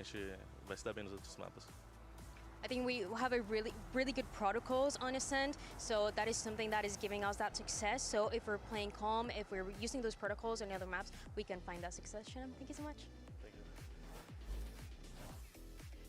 gente vai se dar bem nos outros mapas. I think we have a really good protocols on Ascent, so that is something that is giving us that success. So if we're playing calm, if we're using those protocols on other maps, we can find that success. Shannon, thank you so much. Thank you.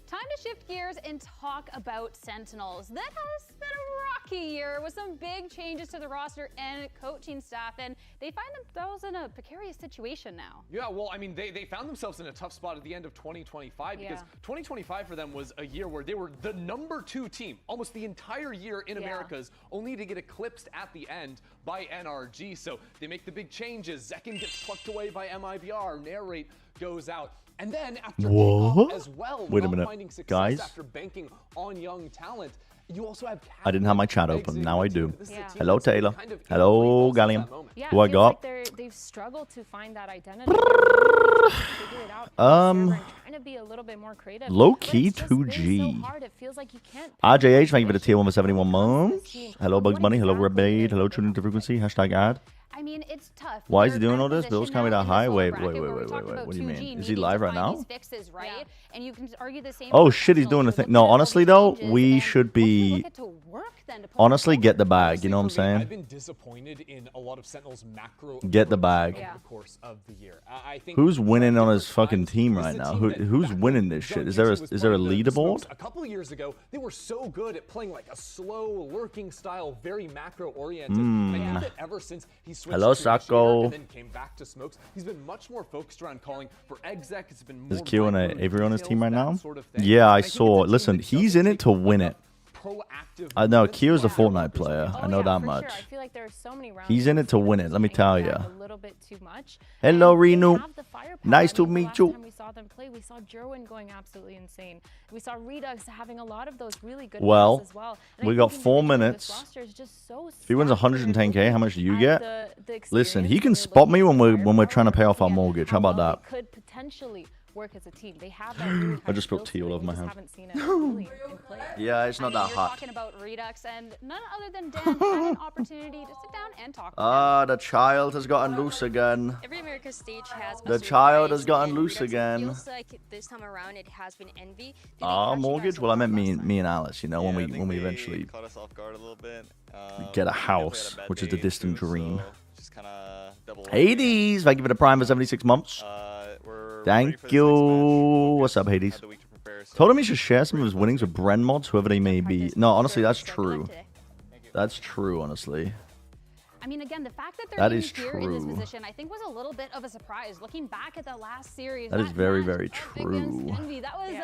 Time to shift gears and talk about Sentinels. That has been a rocky year with some big changes to the roster and coaching staff, and they find themselves in a precarious situation now. Yeah, well, I mean, they found themselves in a tough spot at the end of 2025 because 2025 for them was a year where they were the #2 team almost the entire year in Americas, only to get eclipsed at the end by NRG. So they make the big changes. Zekin gets plucked away by MIBR. Narrate goes out. And then after kickoff as well, wait a minute, finding success guys. after banking on young talent. You also have I didn't have my chat open. Now I do. Yeah. Hello, Taylor. Hello, Gallium. Yeah, Who I got? Like they've struggled to find that identity. Figure it out trying to be a little bit more creative. Low key But it's just been 2G. so hard. It feels like you can't RJH, thank you for the tier 1 for 71 months. Hello, Bugs Bunny. Hello, Rebade. Hello, Tuning to Frequency. Hashtag ad. I mean, it's tough. Why is he They're doing in a all this? Bills position can't be now that in high. this lower Wait. bracket where we're talking What about do you 2G mean? Is he needing live to right find now? these fixes, right? And you can argue the same Oh for shit, he's doing the Sentinels. thing. They're No, looking at all honestly these though, changes, we and should once we be look at to work then to put honestly forward- get the bag. You know what I'm For me, I've saying? been disappointed in a lot of Sentinels macro Get the approach bag. over the course of the year. I think Who's winning on his different fucking times, team this right is a now? team that Who's back winning when this shit? John Is there Casey was a playing the leaderboard? Smokes a couple of years ago, they were so good at playing like a slow, lurking style, very macro oriented. And I think that ever since he switched Hello, to Sacco. Initiator and then came back to Smokes, he's been much more focused around calling for exec. It's been more Is Q and micro Avery on his team right details, now? that sort of thing. Yeah, I And think it's a saw. team Listen, that he's doesn't in it to take win a it. proactive I know let's Q is the go Fortnite perspective. player. Oh, I know yeah, that for much. Sure. I feel like there are so many rounds He's in it to win it. Let me tell you. you. A little bit too much. Hello, And they Renu. have the firepower. Nice I to mean, the meet last you. time we saw them play, we saw Jerwin going absolutely insane. We saw Redux having a lot of those really good Well, plays as well. And I we got think 4 individually, minutes. this roster is just so If he wins stacked when you're 110K, how much do you looking get? at the Listen, he experience, can when you're spot me looking when at the we're trying to pay off our firepower, mortgage. How about well that? they could potentially work as a team. They have that really I just high spilled skill tea all ceiling, over we my just hand. haven't seen it really in play. Yeah, it's not I mean, that you're hot. talking about Redux, and none other than Dan had an opportunity to sit down and talk with him. Ah, the child has gotten loose again. Every America stage has The a child has surprise, gotten and loose Redux, it again. feels like this time around it has been Envy. Ah, mortgage? Well, I meant me and Alice. You know, when Yeah, I we think they eventually caught us off guard a little bit. get a We definitely had house, bad which is the day distant too, dream. so just kinda double Hades, thank you for the prime for 76 months. we're ready Thank for this next you. match. What's up, Hades? Had the week to prepare, so Told him he should share some of his winnings with Bren mods, whoever they may be. No, honestly, that's true. That's true, honestly. I mean, again, the fact that they're That in is here in this true. position, I think, was a little bit of a surprise. Looking back at the last series, That is very, match very up true. against Envy, that was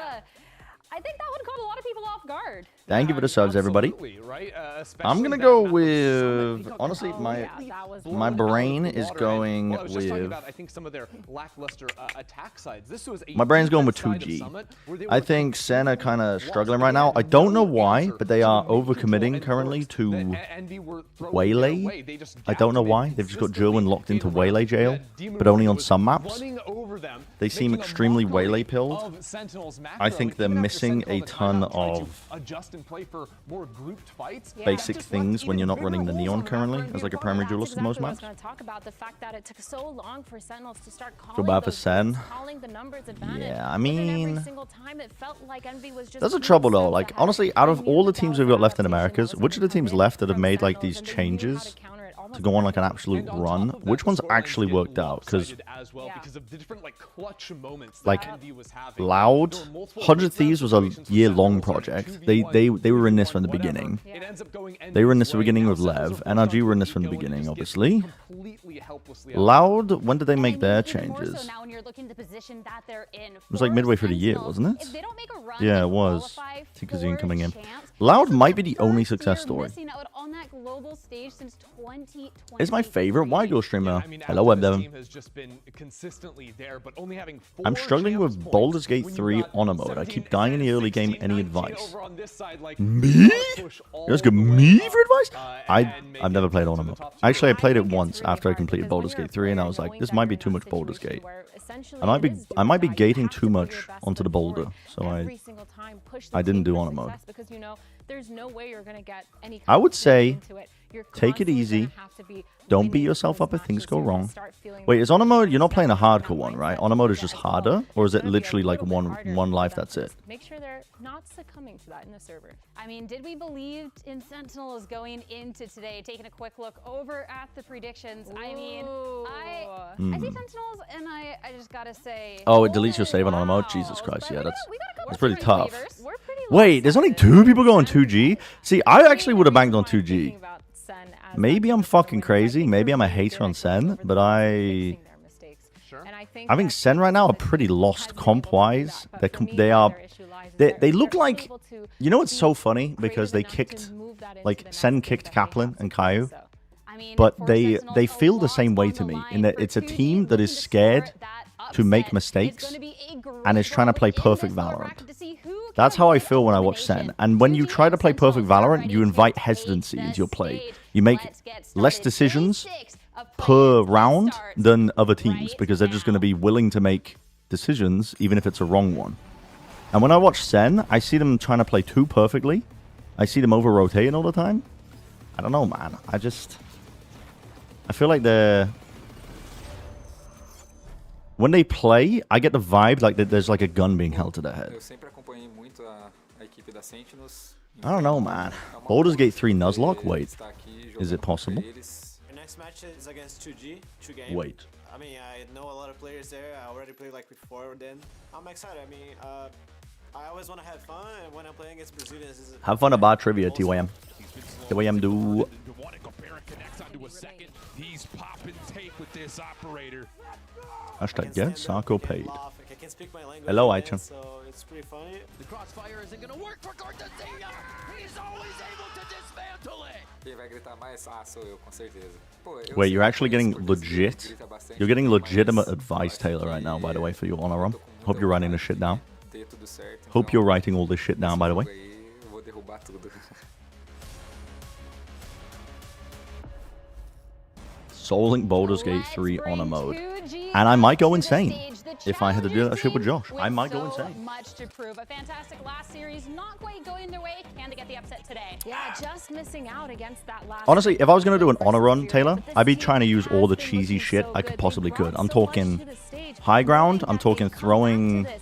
I think that would caught a lot of people off guard. Thank you for the subs, everybody. Absolutely, right? I'm gonna Especially go that map was so with because honestly of my that was my blown out of brain the is water. going Well, I was just talking with about, I think, some of their lackluster attack sides. This was a my brain's going with defense side of 2G. Summit where they I were think Senna completely kind of lost. struggling They right now. had I don't know no why, answer but they to are the major overcommitting and currently bursts to that Envy were throwing Waylay. their way. They just I don't know gapped why. them They've just got consistently Jerwin locked into in Waylay rounds. jail, Yeah, Demon but only on was some maps. running over them, They seem making a extremely mockery Waylay pilled. of Sentinel's macro. I think And they're even after missing Sentinel a in the ton timeout tried to of adjust and play for more grouped fights. basic Just left things when even you're not bigger running the holes neon on the map currently for as like a Envy primary to duelist in most That's exactly what I was maps. going to talk about, the fact that it took so long for Sentinels to start calling Feel bad for those Sen. games, calling the numbers advantage. Yeah, I But then mean, every single time it felt like Envy was just that's the two trouble though. steps Like ahead. honestly, out They of knew all the that teams that we've got was left in an adaptation Americas, that was which of the gonna come teams in left that have from made like Sentinels, these and they knew how to changes counter it almost to go on like an perfectly. absolute And on run? top of that, Which the ones scorelines actually get worked out? Because lopsided as well Yeah. because of the different like clutch moments like that Envy was having. Loud, There were multiple 100 breakdown Thieves was a situations where year-long Sentinels were project. 2v1, They were in this from the 2v1, whatever. beginning. It ends up going They were in this Envy's from the way. beginning Now with Sentinels Lev. are forced NRG onto were in this from the Nico and beginning, just get obviously. completely helplessly Loud, when did they make And their even more changes? So now when you're looking at the position that they're in. It was like midway through the year, wasn't it? If they don't make a run Yeah, and it was. qualify Tikazine for coming in. champs, Loud this is might the be the only first success year story. missing out on that global stage since 2020. It's my favorite Wygirl streamer. I mean, Hello, after Web this Devon. team has just been consistently there, but only having I'm 4 struggling champs with points Baldur's Gate when you 3 got honor mode. I 17 keep dying in the early game. 16, Any 19 advice? over on this side, like, Me? you gotta push all You guys give the way me up, for advice? and make I've never it played to honor the mode. top 2. Actually, I played it think it's once really after I hard completed because when Baldur's you're a Gate 3, and I player was like, knowing this that might be you're too in a much Baldur's situation Gate. where essentially I might it be is do I or might be die. You gating have to too put much your best onto the foot forward boulder, so I every single time. time push the I didn't team do for honor mode. success because, you know, there's no way you're going to get any kind I would of say into it. You're take it constantly easy. gonna have to be Don't beat winning yourself those up if things matches. go You're gonna wrong. start feeling Wait, like is honor mode? You're not playing a that hardcore one, right? mindset Honor mode is yeah, just as well. harder, or is It's it gonna be a literally like little bit harder one for life? them That's to it. Make sure they're not succumbing to that in the server. I mean, did we believe in Sentinels going into today? Taking a quick look over at the predictions. I mean, I see Sentinels, and I just gotta say. Oh, it deletes your save on honor mode. wow. Jesus Christ, But yeah, we that's got a couple that's pretty three tough. waivers. We're pretty Wait, there's only 2 people going 2G. See, I actually would have banged on 2G. Thinking about Sen as Maybe that I'm team for fucking wins. I crazy. think Maybe they're I'm a really hater good on at Sen, getting over but the line and I fixing their mistakes. Sure. And I think that Sen right now are Sen pretty has lost been able to comp-wise. do that. They're But for me, they where are their issue lies is they they're look just like, able to you know, it's be so funny because they creative enough kicked to move that into like the next Sen game kicked that they Kaplan have and to play. Caillou. So, I mean, But for they Sentinels, feel a the same lot way on to the me line in that for it's a 2G team that is looking to scared score that to make upset. mistakes, It's gonna be a great and is trying to play road in perfect this Valorant. bracket to see who That's can how I win feel when I watch Sen. Elimination. And when you 2G try to play Sentinels perfect are Valorant, ready you to invite take hesitancy the into your play. stage. You make Let's get less started. decisions Game 6 of per play-ins round starts than other teams right because they're just going to now. be willing to make decisions even if it's a wrong one. And when I watch Sen, I see them trying to play too perfectly. I see them over-rotating all the time. I don't know, man. I feel like they're... When they play, I get the vibe like that there's like a gun being held to their head. Eu sempre acompanhei muito a equipe da Sentinels. I don't know, man. É uma Baldur's Gate honra 3 poder Nuzlocke? Wait. estar aqui Is it jogando possible? contra eles. Our next match is against 2G, 2Game. Wait. I mean, I know a lot of players there. I already played like before then. I'm excited. I mean, I always want to have fun, and when I'm playing against Brazilians, is Have fun about trivia, TYM. TYM do... He's popping tape with this operator. Hashtag get Sarko paid. I can speak my language. Hello, again, Aichan. So it's pretty funny. The crossfire isn't gonna work for Cortezia. He's always able to dismantle it. Quem vai gritar mais? Ah, sou eu, com certeza. Pô, eu Wait, sei you're que actually conheço getting Cortezia, legit? grita bastante, You're getting mas legitimate eu advice, acho Taylor, right now, by the way, for your honor run. tô com muita Hope you're writing this vontade shit down. de ter tudo certo, Hope então, you're writing all this shit down, by the way. esse jogo aí, eu vou derrubar tudo. Soul Link Baldur's Gate Let's 3 bring honor mode. 2G And I might go to the insane stage. The if I had to do that shit with challengers Josh. team I might go with so insane. much to prove. A fantastic last series, not quite going their way. Can they get the upset today? Yeah, just missing out against that last. Honestly, if I was going to do an honor run, versus Taylor, Fury, but I'd be this trying to team use all the has been cheesy looking shit so I could good. possibly They could. brought I'm so much talking to the stage, high ground, knowing I'm that talking they've come back to throwing this, as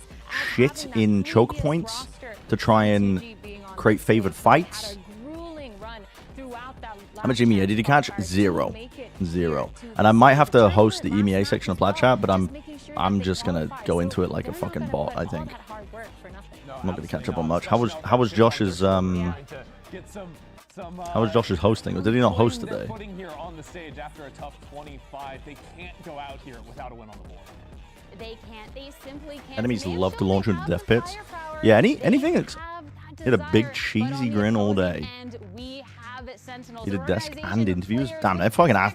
shit having that in choke previous points roster to try and 2G being on create the favored stage. fights. Had a grueling run throughout that How much EMEA did he catch? last Zero. to make it Zero. here to And I the might have stage. to host the Last EMEA match section of as Plat well, Chat, but making sure I'm that just they gonna qualify. go So into it like a they're not fucking gonna bot, put I all think. that hard work for nothing. I'm not gonna catch up on much. How was Josh's How was Josh's hosting? Or did he not host today? Footing here on the stage after a tough 25. They can't go out here without a win on the board. They can't. They simply can't. Enemies They love to show launch they into have death the pits. firepower. Yeah, They anything. have that He had a big desire. cheesy But on the grin all opposing day. end, we have Sentinels, He did desk organization and of interviews. players Damn, with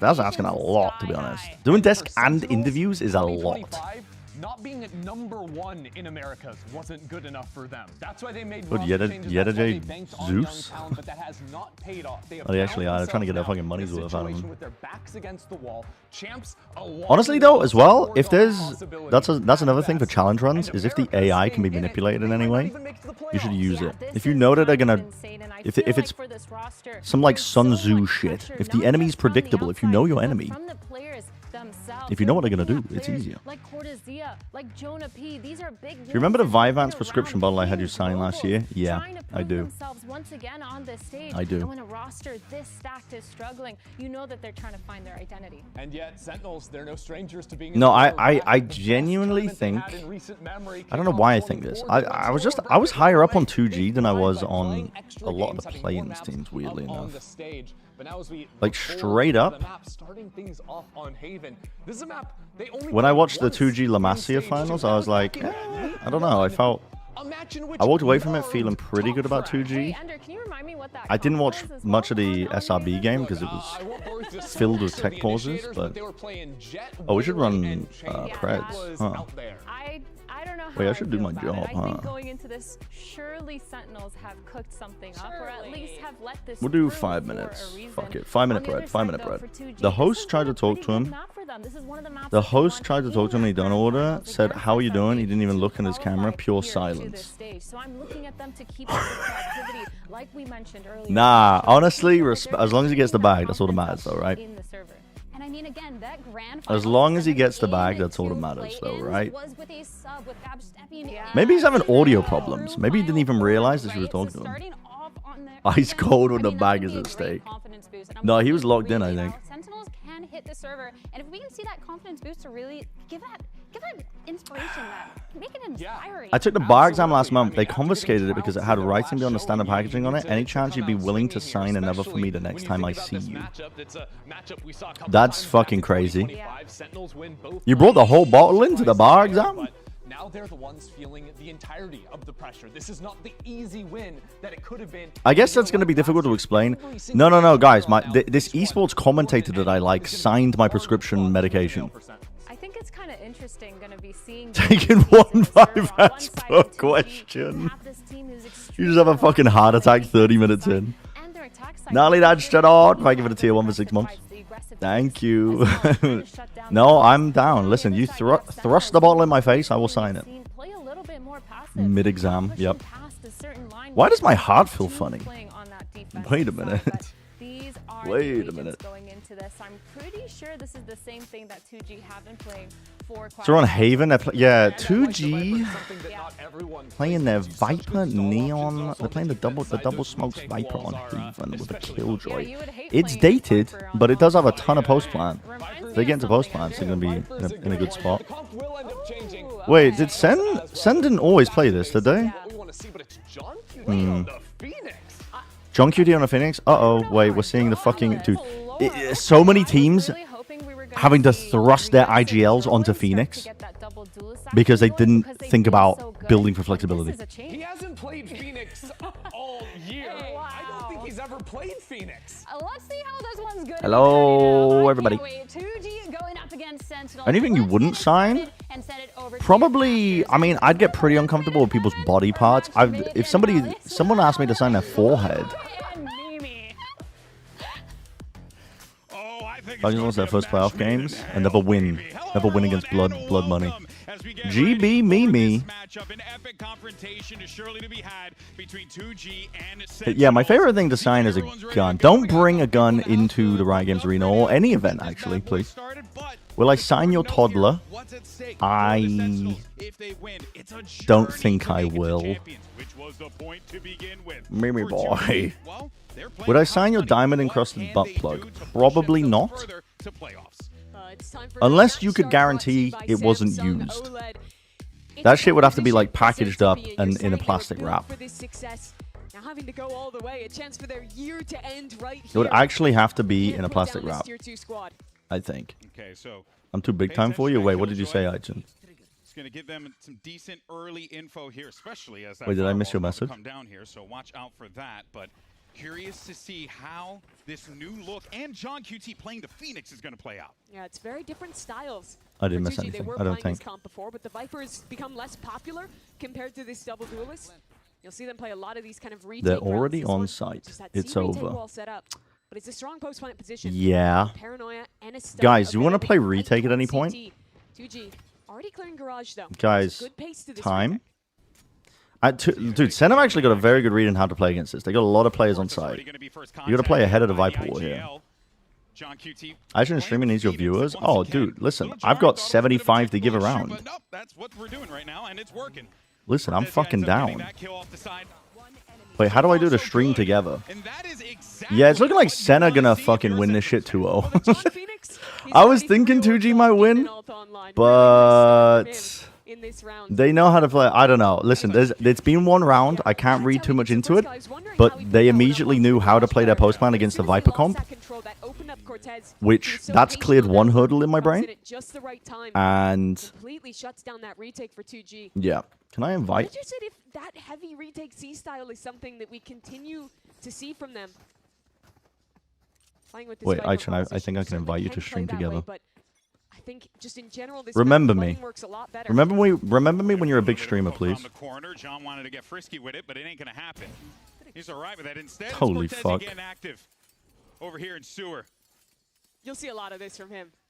that's asking a expectations lot, to be sky honest. high. Doing desk For and Sentinels, interviews is a lot. 2025, not being at #1 in Americas wasn't good enough for them. That's why they made But roster Yeda- changes. Yeda That's why they J banked on Zeus? young talent, but that has not paid off. They have Oh, they actually found are. They're trying to get their themselves fucking money's now in a worth out of situation them. with their backs against the wall. Champs, a long Honestly, though, as well, if there's possibility that's another thing for at challenge best. runs And is if the America's AI can be staying in it, manipulated in they any might not way, even make it to the you should playoffs. use Yeah, it. this If you is know that they're kind of gonna, insane, and I if feel it's like for this roster, some like there's Sun so Tzu much shit, pressure, if the not enemy's just from the predictable, if you know your outside, enemy, but from the players themselves. if you know what they're You're gonna looking do, at it's players easier. Like Cortezia, like Jonah P. These are big. Do you remember the names that have Vivance been prescription around bottle I had you being sign last global, year? Yeah, trying to I prove do. themselves once again on this stage. I do. And when a roster this stacked is struggling, you know that they're trying to find their identity. And yet, Sentinels, they're no strangers to being. No, in the lower I bracket. The best genuinely tournament they think. had in recent memory I don't know came why I out think this. 4-4 I was against I was the higher up on Bracket. 2G than I was on Playing extra a lot of games, the having play-ins more maps teams, weirdly up on enough. the stage. But now as we Like, look forward straight to up, the map, starting things off on Haven. This is a map they only when I played watched the once 2G La in Masia stage finals, two. I was like, I don't know. I felt A match in which I walked away from it Lord feeling pretty good about Top Frack. 2G. Hey, Ender, can you remind me what that I didn't comp watch was as much of well the on SRB Haven? game because it I was won't bore you with this filled with so tech the pauses, initiators, but they were playing Jet, oh, we should Wayward, run and Chain. Preds, That was huh. out there. I don't know how Wait, I should do feel my about job, it. I huh? think going into this, surely Sentinels have cooked something up, or at least have let this We'll do through 5 for a minutes. reason. Fuck it. 5 minute On the bread. other 5 side, minute though, bread. for 2G, The this host has tried been to a talk pretty to good him. map for for them. This is one of the maps The that they host want tried to in talk to him, that he done grand order, finals said, against "How are you SMB. doing?" He didn't even look in his camera, Qualified pure here to this silence. stage. So I'm looking at them to keep up this activity, like we mentioned earlier. Nah, honestly, They're as long as he gets the building bag, that's all that matters, though, right? in the server. And I mean, again, that grand As finals long as he seven gets the bag, in that's all that two matters, though, play-ins right? was with a sub with Gab stepping in Maybe he's having and audio through problems. Maybe he didn't even final realize four, that she was right? talking So to him. starting off on the Ice again, cold when I the mean, bag that is would at be a great stake. confidence boost, and I'm No, he was looking locked in, really I now. think. Sentinels can hit the server, and if we can see that confidence boost to really give that inspiration, that make it inspiring. I took the bar exam last Absolutely. I month. mean, They after confiscated getting it because it trounced had in their writing last on the showing, standard you packaging on need it. to Any come chance you'd be out willing to swinging sign here, another for me the especially next when time you I think see about this you? matchup, that's a matchup we saw a couple That's times fucking back in crazy. 2025. Sentinels win both You brought the nights. whole bottle into the bar Surprise exam? there, but now they're the ones feeling the entirety of the pressure. This is not the easy win that it could have been. I guess that's going to be difficult to explain. No, guys. This esports commentator that I like signed my prescription medication. I think it's kind of interesting going to be seeing Taking both teams in 1-5 the server. as On one side per in 2G, question. you have this team who's You extremely just have a fucking heart attack on the 30 defensive minutes side, in. and their attack side Nolly is that really shut on. good. I give it a tier 1 for 6 months. The aggressive Thank defense you. as well, trying to shut down No, the I'm defense. down. On Listen, the you other side, have thrust the Sentinels bottle in my who face, I will we've sign it. seen play a little bit more passive, Mid-exam, pushing yep. past a certain line Why where does my there's heart two feel funny? playing on that defensive Wait a side, minute. but these are the Wait a agents minute. going into this. I'm pretty sure this is the same thing that 2G have been playing for quite So we're on a while. Haven. Yeah, And 2G Something that not everyone playing their plays. Such Viper good stall Neon. options. They're playing the Also, double defense side, smokes those Viper retake on walls are, Haven with a especially Killjoy. Yeah, you would hate It's playing dated, Viper on but it does have a Viper. ton of post plan. Reminds If me they of get into something post plans, they're gonna be in a good spot. The comp will end up changing. Ooh, Wait, okay. did Sen didn't always play this, did they? What we want to see, but it's John Q on the Phoenix. John QD on a Phoenix? Uh-oh, wait, we're seeing the fucking... Dude, so many teams having to thrust their IGLs onto Phoenix because they didn't think about building for flexibility. He hasn't played Phoenix all year. I don't think he's ever played Phoenix. Let's see how this one's good. Hello, everybody. 2G going up against Sentinel. Anything you Let's wouldn't get it sign? started and send it over to Probably, your I mean, I'd get pretty uncomfortable with people's body parts. If someone asked me to sign their forehead, and Mimi. Bugs lost their first playoff games and never win against blood money. GB Mimi. Yeah, my favorite thing to sign is a gun. Don't bring a gun into the Riot Games arena or any event, actually, please. Will I sign your toddler? I don't think I will. Mimi boy. Would I sign your diamond encrusted butt plug? Probably not. Unless you could guarantee it wasn't used. That shit would have to be like packaged up and in a plastic wrap. Now having to go all the way, a chance for their year to end right here. It would actually have to be Can't in a put plastic down this wrap, tier 2 squad. I think. Okay, so I'm too big time for you? Wait, what did you say, Aichin? it's going to give them some decent early info here, especially as that Wait, did I miss your firewall's message? come down here, so watch out for that. But curious to see how this new look and John QT playing the Phoenix is going to play out. Yeah, it's very different styles. I didn't For miss 2G, anything, They were I don't playing think. this comp before, but the Vipers become less popular compared to this double duelist. You'll see them play a lot of these kind of retake They're rounds. already This on one, site. just that It's C retake over. wall set up. But it's a strong post plant position. Yeah. Paranoia and a stun Guys, you want to available play right retake at any towards point? CT. 2G already clearing garage though. Guys, Good pace to this time. retake. Dude, Sen have actually got a very good read on how to play against this. They got a lot of players on site. You got to play ahead of the Viper War here. John QT Actually, streaming needs your viewers. Oh, dude, listen, I've got 75 to give around. But nope, that's what we're doing right now, and it's working. Listen, I'm fucking down. That kill off the side. Wait, how do I do the stream together? And that is exactly Yeah, it's looking like Senna gonna fucking win this shit 2-0. I was thinking 2G might win, but they know how to play. I don't know. Listen, it's been one round. I can't read too much into it, but they immediately knew how to play their post plan against the Viper comp, which that's cleared one hurdle in my brain. And completely shuts down that retake for 2G. yeah, can I invite? You said if that heavy retake C style is something that we continue to see from them. Playing with this Wait, Viper Aichin, I composition, think I can certainly invite you to play stream that way, together. but I think just in general, this Remember map me. playing works a lot better. Remember me when you're a big streamer, Around please. the corner. John wanted to get frisky with it, but it ain't going to happen. He's all right with that. Instead, Holy it's fuck. Cortez again active over here in sewer. You'll see a lot of this from him.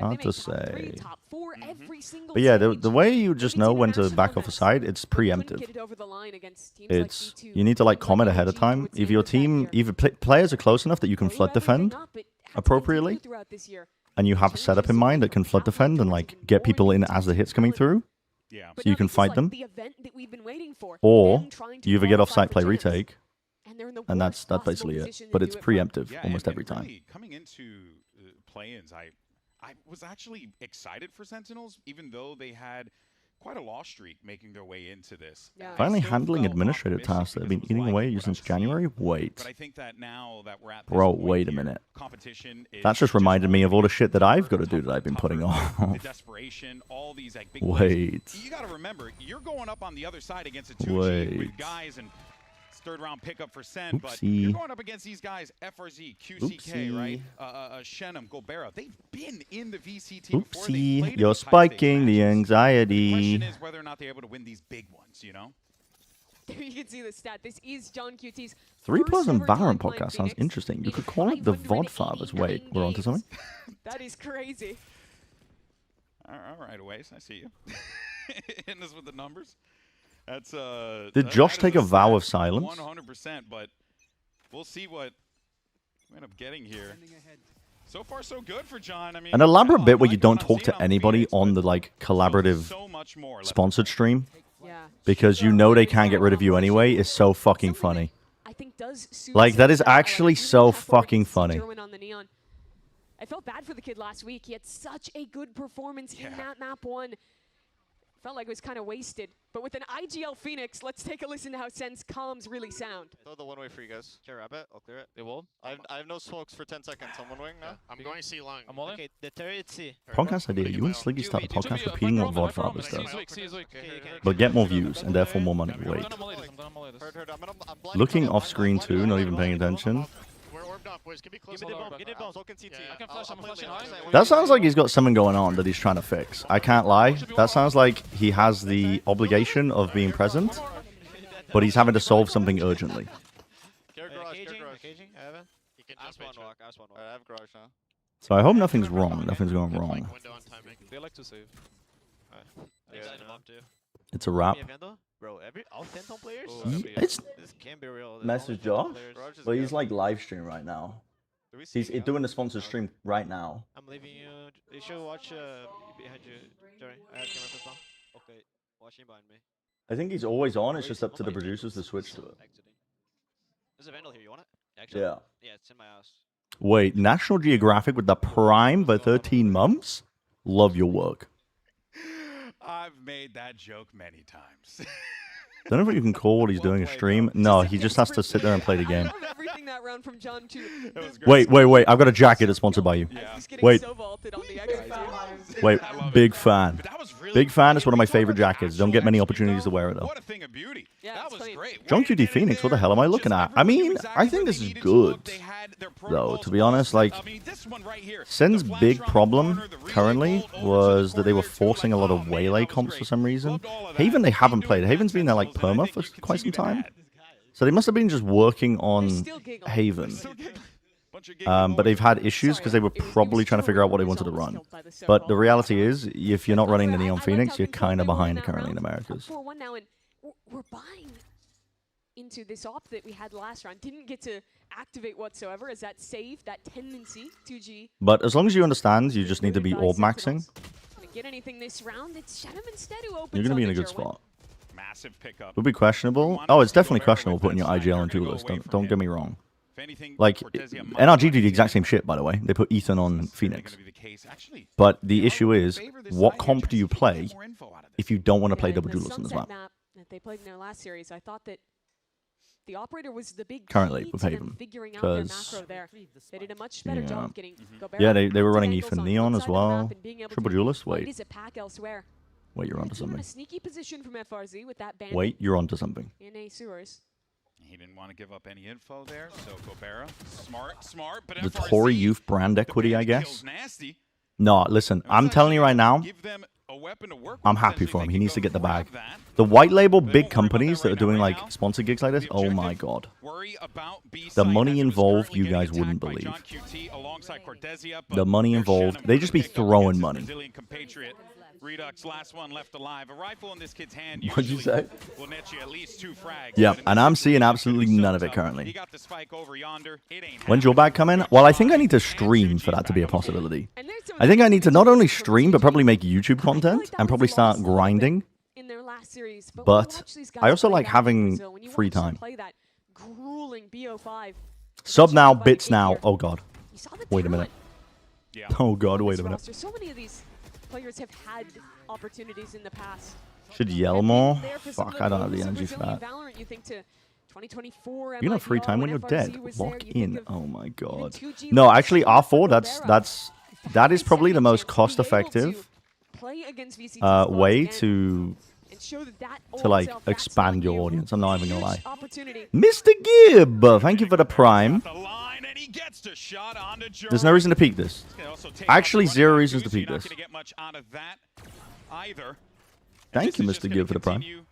Hard They to make top 3, say. top 4 every single But yeah, the stage. way you just Every know team when to international back off a events, side, it's but couldn't preemptive. get it over the line against teams like It's G2, you need to like like comment ahead of OG time. towards the If end your of that team, year. either players are close enough that you can Blew flood everything defend up. It had to appropriately, continue throughout this year. and you have a setup in mind that can flood defend and like get people in as the hits coming through, Yeah. But so you now can this is fight like them, the event that we've been waiting for. or Them trying to you either get qualify offsite, for play, champs. retake, And they're in the and that's worst possible basically it. position to But do it's it from. preemptive Yeah, almost and every time. really, coming into play-ins, I was actually excited for Sentinels, even though they had quite a loss streak making their way into this. Yeah. I Finally still handling felt administrative optimistic tasks that have because been it was eating like away what you I've since seen. January. But Wait, I think that now that we're at this bro, point wait a here, minute. competition is That's just reminded me of all the shit that I've got to do that I've been putting the off. desperation, all these like big plays. Wait. You got to remember, you're going up on the other side against a 2G with Wait. guys and third round pickup for Sen, but Oopsie. you're going up against these guys, FRZ, QCK, Oopsie. right? Shenum, Golbera. They've been in the VCT before. They've Oopsie, played in you're these high-stakes spiking the matches. The anxiety. question is whether or not they're able to win these big ones, you know? There you can see the stat. This is John QT's 3-person first ever Valorant top line podcast sounds Phoenix interesting. You in could call it the 589 Vodfathers. Wait, we're onto games. something? That is crazy. All right, Oasis, I see you. Hitting us with the numbers. That's Did Josh take a vow of silence? 100%, but we'll see what we end up getting here. So far, so good for John. I mean, An elaborate hell, bit I where like you what don't I'm talk seeing to on anybody Phoenix, on but the like still collaborative so much more left sponsored stream Yeah. because you know they can't get rid of you anyway is so fucking funny. I think does suit Like, that Sen is well. I actually like so half forward fucking to see funny. German on the neon. I felt bad for the kid last week. He had such a good performance in that map one. Felt like it was kind of wasted. But with an IGL Phoenix, let's take a listen to how Sen's comms really sound. Throw the one way for you guys. Okay, rabbit, I'll clear it. They will. I have no smokes for 10 seconds. I'm one wing now. I'm going C long. I'm all in. Okay, the turret C. Podcast idea. You and Sliggy start a podcast repeating what Vodfathers does. But get more views and therefore more money. Wait. Looking off screen too, not even paying attention. We're orbed off, boys. Give me close. Give me the bomb. Give me the bomb. So can CT. I can flash. I'm flashing high. That sounds like he's got something going on that he's trying to fix. I can't lie. That sounds like he has the obligation of being present, but he's having to solve something urgently. Caging, I have it. You can just one walk. I have garage now. So I hope nothing's wrong. Nothing's going wrong. They like to save. It's a wrap. Bro, all Phantom players? It's This can't be real. message Josh. Well, he's like live stream right now. He's doing the sponsored stream right now. I'm leaving you. You should watch behind you. Sorry, I have camera first now. Okay, watching behind me. I think he's always on. It's just up to the producers to switch to it. There's a Vandal here. You want it? Actually, Yeah. Yeah, it's in my house. Wait, National Geographic with the Prime for 13 months? Love your work. I've made that joke many times. Don't know if you can call what he's doing a stream. No, he just has to sit there and play the game. I love everything that round from John too. Wait. I've got a jacket that's sponsored by you. He's getting Wait. so vaulted on the exit. Wait, big fan. Big fan is one of my favorite jackets. Don't get many opportunities to wear it though. What a thing of beauty. Yeah, That it's was funny. great. John QT Phoenix, what the hell am I looking at? I mean, I think this is good. Though, to be honest, like, Sen's big problem currently was that they were forcing a lot of Waylay comps for some reason. Haven they haven't played. Haven's been there like perma for quite some time. So they must have been just working on Haven. But they've had issues because they were probably trying to figure out what they wanted to run. But the reality is, if you're not running the Neon Phoenix, you're kind of behind currently in Americas. 4-1 now, and we're buying into this op that we had last round. Didn't get to activate whatsoever as that save, that tendency, 2G. But as long as you understand, you just need to be orb maxing. Get anything this round? It's Shenum instead who opens. You're going to be in a good Gerwin. spot. Massive pickup. Would be questionable. Oh, it's definitely questionable putting your IGL on Duelist. Don't get me wrong. Like, NRG do the exact same shit, by the way. They put Ethan on Phoenix. But the issue is, what comp do you play if you don't want to play double Duelist on this map? That they played in their last series. I thought that the operator was the big Currently, key with to them Haven, figuring out their 'cause- macro there. They did a much better job of getting Gobert Yeah, they were to running angles Ethan on Neon one as side of the map well. and being able Triple to Duelist, fight wait. as a pack elsewhere. Wait, you're And onto a team in something. a sneaky position from FRZ with that bandit Wait, you're onto something. in a sewers. He didn't want to give up any info there, so Gobera, smart, but The FRZ, Tory Youth brand equity, I bandit guess. kills nasty. No, listen, I'm telling you right now, Give them a weapon to work with, I'm happy potentially for him. they He can needs go to get the grab bag. that. The white label big won't worry about companies that that are right doing now. like Right now, sponsored gigs like this, the oh my objective, god. Worry about B The site money as it was involved, currently you getting guys wouldn't attacked by believe. John QT alongside Cordesia, but The money there's involved, Shenum they just be picking up throwing against his money. Brazilian compatriot. Redux, last one left alive. A rifle in this kid's hand What'd you usually say? will net you at least 2 frags. Yeah, but in and this I'm seeing situation, absolutely it's so none of it tough. currently. He got the spike over yonder. It ain't When's your bag coming? Well, I think I need to stream for that to be a possibility. I think I need to not only stream, but probably make YouTube content and probably start grinding. In their last series, But I also like having free time. Grueling BO5. Sub now, bits now. Oh, God. Wait a minute. Yeah. Oh, God, wait a minute. So many of these players have had opportunities in the past. Should yell more? Fuck, I don't have the energy for that. VALORANT, you think to 2024, You know free time when you're dead. was Lock there, you in. think of Oh my god. 2G No, like actually Shima for R4 that is probably the most cost effective play against VCT way again to and show that like itself, that's expand not your you. audience. I'm not even gonna lie. Opportunity. Mr. Gibb, thank you for the prime. The line, and he gets the shot onto There's no reason to peek this. Gonna also take Actually, off the zero running reasons back to too, peek so you're not this. gonna get much out of that either. Thank you, This is Mr. just Gibb, for the gonna prime. continue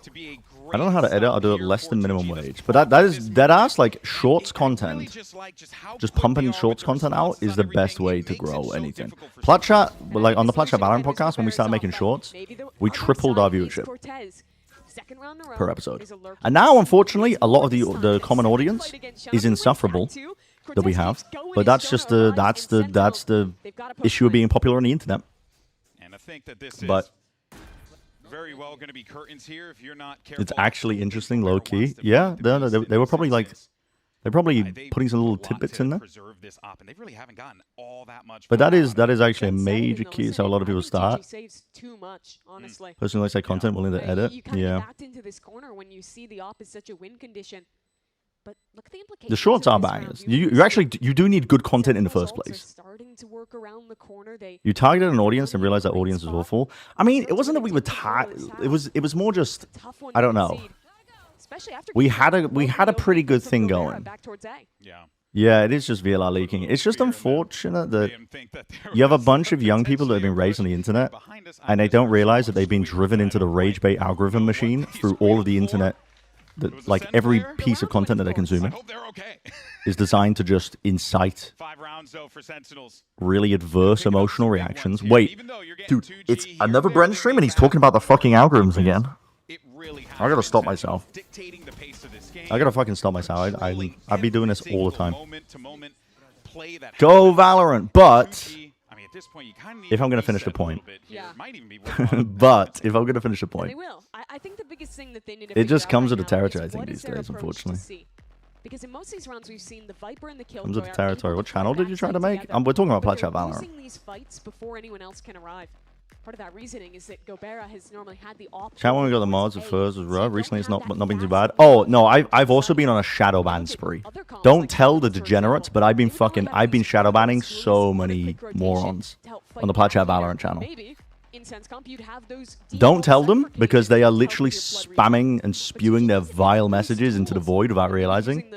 to be a I don't know how to great edit. I'll do it setup less here than for minimum 2G. wage. But that is dead ass like shorts It really content. just how Just quick pumping they are shorts with the content out responses is the on best everything. way It to makes it grow so anything. difficult for Plat some Chat, like on the Plat Chat Valorant podcast, when we started making shorts, we tripled our viewership per episode. And now, unfortunately, a lot of the common audience is insufferable that we have. But that's just the issue of being popular on the internet. And I think that this But is very well going to be curtains here if you're not careful. it's actually interesting, low key. Yeah, they were probably like they're probably putting some little tidbits in there. Preserve this up, and they really haven't gotten all that much. But that is actually a major key. It's how a lot of people start. Saves too much, honestly. Personalized content, willing to edit. You kind of Yeah. get backed into this corner when you see the op is such a win condition. But look at the implications. The shorts of are this round. bangers. You actually do need good content in the first Results are place. starting to work around the corner. You targeted an audience and realized that audience was awful. I mean, it wasn't that we were it was more just I don't know. We had a pretty good thing going. Yeah. Yeah, it is just VLR leaking. It's just unfortunate that you have a bunch of young people that have been raised on the internet and they don't realize that they've been driven into the rage bait algorithm machine through all of the internet. That like every piece of content that they're consuming is designed to just incite 5 rounds though for Sentinels. really adverse emotional reactions. Wait, dude, it's another Brent stream and he's talking about the fucking algorithms again. I gotta stop myself. I gotta fucking stop myself. I'd be doing this all the time. Go Valorant, but if I'm gonna finish the point. But if I'm gonna finish the point. They will. I think the biggest thing that they need to It just figure out comes right with the now is territory, I think, what these is their days, approach to unfortunately. C? Because in most of these rounds we've seen the Viper and the Killjoy Comes with the are territory. able What to channel play did you try to backside make? together, We're talking about but Plat Chat they're Valorant. losing these fights before anyone else can arrive. Part of that reasoning is that Gobera has normally had the option. Chat when we got the mods with Furs was rough. Recently it's not been too bad. Oh no, I've also been on a shadow ban spree. Don't tell the degenerates, but I've been shadow banning so many morons on the Plat Chat Valorant channel. Don't tell them because they are literally spamming and spewing their vile messages into the void without realizing.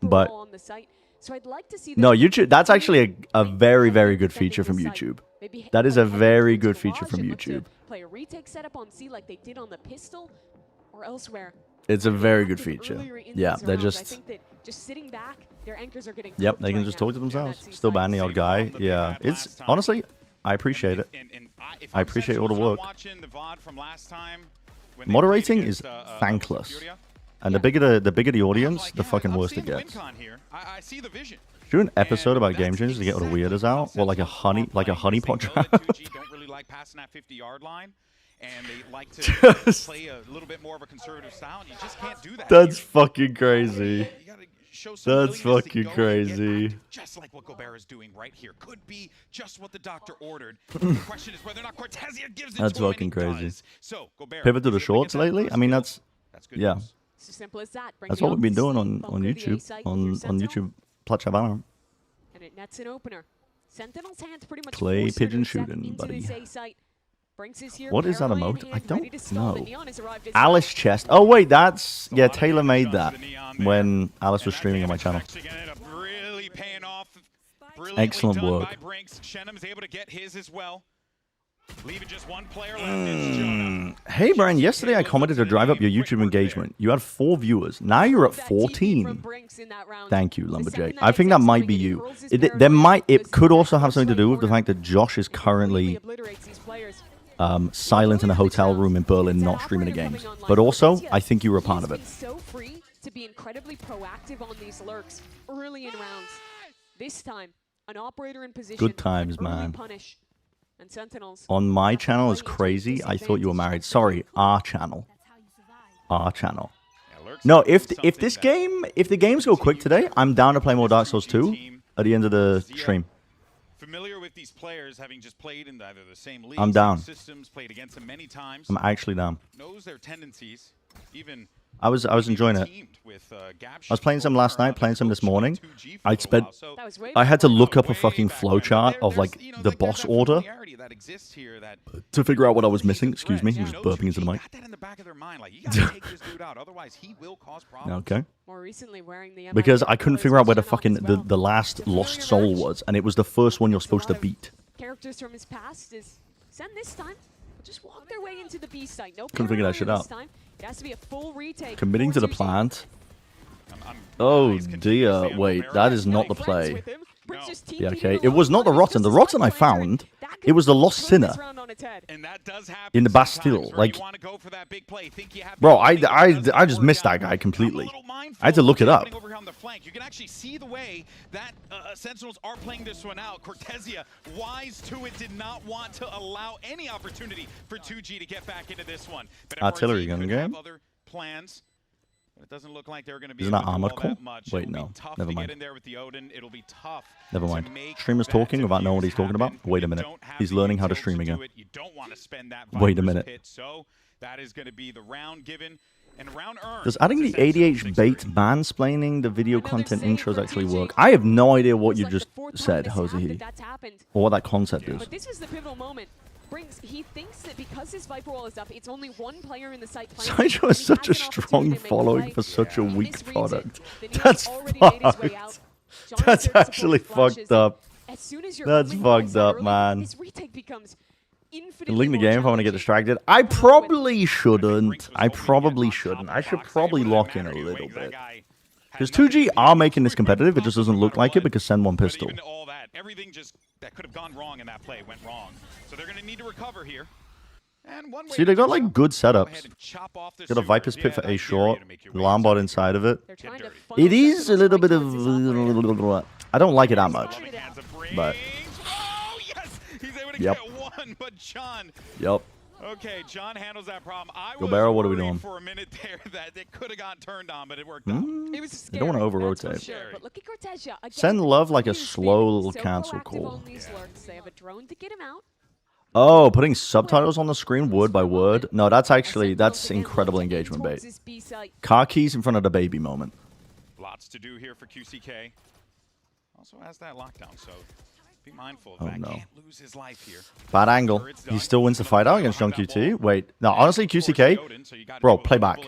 But no, YouTube. That's actually a very, very good feature from YouTube. That is a very good feature from YouTube. Play a retake setup on C like they did on the pistol or elsewhere. It's a very good feature. Yeah, they're just. I think that just sitting back, their anchors are getting. Yep, they can just talk to themselves. Still ban the odd guy. Yeah, it's honestly, I appreciate it. I appreciate all the work. Moderating is thankless, and the bigger the audience, the fucking worse it gets. Do an episode about game changers to get all the weirdos out, or like a honeypot draft. Don't really like passing that 50-yard line, and they like to play a little bit more of a conservative style, and you just can't do that. That's fucking crazy. That's fucking Just crazy. like what Gobert is doing right here. Could be just what the doctor ordered. The question is whether or not Cortezia gives it That's to him, fucking and he crazy. does. So, Gobert, Pivot to the shorts lately. I mean, that's good yeah. news. It's as simple as that. That's what we've been doing on YouTube, on YouTube. Plat Chat Valorant. And it nets an opener. Sentinel's hands pretty much Clay forced her to pigeon step shooting, into buddy. this A site. Brinks is here, What is that paranoia in emote? I hand, ready to don't stall. The know. Neon has arrived as Alice chest. Oh wait, that's yeah. Taylor made that when Alice was streaming on my channel. Really paying off. Excellent Done work. by Brinks. Shenham's able to get his as well. Leaving just one player left. It's Jonah. Hey Brian, yesterday I commented to drive up your YouTube engagement. You had 4 viewers. Now you're at 14. Thank you, Lumberjay. I think that might be you. It could also have something to do with the fact that Josh is currently silent in a hotel room in Berlin, not streaming a game. But also, I think you were a part of it. So free to be incredibly proactive on these lurks early in rounds. This time, an operator in position. Good times, man. Punish. And Sentinels. On my channel is crazy. I thought you were married. Sorry, our channel. Our channel. No, if the games go quick today, I'm down to play more Dark Souls 2 at the end of the stream. Familiar with these players, having just played in either the same league, I'm down. systems, played against them many times. I'm actually down. Knows their tendencies, even. I was enjoying it. I was playing some last night, playing some this morning. I had to look up a fucking flowchart of like the boss order to figure out what I was missing. Excuse me, I'm just burping into the mic. Okay. Because I couldn't figure out where the fucking the last lost soul was, and it was the first one you're supposed to beat. Characters from his past is Sen this time. Just walk their way into the B site. No, couldn't figure that shit out. It has to be a full retake. Committing to the plant. Oh dear, wait, that is not the play. Yeah, okay. It was not the Rotten. The Rotten I found, it was the Lost Sinner in the Bastille. Like, bro, I just missed that guy completely. I had to look it up. You can actually see the way that Sentinels are playing this one out. Cortezia, wise to it, did not want to allow any opportunity for 2G to get back into this one. But Artillery gun game. Other plans. It doesn't look like they're going to be Isn't that Armored Core? Wait, no. Never mind. Never mind. Streamer's talking without knowing what he's talking about? Wait a minute. He's learning how to stream again. Wait a minute. So that is going to be the round given and round earned. Does adding the ADH bait mansplaining the video content intros actually work? I have no idea what you just said, Jose, or what that concept is. But this is the pivotal moment. He thinks that because his Viper Wall is up, it's only one player in the site playing. Sideshow has such a strong following for such a weak product. That's fucked. That's actually fucked up. That's fucked up, man. Link the game if I want to get distracted. I probably shouldn't. I should probably lock in a little bit. Because 2G are making this competitive, it just doesn't look like it because send one pistol. Everything just that could have gone wrong in that play went wrong. So they're going to need to recover here. And one way see, they got like good setups. Got a Viper's Pit for A short, alarm bot inside of it. It is a little bit of... I don't like it that much. But... Yep. Yep. Okay, John handles that problem. I was what are we doing? For a minute there that it could have gotten turned on, but it worked out. It was scary, you don't want to over-rotate. Sure, but look at Cortezia. Again, send love like a slow little cancel call. They have a drone to get him out. Oh, putting subtitles on the screen word by word? No, that's incredible engagement bait. Car keys in front of the baby moment. Lots to do here for QCK. Also has that lockdown, so... be mindful of oh that. No. Can't lose his life here. Bad angle. He still wins the fight out against John QT. Wait, no, honestly, QCK, bro, play back.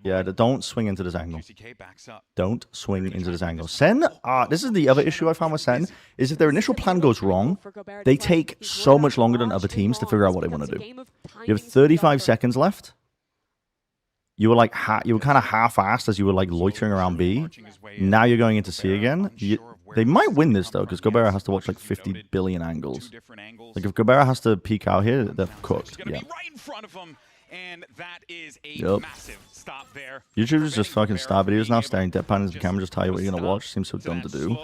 Yeah, don't swing into this angle. Don't swing into this angle. Sen, this is the other issue I found with Sen, is if their initial plan goes wrong, they take so much longer than other teams to figure out what they want to do. You have 35 seconds left. You were like you were kind of half-assed as you were like loitering around B. Now you're going into C again. They might win this though, because Gobera has to watch like 50 billion angles. Like if Gobera has to peek out here, they're cooked. Yeah. Right in front of him, and that is a massive stop there. YouTubers just fucking start videos now, staring deadpan into the camera, just tell you what you're gonna watch. Seems so dumb to do.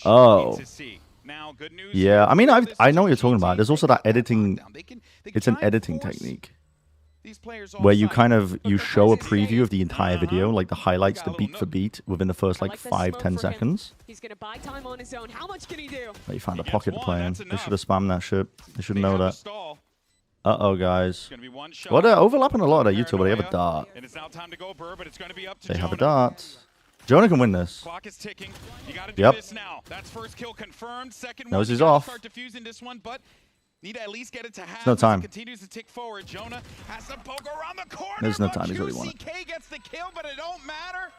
Oh. Yeah, I mean, I know what you're talking about. There's also that editing. It's an editing technique. Where you kind of show a preview of the entire video, like the highlights, the beat for beat, within the first like 5-10 seconds. He's gonna buy time on his own. How much can he do? Like, you found a pocket to play in. They should have spammed that shit. They should know that. Uh-oh, guys. Well, they're overlapping a lot of YouTube, but they have a dart. They have a dart. Jonah can win this. Yep. Nose is off. Need to at least get it to half. No time. Continues to tick forward. Jonah has to poke around the corner. There's no time. He's already won it. QCK gets the kill, but it don't matter.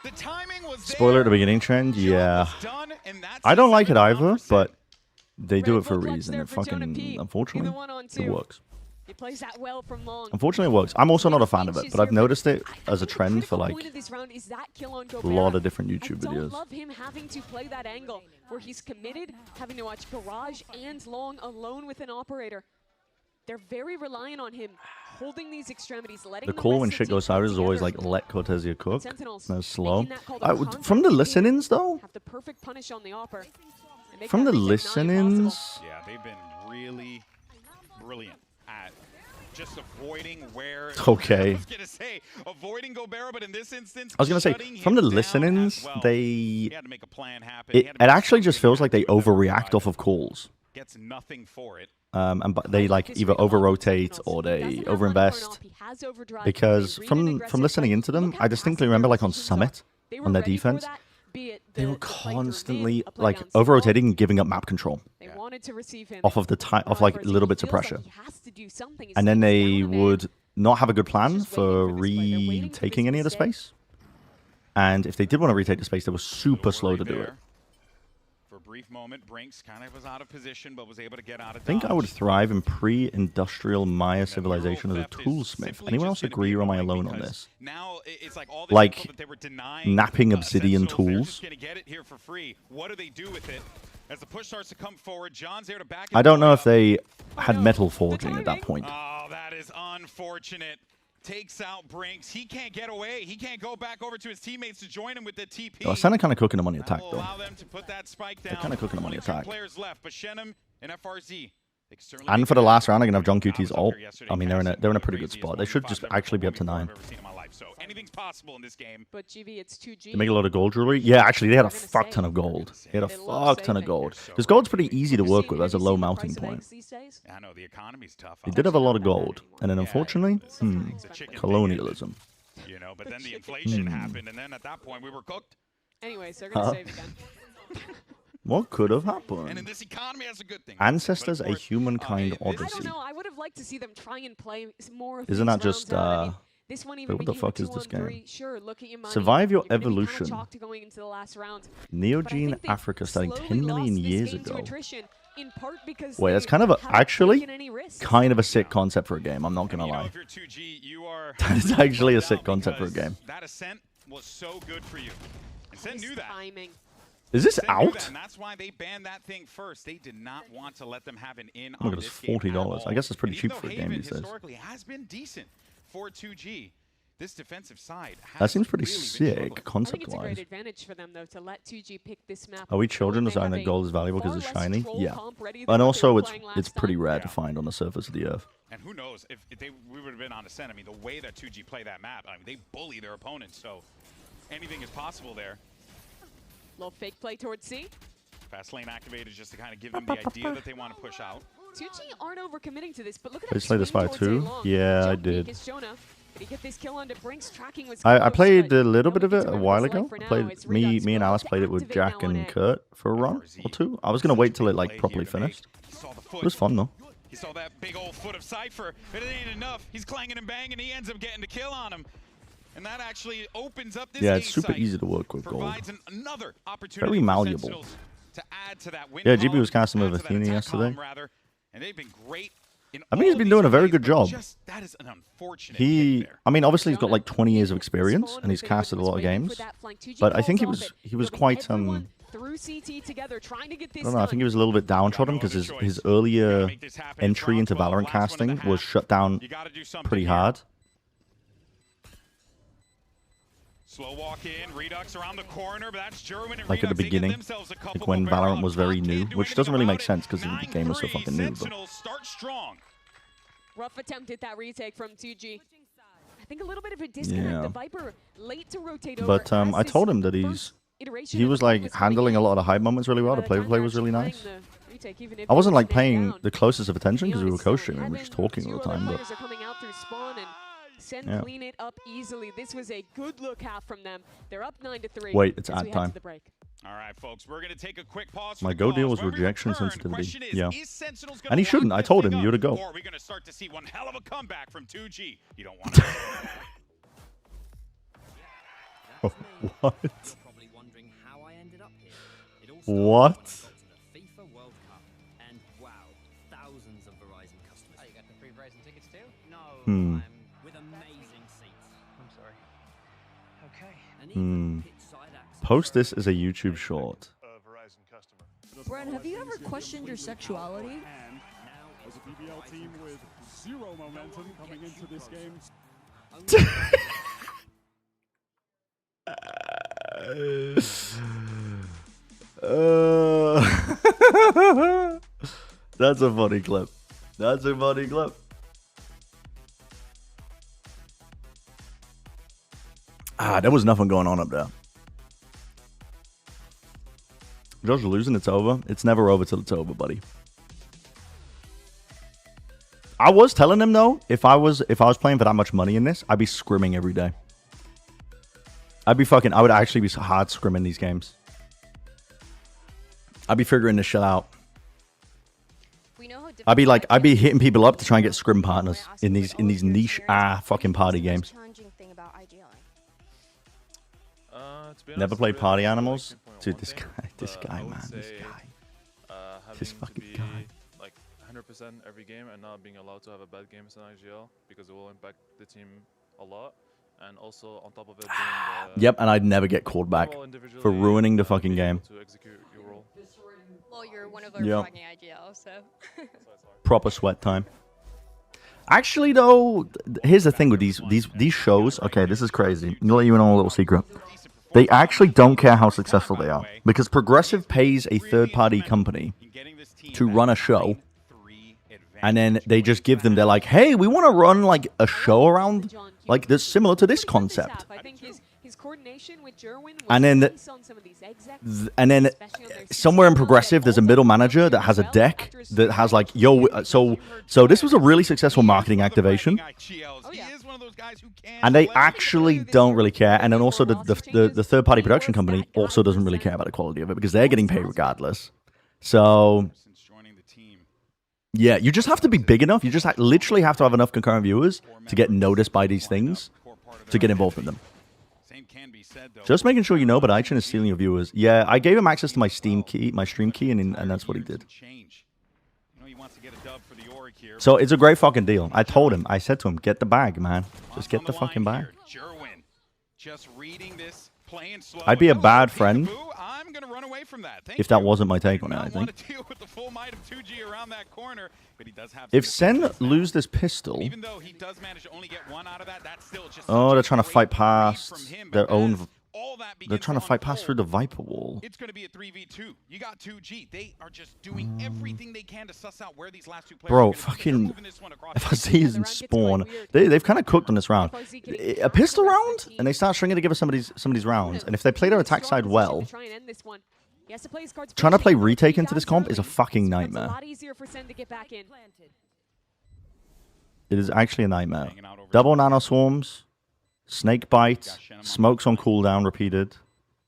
The timing was there. Spoiler at the beginning trend. Yeah. I don't like it either, but they do it for a reason. It fucking, unfortunately, it works. He plays that well from long. Unfortunately, it works. I'm also not a fan of it, but I've noticed it as a trend for like a lot of different YouTube videos. I don't love him having to play that angle where he's committed, having to watch Garage and Long alone with an operator. they're very reliant on him holding these extremities, letting The call when shit goes sideways is always like, let Cortesia cook. That's slow. From the listenings, though, have the perfect punish on the upper. from the listenings, Yeah, they've been really brilliant at just avoiding where. Okay. I was gonna say avoiding Gobert, but in this instance, I was gonna say, shutting from the him down listenings, as well. they He had to make a plan happen. it actually just feels like they overreact off of calls. Gets nothing for it. And they like either over rotate or they overinvest. Because from listening into them, I distinctly remember like on Summit on their defense, they were constantly like over rotating and giving up map control off of the off like little bits of pressure, and then they would not have a good plan for retaking any of the space. And if they did want to retake the space, they were super slow to do it. For a brief moment, Brinks kind of was out of position, but was able to get out of I think I would thrive in pre-industrial Maya civilization as a toolsmith. Anyone else agree, or am I alone on this? Now it's like all Like that they were denying napping obsidian tools. Going to get it here for free. What do they do with it? As the push starts to come forward, John's there to back it. I don't know if they had metal forging at that point. Oh, that is unfortunate. Takes out Brinks. He can't get away. He can't go back over to his teammates to join him with the TP. Oh, Senna kind of cooking them on the attack, though. Allow them to put that spike down. They're kind of cooking them on the attack. Players left, but Shenham and FRZ. And for the last round, they're gonna have John QT's ult. I mean, they're in a pretty good spot. They should just actually be up to 9. So anything's possible in this game. But GB, it's 2G. They make a lot of gold jewelry. Yeah, actually, they had a fuck ton of gold. They had a fuck ton of gold. Because gold's pretty easy to work with as a low melting point. I know the economy's tough. They did have a lot of gold, and then unfortunately, colonialism. You know, but then the inflation happened, and then at that point we were cooked. Anyways, they're gonna save again. What could have And in happened? this economy, that's a good thing. Ancestors, a humankind I odyssey. don't know. I would have liked to see them try and play more of Isn't these that just rounds out. I mean, this one even wait, what the became a fuck is this 2-on-3. game? Sure, look at your money. Survive your You're gonna be kinda evolution. chalked to going into the last round. Neogene Africa starting 10 million years ago. In part because Wait, that's kind of actually kind of a sick concept for a game. I'm not gonna lie. If you're 2G, you are. That is actually a sick concept for a game. That ascent was so good for you. And Sen knew that. Timing. Is this Sen knew out? that, and that's why they banned that thing first. They did not want to let them have an in Look on at this this, game at $40. I all. guess it's pretty And cheap even for a though game Haven these days. historically has been decent for 2G. This defensive side That seems pretty really been sick, I think it's a concept-wise. great advantage for them though to let 2G pick this map. Are we children They deciding have that a gold is valuable because it's far less shiny? troll Yeah. comp ready than And what they also, were it's playing it's last pretty time. rare to find on the surface of the earth. And who knows if we would have been on ascent. I mean, the way that 2G play that map, I mean, they bully their opponents. So anything is possible there. Little fake play towards C. Fast lane activated just to kind of give them the idea that they want to push out. 2G aren't overcommitting to this, but look at Did you that play this swing fight towards too? A-Long. Yeah, I Jump peek did. is Jonah. Did he get this kill onto Brinks? Tracking was I close, played but a little bit of nobody it a gets while remembers ago. life for I now. played It's me Redux. and We'll Alice have to played it with activate Jack now on and A. Kurt for a run or two. I was gonna wait till it like properly finished. It was fun though. He saw that big old foot of Cypher, but it ain't enough. He's clanging and banging, he ends up getting the kill on him. And that actually opens up this Yeah, it's A super site, easy to work with gold. provides another opportunity Very for malleable. Sentinels to add to that win Yeah, GB column, was casting add with to that Athena attack yesterday. column, rather, and they've been great in I mean, he's all been these doing a very plays, good but job. just, that is an unfortunate hit there. I mean, obviously he's got like 20 years of experience and he's casted a lot of games. But I think he was quite Through CT together, trying to get this I don't know. I think he was a little bit downtrodden because his earlier entry into Valorant casting was shut down pretty hard. Slow walk in, Redux around the corner, but that's Gerwin and Like at the Redux, they get beginning, themselves a couple like when Gobert Valorant on was top. very Can't new, do which doesn't really anything make about sense because the game was so 9-3, fucking new. But Sentinels start strong. Rough attempt at that retake from 2G. I think a little bit of a disconnect. Yeah. The Viper late to rotate over. But has I this told him that first iteration he of was the like focus handling a coming lot of the hype moments really well. in. The By the time play they're was really actually nice. playing the retake, even if I wasn't it was like paying down. the closest of attention because we were Beyond, it's still co-streaming, we were Heaven. just talking all Two the time. other But players are coming out through spawn and Sen Yeah. clean it up easily. This was a good look half from them. They're up 9-3. Wait, it's as ad we head to time. the break. All right, folks, we're going to take a quick pause. My for go the deal calls. was When we rejection return, sensitivity. question is, Yeah. is Sentinels gonna And he lock shouldn't. I this told thing him, up, you're to go. Or are we going to start to see one hell of a comeback from 2G? You don't want to. What? What? Hmm. Hmm. Post this as a YouTube short. Brent, have you ever questioned your sexuality? BBL team with 0 momentum coming into this game. That's a funny clip. That's a funny clip. There was nothing going on up there. Josh losing, it's over. It's never over till it's over, buddy. I was telling him though, if I was playing for that much money in this, I'd be scrimming every day. I would actually be hard scrimming these games. I'd be figuring this shit out. I'd be hitting people up to try and get scrim partners in these niche fucking party games. Never played Party Animals? Dude, this guy, man, this guy. This fucking guy. Like 100% every game and not being allowed to have a bad game as an IGL because it will impact the team a lot. And also on top of it being yep, and I'd never get called back for ruining the fucking game. To execute your role. Well, you're one of our fucking IGL, so. Proper sweat time. Actually, though, here's the thing with these shows. Okay, this is crazy. I'll let you in on a little secret. They actually don't care how successful they are because Progressive pays a third-party company to run a show, and then they just give them. They're like, "Hey, we want to run like a show around like that's similar to this concept." And then somewhere in Progressive, there's a middle manager that has a deck that has like, yo, so this was a really successful marketing activation. And they actually don't really care. And then also the third-party production company also doesn't really care about the quality of it because they're getting paid regardless. So, yeah, you just have to be big enough. You just literally have to have enough concurrent viewers to get noticed by these things to get involved in them. Just making sure you know, but iChin is stealing your viewers. Yeah, I gave him access to my Steam key, my stream key, and that's what he did. So it's a great fucking deal. I told him, I said to him, get the bag, man. Just get the fucking bag. I'd be a bad friend if that wasn't my take on it, I think. If Sen lose this pistol... Oh, they're trying to fight past their own... They're trying to fight past through the Viper wall. It's going to be a 3v2. You got 2G. They are just doing everything they can to suss out where these last two players bro, fucking FRZ is in spawn. They've kind of cooked on this round. A pistol round, and they start stringing together some of these rounds. And if they play their attack side well, trying to play retake into this comp is a fucking nightmare. It is actually a nightmare. Double nano swarms. Snake bite, smokes on cooldown repeated.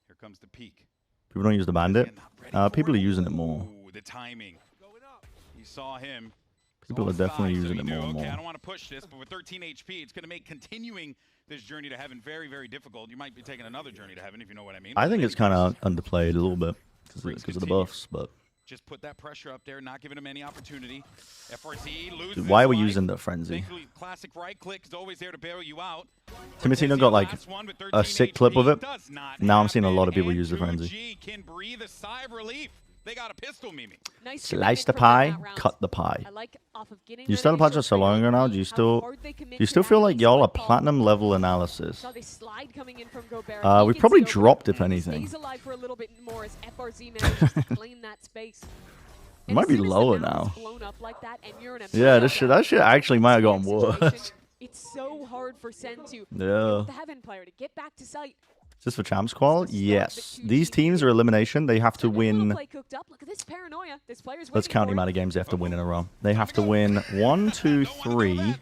Here comes the peak. People don't use the bandit. People are using it more. The timing. You saw him. People are definitely using it more and more. Okay, I don't want to push this, but with 13 HP, it's going to make continuing this journey to heaven very, very difficult. You might be taking another journey to heaven, if you know what I mean. I think it's kind of underplayed a little bit because of the buffs, but. Just put that pressure up there, not giving him any opportunity. FRZ loses. Dude, why are we using the frenzy? Classic right click is always there to bail you out. Timotino got like a sick clip of it. Now I'm seeing a lot of people use the frenzy. Can breathe a sigh of relief. They got a pistol, Mimi. Slice the pie, cut the pie. You started Platinum so long ago now. Do you still feel like y'all are platinum level analysis? We probably dropped if anything. It might be lower now. Yeah, that shit actually might have gotten worse. It's so hard for Sen to the Heaven player to get back to sight. Is this for Champs Qual? Yes. These teams are elimination. They have to win. Let's count the amount of games they have to win in a row. They have to win 1, 2, 3,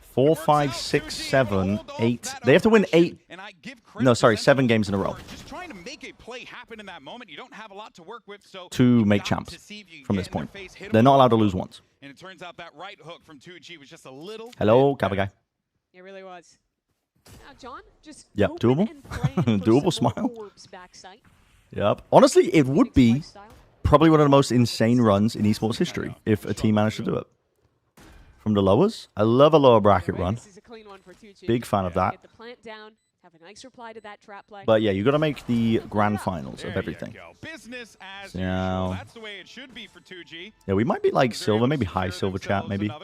4, 5, 6, 7, 8. They have to win 8. No, sorry, 7 games in a row. To make champs from this point. They're not allowed to lose once. And it turns out that right hook from 2G was just a little. Hello, Kappa guy. It really was. Now, John, just yep, doable. Doable smile. Yep. Honestly, it would be probably one of the most insane runs in esports history if a team managed to do it. From the lowers, I love a lower bracket run. Big fan of that. have a nice reply to that trap play. But yeah, you got to make the grand finals of There everything. you go. Business as So, usual. That's the way it should be for 2G. yeah, we might be like silver, maybe high silver chat, maybe. Let's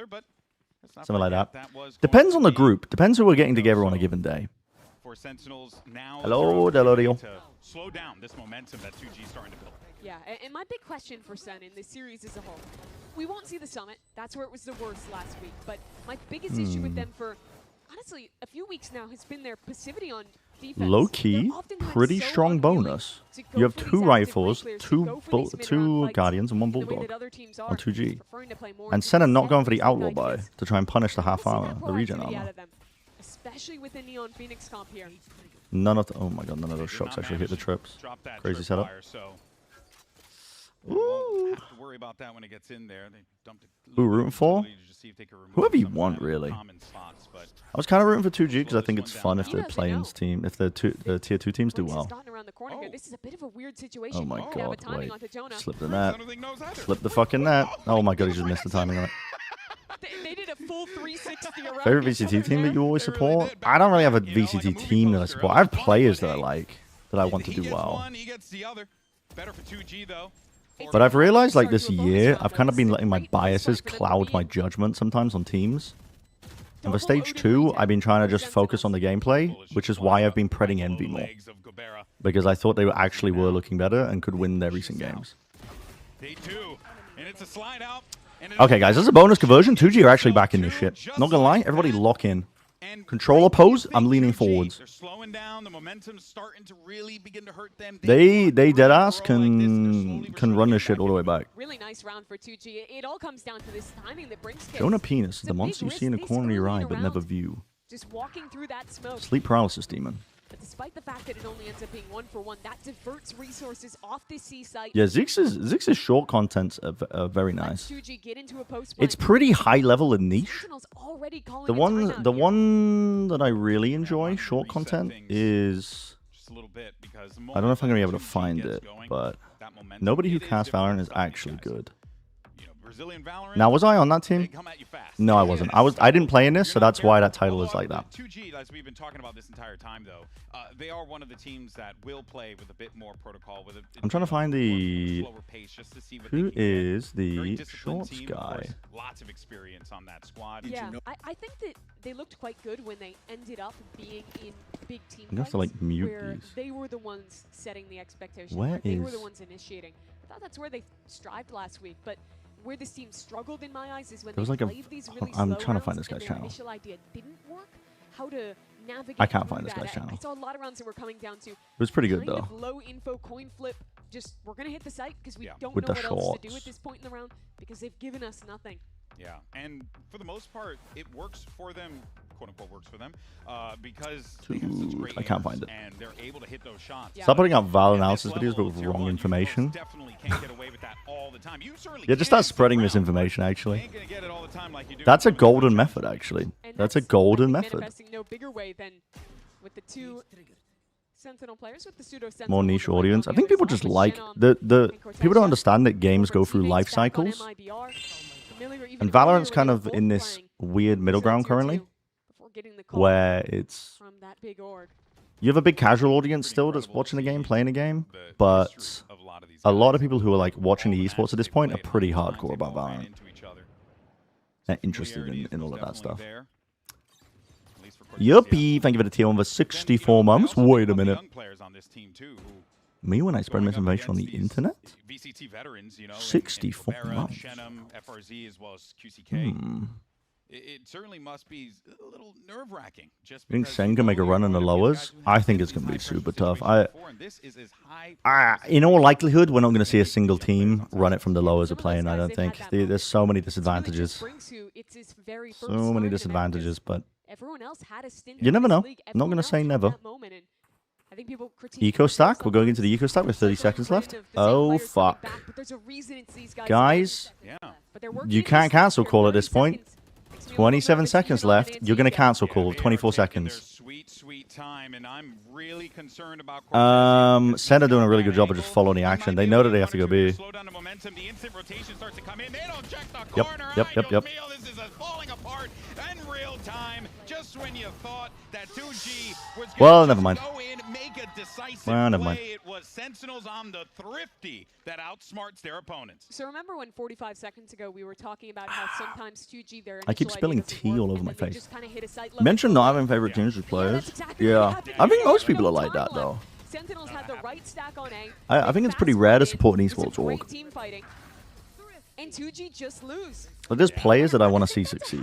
not Something like forget that. was Depends going on to the be group. Depends who we're getting together on a given day. for Sentinels now. Hello, Delorio. To slow down this momentum that 2G is starting to build. Yeah, and my big question for Sen in this series as a whole, we won't see the summit. That's where it was the worst last week. But my biggest issue with them for, honestly, a few weeks now has been their passivity on defense. Low key, pretty strong bonus. You have 2 rifles, 2 guardians, and 1 bulldog on 2G. And Senna not going for the outlaw buy to try and punish the half armor, the regen armor. Especially with the Neon Phoenix comp here. None of the, oh my god, none of those shots actually hit the trips. Crazy setup. Ooh. Have to worry about that when it gets in there. They dumped it. Who rooting for? Whoever you want, really. I was kind of rooting for 2G because I think it's fun if the play-ins team, if the tier 2 teams do well. This is a bit of a weird situation. Oh my god, wait. Slip the net. Slip the fucking net. Oh my god, he just missed the timing on it. They did a full 360 around. Favorite VCT team that you always support? I don't really have a VCT team that I support. I have players that I like, that I want to do well. Better for 2G though. But I've realized, like, this year, I've kind of been letting my biases cloud my judgment sometimes on teams. And for Stage 2, I've been trying to just focus on the gameplay, which is why I've been predding Envy more. Because I thought they actually were looking better and could win their recent games. Okay, guys, as a bonus conversion, 2G are actually back in this shit. Not gonna lie, everybody lock in. Controller pose, I'm leaning forwards. They're slowing down. The momentum's starting to really begin to hurt them. They deadass can run this shit all the way back. Really nice round for 2G. It all comes down to this timing that brings Jonah Penis, the monster you see in the corner of your eye but never view. Just walking through that smoke. Sleep paralysis demon. But despite the fact that it only ends up being 1-for-1, that diverts resources off this C site. Yeah, Ziggs's short contents are very nice. 2G get into a post It's pretty high level and niche. The one that I really enjoy, short content, is I don't know if I'm gonna be able to find it, but nobody who casts Valorant is actually good. Now, was I on that team? No, I wasn't. I didn't play in this, so that's why that title is like that. 2G, as we've been talking about this entire time, though, they are one of the teams that will play with a bit more protocol. With I'm trying to find the who is the shorts guy. Lots of experience on that squad. Yeah, I think that they looked quite good when they ended up being in big team I'm gonna have to like mute where these. they were the ones setting the expectation. Where they were is- the ones initiating. I thought that's where they strived last week, but where this team struggled in my eyes is when There was they like a- played these really I'm slow trying to find rounds this guy's and their channel. initial idea didn't work. How to navigate I can't through find this that. guy's channel. I saw a lot of rounds that were coming down to It was pretty good kind though. of low info coin flip. Just we're gonna hit the site because we don't With know the what else to do shorts. at this point in the round because they've given us nothing. Yeah, and for the most part, it works for them, quote unquote, works for them, because they have such great I can't aims, find it. and they're able to hit those shots. Stop putting out Val analysis videos but with wrong information. Definitely can't get away with that all the time. You certainly Yeah, just start spreading misinformation. Actually, ain't gonna get it all the time like you do. that's a golden method. Actually, that's a golden method. Manifesting no bigger way than with the two Sentinel players with the pseudo Sentinel. More niche audience. I think people just like the people don't understand that games go through life cycles. And Valorant's kind of in this weird middle ground currently, where it's you have a big casual audience still that's watching the game, playing the game, but a lot of people who are like watching the esports at this point are pretty hardcore about Valorant. They're interested in all of that stuff. Yuppie, thank you for the tier 1 for 64 months. Wait a minute. Me when I spread misinformation on the internet? VCT veterans, you know, 64 Vera, months. Shenum, FRZ, as well as QCK. Hmm. It certainly must be a little nerve-wracking. Just You think Sen can make a run in the lowers? I think it's going to be super tough. In all likelihood, we're not going to see a single team run it from the lowers of playing, I don't think. There's so many disadvantages. So many disadvantages, but you never know. I'm not going to say never. Eco stack? We're going into the eco stack with 30 seconds left. Oh, fuck. Guys, you can't cancel call at this point. makes me 27 seconds left. You're going to cancel call of 24 seconds. Sweet time, and I'm really concerned about Sen are doing a really good job of just following the action. They know that they have to go B. slow down the momentum. The instant rotation starts to come in. They don't check the Yep, corner. yep. This is falling apart in real time. Just when you thought that 2G was Well, going never to mind. go in, make a decisive Well, never mind. play, it was Sentinels on the Thrifty that outsmarts their opponents. So remember when 45 seconds ago we were talking about how sometimes 2G their I keep initial spilling idea doesn't tea work, all over and my then they face. just kinda hit a site level Mention flaw. not having favorite teams as players. That's exactly what Yeah. happened. I think most No people are like that, time though. left. Sentinels had the right stack on A. I think it's pretty rare to support an esports org. Great team fighting. And 2G just lose. But there's players that I want to see succeed.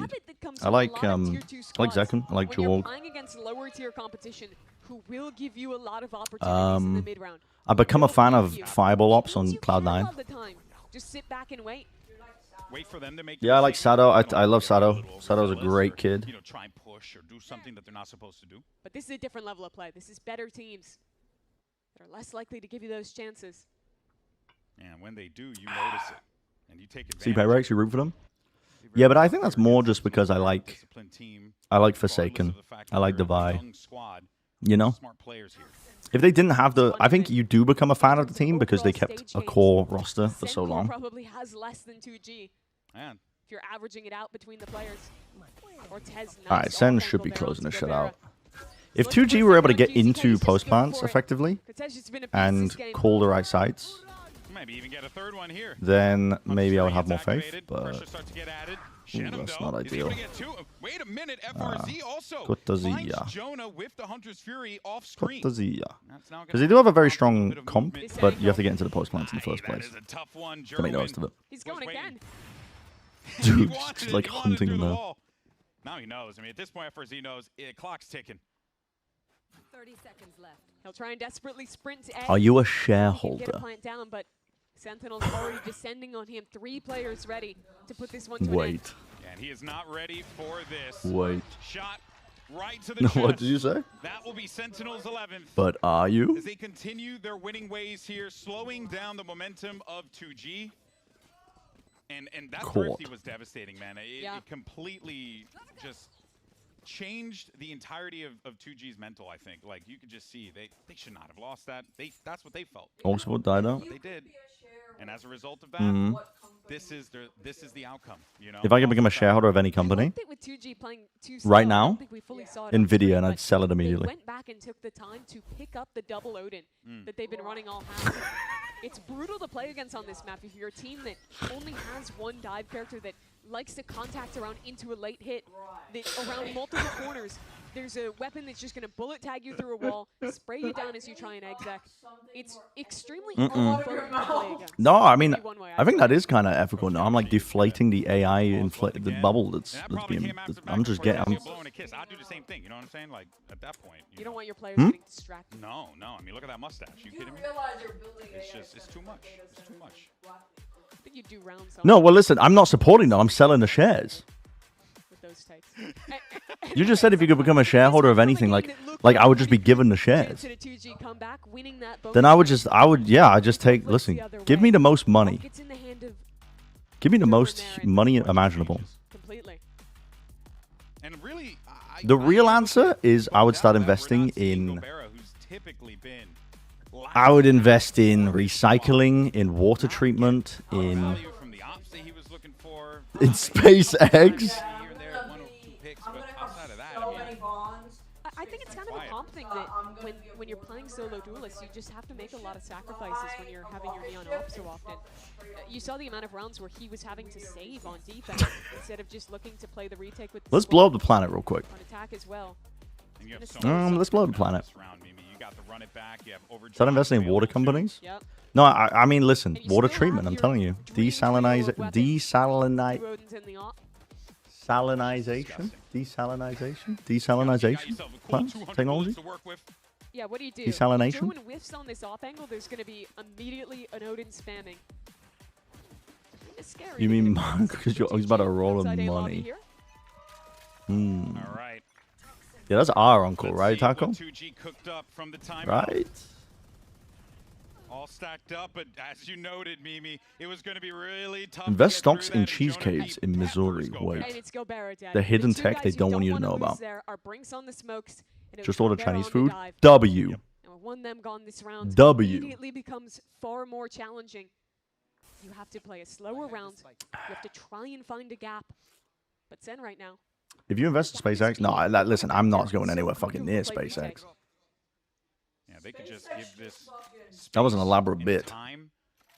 I like Zekun. I like when you're Jorg. playing against lower tier competition who will give you a lot of opportunities in the mid round. I've become a fan of Fireball Ops on Cloud9. All the time. Just sit back and wait. Wait for them to make Yeah, I like Sado. I love Sado. Sado's a great kid. You know, try and push or do something that they're not supposed to do. But this is a different level of play. This is better teams that are less likely to give you those chances. And when they do, you notice it. And you take See advantage. Pyrex, you root for them? Yeah, but I think that's more just because I like Forsaken. I like Divide. You know? If they didn't have the... I think you do become a fan of the team because they kept a core roster for so long. Probably has less than 2G. Man. If you're averaging it out between the players. Ortez, Alright, Sen should be closing the shit out. If 2G were able to get into post plants effectively and call the right sites, Maybe even get a third one here. then maybe I would have more faith, Activated. but Pressure starts to get added. ooh, Shenum, that's though, not is able ideal. to get two. Wait a minute, FRZ also Kutazia. finds Jonah with the Hunter's Fury off screen. Kutazia. That's now Because they do have a very strong comp, but you have to get into the post plants in the first place That is a tough one. to make the most of it. He's going again. Dude, just like hunting them there. Now he knows. I mean, at this point, FRZ knows clock's ticking. 30 seconds left. He'll try and desperately sprint to A. Are you a He can get a shareholder? plant down, but Sentinel's already descending on him. 3 players ready to put this one to an end. Wait. And he is not ready for this. Wait. Shot right to the chest. What did you say? That will be Sentinel's 11th. But are you? As they continue their winning ways here, slowing down the momentum of 2G. And that Caught. Thrifty was devastating, man. It completely just changed the entirety of 2G's mental, I think. Like, you could just see they should not have lost that. That's what they felt. Also died out? But they did. And as a result of that, Mhm. this is the outcome, you know? If I could become a shareholder of any company, With 2G playing too right slow, I don't now, think we fully saw it on Nvidia, screen, and I'd but sell it They immediately. went back and took the time to pick up the double Odin that they've been running all half. It's brutal to play against on this map if you're a team that only has one dive character that likes to contact around into a late hit, that around multiple corners. There's a weapon that's just going to bullet tag you through a wall, spray you down as you try and exec. It's extremely unfun to play against. No, I mean, One way I think that is kind of ethical. No, I'm like deflating the AI the bubble that's being. I'm just getting. Blowing a kiss. I'd do the same thing, you know what I'm saying? Like, at that point. You don't want your players Hmm? getting distracted. No. I mean, look at that mustache. You kidding me? It's just, it's too much. It's too much. I think you do rounds on No, well, listen, I'm not supporting them. I'm selling the shares. with those takes. You just said if you could become a shareholder of anything, like I would just be given the shares. To the 2G comeback, winning that bonus Then I would round. I just take. Listen, give me the most money. Gets in the hand of Give me the most money imaginable. completely. And really, The real answer is I would start investing in. who's typically been I would invest in recycling, in water treatment, in from the ops that he was looking for. in space eggs. Here and there, 1 or 2 picks, but outside of that, I mean, I think it's kind of a comp thing that when you're playing solo duelists, you just have to make a lot of sacrifices when you're having your neon off so often. You saw the amount of rounds where he was having to save on defense instead of just looking to play the retake with the Let's blow up the planet real quick. on attack as well. Let's blow up the planet. You got the run it back. You have overdrive. Start investing in water companies. Yep. No, I mean, listen, water treatment. I'm telling you, desalinization, desalinization plants, technology. Yeah, what do you do? Desalination? If Joan whiffs on this off angle, there's going to be immediately an Odin spamming. It's scary. You mean because you're always about to roll Inside of A lobby money? here. All right. Yeah, that's our uncle, right, Taco? 2G cooked up from the timeout. Right. All stacked up, but as you noted, Mimi, it was going to be really tough. Invest stocks in cheese caves in Missouri. Wait. The hidden tech they don't want you to know about. Just order Chinese food. W. One them gone this round W. immediately becomes far more challenging. You have to play a slower round. You have to try and find a gap. But Sen right now. If you invest in SpaceX, no, listen, I'm not going anywhere fucking near SpaceX. Yeah, they could just give this. That was an elaborate bit. Time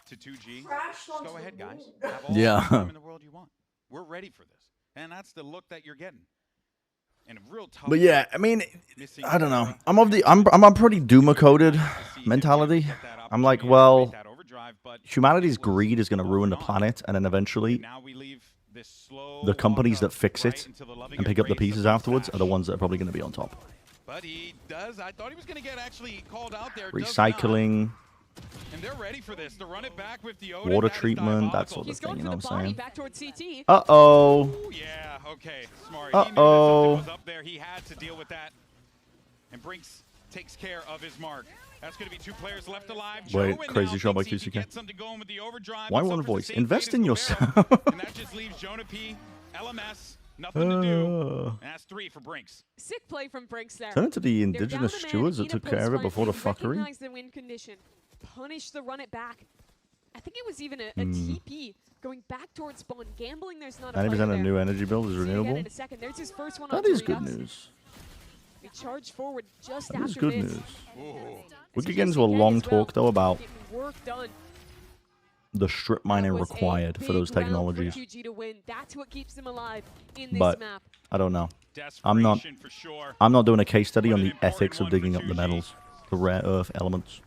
to 2G. Just go ahead, guys. Have all Yeah. the time in the world you want. We're ready for this, and that's the look that you're getting. And real tough. But yeah, I mean, I don't know. I'm a pretty doomer coded mentality. I'm like, well, humanity's greed is going to ruin the planet, and then eventually, the companies that fix it and pick up the pieces afterwards are the ones that are probably going to be on top. But he does. I thought he was going to get actually called out there. Recycling. And they're ready for this. To run it back with the Odin, Water treatment, that sort of thing, you know what I'm saying? Back towards CT. Uh-oh. Yeah, okay, smart. Uh-oh. He knew that something was up there. He had to deal with that. And Brinks takes care of his mark. That's going to be 2 players left alive. Wait, crazy shot by QCK. Why one voice? Invest in yourself. And that just leaves Jonah P, LMS, nothing to do. And that's 3 for Brinks. Sick play from Brinks there. Turn it to the indigenous stewards that took care of it before the fuckery. Recognize the win condition. Punish the run it back. I think it was even a TP going back towards spawn. Gambling, there's not a 90% of new energy build is renewable. in a second. There's his first one That on is good Doritos. news. We charge forward just That is after good this. news. We could get into a long talk, though, about Work done. the strip mining required for those technologies. That's what keeps them alive in this But map. I don't know. I'm not doing a case study on the ethics of digging up the metals, the rare earth elements.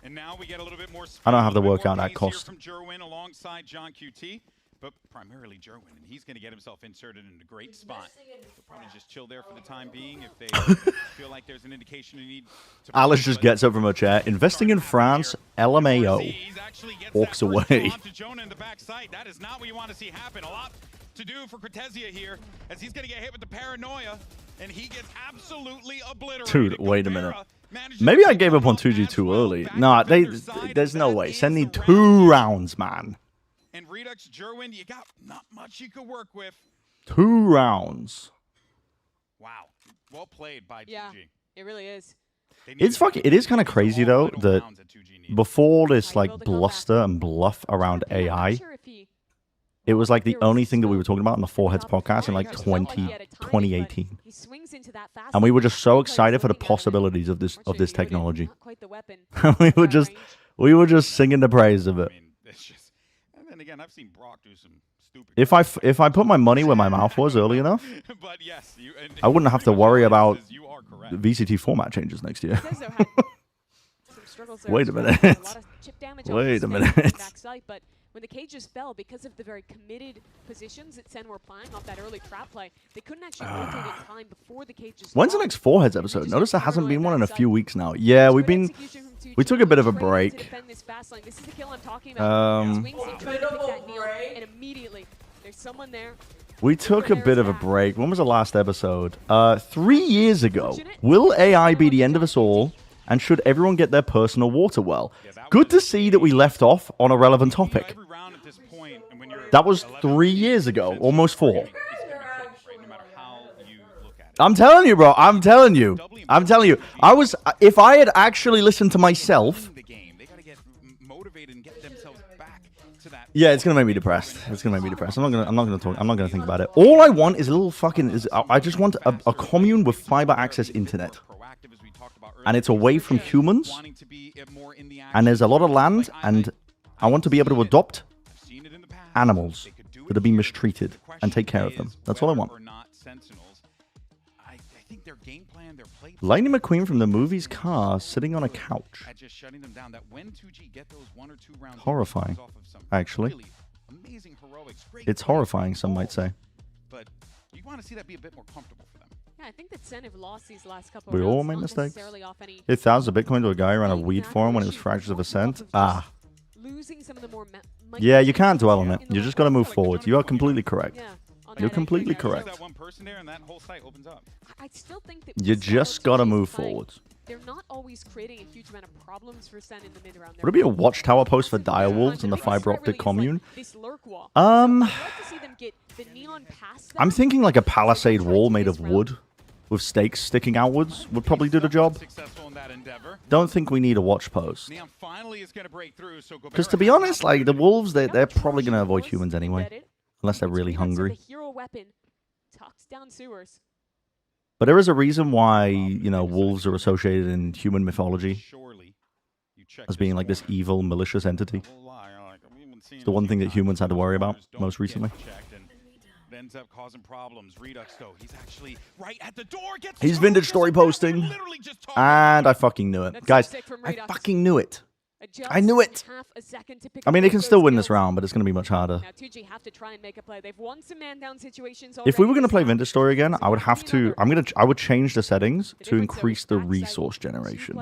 And now we get a little bit more I don't have to a little work bit out more that pace here cost. from Jerwin alongside John QT, but primarily Jerwin, and he's going to get himself inserted in a great spot. He'll probably just chill there for the time being if they feel like there's an indication they need to. Alice just gets up from her chair. Investing in France, LMAO. Walks away. To Jonah in the backside. That is not what you want to see happen. A lot to do for Cortezia here, as he's going to get hit with the paranoia, and he gets absolutely obliterated. Dude, wait a minute. Maybe I gave up on 2G too early. Nah, there's no way. Send me 2 rounds, man. And Redux, Jerwin, you got not much you could work with. 2 rounds. Wow. Well played by 2G. Yeah, it really is. It's fucking. It is kind of crazy though that before this like bluster and bluff around AI, it was like the only thing that we were talking about on the Foreheads podcast in like 2018, and we were just so excited for the possibilities of this technology. we were just singing the praise of it. And then again, I've seen Brock do some stupid. If I put my money where my mouth was early enough, but yes, I wouldn't have to worry about the VCT format changes next year. Wait a minute. Wait a minute. But when the cages fell, because of the very committed positions that Sen were playing off that early trap play, they couldn't actually rotate in time before the cages. When's the next Foreheads episode? Notice there hasn't been one in a few weeks now. Yeah, we took a bit of a break. We took a bit of a break. When was the last episode? 3 years ago. Will AI be the end of us all? And should everyone get their personal water well? Good to see that we left off on a relevant topic. That was 3 years ago, almost 4. I'm telling you, bro. I'm telling you. If I had actually listened to myself. Yeah, it's gonna make me depressed. It's gonna make me depressed. I'm not gonna think about it. All I want is a little fucking. I just want a commune with fiber access internet. And it's away from humans, and there's a lot of land, and I want to be able to adopt animals that are being mistreated and take care of them. That's all I want. Lightning McQueen from the movie's car sitting on a couch. Horrifying, actually. It's horrifying, some might say. But you want to see that be a bit more comfortable for them. Yeah, I think that Sen have lost these last couple We rounds, all made not mistakes. necessarily off any 8,000 Bitcoin to a guy around a weed farm when it was Fractures of Ascent. Ah. losing some of the more Yeah, you can't dwell on it. You just got to move forward. You are completely correct. You're completely correct. That one person there and that whole site opens up. I still think that You just got to move forward. they're not always creating a huge amount of problems for Sen in the mid round. Would it be a watchtower post for Direwolves in the fiber optic commune? I'm thinking like a palisade wall made of wood with stakes sticking outwards would probably do the job. Don't think we need a watch post. Because to be honest, like the wolves, they're probably going to avoid humans anyway, unless they're really hungry. But there is a reason why, you know, wolves are associated in human mythology as being like this evil, malicious entity. It's the one thing that humans had to worry about most recently. Ends up causing problems. Redux though, he's actually right at the door. He's vintage story posting, and I fucking knew it, guys. I fucking knew it. I knew it. I mean, they can still win this round, but it's going to be much harder. If we were going to play vintage story again, I would have to. I would change the settings to increase the resource generation.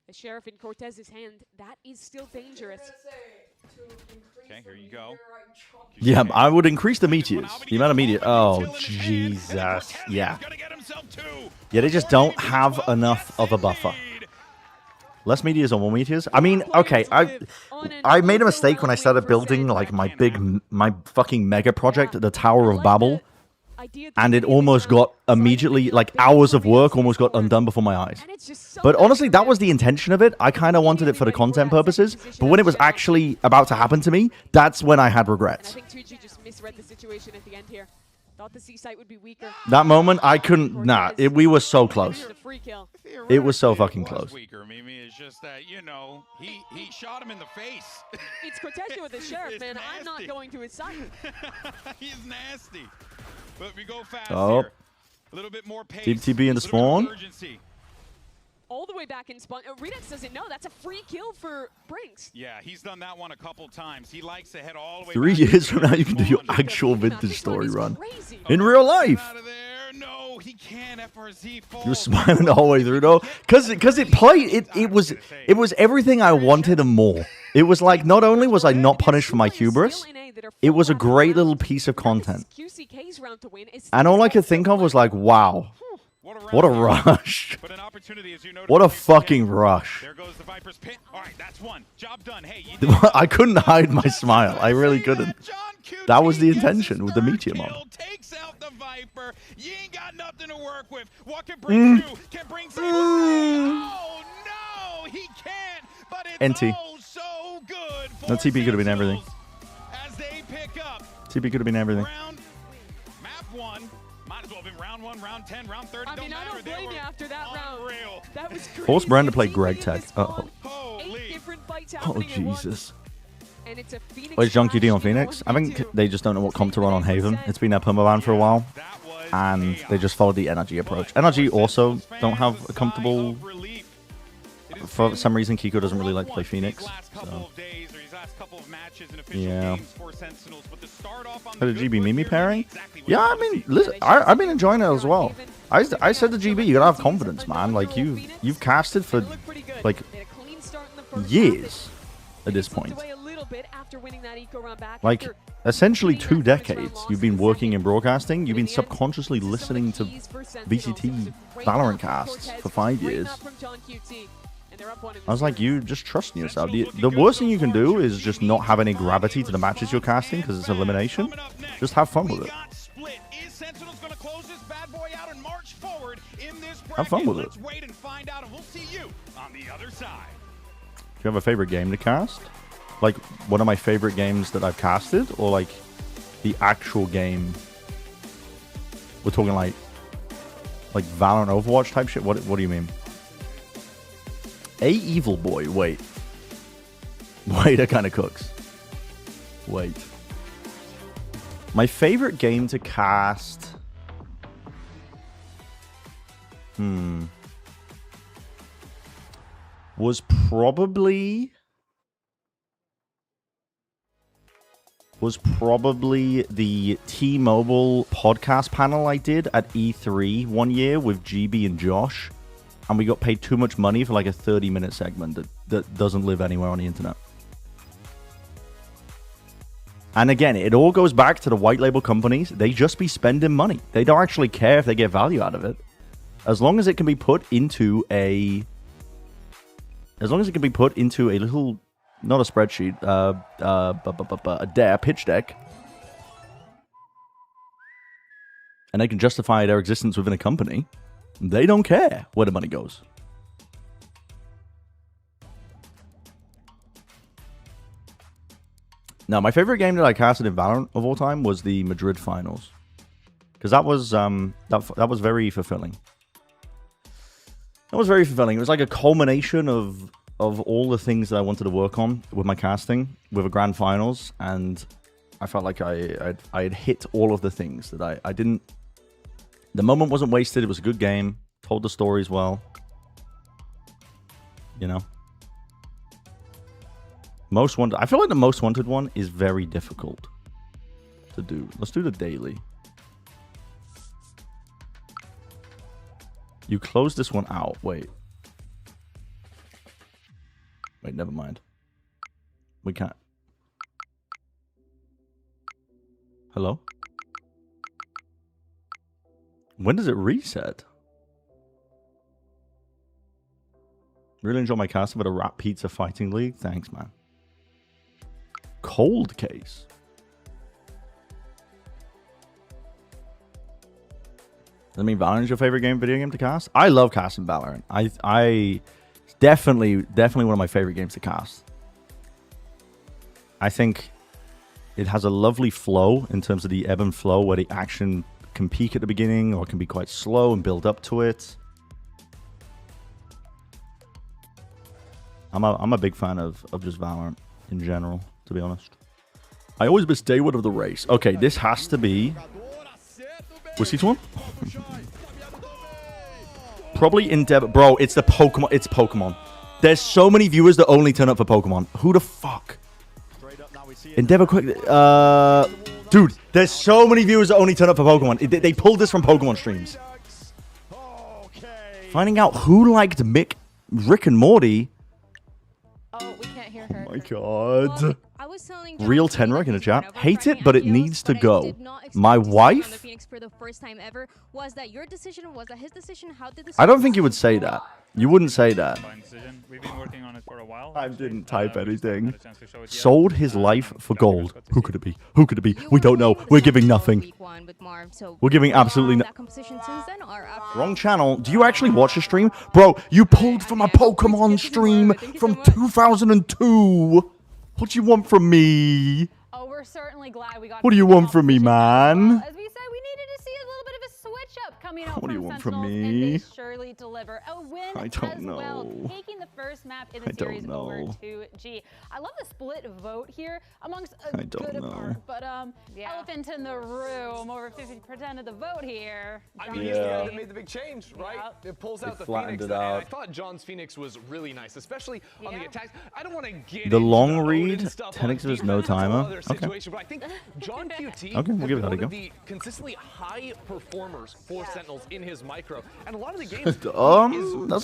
The Sheriff in Cortez's hand, that is still dangerous. Okay, here you go. Yeah, I would increase the meteors. The amount of meteor. Oh, Jesus. Yeah. Yeah, they just don't have enough of a buffer. Less meteors or more meteors? I mean, okay, I made a mistake when I started building like my fucking mega project, the Tower of Babel. And it almost got immediately, like hours of work almost got undone before my eyes. But honestly, that was the intention of it. I kind of wanted it for the content purposes. But when it was actually about to happen to me, that's when I had regrets. I think 2G just misread the situation at the end here. Thought the C site would be weaker. That moment, I couldn't. Nah, we were so close. It was so fucking close. It's just that, you know, he shot him in the face. It's Cortezia with the Sheriff, man. I'm not going to his side. He's nasty. But we go fast Oh. here. A little bit more pace. Deep TB in the spawn. All the way back in spawn. Redux doesn't know. That's a free kill for Brinks. Yeah, he's done that one a couple times. He likes to head all the way 3 back. years from now, you can do your actual vintage story run. In real life. No, he can't. FRZ You were smiling the whole way through, though. Because it played. It was everything I wanted and more. It was like, not only was I not punished for my hubris, it was a great little piece of content. And all I could think of was like, wow. What a rush. What a fucking rush. There goes the Viper's pit. All right, that's one. Job done. Hey, I couldn't hide my smile. I really couldn't. That was the intention with the Meteor mod. Takes out the Viper. You ain't got nothing to work with. What can bring you? Can bring Oh, no, he can't. But it's NT. so good. No, TP could have been everything. As they pick up. TP could have been everything. Map 1. Might as well have been round 1, round 10, round 30. I mean, I don't blame you after that round. That was crazy. Force Brand to play Greg Tech. Uh-oh. 8 different fights Oh, happening at once. Jesus. And it's a Phoenix. Wait, is John QD on Phoenix? I think they just don't know what comp to run on Haven. It's been their permaban for a while. And they just followed the NRG approach. NRG also don't have a comfortable... For some reason, Kiko doesn't really like to play Phoenix. So. Yeah. The GB Mimi pairing? Yeah, I mean, listen, I've been enjoying it as well. I said to GB, you gotta have confidence, man. Like, you've casted for, like, years at this point. Like, essentially 2 decades you've been working in broadcasting. You've been subconsciously listening to VCT Valorant casts for 5 years. I was like, you just trust in yourself. The worst thing you can do is just not have any gravity to the matches you're casting because it's elimination. Just have fun with it. Have fun with it. Do you have a favorite game to cast? Like, one of my favorite games that I've casted? Or, like, the actual game? We're talking, like Valorant Overwatch type shit? What do you mean? A Evil Boy. Wait, that kind of cooks. Wait. My favorite game to cast... was probably the T-Mobile podcast panel I did at E3 one year with GB and Josh. And we got paid too much money for like a 30-minute segment that doesn't live anywhere on the internet. And again, it all goes back to the white label companies. They just be spending money. They don't actually care if they get value out of it. As long as it can be put into a... As long as it can be put into a little... Not a spreadsheet. A pitch deck. And they can justify their existence within a company. They don't care where the money goes. Now, my favorite game that I casted in Valorant of all time was the Madrid finals, because that was very fulfilling. That was very fulfilling. It was like a culmination of all the things that I wanted to work on with my casting with a grand finals, and I felt like I had hit all of the things that I didn't. The moment wasn't wasted. It was a good game. Told the stories well. You know. Most Wanted. I feel like the Most Wanted one is very difficult to do. Let's do the daily. You close this one out. Wait. Wait, never mind. We can't. Hello? When does it reset? Really enjoy my casting for the Rat Pizza Fighting League. Thanks, man. Cold Case. Does that mean Valorant is your favorite video game to cast? I love casting Valorant. I definitely one of my favorite games to cast. I think it has a lovely flow in terms of the ebb and flow, where the action can peak at the beginning or can be quite slow and build up to it. I'm a big fan of just Valorant in general, to be honest. I always miss day one of the race. Okay, this has to be... Whiskey Swan? Probably Endeavor. Bro, it's the Pokemon. It's Pokemon. There's so many viewers that only turn up for Pokemon. Who the fuck? Endeavor quick. Dude, there's so many viewers that only turn up for Pokemon. They pulled this from Pokemon streams. Finding out who liked Rick and Morty. Oh, we can't hear her. Oh my god. Well, I was telling Real Tenrek in the chat. Hate it, but it needs to go. My wife? Phoenix for the first time ever. Was that your decision? Was that his decision? How did this? I don't think you would say that. You wouldn't say that. We've been working on it for a while. I didn't type anything. Sold his life for gold. Who could it be? Who could it be? We don't know. We're giving nothing. We're giving absolutely nothing. Wrong channel. Do you actually watch the stream? Bro, you pulled from a Pokemon stream from 2002. What do you want from me? Oh, we're certainly glad we got. What do you want from me, man? As we said, we needed to see a little bit of a switch up coming out. What do you want from Sentinels, me? And they surely deliver a win I don't as know. well, taking the first map in the series over to G. I love the split vote here amongst a good part, but elephant in the room, over 50% of the vote here. I mean, he's the guy that made the big change, right? It pulls out the Phoenix. And I thought John's Phoenix was really nice, especially on the attacks. I don't want to get The long read, 10x is no timer. Okay. But I think John QT Okay, we'll give it that a go. the consistently high performers for Sentinels in his micro, and a lot of the games that's a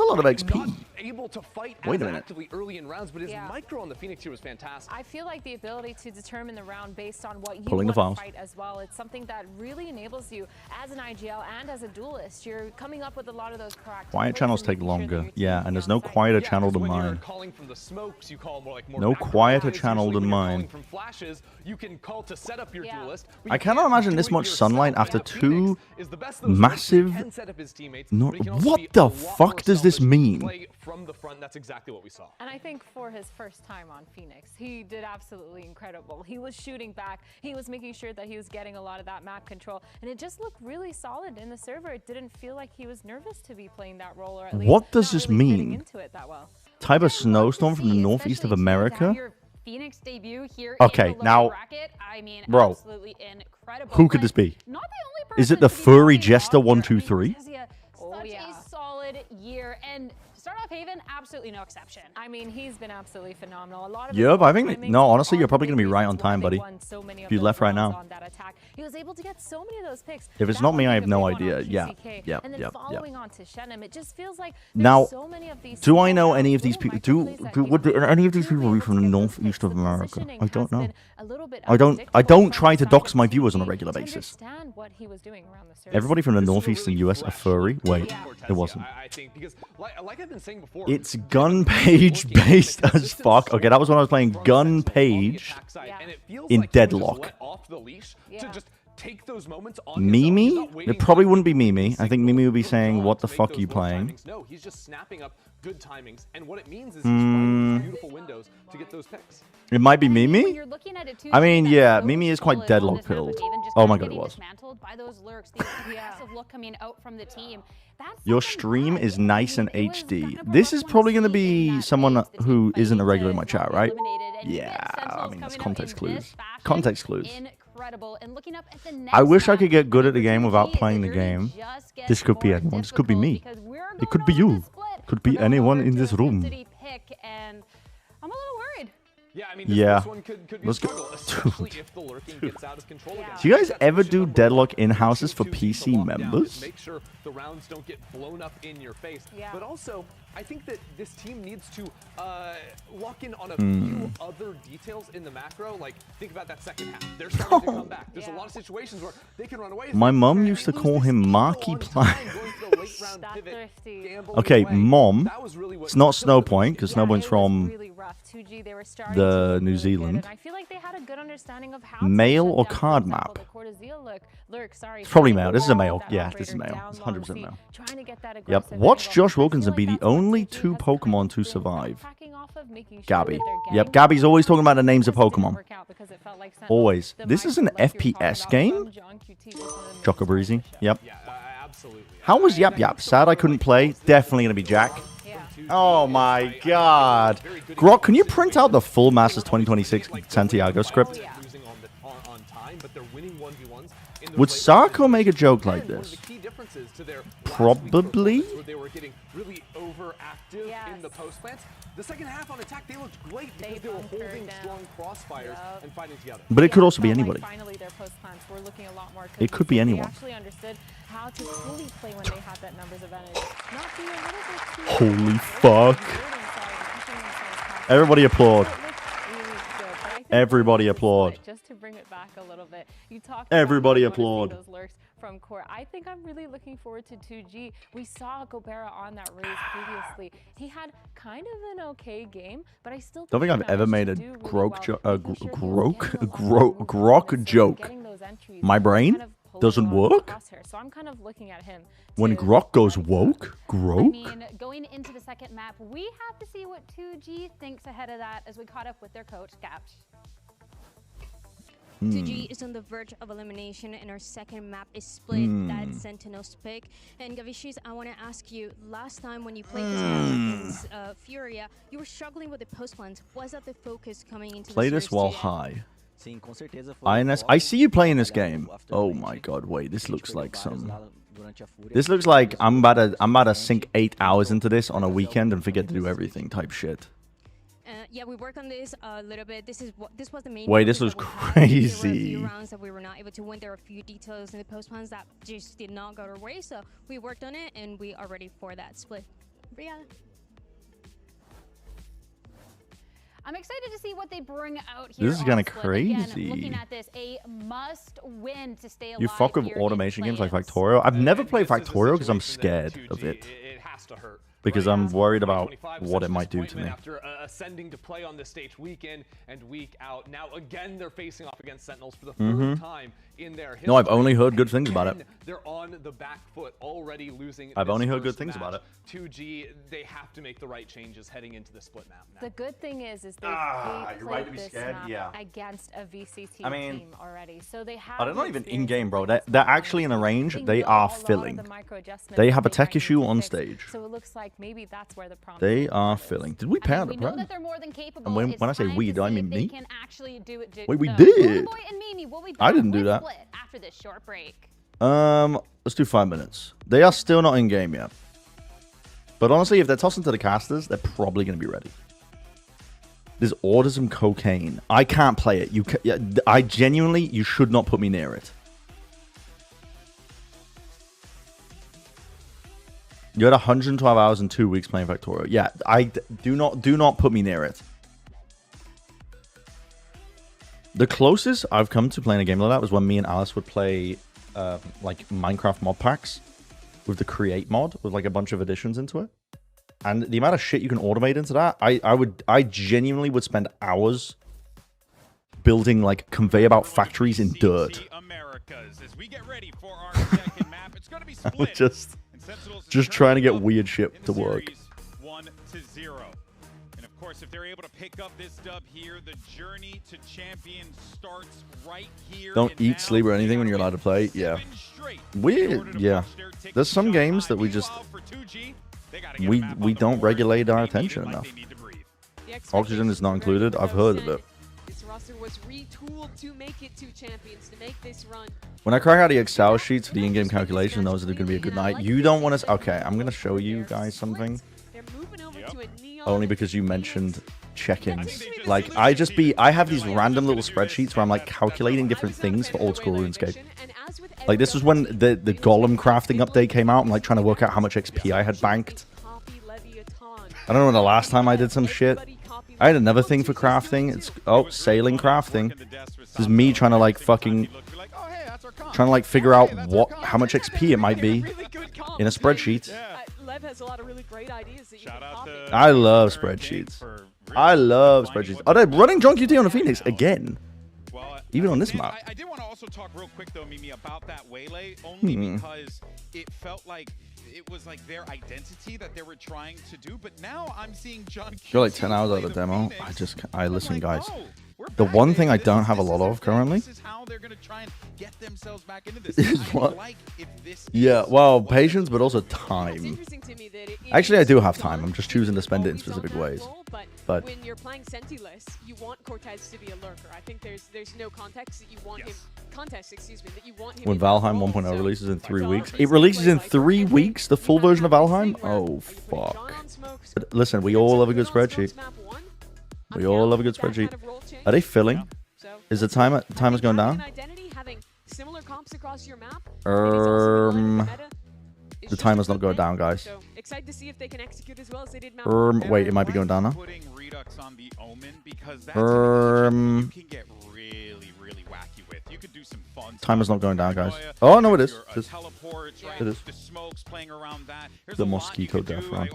lot of XP. Not able to fight Wait a as minute. actively early in rounds, but his micro on the Phoenix here was fantastic. I feel like the ability to determine the round based on what you Pulling the want to files. fight as well. It's something that really enables you as an IGL and as a dualist. You're coming up with a lot of those proactive Quiet plays channels and take making sure that longer. your team Yeah, is and there's on no site. quieter channel than When you're mine. calling from the smokes, you call more like more No active quieter plays. channel Usually than when you're calling mine. From flashes, you can call to set up your duelist. but I you cannot can't imagine do this it much yourself. sunlight And after now Phoenix two is the best of those folks who massive. can set up his teammates, No, but he can also what be a the lot fuck more does this selfish and mean? play from the front. That's exactly what we saw. And I think for his first time on Phoenix, he did absolutely incredible. He was shooting back. He was making sure that he was getting a lot of that map control. And it just looked really solid in the server. It didn't feel like he was nervous to be playing that role, or at least What does not this really fitting mean? into it that well. Type of snowstorm from the northeast of America? Phoenix debut here Okay, in the now, lower bracket. I mean, bro, absolutely incredible. who could this be? Not the only Is it the furry jester 123? Such a solid year, and to start off Haven, absolutely no exception. I mean, he's been absolutely phenomenal. A lot of Yep, I think timings no. Honestly, are you're probably the gonna be right on reasons why time, they buddy. won so many of If you those left right rounds now. on that attack. He was able to get so many of those picks. If it's That not one me, I being have a no big one on idea. Yeah, PCK, yeah, and then yeah, following on to Shenham, it just feels like Now, so many of these do I know small any of rounds, these little people? microplays that Would he any of these really people be able from to the get those northeast picks. of The America? positioning I don't has know. been a little bit I don't unpredictable try to from dox the my side of viewers on a TG regular to basis. understand what he was doing around the surface. Everybody from the This is a northeastern really US are fresh furry. look Wait, from it Cortezia, wasn't. I think because like I've been saying before, It's gun page based as fuck. Okay, that was when I was playing gun page in Deadlock. Take those moments on Mimi? It probably wouldn't be Mimi. I think Mimi would be saying, "What the fuck are you playing?" No, he's just snapping up good timings, and what it means is he's finding these beautiful windows to get those picks. It might be Mimi. I mean, yeah, Mimi is quite Deadlock pilled. Oh my god, it was. By those lurks, the aggressive look coming out from the team. Your stream is nice and HD. This is probably going to be someone who isn't a regular in my chat, right? Yeah, I mean, that's context clues. Context clues. Incredible. And looking up at the next I wish I map, could get good at the game without TG, playing the journey game. just gets This could be more anyone. This could be difficult me. because we're It going could be over you. the split. Could We're be going anyone over in to this a room. city pick, and I'm a little worried. Yeah, I mean, Yeah. this one could be a Let's go. struggle, especially if the lurking gets out of control again. Do you guys ever do Deadlock in-houses for PC members? Make sure the rounds don't get blown up in your face. Yeah. But also, I think that this team needs to lock in on a few other details in the macro. Like, think about that second half. They're starting to come back. There's a lot of situations where they can run away. My mum used to call him Markiplier. That thrifty. Okay, Mom. It's not Snowpoint, because Snowpoint's from Really rough. 2G, they were starting the to New look good, Zealand. and I feel like they had a good understanding of how Male to shut or down, for card example, map? the Cortezia lurk, sorry, It's probably trying to male. This is a hold male. that Yeah, this is operator male. down It's low, 100% see, male. trying to get that Yep. aggressive Watch angle. Josh I feel Wilkinson like be the that's what only TG two has kind Pokemon of to been survive. tracking off of, making sure Gabby. that they're Yep, getting Gabby's always talking about the names of didn't Pokemon. work out because it felt like Sentinel, Always. the This is an micro, like you were talking FPS about game? from John QT, this one in the Choco Breezy. Yep. Yeah, absolutely. How was Yap Yap? Sad I couldn't play. Definitely going to be Jack. Oh my god. Grok, can you print out the full Masters 2026 Santiago script? Would Sarko make a joke like this? Probably. They were getting really overactive in the post plants. The second half on attack, they looked great because they were holding strong crossfires and fighting together. But it could also be anybody. Finally, their post plants were looking a lot more. It could be They anyone. actually understood how to fully play when they had that numbers advantage. Not be a little bit too Holy fuck. Everybody applaud. Everybody applaud. Just to bring it back a little bit, you talked. Everybody about applaud. those lurks from core. I think I'm really looking forward to 2G. We saw Gobera on that raise previously. He had kind of an okay game, but I still Don't think I've he ever made managed a to do really Grok joke. My brain doesn't work? So I'm kind of looking at him. When Grok goes woke? I Grok? mean, going into the second map, we have to see what 2G thinks ahead of that as we caught up with their coach, Gapch. 2G is on the verge of elimination, and our second map is split. That's Sentinel's pick. And Gavishis, I want to ask you, last time when you played this map against Furia, you were struggling with the post plans. Was that the focus coming into Play the this series while today? high. INS, I see you playing this game. Oh my god, wait, this looks like some... This looks like I'm about to sink 8 hours into this on a weekend and forget to do everything type shit. Yeah, we worked on this a little bit. This was the main. Wait, this focus was that we had. There were a crazy. few rounds that we were not able to win. There were a few details in the post plans that just did not go our way. So we worked on it, and we are ready for that split. But yeah. I'm excited to see what they bring out here. This is kind of on Split. Again, crazy. looking at this, a must-win to stay alive. You fuck with here in automation games like play-ins. Factorio? I've never played Factorio because I'm scared of it. It has to hurt. Because I'm worried about what it might do to me. After ascending to play on this stage week in and week out, now again they're facing off against Sentinels for the third time in their history. No, I've only heard good things about it. They're on the back foot, already losing. I've this only heard good first things about match. it. 2G, they have to make the right changes heading into the split map now. The good thing is they you're right played to be this scared, map yeah. against a VCT I mean, team already, so they have. Oh, they're the not even experience in-game, bro. to They're actually in a range. They are filling. They have a tech issue on stage. So it looks like maybe that's where the problem. They are filling. Did we pair the We know prem? that they're more than capable. And when It's I say time we, to do I see mean if they me? can actually do it. Wait, we No. did. Boy and Mimi will be I back didn't do with that. Split after this short break. Let's do 5 minutes. They are still not in game yet. But honestly, if they're tossing to the casters, they're probably going to be ready. There's Autism Cocaine. I can't play it. I genuinely, you should not put me near it. You had 112 hours and 2 weeks playing Factorio. Yeah, do not put me near it. The closest I've come to playing a game like that was when me and Alice would play like Minecraft mod packs with the Create mod with like a bunch of additions into it. And the amount of shit you can automate into that, I genuinely would spend hours building like conveyor belt factories in dirt. I would just trying to get weird shit to work. 1-0. And of course, if they're able to pick up this dub here, the journey to champion starts right here. Don't eat, sleep, or anything when you're allowed to play. Yeah. Weird. Yeah. There's some games that we just we don't regulate our attention enough. Oxygen is not included. I've heard of it. This roster was retooled to make it to champions, to make this run. When I crack out the Excel sheets for the in-game calculation, those are going to be a good night. You don't want to... Okay, I'm going to show you guys something. Only because you mentioned check-ins. Like, I have these random little spreadsheets where I'm, like, calculating different things for old-school RuneScape. Like, this was when the Golem crafting update came out. I'm, like, trying to work out how much XP I had banked. I don't know when the last time I did some shit. I had another thing for crafting. It's... Oh, sailing crafting. This is me trying to, like, fucking... Trying to like figure out how much XP it might be in a spreadsheet. I love spreadsheets. I love spreadsheets. Oh, they're running John QT on the Phoenix again. Even on this map. I did want to also talk real quick though, Mimi, about that waylay, only because it felt like it was like their identity that they were trying to do. But now I'm seeing John QT. You're like 10 hours out of the demo. I listen, guys. The one thing I don't have a lot of currently is what? Yeah, well, patience, but also time. Actually, I do have time. I'm just choosing to spend it in specific ways. But when you're playing Sentineless, you want Cortez to be a lurker. I think there's no context that you want him. That you want him. When Valheim 1.0 releases in 3 weeks, it releases in 3 weeks. The full version of Valheim. Oh fuck! But listen, we all love a good spreadsheet. We all love a good spreadsheet. Are they filling? Is the timer's going down? The timer's not going down, guys. Excited to see if they can execute as well as they did. Wait, it might be going down now. Timer's not going down, guys. Oh no, it is. It is. The mosquito death run.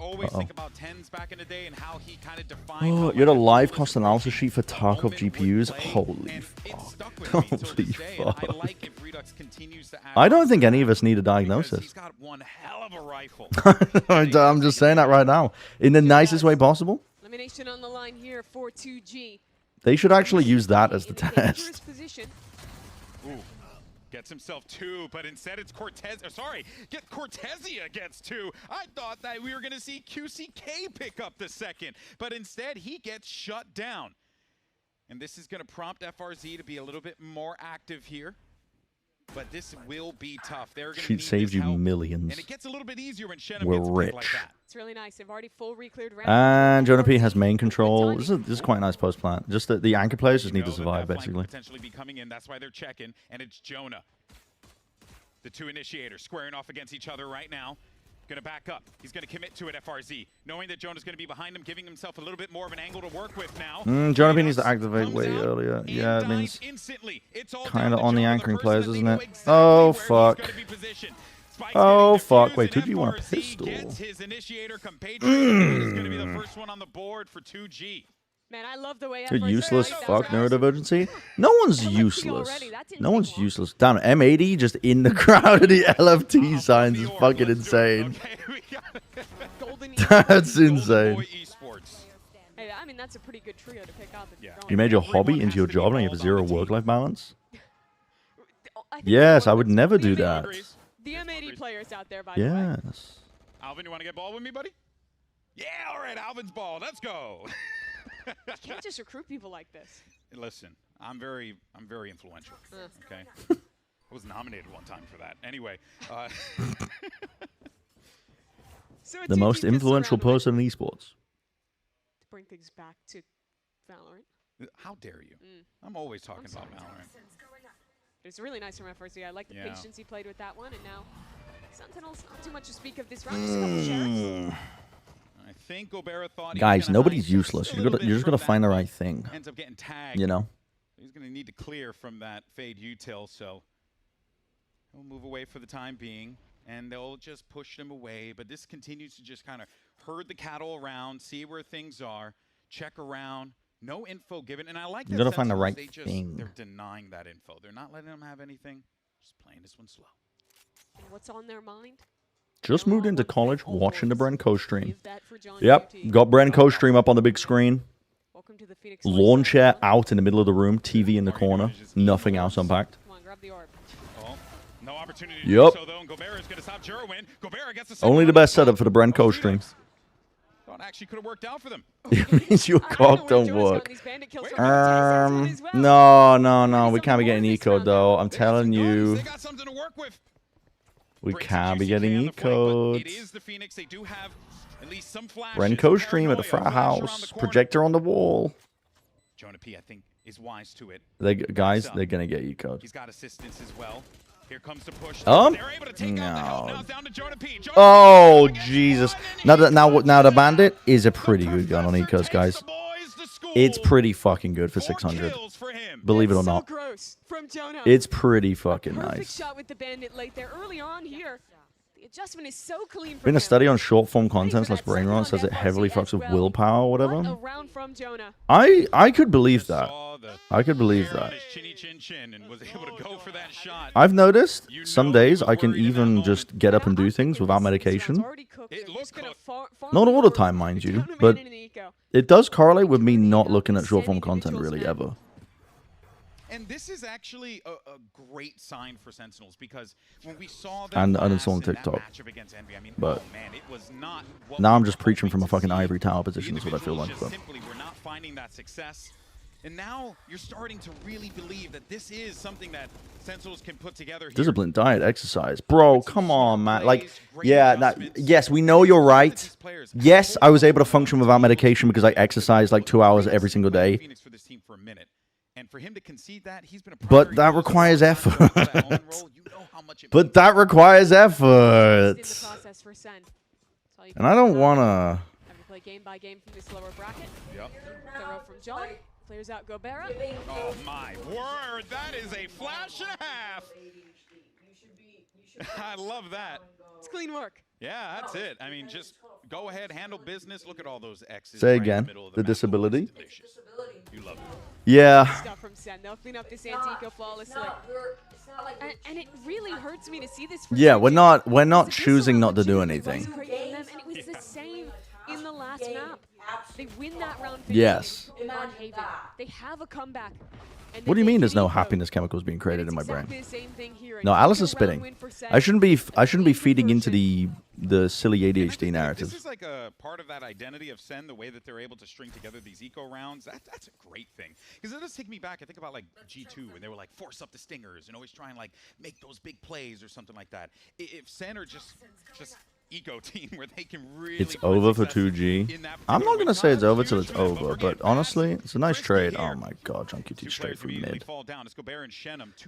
Oh, you had a live cost analysis sheet for Tarkov GPUs. Holy fuck! Holy fuck! I don't think any of us need a diagnosis. I'm just saying that right now, in the nicest way possible. Elimination on the line here for 2G. They should actually use that as the test. Ooh, gets himself 2, but instead it's Cortez. Get Cortezia gets 2. I thought that we were going to see QCK pick up the second, but instead he gets shut down. And this is going to prompt FRZ to be a little bit more active here. But this will be tough. She'd saved you millions. And it gets a little bit easier when Shenum We're gets rich. like that. It's really nice. They've already full re-cleared round. And Jonah P has main control. This is quite a nice post plant. Just that the anchor players just need to survive, basically. Potentially be coming in. That's why they're checking. And it's Jonah. The two initiators squaring off against each other right now. Going to back up. He's going to commit to it, FRZ. Knowing that Jonah's going to be behind him, giving himself a little bit more of an angle to work with now. Jonah P needs to activate way earlier. Yeah, it means kind of on the anchoring players, isn't it? Oh, fuck. Oh, fuck. Wait, 2G want a pistol? His initiator compatriot is going to be the first one on the board for 2G. Man, I love the way You're useless. Fuck neurodivergency. No one's useless. No one's useless. Damn, M80 just in the crowd of the LFT signs is fucking insane. That's insane. Hey, I mean, that's a pretty good trio to pick up. You made your hobby into your job and you have zero work-life balance? Yes, I would never do that. The M80 players out there, by the way. Yes. Alvin, you want to get ball with me, buddy? Yeah, all right, Alvin's ball. Let's go. You can't just recruit people like this. Listen, I'm very influential. Okay, I was nominated one time for that. Anyway, So a The 2v most pistol influential round win. person in esports. To bring things back to Valorant. How dare you? I'm always talking about Valorant. It's really nice from FRC. I like the Yeah. patience he played with that one, and now Sentinels not too much to speak of this round. Just a couple shares. I think Gobert thought he was Guys, gonna nobody's hide useless. just a You're little just bit gonna from find that, the but right thing. Ends up getting tagged. You know. He's going to need to clear from that fade util, so he'll move away for the time being, and they'll just push him away. But this continues to just kind of herd the cattle around, see where things are, check around. No info given, and I like You that gotta find the Sentinels, right thing. They're denying that info. They're not letting them have anything. Just playing this one slow. And what's on their mind? Just moved into college, watching the Bren co-stream. Give that for John Yep, UT. got Bren co-stream up on the big screen. Welcome to the Phoenix Lawn chair out in the middle of the room, TV in the corner, nothing else unpacked. Come on, grab the orb. Oh, no opportunity to Yep. do so, though, and Gobert is going to stop Jerwin. Gobert gets the Only the best setup for the Bren co-stream. Thought actually could have worked out for them. It means your cock don't work. No, we can't be getting eco though. I'm telling you. We can't be getting eco. It is the Phoenix. They do have at least some flashes. Bren co-stream at the frat house. Projector on the wall. Jonah P, I think, is wise to it. Guys, they're gonna get eco. He's got assistance as well. Here comes the push. No. Oh Jesus! Now the bandit is a pretty good gun on ecos, guys. It's pretty fucking good for 600. Believe it or not. Gross from Jonah. It's pretty fucking Perfect nice. shot with the bandit late there early on here. The adjustment is so clean for Been a him. study on short form content slash brain rot says it heavily fucks with willpower or What a whatever. round from Jonah. I could believe that. I could believe that. And was able to go for that shot. I've noticed some days I can even just get up and do things without medication. Not all the time, mind you, but it does correlate with me not looking at short form content really ever. And this is actually a great sign for Sentinels because when we saw And them it's on last in that TikTok. matchup against Envy, I mean, But oh man, it was not what now we I'm were just preaching from a hoping fucking to see. ivory tower The position is what I feel like. individuals But just simply were not finding that success. And now you're starting to really believe that this is something that Sentinels can put together here. discipline, diet, exercise, bro. Come on, man. Like, yeah, yes, we know you're right. Yes, I was able to function without medication because I exercised like 2 hours every single day. Phoenix for this team for a minute. And for him to concede that, he's been a But that requires effort. But that requires effort. And I don't want to... Having to play game by game from this lower bracket. Yep. Throw from John. Clears out Gobert. Oh my word, that is a flash and a half. I love that. It's clean work. Yeah, that's it. I mean, just go ahead, handle business. Look at all those X's. Say right in again, the middle of the map. disability. You love it. Yeah. Stuff from Sen. They'll clean up this anti-eco flawlessly. And it really hurts me to see this. For Yeah, Sen we're not because choosing this not to do was anything. great for them, and it was the same in the last map. They win that round. Yes. On Haven. They have a comeback. And What do you then mean they there's get no eco. happiness chemicals being created in my brain? Exactly the same thing here. No, And Alice eco is round spitting. win for Sen. I shouldn't be feeding into the silly ADHD narrative. This is like a part of that identity of Sen, the way that they're able to string together these eco rounds. That's a great thing. Because it does take me back. I think about like G2, and they were like force up the stingers and always try and like make those big plays or something like that. If Sen are just eco team where they can really It's over for 2G. I'm not gonna say it's over till it's over, but honestly, it's a nice trade. Oh my god, John QT straight through mid.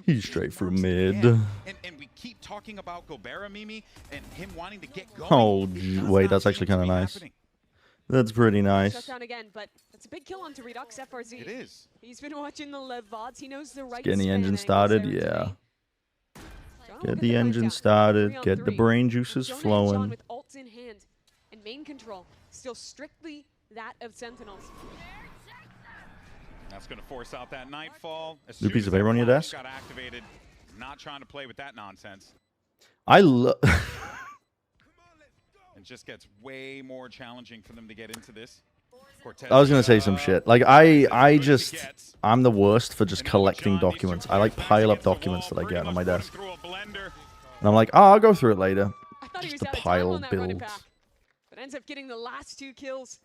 He's straight through mid. And we keep talking about Gobert, Mimi, and him wanting to get going. Oh, wait, that's actually kind of nice. That's pretty nice. Shut down again, but that's a big kill onto Redux FRZ. It is. He's been watching the live VODs. He knows the right. Getting the spin engine angles started, there yeah. today. Get the engine started, get the brain juices Jonah and John flowing. with ults in hand and main control still strictly that of Sentinels. That's going to force out that Nightfall. As New soon piece as of that paper on your flash desk? got activated, not trying to play with that nonsense. I love. It just gets way more challenging for them to get into this. Cortez, I was gonna say some shit. Like I'm the worst for just collecting documents. I like pile up documents that I get on my desk, and I'm like, oh, I'll go through it later. I thought he Just was a out of time pile on that running builds. back, but ends up getting the last 2 kills,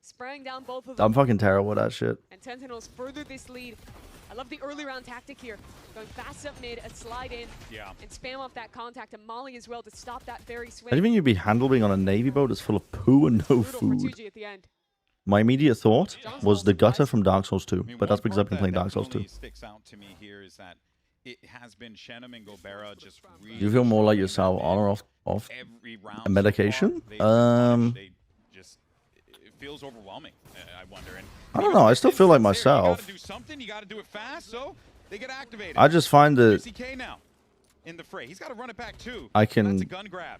spraying down both of them. I'm fucking terrible at that shit. And Sentinels further this lead I love the early round tactic here. Going fast up mid, a slide in, and spam off that contact, and Molly as well to stop that very swing. I didn't think you'd be handling on a Navy boat that's full of poo and no food. At the end. My immediate thought was the gutter from Dark Souls 2, but that's because I've been playing Dark Souls 2. Sticks out to me here is that it has been Shenum and Gobera just really Do you feel more like yourself on or off every round a medication? They just it feels overwhelming. I wonder. And I don't know. I still feel like myself. You gotta do something. You gotta do it fast, so they get activated. I just find that QCK now in the fray. He's got to run it back too. I can. That's a gun grab.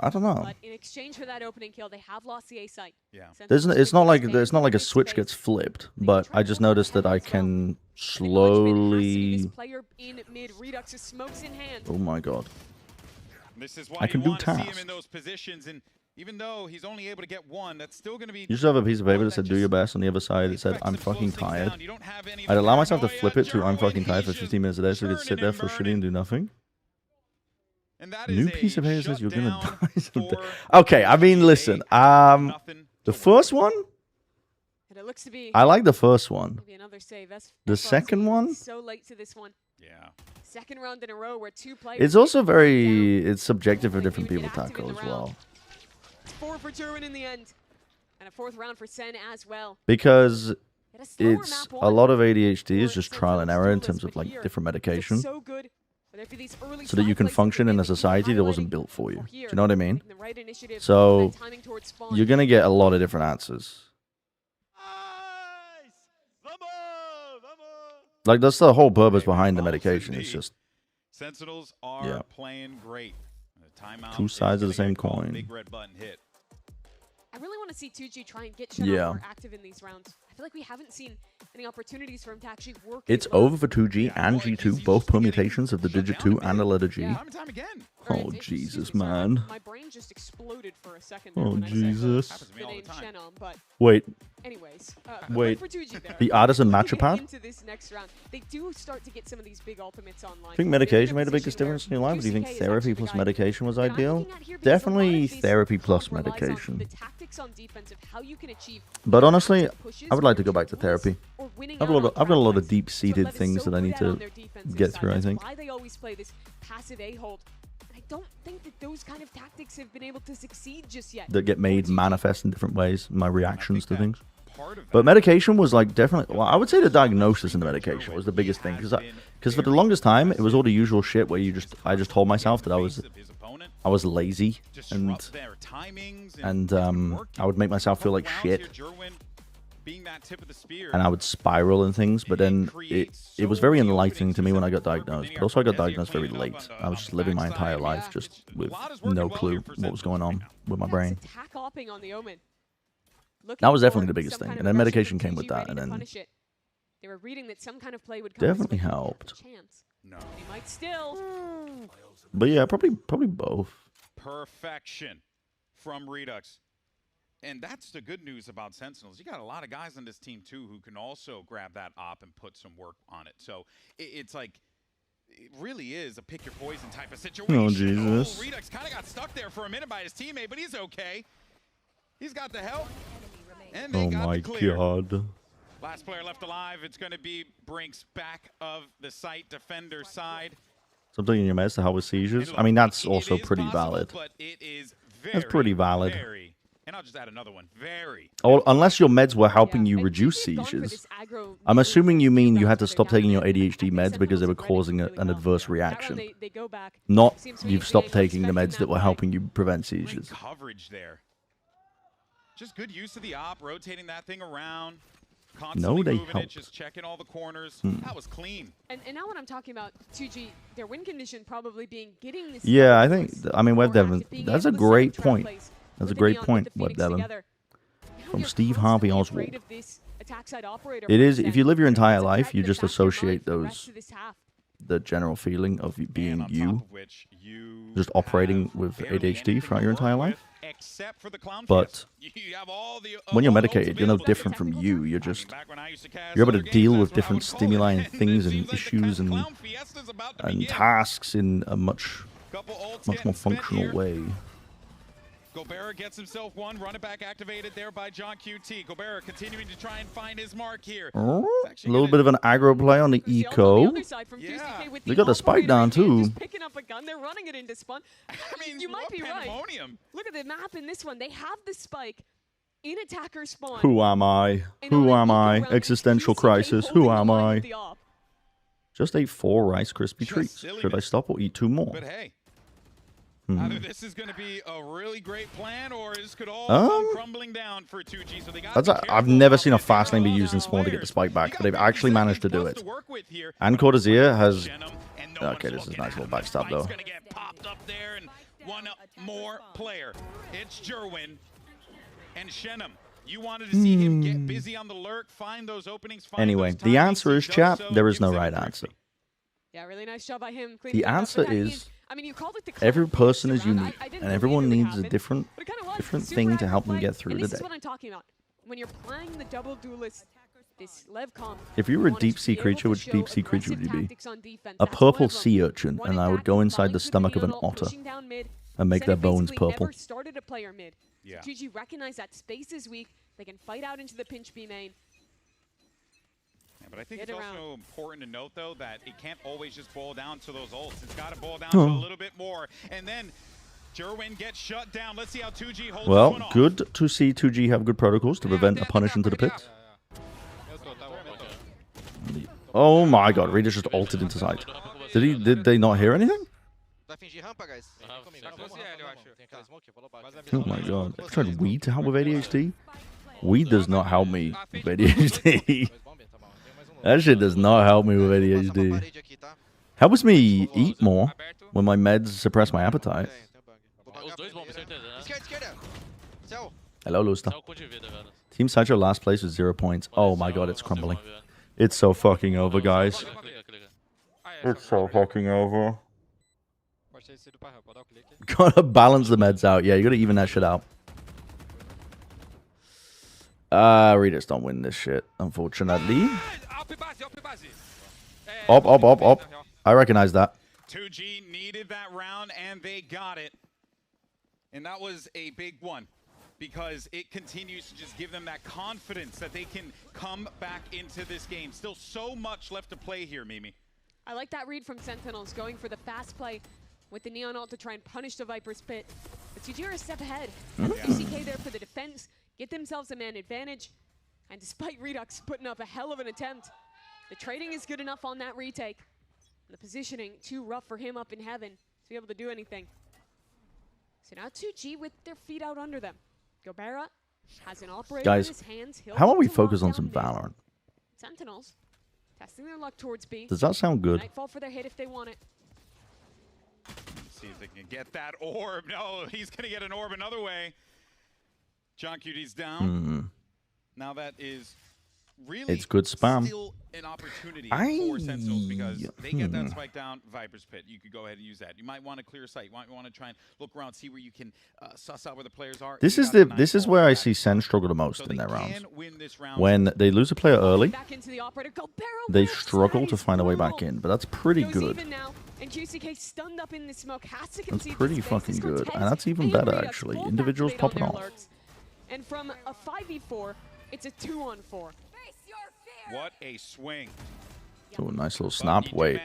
I don't know. But in exchange for that opening kill, they have lost the A site. Yeah. It's not like a switch gets flipped, but I just noticed that I can slowly. Player in mid, Redux smokes in hand. Oh my god. This is why I can you do want to see him tasks. in those positions, and even though he's only able to get one, that's still going to be. You should have a piece of paper that said "Do your best." On the other side, it said "I'm fucking tired." I'd allow myself to flip it to "I'm fucking tired" for 15 minutes a day, so I could sit there for shitty and do nothing. New piece of paper says you're gonna die someday. Okay, I mean, listen. The first one, And it looks to be I like the first one. maybe another save. The second one, So late to this one. Yeah. Second round in a row where two players. it's also it's subjective for different people, Taco, as well. It's 4 for Gerwin in the end, and a 4th round for Sen as well. Because it's a lot of ADHD is just trial and error in terms of like different medication, So good. so that you can function in a society that wasn't built for you. Do you know what I mean? So you're gonna get a lot of different answers. Like that's the whole purpose behind the medication. It's just Sentinels are playing great. Timeout. two sides of the same coin. Big red button hit. I really want to see 2G try and get Shen more active in these rounds. I feel like we haven't seen any opportunities for him to actually work. It's over for 2G and G2, both permutations of the digit 2 and the letter G. Oh, Jesus, man. My brain just exploded for a second. Oh, Jesus. The name Shenom, but Wait. Anyways, Wait. for 2G there. The artisan matchapad? Into this next round, they do start to get some of these big ultimates online. I think medication made the biggest difference in your life. Do you think therapy plus medication was ideal? Definitely therapy plus medication. But honestly, I would like to go back to therapy. I've got a lot of deep-seated things that I need to get through, I think. Why they always play this passive A-hold. I don't think that those kind of tactics have been able to succeed just yet. That get made manifest in different ways, my reactions to things. But medication was like definitely, well, I would say the diagnosis in the medication was the biggest thing. Because for the longest time, it was all the usual shit where I just told myself that I was lazy and I would make myself feel like shit. And I would spiral and things, but then it was very enlightening to me when I got diagnosed. But also I got diagnosed very late. I was just living my entire life just with no clue what was going on with my brain. That was definitely the biggest thing. And then medication came with that, and then they were reading that some kind of play would definitely helped. No. They might still. But yeah, probably both. Perfection from Redux. And that's the good news about Sentinels. You got a lot of guys on this team, too, who can also grab that op and put some work on it. So it's like, it really is a pick your poison type of situation. Oh, Jesus. Oh, Redux kind of got stuck there for a minute by his teammate, but he's okay. He's got the help. And they got the clear. God. Last player left alive. It's going to be Brinks back of the site, defender side. Something in your meds to help with seizures? I mean, that's also pretty valid. But it is That's pretty valid. And I'll just add another one. Oh, unless your meds were helping you reduce seizures. I'm assuming you mean you had to stop taking your ADHD meds because they were causing an adverse reaction. Not you've stopped taking the meds that were helping you prevent seizures. Coverage there. Just good use of the op, rotating that thing around. No, they help. Just checking all the corners. That was clean. And now when I'm talking about 2G, their win condition probably being getting this. Yeah, I mean, Web Devon, that's a great point. That's a great point, Web Devon. From Steve Harvey Oswald. It is, if you live your entire life, you just associate the general feeling of being you, just operating with ADHD throughout your entire life. But when you're medicated, you're no different from you. You're able to deal with different stimuli and things and issues and tasks in a much more functional way. Gobert gets himself one, run it back activated there by John QT. Gobert continuing to try and find his mark here. Oh, a little bit of an aggro play on the eco. They got the spike down too. Picking up a gun, they're running it into spawn. I mean, you might be right. Look at the map in this one. They have the spike in attacker spawn. Who am I? Who am I? Existential crisis. Who am I? Just ate 4 Rice Krispie treats. Should I stop or eat 2 more? But hey, either this is going to be a really great plan, or this could all come crumbling down for 2G. So they got I've never seen a fast lane be used in spawn to get the spike back, but they've actually managed to do it. And Cortezia has... Okay, this is a nice little backstab, though. Going to get popped up there, and one more player. It's Jerwin and Shenum. You wanted to see him get busy on the lurk, find those openings. Anyway, the answer is, chat, there is no right answer. Yeah, really nice job by him. The answer is, every person is unique, and everyone needs a different thing to help them get through the day. This is what I'm talking about. When you're playing the double duelist, this Lev comp, If you were a deep sea creature, which deep sea creature would you be? A purple sea urchin, and I would go inside the stomach of an otter and make their bones purple. Never started a player mid. Yeah. So GG recognize that space is weak. They can fight out into the pinch B main. Yeah, but I think it's also important to note, though, that it can't always just boil down to those ults. It's got to boil down to a little bit more. And then Jerwin gets shut down. Let's see how 2G holds this one off. Good to see 2G have good protocols to prevent a punish into the pit. Oh my god, Radius just ulted into sight. Did they not hear anything? Oh my god. I tried weed to help with ADHD. Weed does not help me with ADHD. That shit does not help me with ADHD. Helps me eat more when my meds suppress my appetite. Hello, Lusta. Team Sideshow last place with 0 points. Oh my god, it's crumbling. It's so fucking over, guys. It's so fucking over. Gotta balance the meds out. Yeah, you gotta even that shit out. Readers don't win this shit, unfortunately. Op. I recognize that. 2G needed that round, and they got it. And that was a big one, because it continues to just give them that confidence that they can come back into this game. Still so much left to play here, Mimi. I like that read from Sentinels, going for the fast play with the Neon ult to try and punish the Viper's pit. But GG are a step ahead. UCK there for the defense, get themselves a man advantage. And despite Redux putting up a hell of an attempt, the trading is good enough on that retake. And the positioning too rough for him up in heaven to be able to do anything. So now 2G with their feet out under them. Gobert has an operator in his hands. Guys, how about we focus on some Valorant? Sentinels testing their luck towards B. Does that sound good? Nightfall for their hit if they want it. See if they can get that orb. No, he's going to get an orb another way. John QT's down. Now that is really it's good spam. Still an opportunity for Sentinels, because they get that spike down, Viper's pit. You could go ahead and use that. You might want to clear sight. You might want to try and look around, see where you can suss out where the players are. This is where I see Sen struggle the most in their rounds. When they lose a player early, they struggle to find a way back in, but that's pretty good. And QCK stunned up in the smoke, has to that's pretty fucking good, and that's even better actually. Individuals popping off. And from a 5v4, it's a 2-on-4. What a swing. Oh, nice little snap. Wait.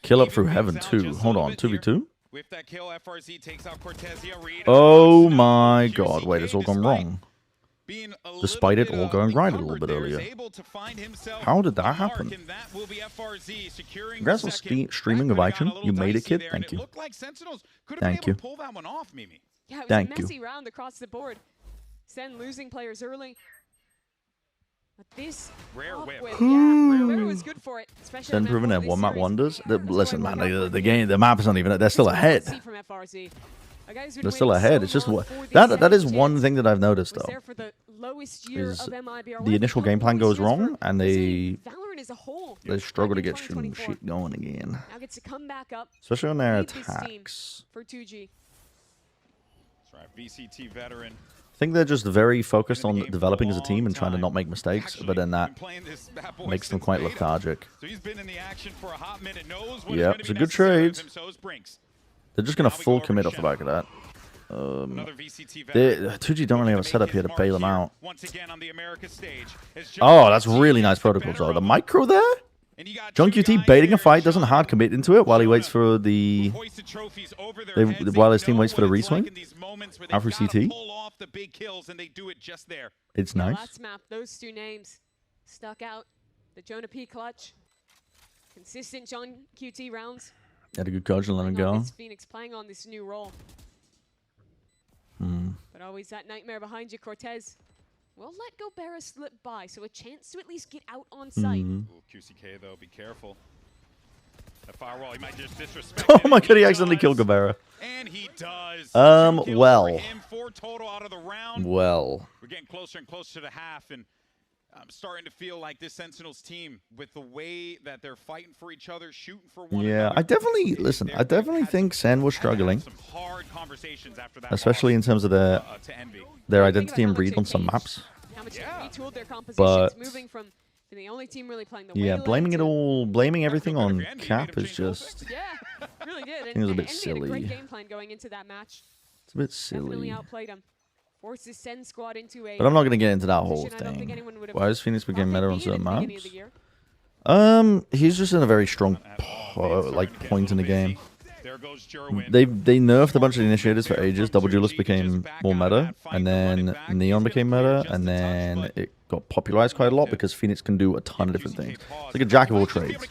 Kill up through heaven too. Hold on, 2v2? With that kill, FRZ takes out Cortezia. Oh my god. Wait, it's all gone wrong. Despite it all going right a little bit earlier. How did that happen? Congrats on streaming of Action. You made it, kid. Thank you. Thank you. Yeah, it was a messy round across the board. Sen losing players early. But this rare whip. Rare was good for it, especially Sen proving their one map wonders. Listen, man, the map is not even. They're still ahead. They're still ahead. It's just that is one thing that I've noticed though. Is the initial game plan goes wrong and they struggle to get some shit going again. Now gets to come back up. Especially on their attacks. For 2G. That's right, VCT veteran. I think they're just very focused on developing as a team and trying to not make mistakes, but then that makes them quite lethargic. So he's been in the action for a hot minute, knows what yep, it's a good trade. They're just going to full commit off the back of that. 2G don't really have a setup here to bail him out. Once again on the America stage. Oh, that's really nice protocols. Oh, the micro there? John QT baiting a fight, doesn't hard commit into it while he waits for the... while his team waits for the reswing. Alpha CT. It's nice. Last map, those two names stuck out. The Jonah P clutch. Consistent John QT rounds. Had a good coach and let him go. Phoenix playing on this new role. But always that nightmare behind you, Cortez. We'll let Gobera slip by, so a chance to at least get out on site. Ooh, QCK though, be careful. The firewall, he might just disrespect. Oh my god, he accidentally killed Gobera. And he does. Well. 4 total out of the round. Well. We're getting closer and closer to the half, and I'm starting to feel like this Sentinels team, with the way that they're fighting for each other, shooting for one another. I definitely think Sen was struggling. Some hard conversations after that, especially in terms of their identity and breed on some maps. But the only team really playing the blaming everything on Cap is just... Yeah, really did. It was a bit Envy silly. had a great game plan going into that match. It's a bit Definitely silly. outplayed him. Forces Sen squad into a... But I'm not going to get into that whole thing. Why is Phoenix became meta on certain maps? He's just in a very strong point in the game. They nerfed a bunch of the initiators for ages. Double Duelist became more meta, and then Neon became meta, and then it got popularized quite a lot because Phoenix can do a ton of different things. It's like a jack of all trades.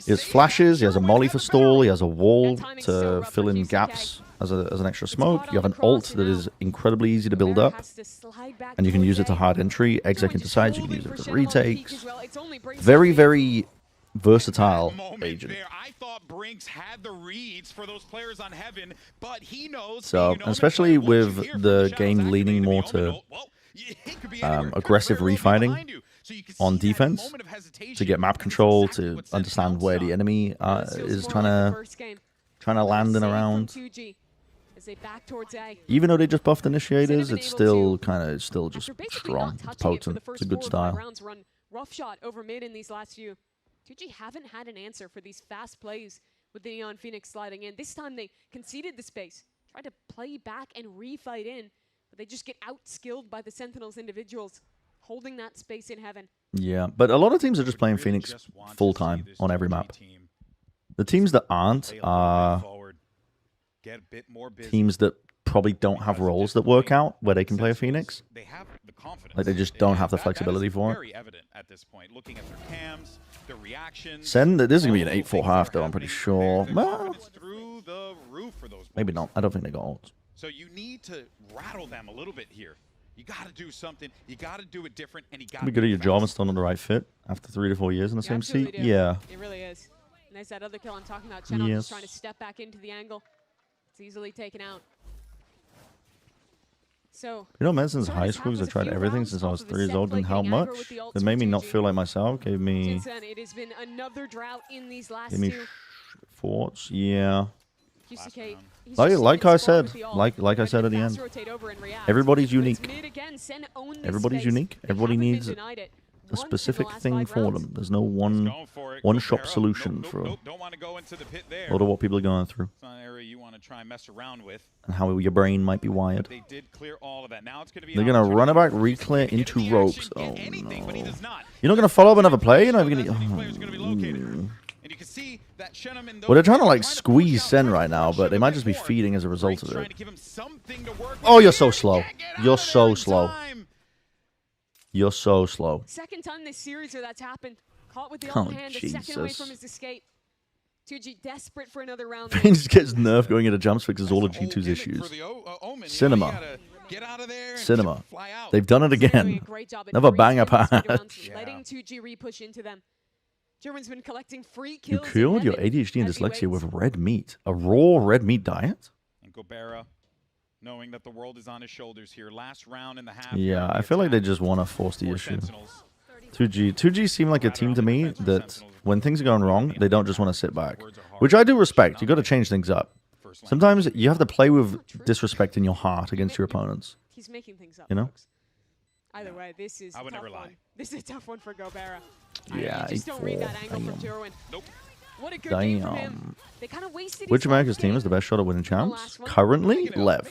He has flashes, he has a molly for stall, he has a wall to fill in gaps as an extra smoke. You have an ult that is incredibly easy to build up, and you can use it to hard entry, exec into sides, you can use it for retakes. Very, very versatile agent. I thought Brinks had the reads for those players on Heaven, but he knows. So, especially with the game leaning more to aggressive refighting on defense, to get map control, to understand where the enemy is trying to land and around. Even though they just buffed initiators, it's still just strong. It's potent. It's a good style. Rough shot over mid in these last few. 2G haven't had an answer for these fast plays with the Neon Phoenix sliding in. This time they conceded the space, tried to play back and refight in, but they just get out-skilled by the Sentinels individuals, holding that space in Heaven. Yeah, but a lot of teams are just playing Phoenix full-time on every map. The teams that aren't are teams that probably don't have roles that work out where they can play a Phoenix. Like, they just don't have the flexibility for it. Sen, this is going to be an 8-4 half, though, I'm pretty sure. Well, maybe not. I don't think they got ults. So you need to rattle them a little bit here. You got to do something. You got to do it different, and you got to be good at your job and still not the right fit after 3 to 4 years in the same seat. Yeah. It really is. And there's that other kill I'm talking about. Chenon just trying to step back into the angle. It's easily taken out. So, you know, Menson's high school because I tried everything since I was 3 years old. Didn't help much. It made me not feel like myself. Gave me. Since then, it has been another drought in these last gave me two. Thoughts, yeah. Like I said, like I said at the end. Everybody's unique. Everybody's unique. Everybody needs a specific thing for them. There's no one-shop solution for a lot of what people are going through. And how your brain might be wired. They're going to run it back, reclear into ropes. Oh, no. You're not going to follow up another play? You're not even going to... Well, they're trying to, like, squeeze Sen right now, but they might just be feeding as a result of it. Oh, you're so slow. You're so slow. You're so slow. Second time this series where that's happened. Caught with the open hand, a second away from his escape. 2G desperate for another round. Pain just gets nerfed going into jumps fixes all of G2's issues. Cinema. Cinema. They've done it again. Another banger pass. Letting 2G repush into them. German's been collecting free kills. You cured your ADHD and dyslexia with red meat. A raw red meat diet? And Gobera, knowing that the world is on his shoulders here. Last round in the half. Yeah, I feel like they just want to force the issue. 2G seem like a team to me that when things are going wrong, they don't just want to sit back. Which I do respect. You got to change things up. Sometimes you have to play with disrespect in your heart against your opponents. He's making things up. You know? Either way, this is a tough one. This is a tough one for Gobera. Yeah, I just don't read that angle from Jerwin. Nope. What a good game from him. Damn. They kind of wasted Which his America's last team game. is the best shot at winning champs? last one. Currently, Lev.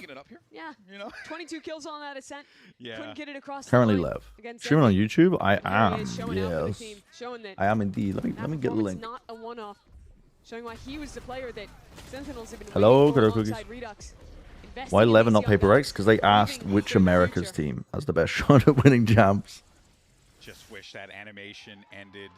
Yeah, You know? 22 kills on that ascent. Yeah. Couldn't get it across Currently the line Lev. against Streaming on Zenny. YouTube? I There he am. is, showing out for the Yes. team, showing that I am indeed. Let me that get the performance link. not a one-off. Showing why he was the player that Sentinels have been Hello, waiting for Kudo Cookies. alongside Redux. Investing Why in 11 these not young Paper guys, X? Because they asked believing which for the America's future. team has the best shot at winning champs. Just wish that animation ended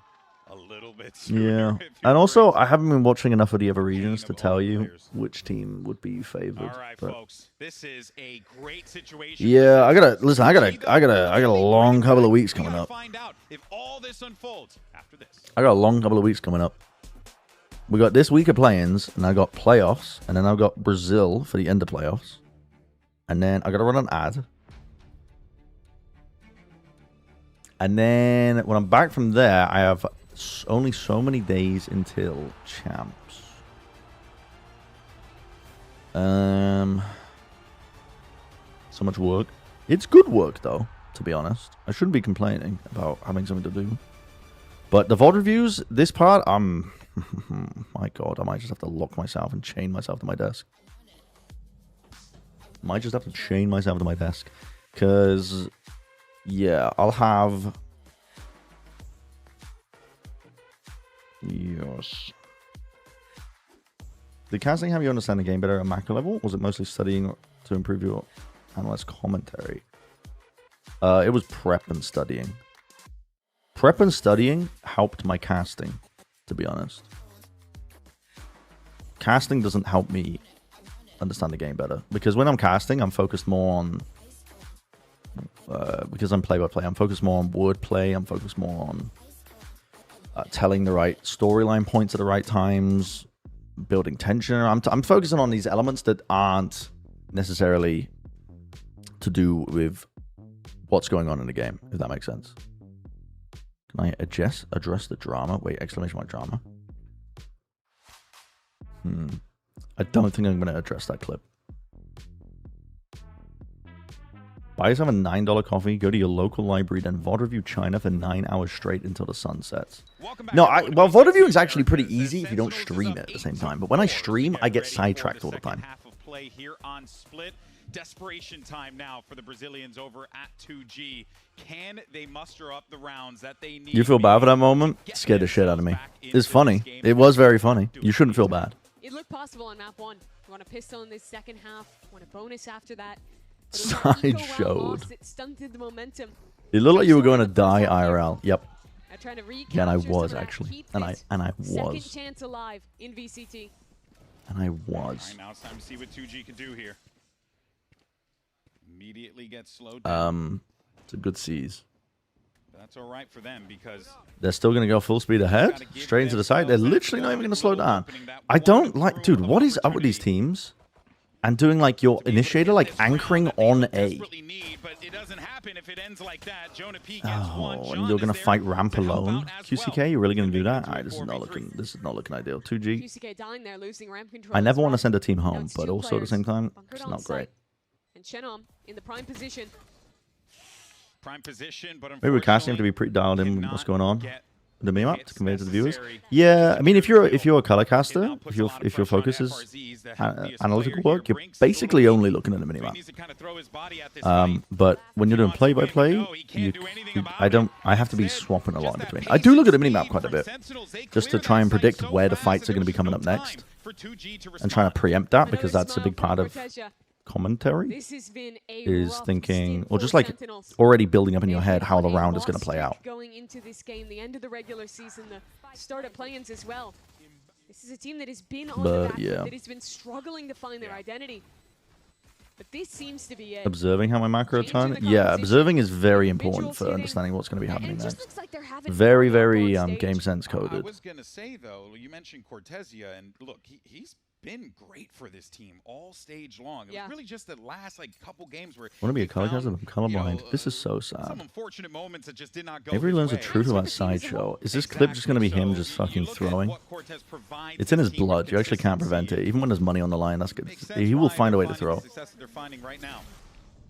a little bit Yeah. sooner. And also, I haven't been watching enough of the other regions to tell you which team would be favored. All right, but- folks. This is a great situation. Yeah, I got a long couple of weeks coming up. Find out if all this unfolds after this. I got a long couple of weeks coming up. We got this week of play-ins, and I got playoffs, and then I've got Brazil for the end of playoffs. And then I got to run an ad. And then when I'm back from there, I have only so many days until champs. So much work. It's good work, though, to be honest. I shouldn't be complaining about having something to do. But the VOD reviews, this part, my God, I might just have to lock myself and chain myself to my desk. Might just have to chain myself to my desk. Because, yeah, I'll have... Yes. Did casting have you understand the game better at macro level? Was it mostly studying to improve your analyst commentary? It was prep and studying. Prep and studying helped my casting, to be honest. Casting doesn't help me understand the game better. Because when I'm casting, I'm focused more on... because I'm play-by-play, I'm focused more on wordplay. I'm focused more on telling the right storyline points at the right times, building tension. I'm focusing on these elements that aren't necessarily to do with what's going on in the game, if that makes sense. Can I address the drama? Wait, exclamation mark drama. I don't think I'm going to address that clip. Buy yourself a $9 coffee, go to your local library, then VOD review China for 9 hours straight until the sun sets. No, well, VOD reviewing is actually pretty easy if you don't stream it at the same time. But when I stream, I get sidetracked all the time. Half of play here on Split. Desperation time now for the Brazilians over at 2G. Can they muster up the rounds that they need? You feel bad for that moment? It scared the shit out of me. It's funny. It was very funny. You shouldn't feel bad. It looked possible on map 1. You want a pistol in this second half, want a bonus after that. Side showed. It stunted the momentum. It looked like you were going to die IRL. Yep. Trying to Yeah, and I recapture some was of that, actually. keep And this I second was. chance alive in VCT. And I All was. right, now it's time to see what 2G can do here. Immediately gets slowed down. It's a good seize. That's all right for them because They're still going to go full speed ahead, straight into the side. They're literally not even going to slow down. I don't like, dude, what is up with these teams? And doing like your initiator, like anchoring on A. Oh, and you're going to fight ramp alone? QCK, you're really going to do that? Alright, this is not looking ideal. 2G. QCK dying there, losing ramp control. I never want to well. send a team Now home, it's but two also at the players same time, bunkered it's on not site. great. And Chenom in the prime position. prime position, but Maybe we're casting him to be pretty dialed in with what's going on. The meme up to convey to the viewers. necessary. Yeah, I mean, if you're a color caster, if your focus is analytical work, you're basically only looking at the minimap. But when you're doing play-by-play, I have to be swapping a lot in between. I do look at the minimap quite a bit, just to try and predict where the fights are going to be coming up next, and trying to preempt that because that's a big part of commentary. This has been a Is rough thinking, stint or for just like Sentinels. already building up in your They've head how the had a round is going to loss play streak out. Going into this game, the end of the regular season, the start of play-ins as well. This is a team that has been on the But, back, yeah. that has been struggling to find their identity. But this seems to be it. Observing how my macro Changing turn? the Yeah, composition, observing is very important individuals for hitting, understanding what's going to be and happening it just next. looks like they're having Very, fun up very on stage. game sense I coded. was going to say, though, you mentioned Cortezia, and look, he's been great for this team all stage long. It was really just the last couple games where Want to be a he color found, caster? I'm colorblind. This is so some sad. unfortunate moments that just did not go Maybe he his learns the way. truth about Sideshow. Is this clip just going to be him just fucking throwing? It's in his blood. You actually can't prevent it. Even when there's money on the line, that's good. He will find a way to throw. Success that they're finding right now.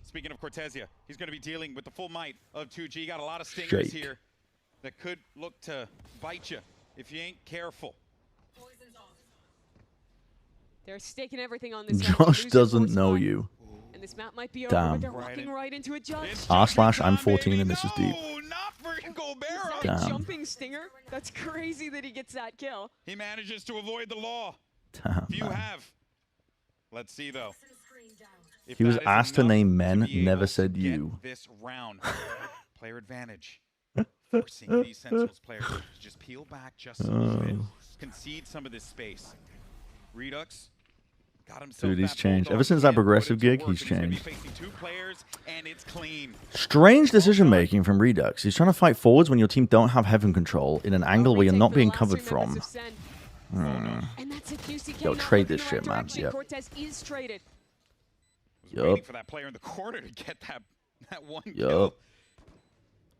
Speaking of Cortezia, he's going to be dealing with the full might of 2G. Got a lot of stingers Shake. here that could look to bite you if you ain't careful. They're staking everything on this. Josh doesn't know you. And this map might be over, Damn. but they're walking right into a judge. R/I'm 14 and this is deep. Damn. Jumping stinger. That's crazy that he gets that kill. He manages to avoid the law. Damn, Few man. have. Let's see though. If He was that is asked to enough name men, be never able said to get you. This round, player advantage. Forcing these Sentinels players to just peel back just a little bit, concede some of this space. Redux got himself. Dude, he's that changed. bulldog Ever since that kill, put progressive it to gig, work, he's and gonna be changed. facing 2 players, and it's clean. Strange decision making from Redux. He's trying to fight forwards when your team don't have heaven control in an angle where you're not being covered from. And that's a QCK. Yo, now trade looking this the shit, right man. direction. Yep. Cortez is traded. Waiting for that player in the corner to get that one kill. Yup.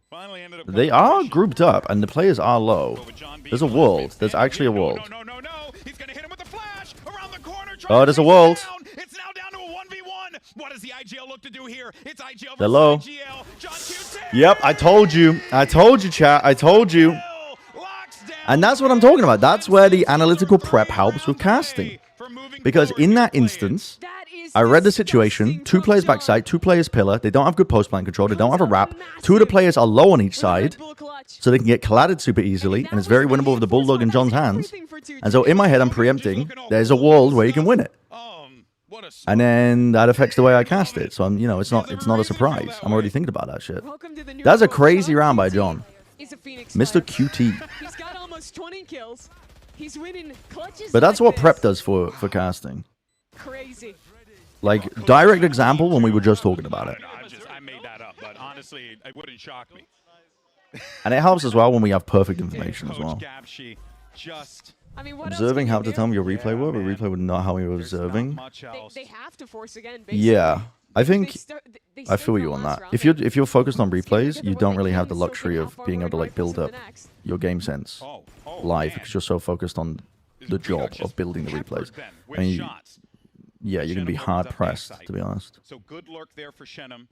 Finally ended up. They are grouped up and the players are low. There's a world. There's actually a world. No. He's gonna hit him with the flash around the corner. Oh, there's a world. It's now down to a 1v1. What does the IGL look to do here? It's IGL They're low. versus IGL. John Q. Yep, I told you. I told you, chat. I told you. And that's what I'm talking about. That's where the analytical prep helps with casting. Because in that instance, I read the situation. 2 players backside, 2 players pillar. They don't have good post plan control. They don't have a wrap. 2 of the players are low on each side. So they can get collided super easily. And it's very winnable with the Bulldog in John's hands. And so in my head, I'm preempting. There's a world where you can win it. And then that affects the way I cast it. So I'm, you know, it's not a surprise. I'm already thinking about that shit. That's a crazy round by John. Mr. QT. He's got almost 20 kills. He's winning clutches. But that's like what this. prep does for casting. Crazy. Like, direct example when we were just talking about it. I made that up, but honestly, it wouldn't shock me. And it helps as well when we have perfect information as well. I mean, what Observing helped to tell me your replay were, but replay would not how we were observing. They have to force again. Basically. Yeah. I think they I feel you on that. If you're focused on replays, you don't really have the luxury of being able to like build up your game sense live because you're so focused on the job of building the replays. And yeah, you're gonna be hard pressed, to be honest. So good lurk there for Shenum,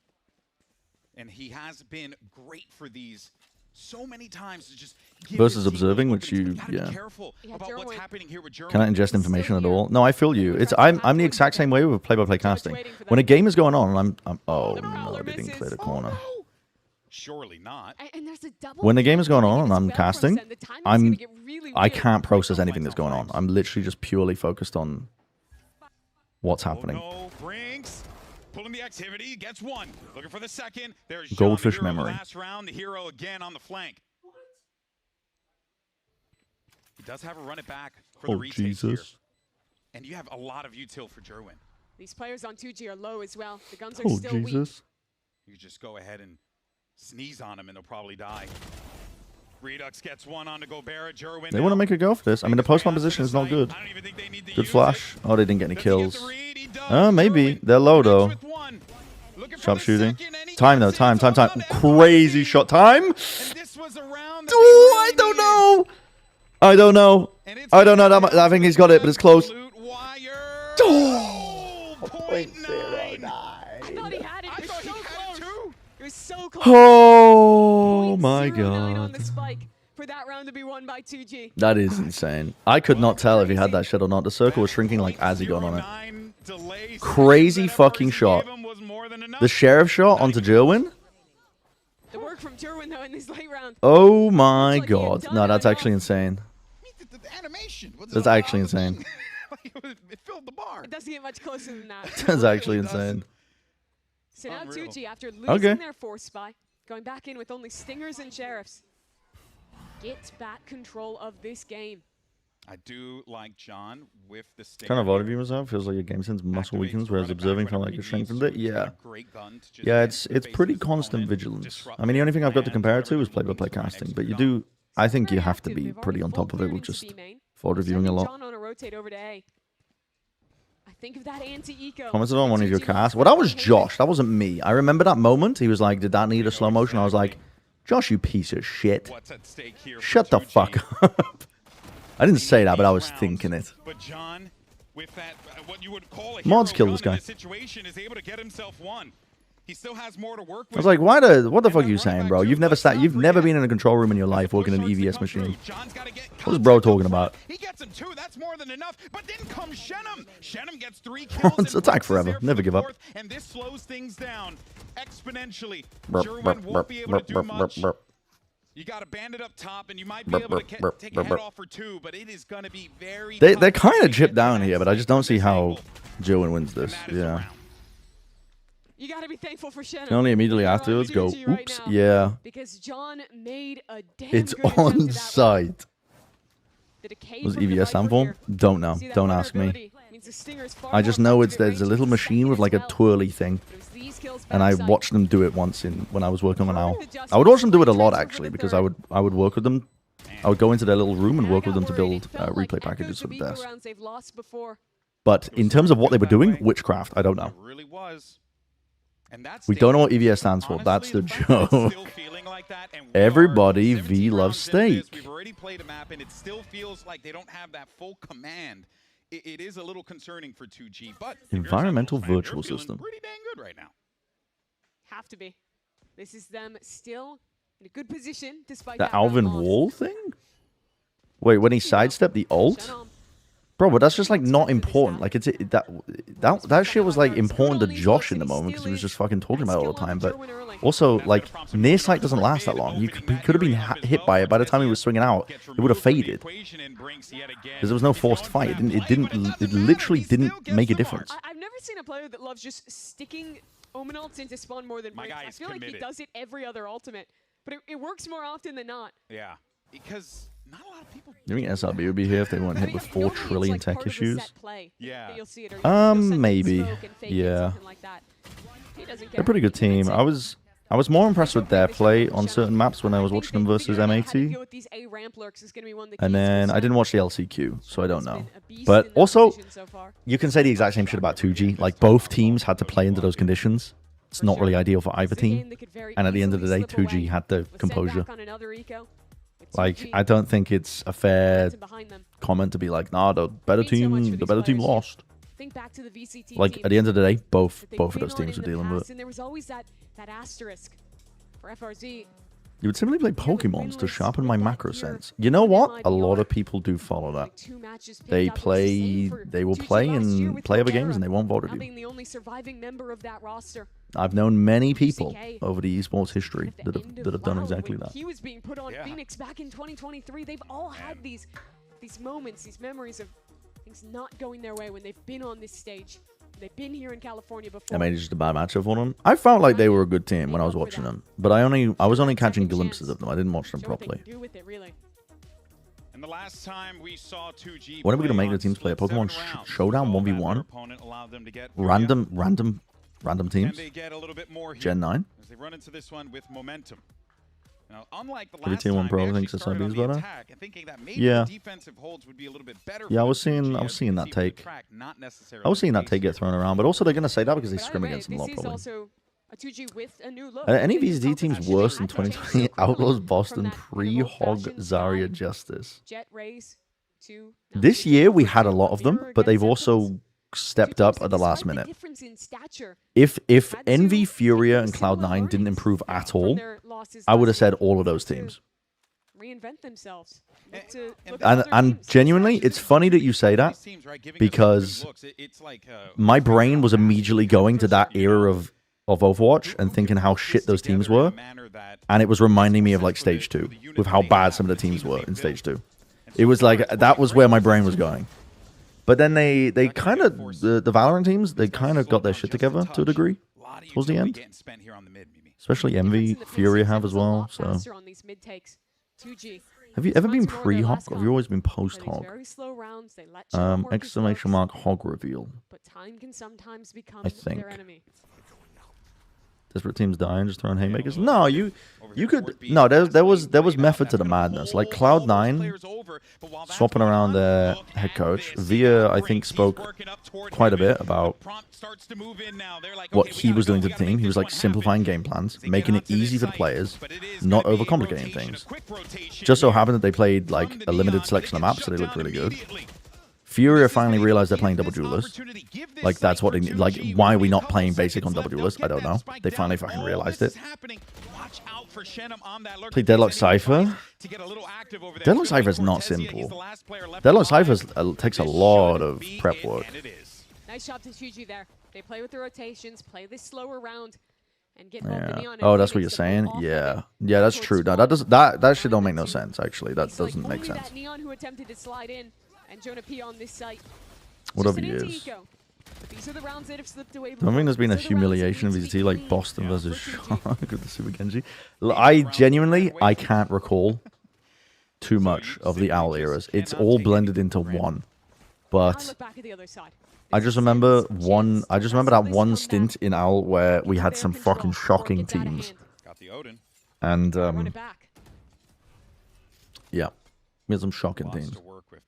and he has been great for these so many times to just Versus observing, which you careful about what's happening here with German. cannot ingest information at all. No, I feel you. I'm the exact same way with play-by-play casting. When a game is going on, and I'm oh no, they didn't clear the corner. Surely not. And there's a double When the game is going on and I'm casting, I can't process anything that's going on. I'm literally just purely focused on what's happening. No, Brinks pulling the activity, gets 1. Looking for the second. There's Goldfish John, the hero of the memory. last round, the hero again on the flank. He does have a run it back for the retake here. And you have a lot of util for Jerwin. These players on 2G are low as well. The guns are Oh still weak. Jesus! You just go ahead and sneeze on him and they'll probably die. Redux gets 1 on to Gobera. Jerwin. They want to make a go for this. I mean, the post-man position is not good. Good flash. Oh, they didn't get any kills. Maybe they're low though. Sharp shooting. Time though. Time. Crazy shot. Time. Oh, I don't know. I don't know. I think he's got it, but it's close. Oh, 0.09. I thought he had it. It was so close. It was so close. Oh my 0.09 god. on the spike for that round to be won by 2G. That is insane. I could not tell if he had that shot or not. The circle was shrinking like as he got on it. Crazy fucking shot. The sheriff shot onto Jerwin. The work from Jerwin though in this late round. Oh my god. No, that's actually insane. Animation. That's actually insane. It filled the bar. It doesn't get much closer than that. That's actually insane. So now 2G, after losing Okay. their force spy, going back in with only stingers and sheriffs, gets back control of this game. I do like John with the stinger. Kind of odd of you myself. Feels like your game sense muscle weakens, whereas observing felt like it strengthened it. Yeah. Yeah, it's pretty constant vigilance. I mean, the only thing I've got to compare it to is play-by-play casting, but you do. I think you have to be pretty on top of it with just forward reviewing a lot. John on a rotate over to A. I think of that anti-eco. Commented on one of your casts. Well, that was Josh. That wasn't me. I remember that moment. He was like, "Did that need a slow motion?" I was like, "Josh, you piece of shit. Shut the fuck up." I didn't say that, but I was thinking it. But John, with that, what you would call a Mods hero kill gun this in guy. situation, is able to get himself 1. He still has more to work with. I was like, what the fuck are you saying, bro? You've never been in a control room in your life working an EVS machine. What is bro talking about? He gets him 2, that's more than enough. But then comes Shenum. Shenum gets 3 kills. It's attack forever. Never give up. And this slows things down exponentially. Jerwin won't be able to do much. You got a bandit up top, and you might be able to take a head off or 2, but it is going to be very They're kind of chipped down here, but I just don't see how Jerwin wins this. Yeah. You got to be thankful for Shenum. And only immediately afterwards go, oops, yeah. Because John made a damn It's good on site. Was EVS stand for? Don't know. Don't ask me. I just know there's a little machine with like a twirly thing. And I watched them do it once when I was working on Owl. I would watch them do it a lot actually, because I would work with them. I would go into their little room and work with them to build replay packages for the desk. But in terms of what they were doing, witchcraft, I don't know. We don't know what EVS stands for. That's the joke. Everybody V loves steak. We've already played a map, and it still feels like they don't have that full command. It is a little concerning for 2G, but Environmental virtual system. Pretty dang good right now. Have to be. This is them still in a good position despite The that Alvin round loss. Wall thing? Wait, when he sidestepped the ult? Bro, but that's just like not important. Like that shit was like important to Josh in the moment because he was just fucking talking about it all the time. But also, like, near sight doesn't last that long. He could have been hit by it. By the time he was swinging out, it would have faded because there was no forced fight. It literally didn't make a difference. I've never seen a player that loves just sticking Omen ults into spawn more than Briggs. I feel like he does it every other ultimate, but it works more often than not. Yeah, because not a lot of people. You think SRB would be here if they weren't hit with 4 trillion tech issues? Yeah. Maybe. Yeah. They're a pretty good team. I was more impressed with their play on certain maps when I was watching them versus MAT. And then I didn't watch the LCQ, so I don't know. But also, you can say the exact same shit about 2G. Like, both teams had to play into those conditions. It's not really ideal for either team. And at the end of the day, 2G had the composure. Like, I don't think it's a fair comment to be like, nah, the better team lost. Think back to the VCT like, team. at the end of the day, both of those teams were dealing with it. And there was always that asterisk for FRZ. You would simply play Pokemons to sharpen my macro sense. You know what? A lot of people do follow that. They will play and play other games and they won't vote with you. The only surviving member of that roster. I've known many people over the esports history that have done exactly that. He was being put on Phoenix back in 2023. They've all had these moments, these memories of things not going their way when they've been on this stage. They've been here in California before. I made it just a bad matchup for them. I felt like they were a good team when I was watching them, but I was only catching glimpses of them. I didn't watch them properly. And the last time we saw 2G when are we gonna make the teams play a Pokemon Showdown 1v1? Random teams. Gen 9. As they run into this one with momentum. Now, unlike the Every last tier 1 time, pro they thinks actually SRB is started on the better. attack and thinking that maybe Yeah. the defensive holds would be a little bit better. Yeah, I for was the 2G seeing as that the take. track, not necessarily I was seeing that the take get thrown around, but also they're gonna say that because they scrim against them a lot This is probably. also a 2G with a new look. Are any VSD teams worse than 2020 Outlaws Boston pre-Hog Zarya Justice? Jet Rays 2. This year we had a lot of them, but they've also stepped up at the last minute. If Envy, Furia, and Cloud9 didn't improve at all, I would have said all of those teams. Reinvent themselves. And genuinely, it's funny that you say that because my brain was immediately going to that era of Overwatch and thinking how shit those teams were, and it was reminding me of like Stage 2 with how bad some of the teams were in Stage 2. It was like that was where my brain was going. But then they kind of the Valorant teams, they kind of got their shit together to a degree towards the end. Especially Envy, Furia have as well. So have you ever been pre-hog or have you always been post-hog? Exclamation mark hog reveal. I think. Desperate teams dying, just throwing haymakers. No, you could. No, there was method to the madness. Like Cloud9 swapping around their head coach. Via, I think, spoke quite a bit about what he was doing to the team. He was like simplifying game plans, making it easy for the players, not overcomplicating things. Just so happened that they played like a limited selection of maps, so they looked really good. Furia finally realized they're playing double duelist. Like, that's what they need. Like, why are we not playing basic on double duelist? I don't know. They finally fucking realized it. Play Deadlock Cypher. Deadlock Cypher is not simple. Deadlock Cypher takes a lot of prep work. Nice job to GG there. They play with the rotations, play this slower round, and get involved in Neon. Oh, that's what you're saying? Yeah. Yeah, that's true. No, that shit don't make no sense, actually. That doesn't make sense. That Neon who attempted to slide in, and Jonah P on this site. Whatever he is. These are the rounds that have slipped away. I don't think there's been a humiliation of VT like Boston versus Sean. Good to see Genji. I can't recall too much of the OWL eras. It's all blended into one. But I just remember that one stint in OWL where we had some fucking shocking teams. And yeah, we had some shocking teams.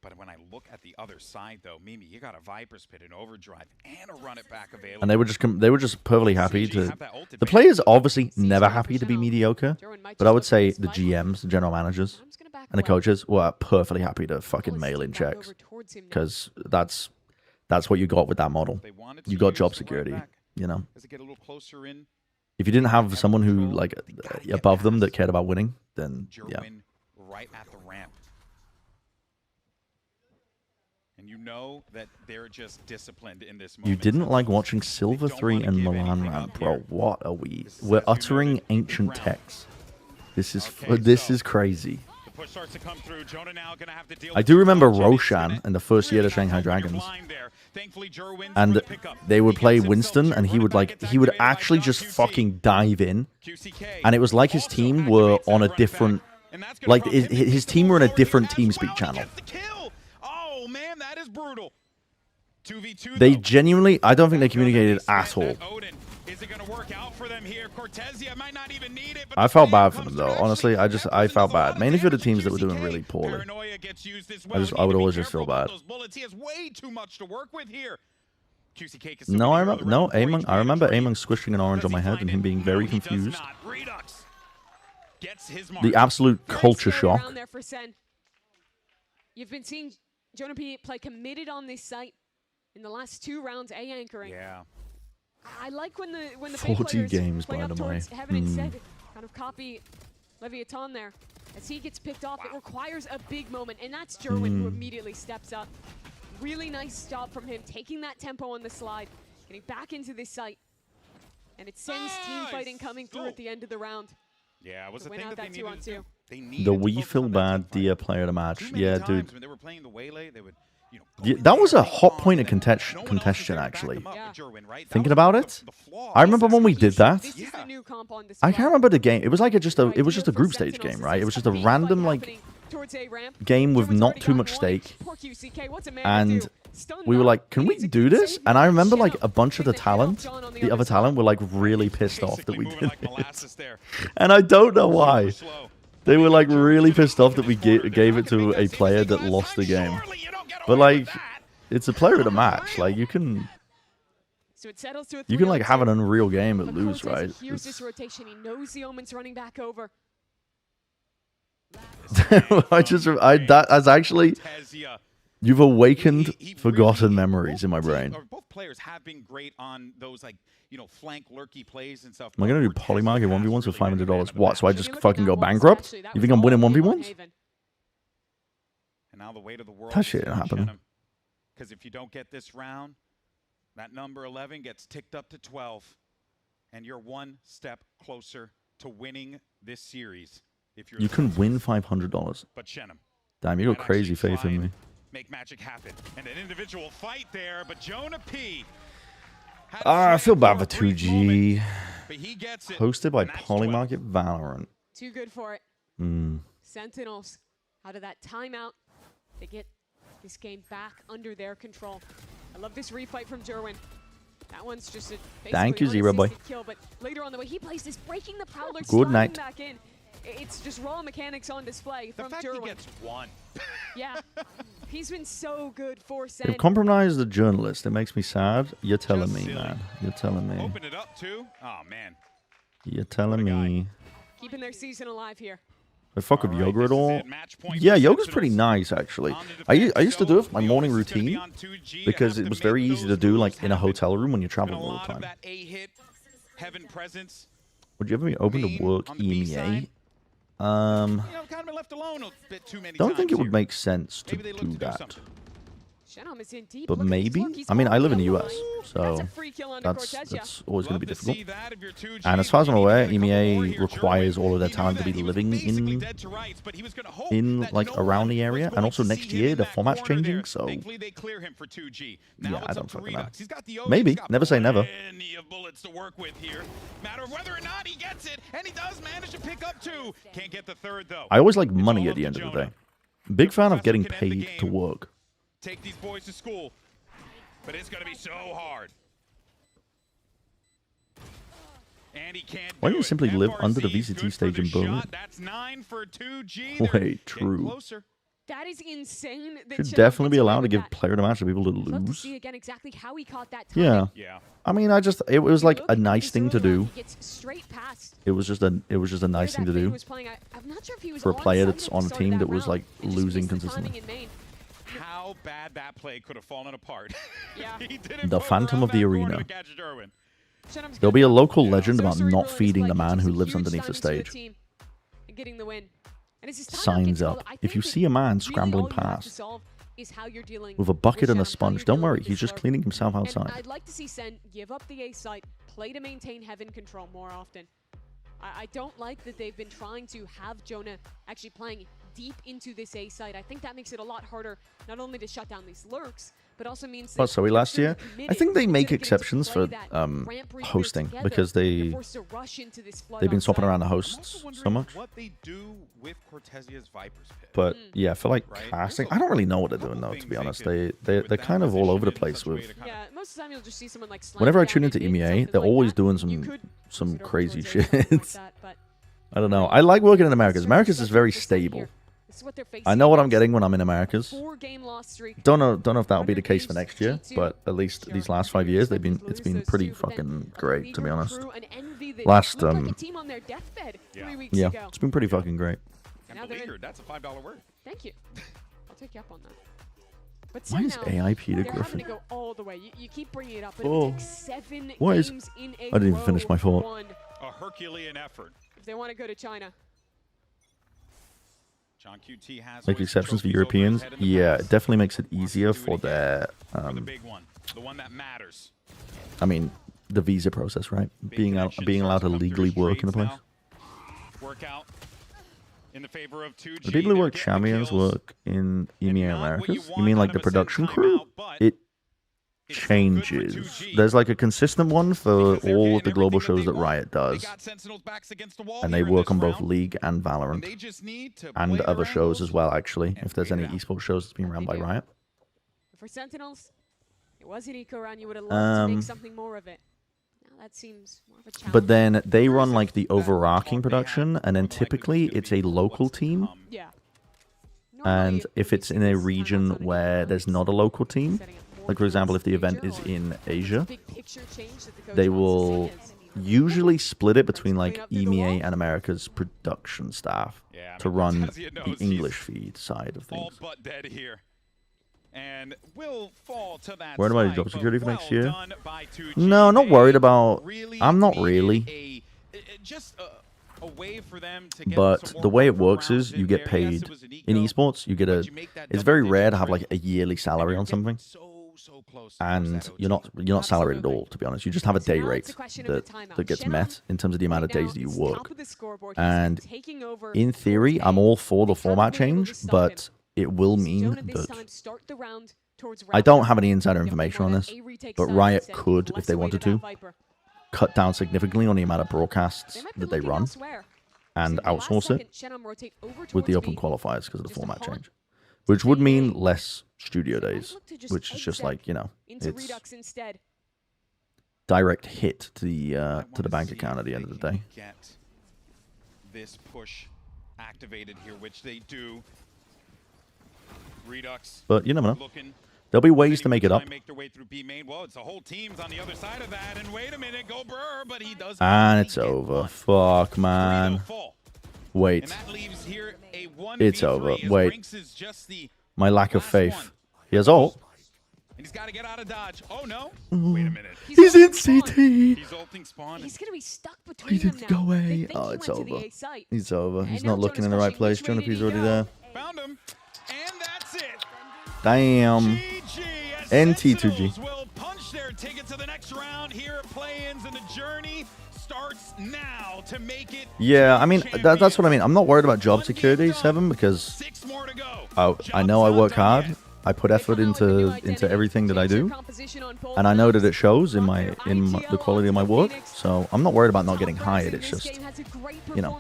But when I look at the other side, though, Mimi, you got a Viper Spit, an Overdrive, and a Run It Back available. And they were just perfectly happy to. The players obviously never happy to be mediocre, but I would say the GMs, the general managers, and the coaches were perfectly happy to fucking mail in checks, because that's what you got with that model. You got job security, you know. If you didn't have someone who like above them that cared about winning, then yeah. Right at the ramp. And you know that they're just disciplined in this moment. You didn't like watching Silver 3 and Milan Ramp, bro. What are we? We're uttering ancient texts. This is crazy. The push starts to come through. Jonah now gonna have to deal I do remember Roshan in the first year of Shanghai Dragons. And they would play Winston, and he would actually just fucking dive in. And it was like his team were on a different, like his team were in a different TeamSpeak channel. Oh man, that is brutal. 2v2. They genuinely, I don't think they communicated at all. Is it gonna work out for them here? Cortezia might not even need it. I felt bad for them though. Honestly, I felt bad. Mainly for the teams that were doing really poorly. I would always just feel bad. He has way too much to work with here. No, I remember Among squishing an orange on my head and him being very confused. The absolute culture shock. You've been seeing Jonah P play committed on this site in the last 2 rounds, A anchoring. Yeah. I like when the 40 games, play by up the way. towards Heaven instead, kind of copy Leviathan there. As he gets picked off, it requires a big moment, and that's Jerwin who immediately steps up. Really nice stop from him, taking that tempo on the slide, getting back into this site. And it sends team fighting coming through at the end of the round. Yeah, it was a thing that that they needed to do. The We Feel Bad Dear player of the match. Yeah, dude. Yeah, that was a hot point of contention, actually. Thinking about it, I remember when we did that. I can't remember the game. It was like it was just a group stage game, right? It was just a random like game with not too much stake, and we were like, "Can we do this?" And I remember like a bunch of the other talent were like really pissed off that we did it, and I don't know why. They were like really pissed off that we gave it to a player that lost the game. But like, it's a player of the match. Like you can like have an unreal game but lose, right? Here's this rotation. He knows the Omen's running back over. That's actually, you've awakened forgotten memories in my brain. Both players have been great on those like, you know, flank lurky plays and stuff. Am I gonna do polymarket 1v1s for $500? What? So I just fucking go bankrupt? You think I'm winning 1v1s? And now the weight of the world. That shit ain't happening. Because if you don't get this round, that number 11 gets ticked up to 12, and you're one step closer to winning this series. If you're you can win $500. But Shenham, damn, you got crazy faith in me. Make magic happen, and an individual fight there, but Jonah P. I feel bad for 2G. But he gets it. Hosted by Polymarket Valorant. Too good for it. Sentinels out of that timeout. They get this game back under their control. I love this refight from Jerwin. That one's just a thank you, Zero Boy. Kill, but later on the way he plays this, breaking the Prowler, good night. Back in. It's just raw mechanics on display from fact Jerwin. He gets one. Yeah, he's been so good for Sen. They've compromised the journalist. It makes me sad. You're telling me, man. You're telling me. Open it up too. Oh man. You're telling me. Keeping their season alive here. I fuck with yoga at all. Yeah, yoga's pretty nice actually. I used to do it for my morning routine because it was very easy to do like in a hotel room when you're traveling all the time. Would you ever be open to work EMEA? Don't think it would make sense to do that. But maybe? I mean, I live in the US, so that's always going to be difficult. And as far as I'm aware, EMEA requires all of their talent to be living in like around the area. And also next year, the format's changing, so yeah, I don't fucking know. Maybe. Never say never. I always like money at the end of the day. Big fan of getting paid to work. Take these boys to school, but it's going to be so hard. And he can't. Why don't you simply live under the VCT stage in Berlin? That's 9 for 2G. Wait, true. That is insane. Should definitely be allowed to give player to match to people to lose. See again exactly how he caught that Yeah. I mean, it was like a nice thing to do. It was just a nice thing to do for a player that's on a team that was like losing consistently. How bad that play could have fallen apart. The Phantom of the Arena. There'll be a local legend about not feeding the man who lives underneath the stage. Signs up. If you see a man scrambling past with a bucket and a sponge, don't worry, he's just cleaning himself outside. I'd like to see Sen give up the A site, play to maintain heaven control more often. I don't like that they've been trying to have Jonah actually playing deep into this A site. I think that makes it a lot harder, not only to shut down these lurks, but also means that So last year, I think they make exceptions for hosting because they've been swapping around the hosts so much. But yeah, for like casting, I don't really know what they're doing though. To be honest, they're kind of all over the place with. Yeah, most of the time you'll just see someone like. Whenever I tune into EMEA, they're always doing some crazy shit. I don't know. I like working in Americas. Americas is very stable. I know what I'm getting when I'm in Americas. Don't know if that'll be the case for next year, but at least these last 5 years, it's been pretty fucking great, to be honest. Yeah, it's been pretty fucking great. That's a $5 word. Thank you. I'll take you up on that. But why is AIP to Griffin? Griffin? To go all the way. You keep bringing it up, but Oh, it takes 7 what is? games in a I didn't even row finish my thought. A Herculean effort. If they want to go to China. John QT has Like exceptions for Europeans, yeah, it definitely makes it easier for their. the big one, the one that matters. I mean, the visa process, right? Being allowed to legally work in a place. Work out in the favor of 2G. The people who work champions work in EMEA Americas. You mean like the production crew? It changes. There's like a consistent one for all of the global shows that Riot does, and they work on both League and Valorant, and other shows as well. Actually, if there's any esports shows that's being run by Riot. For Sentinels, it was an eco run. You would have loved to make something more of it. Now that seems more of a challenge. But then they run like the overarching production, and then typically it's a local team. Yeah. And if it's in a region where there's not a local team, like for example, if the event is in Asia, they will usually split it between like EMEA and America's production staff to run the English feed side of things. And will fall to that worried about job security for next year? No, not worried about. I'm not really. A way for them to get but the way it works is you get paid in esports. You get a. It's very rare to have like a yearly salary on something, and you're not salaried at all. To be honest, you just have a day rate that gets met in terms of the amount of days that you work. And in theory, I'm all for the format change, but it will mean that I don't have any insider information on this, but Riot could, if they wanted to, cut down significantly on the amount of broadcasts that they run and outsource it with the open qualifiers because of the format change, which would mean less studio days, which is just like, you know, it's direct hit to the bank account at the end of the day. Get this push activated here, which they do. Redux, but you never know. There'll be ways to make it up. Make their way through B main. Well, it's the whole team's on the other side of that. And wait a minute, go Burr, but he does. And it's over. Fuck, man. Wait. that leaves here a 1v3 It's over. as Wait. Rinks is just the My lack of last faith. one. He has ult. And he's got to get out of dodge. Oh no! Wait a minute. He's in CT. He's ulting spawn. He's gonna be stuck between He them didn't now. go They away. think Oh, he it's went to the over. A site. He's over. And He's now not looking in the right place. Jonas Jonah, he's Which way already did he there. Found him. And that's it. Damn. GG as NT2G. Sentinels will punch their ticket to the next round here at Play-Ins, and the journey starts now to make it. Yeah, I mean, that's what I mean. I'm not worried about job security, 7, because I know I work hard. I put effort into everything that I do, and I know that it shows in the quality of my work. So I'm not worried about not getting hired. It's just, you know,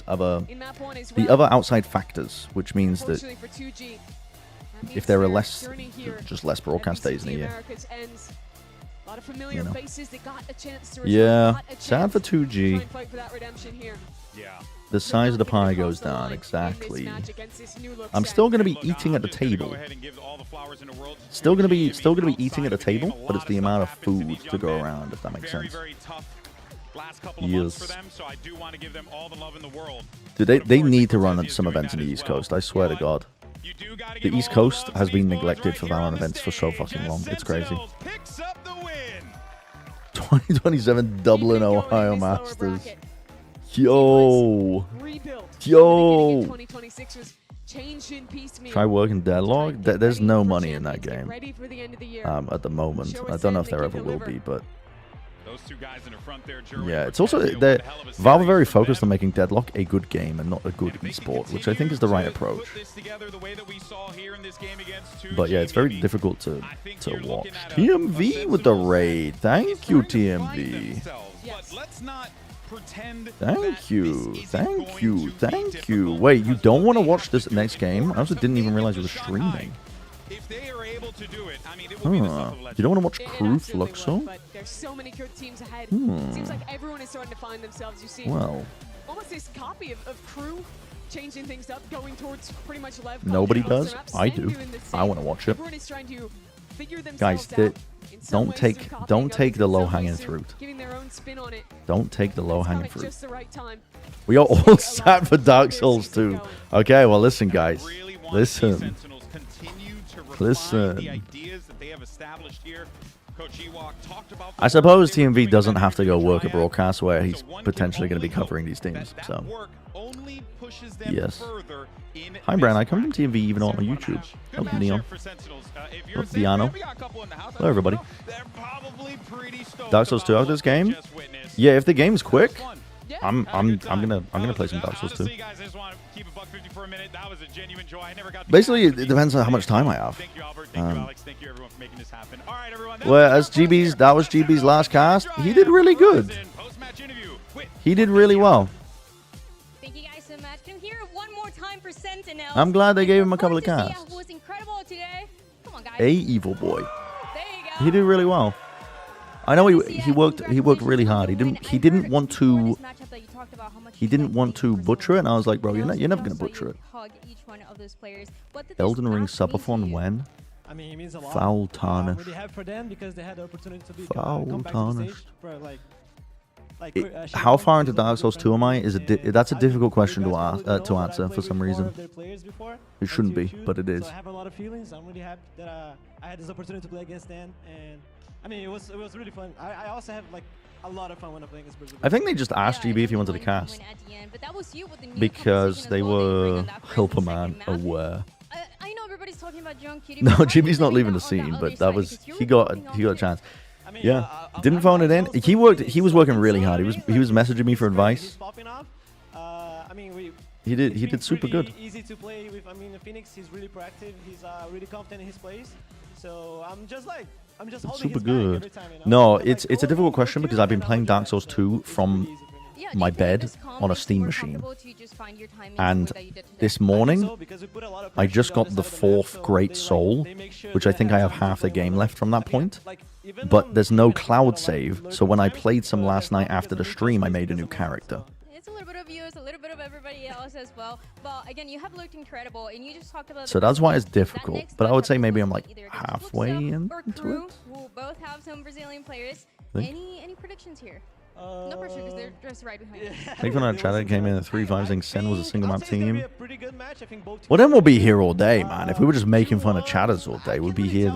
the other outside factors, which means that if there are just less broadcast days in a year. You know. Yeah, sad for 2G. The size of the pie goes down, exactly. I'm still going to be eating at the table. Still going to be eating at the table, but it's the amount of food to go around, if that makes sense. Yes. Dude, they need to run some events in the East Coast, I swear to God. The East Coast has been neglected for VALORANT events for so fucking long. It's crazy. 2027 Dublin, Ohio Masters. Yo. Yo. Try working Deadlock? There's no money in that game at the moment. I don't know if there ever will be, but yeah, it's also Valve are very focused on making Deadlock a good game and not a good esport, which I think is the right approach. But yeah, it's very difficult to watch. TMV with the raid. Thank you, TMV. Thank you. Thank you. Thank you. Wait, you don't want to watch this next game? I also didn't even realize you were streaming. Huh. You don't want to watch Crew Fluxo? There's so many good teams ahead. Hmm. Seems like everyone is starting to find themselves. You see, Well, almost this copy of Crew changing things up, going towards pretty much Lev. nobody does. I do. I want to watch it. Everyone is trying to figure Guys, themselves out. don't take the low-hanging fruit. Giving their own spin on it. Don't take the low-hanging fruit. Just the right time. We are all sad for Dark Souls 2. Okay, well, listen, guys. Listen. Listen. I suppose TMV doesn't have to go work a broadcast where he's potentially going to be covering these teams. So, yes. Hi, Brian. I come from TMV even on YouTube. Oh, Neon. Oh, Diano. Hello, everybody. Dark Souls 2 out of this game? Yeah, if the game's quick, I'm gonna play some Dark Souls 2. Basically, it depends on how much time I have. Whereas that was GB's last cast. He did really good. He did really well. Thank you guys so much. Can hear one more time for Sentinels. I'm glad they gave him a couple of casts. Was incredible today. Come on, guys. Evil boy. There you go. He did really well. I know he worked really hard. He didn't want to butcher it, and I was like, bro, you're never gonna butcher it. Elden Ring subathon when? I mean, it means a lot. Foul tarnished. Really happy for them because they had the opportunity to be Foul tarnished. Stage, how far into Dark Souls 2 am I? That's a difficult question to answer for some reason. It shouldn't be, but it is. So I have a lot of feelings. I'm really happy that I had this opportunity to play against them, and I mean, it was really fun. I also have like a lot of fun when I'm playing against. I think they just asked GB if he wanted to cast because they were helper man aware. I know everybody's talking about John Cutie. No, GB's not leaving the scene, but he got a chance. Yeah, didn't phone it in. He was working really hard. He was messaging me for advice. He did super good. Easy to play with. I mean, Phoenix, he's really proactive. He's really confident in his plays. So I'm just holding Super his good. back every time, you know? No, it's a difficult question because I've been playing Dark Souls 2 from my bed on a Steam machine. And this morning, I just got the 4th Great Soul, which I think I have half the game left from that point. But there's no cloud save, so when I played some last night after the stream, I made a new character. It's a little bit of you, it's a little bit of everybody else as well. But again, you have looked incredible, and you just talked about. So that's why it's difficult. But I would say maybe I'm like halfway into it. We'll both have some Brazilian players. Think? Any predictions here? No pressure, because they're just right behind you. Thank you for that chat that came in at 3-5 saying Sen was a single map team. Pretty good match. I think both Well, then we'll be here all day, man. If we were just making fun of chatters all day, we'd be here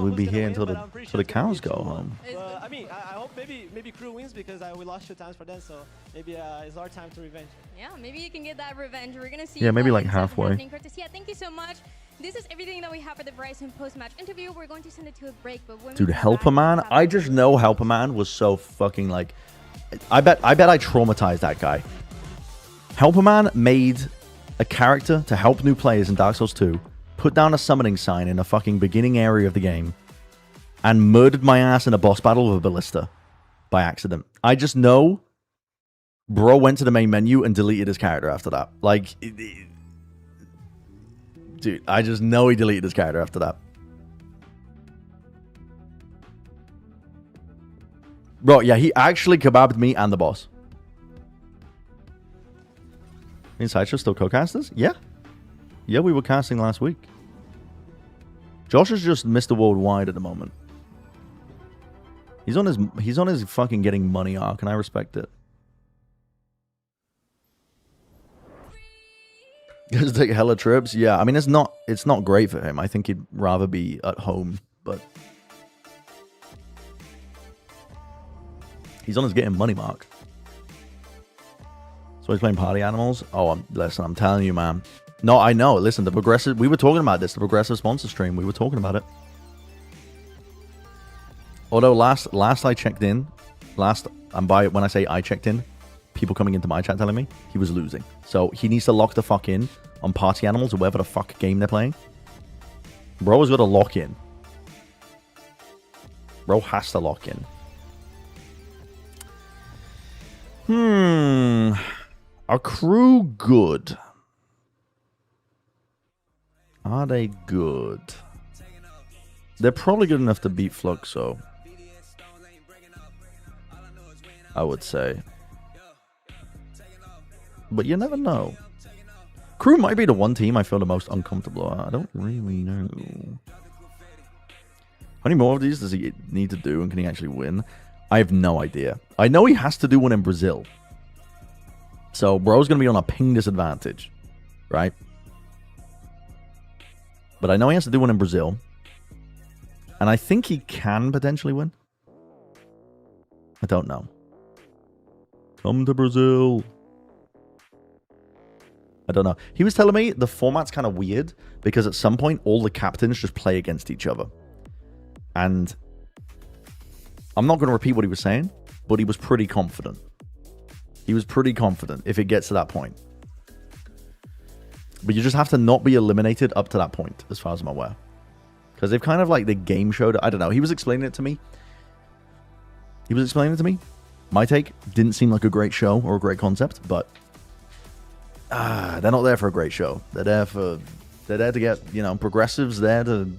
until the cows go home. I mean, I hope maybe Crew wins because we lost 2 times for them, so maybe it's our time to revenge. Yeah, maybe you can get that revenge. We're gonna see. Yeah, maybe like what ends up halfway. happening. Curtis, yeah, thank you so much. This is everything that we have for the Bryson post-match interview. We're going to send it to a break, but when Dude, we come Helper back, Man. we'll have I just know Helper Man was so fucking like. I bet I traumatized that guy. Helper Man made a character to help new players in Dark Souls 2, put down a summoning sign in the fucking beginning area of the game, and murdered my ass in a boss battle with a ballista by accident. I just know bro went to the main menu and deleted his character after that. Like, dude, I just know he deleted his character after that. Bro, yeah, he actually kebabbed me and the boss. Inside Show still co-casters? Yeah. Yeah, we were casting last week. Josh is just Mr. Worldwide at the moment. He's on his fucking getting money arc, and I respect it. Just take hella trips. Yeah, I mean it's not great for him. I think he'd rather be at home, but he's on his getting money mark. So he's playing Party Animals. Oh, listen, I'm telling you, man. No, I know. Listen, the progressive. We were talking about this. The progressive sponsor stream. We were talking about it. Although last I checked in, and by when I say I checked in, people coming into my chat telling me he was losing. So he needs to lock the fuck in on Party Animals or whatever the fuck game they're playing. Bro has got to lock in. Bro has to lock in. Are Crew good? Are they good? They're probably good enough to beat Fluxo, I would say. But you never know. Crew might be the one team I feel the most uncomfortable at. I don't really know. How many more of these does he need to do, and can he actually win? I have no idea. I know he has to do one in Brazil. So bro's going to be on a ping disadvantage, right? But I know he has to do one in Brazil. And I think he can potentially win. I don't know. Come to Brazil. I don't know. He was telling me the format's kind of weird because at some point all the captains just play against each other. And I'm not going to repeat what he was saying, but he was pretty confident. He was pretty confident if it gets to that point. But you just have to not be eliminated up to that point, as far as I'm aware. Because they've kind of like the game showed. I don't know. He was explaining it to me. My take didn't seem like a great show or a great concept, but they're not there for a great show. They're there to get, progressives there to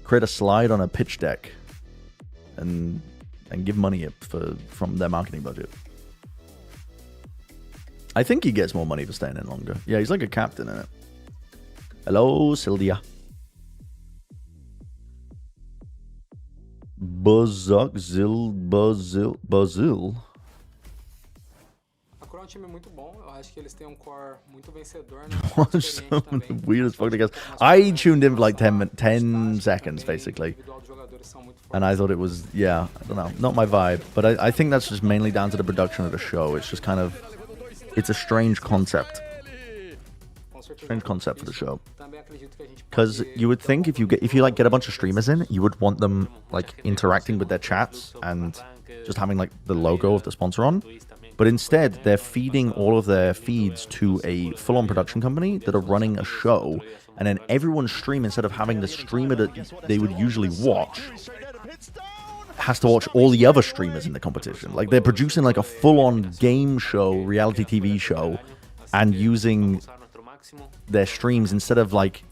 create a slide on a pitch deck and give money from their marketing budget. I think he gets more money for staying in longer. Yeah, he's like a captain in it. Hello, Sylvia. Bazil. A Coro é time muito bom. Eu acho que eles têm core muito vencedor, né? Some of the weirdest fucking guys. I tuned in for like 10 seconds, basically. And I thought it was, yeah, I don't know, not my vibe. But I think that's just mainly down to the production of the show. It's just kind of, it's a strange concept. Strange concept for the show. Because you would think if you get a bunch of streamers in, you would want them like interacting with their chats and just having like the logo of the sponsor on. But instead, they're feeding all of their feeds to a full-on production company that are running a show, and then everyone's stream, instead of having the streamer that they would usually watch, has to watch all the other streamers in the competition. Like, they're producing like a full-on game show, reality TV show, and using their streams instead of like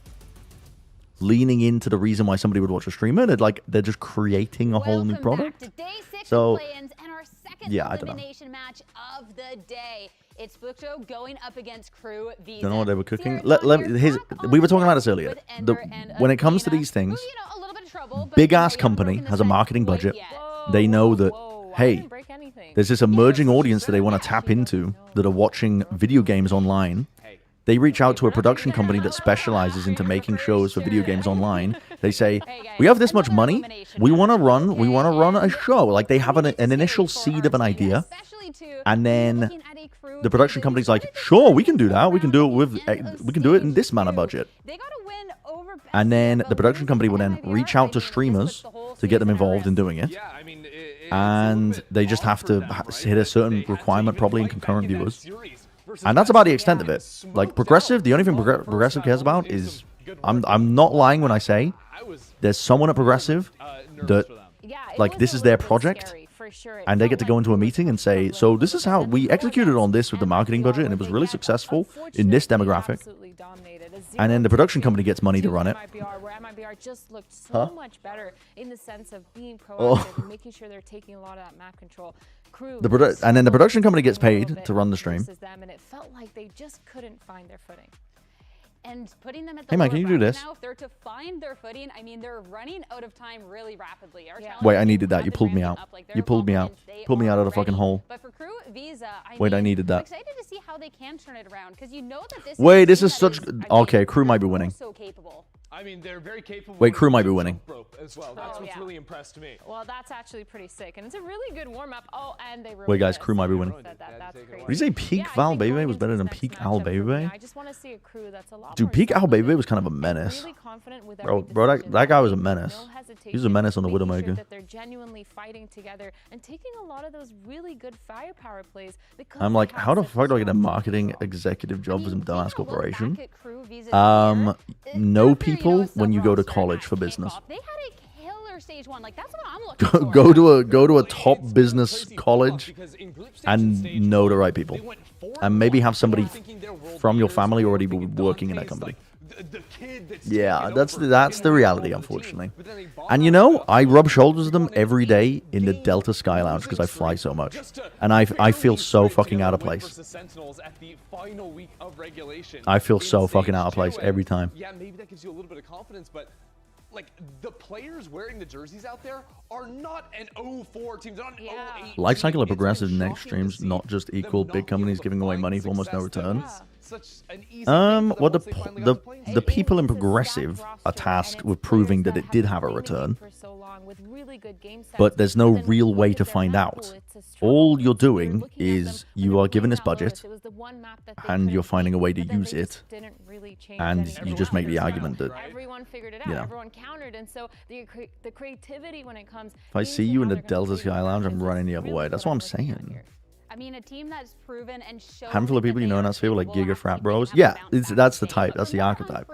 leaning into the reason why somebody would watch a streamer. They're just creating a whole new product. So yeah, I don't know. Elimination match of the day. It's Fluxo going up against Crew V. Don't know what they were cooking. We were talking about this earlier. When it comes to these things, big ass company has a marketing budget. They know that, hey, There's this emerging audience that they want to tap into that are watching video games online. They reach out to a production company that specializes into making shows for video games online. They say, we have this much money. We want to run a show. Like, they have an initial seed of an idea. And then the production company's like, sure, we can do that. We can do it in this amount of budget. And then the production company will then reach out to streamers to get them involved in doing it. And they just have to hit a certain requirement, probably in concurrent viewers. And that's about the extent of it. Like, Progressive, the only thing Progressive cares about is, I'm not lying when I say, there's someone at Progressive that, like, this is their project, and they get to go into a meeting and say, so this is how we executed on this with the marketing budget, and it was really successful in this demographic. And then the production company gets money to run it. Where MIBR just looked so much better in the sense of being proactive and making sure they're taking a lot of that map control. And then the production company gets paid to run the stream. And it felt like they just couldn't find their footing. And putting them at the hey, man, can you do this? Now, if they're to find their footing, I mean, they're running out of time really rapidly. Wait, I needed that. You pulled me out. You pulled me out. Pulled me out of the fucking hole. But for Crew, Visa, Wait, I needed that. I'm excited to see how they can turn it around, because you know that this Wait, this is such... Okay, Crew might be winning. So capable. I mean, they're very capable. Wait, Crew might be winning. As well. That's what's really impressed me. Well, that's actually pretty sick, and it's a really good warm-up. Oh, and they Wait, guys, Crew might be winning. That's crazy. Did you say peak Val Baby was better than peak Al Baby? I just want to see a Crew that's a lot Dude, peak Al Baby was kind of a menace. Bro, that guy was a menace. He was a menace on the Widowmaker. That they're genuinely fighting together and taking a lot of those really good firepower plays. I'm like, how the fuck do I get a marketing executive job for some dumbass corporation? Know people when you go to college for business. They had a killer stage one. Like, that's what I'm looking for. Go to a top business college and know the right people, and maybe have somebody from your family already working in that company. Yeah, that's the reality, unfortunately. And you know, I rub shoulders with them every day in the Delta Sky Lounge because I fly so much, and I feel so fucking out of place. I feel so fucking out of place every time. Yeah, maybe that gives you a little bit of confidence, but like, the players wearing the jerseys out there are not an 0-4 team. They're not an 0-8. Life cycle of progressive next streams, not just equal big companies giving away money for almost no return. Well, the people in progressive are tasked with proving that it did have a return, but there's no real way to find out. All you're doing is you are given this budget, and you're finding a way to use it, and you just make the argument that, everyone figured it out. Everyone countered, and so the creativity when it comes. If I see you in the Delta Sky Lounge, I'm running the other way. That's what I'm saying. I mean, a team that's proven and shown. Handful of people you know in that sphere, like Giga Frat Bros. Yeah, that's the type. That's the archetype.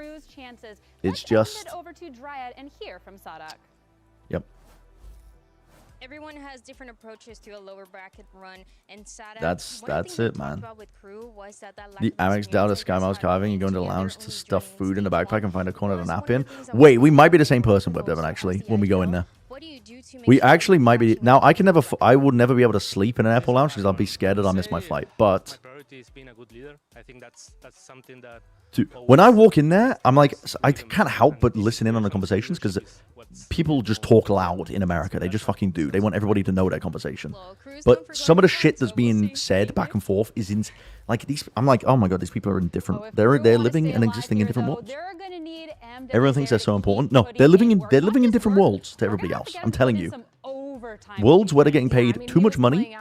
It's just. Over to Dryad and hear from Sadak. Yep. Everyone has different approaches to a lower bracket run, and Sadak. That's it, man. The Amex Delta Sky Mouse carving. You go into the lounge to stuff food in the backpack and find a corner to nap in. Wait, we might be the same person, Web Devin. Actually, when we go in there. We actually might be. Now, I would never be able to sleep in an airport lounge because I'll be scared that I'll miss my flight. But when I walk in there, I'm like, I can't help but listen in on the conversations because people just talk loud in America. They just fucking do. They want everybody to know their conversation. But some of the shit that's being said back and forth is in like these. I'm like, oh my god, these people are in different. They're living and existing in different worlds. Everyone thinks they're so important. No, they're living in different worlds to everybody else. I'm telling you. Worlds where they're getting paid too much money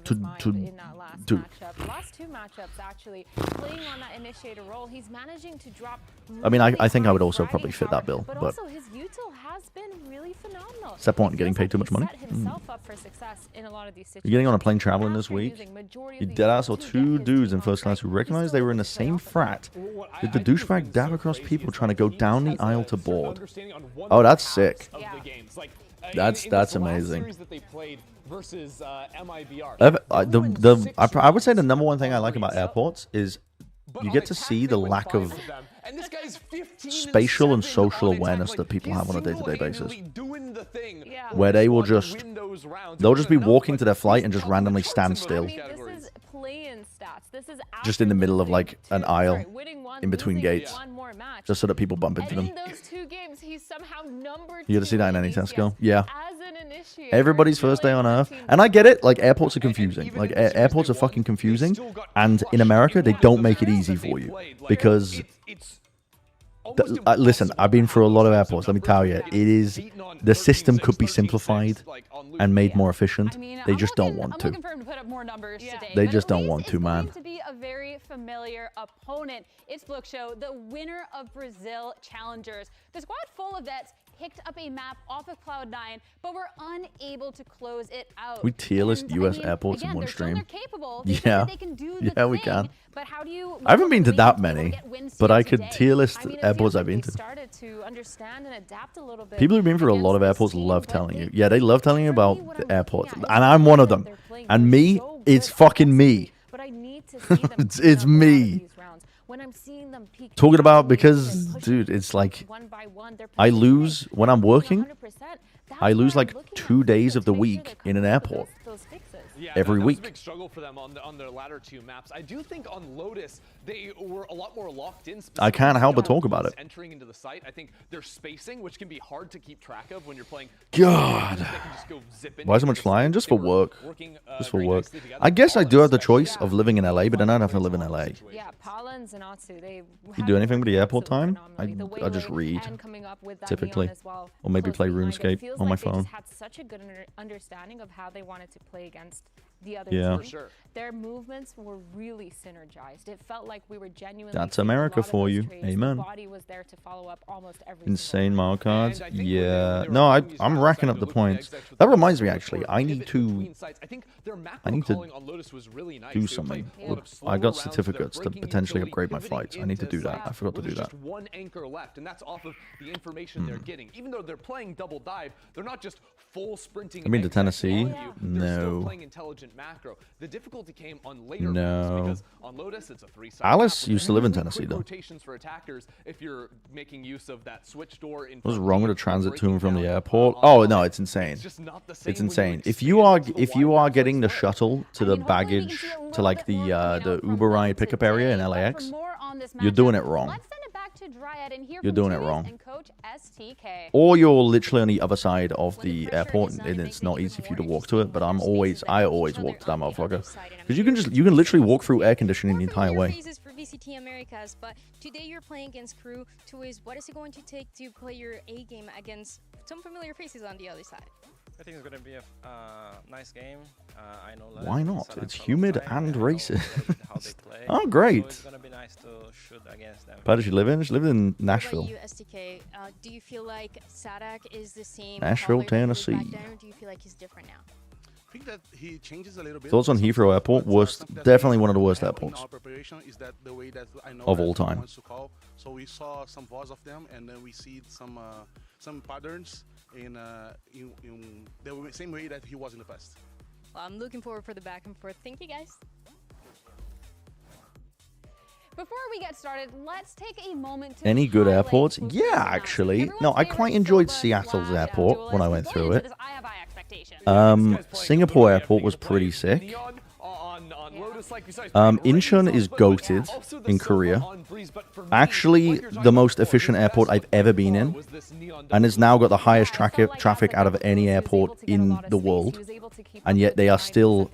to last two matchups actually playing on that initiator role. He's managing to drop. I mean, I think I would also probably fit that bill, but also his util has been really phenomenal. What's that point? Getting paid too much money? Up for success in a lot of these situations. You're getting on a plane traveling this week. You deadass saw two dudes in first class who recognized they were in the same frat. Did the douchebag dab across people trying to go down the aisle to board? Oh, that's sick. That's amazing. I would say the number one thing I like about airports is you get to see the lack of spatial and social awareness that people have on a day-to-day basis. Where they'll just be walking to their flight and just randomly stand still. Just in the middle of like an aisle in between gates. Just so that people bump into them. In those two games, he's somehow number 2. You get to see that in any Tesco? Yeah. As an Everybody's first day on Earth. And I get it, like, airports are confusing. Like, airports are fucking confusing. And in America, they don't make it easy for you. Because, listen, I've been through a lot of airports, let me tell you. It is, the system could be simplified and made more efficient. They just don't want to. They just don't want to, man. To be a very familiar opponent. It's Fluxo, the winner of Brazil Challengers. The squad full of vets picked up a map off of Cloud9, but were unable to close it out. We tier list US airports in one stream. Yeah, yeah, we can. But how do you? I haven't been to that many, but I could tier list airports I've been to. Started to understand and adapt a little bit. People who've been through a lot of airports love telling you. Yeah, they love telling you about the airports, and I'm one of them. And me, it's fucking me. But I need to see them it's me. When I'm seeing them peak Talking about, because, dude, it's like, I lose when I'm working. I lose like 2 days of the week in an airport. Yeah, every that week. was a big struggle for them on their latter two maps. I do think on Lotus they were a lot more locked in. I can't help but talk about it. Entering into the site, I think their spacing, which can be hard to keep track of when you're playing. God, why so much flying? Just for work. Just for work. I guess I do have the choice of living in LA, but then I'd have to live in LA. Yeah, Paulins and Atsu, they You do anything with the airport time? I just read, typically, or maybe play RuneScape on my phone. Had such a good understanding of how they wanted to play against the other Yeah. team. Their movements were really synergized. It felt like we were genuinely. That's America for you. Amen. Body was there to follow up almost every Insane Mario cards. Yeah. No, I'm racking up the points. That reminds me, actually, I need to do something. I got certificates to potentially upgrade my flights. I need to do that. I forgot to do that. One anchor left, and that's off of the information they're getting. Even though they're playing double dive, they're not just full sprinting. I've been to Tennessee. No. No. Intelligent macro. The difficulty came on later No. because on Lotus it's a 3-side. Alice used to live in Tennessee, though. Rotations for attackers if you're making use of that switch door in What's wrong with a transit to and from the airport? Oh no, it's insane. It's insane. If you are getting the shuttle to the baggage to like the Uber ride pickup area in LAX, you're doing it wrong. You're doing it wrong. Or you're literally on the other side of the airport and it's not easy for you to walk to it, but I always walk to that motherfucker. Because you can literally walk through air conditioning the entire way. For VCT Americas, but today you're playing against Crew. Two is, what is it going to take to play your A game against some familiar faces on the other side? I think it's going to be a nice game. I know. Why not? It's humid and racist. Oh, great. So it's going to be nice to shoot against them. Where does she live in? She lives in Nashville. What about you, STK? Do you feel like Sadak is the same? Nashville, Tennessee. Back then, or do you feel like he's different now? I think that he changes a little bit. Thoughts on Heathrow Airport? Definitely one of the worst airports our preparation is that the way that I know of all time. So we saw some voice of them, and then we see some patterns in the same way that he was in the past. Well, I'm looking forward for the back and forth. Thank you, guys. Before we get started, let's take a moment to Any good airports? Yeah, actually. No, I quite enjoyed Seattle's airport when I went through it. Singapore airport was pretty sick. Incheon is goated in Korea. Actually, the most efficient airport I've ever been in, and has now got the highest traffic out of any airport in the world. And yet they are still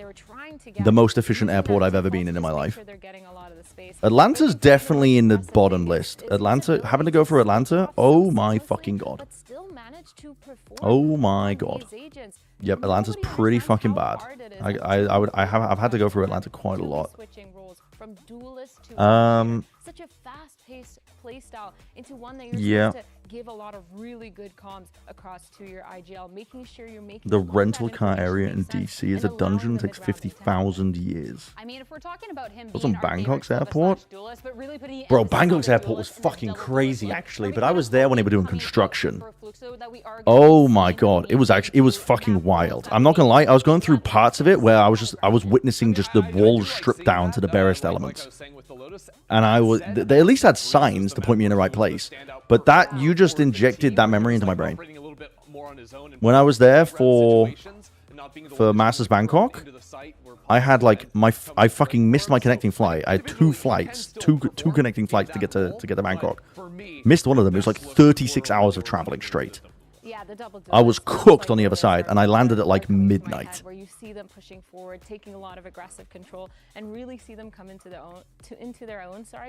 the most efficient airport I've ever been in my life. Atlanta's definitely in the bottom list. Atlanta, having to go through Atlanta, oh my fucking god. Oh my god. Yep, Atlanta's pretty fucking bad. I've had to go through Atlanta quite a lot. Such a fast-paced play style into one that you're supposed to give a lot of really good comms across to your IGL, making sure you're making the rental car area in DC is a dungeon, takes 50,000 years. I mean, if we're talking about him was on Bangkok's airport. Bro, Bangkok's airport was fucking crazy actually, but I was there when they were doing construction. Oh my god, it was fucking wild. I'm not gonna lie, I was going through parts of it where I was witnessing just the walls stripped down to the barest elements. And they at least had signs to point me in the right place. But that, you just injected that memory into my brain. When I was there for Masters Bangkok, I had like I fucking missed my connecting flight. I had two connecting flights to get to Bangkok. Missed one of them. It was like 36 hours of traveling straight. Yeah, the double I was cooked on the other side, and I landed at like midnight. Where you see them pushing forward, taking a lot of aggressive control, and really see them come into their own.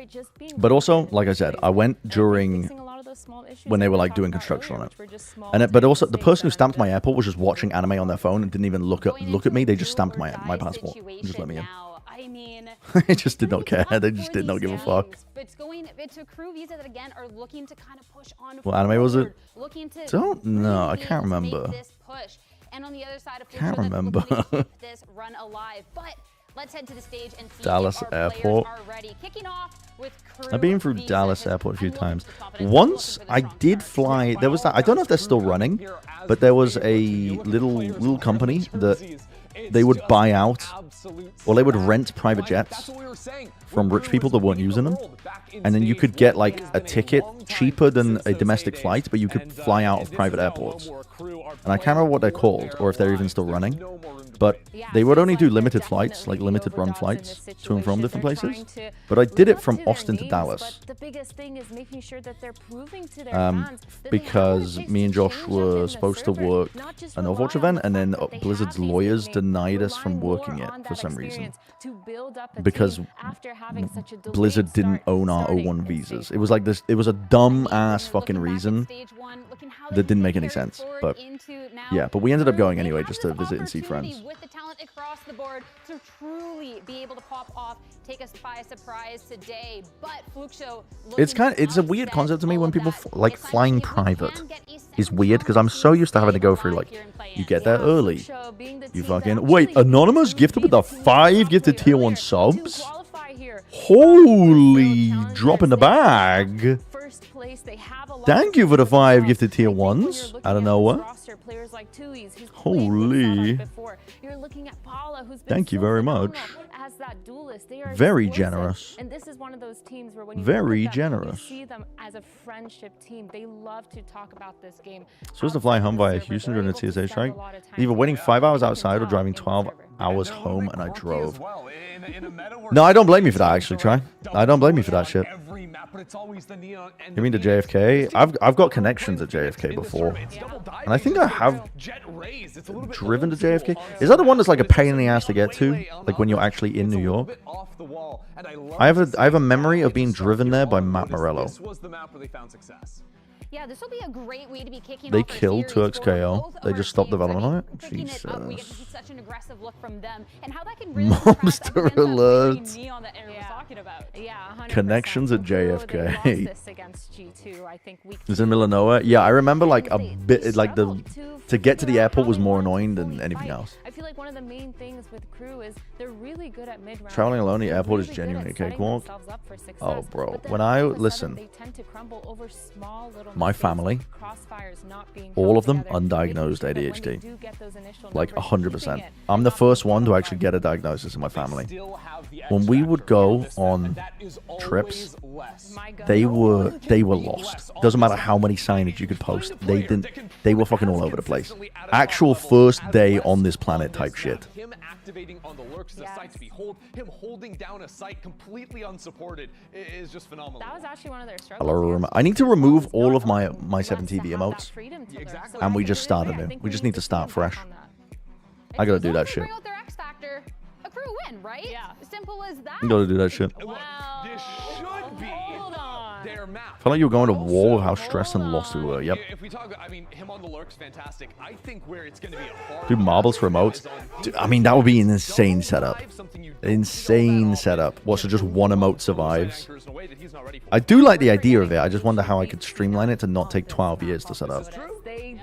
Just being. But also, like I said, I went during when they were like doing construction on it, and but also the person who stamped my airport was just watching anime on their phone and didn't even look at me. They just stamped my passport and just let me in. I mean, They just did not care. They just did not give a fuck. It's a crew visa that again are looking to kind of push on. What anime was it? Looking to Don't know. I can't remember. This push. And on the other side of Can't remember. keep this run alive. But let's head to the stage and see Dallas if our Airport. players are ready. Kicking off with crew I've been through visa. Dallas Airport a few times. Once I did fly. There was that. I don't know if they're still running, but there was a little company that they would buy out, or they would rent private jets from rich people that weren't using them, and then you could get like a ticket cheaper than a domestic flight, but you could fly out of private airports. And I can't remember what they're called, or if they're even still running, but they would only do limited flights, like limited run flights to and from different places. But I did it from Austin to Dallas. The biggest thing is making sure that they're proving to their fans because me and Josh were supposed to work an Overwatch event, and then Blizzard's lawyers denied us from working it for some reason. Because Blizzard didn't own our O1 visas. It was like this. It was a dumb ass fucking reason that didn't make any sense. But yeah, but we ended up going anyway just to visit and see friends. With the talent across the board to truly be able to pop off, take us by surprise today. But Fluxo, It's a weird concept to me when people like flying private is weird, because I'm so used to having to go through like you get there early. You fucking wait, Anonymous gifted with the 5 gifted tier 1 subs. Holy drop in the bag. Thank you for the 5 gifted tier 1s out of nowhere. Holy. Thank you very much. Very generous. And this is one of those teams where when you very generous. see them as a friendship team, they love to talk about this game. Supposed to fly home via Houston during the TSA strike. Either waiting 5 hours outside or driving 12 hours home, and I drove. No, I don't blame you for that, actually, Try. I don't blame you for that shit. You mean to JFK? I've got connections at JFK before. And I think I have driven to JFK. Is that the one that's like a pain in the ass to get to? Like when you're actually in New York? I have a memory of being driven there by Matt Morello. Yeah, this will be a great way to be kicking They off killed Turks KO. They just stopped development on it. Jesus. We get to see such an aggressive look from them, and how that can really Monster alert. Yeah, Connections at JFK. against G2, I think It's in the middle of nowhere. Yeah, I remember like a bit like to get to the airport was more annoying than anything else. I feel like one of the main things with crew is they're really good at mid-round. Traveling alone, the airport is genuinely a cakewalk. Oh, bro. When I listen, my family, all of them undiagnosed ADHD, like 100%. I'm the first one to actually get a diagnosis in my family. When we would go on trips, they were lost. Doesn't matter how many signage you could post, they were fucking all over the place. Actual first day on this planet type shit. Him activating on the lurks as a site to behold, him holding down a site completely unsupported is just phenomenal. That was actually one of their struggles. I need to remove all of my 7TV emotes, and we just start anew. We just need to start fresh. I gotta do that shit. Bring out their X Factor. A crew win, right? Yeah. Simple as that. I gotta do that shit. This should be their map. I felt like you were going to war with how stressed and lost we were. Yep. If we talk, I mean, him on the lurks, fantastic. I think where it's going to be a hard. Dude, marbles for emotes. Dude, I mean, that would be an insane setup. Insane setup. What, so just one emote survives? I do like the idea of it. I just wonder how I could streamline it to not take 12 years to set up. They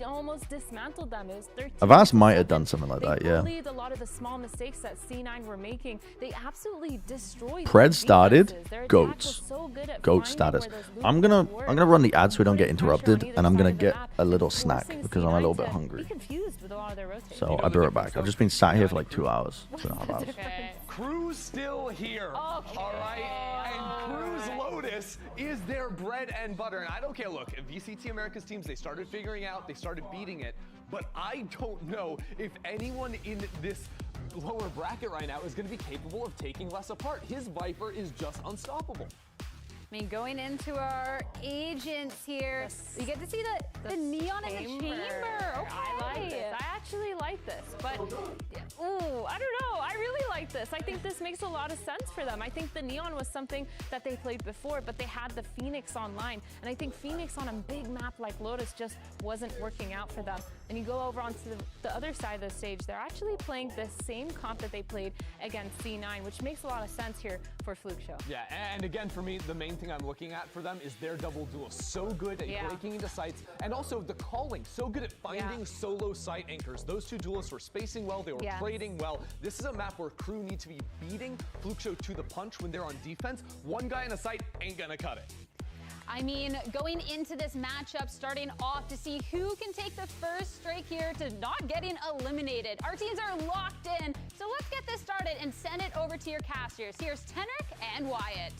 almost dismantled them. It was 13. Avast might have done something like that, yeah. A lot of the small mistakes that C9 were making, they absolutely destroyed. Pred started. Goats. Goat status. I'm gonna run the ad so we don't get interrupted, and I'm gonna get a little snack because I'm a little bit hungry. So I'll be right back. I've just been sat here for like 2 hours, 2.5 hours. Crew's still here. All right. And Crew's Lotus is their bread and butter. And I don't care. Look, VCT America's teams, they started figuring out, they started beating it. But I don't know if anyone in this lower bracket right now is going to be capable of taking Less apart. His Viper is just unstoppable. I mean, going into our agents here, you get to see the neon in the chamber. Okay. I like this. I actually like this, but ooh, I don't know. I really like this. I think this makes a lot of sense for them. I think the neon was something that they played before, but they had the Phoenix online, and I think Phoenix on a big map like Lotus just wasn't working out for them. And you go over onto the other side of the stage, they're actually playing the same comp that they played against C9, which makes a lot of sense here for Fluxo. Yeah, and again, for me, the main thing I'm looking at for them is their double duel. So good at breaking into sites, and also the calling. So good at finding solo site anchors. Those two duelists were spacing well, they were trading well. This is a map where crew need to be beating Fluxo to the punch when they're on defense. One guy in a site ain't gonna cut it. I mean, going into this matchup, starting off to see who can take the first strike here to not getting eliminated. Our teams are locked in, so let's get this started and send it over to your casters. Here's Tenric and Wyatt.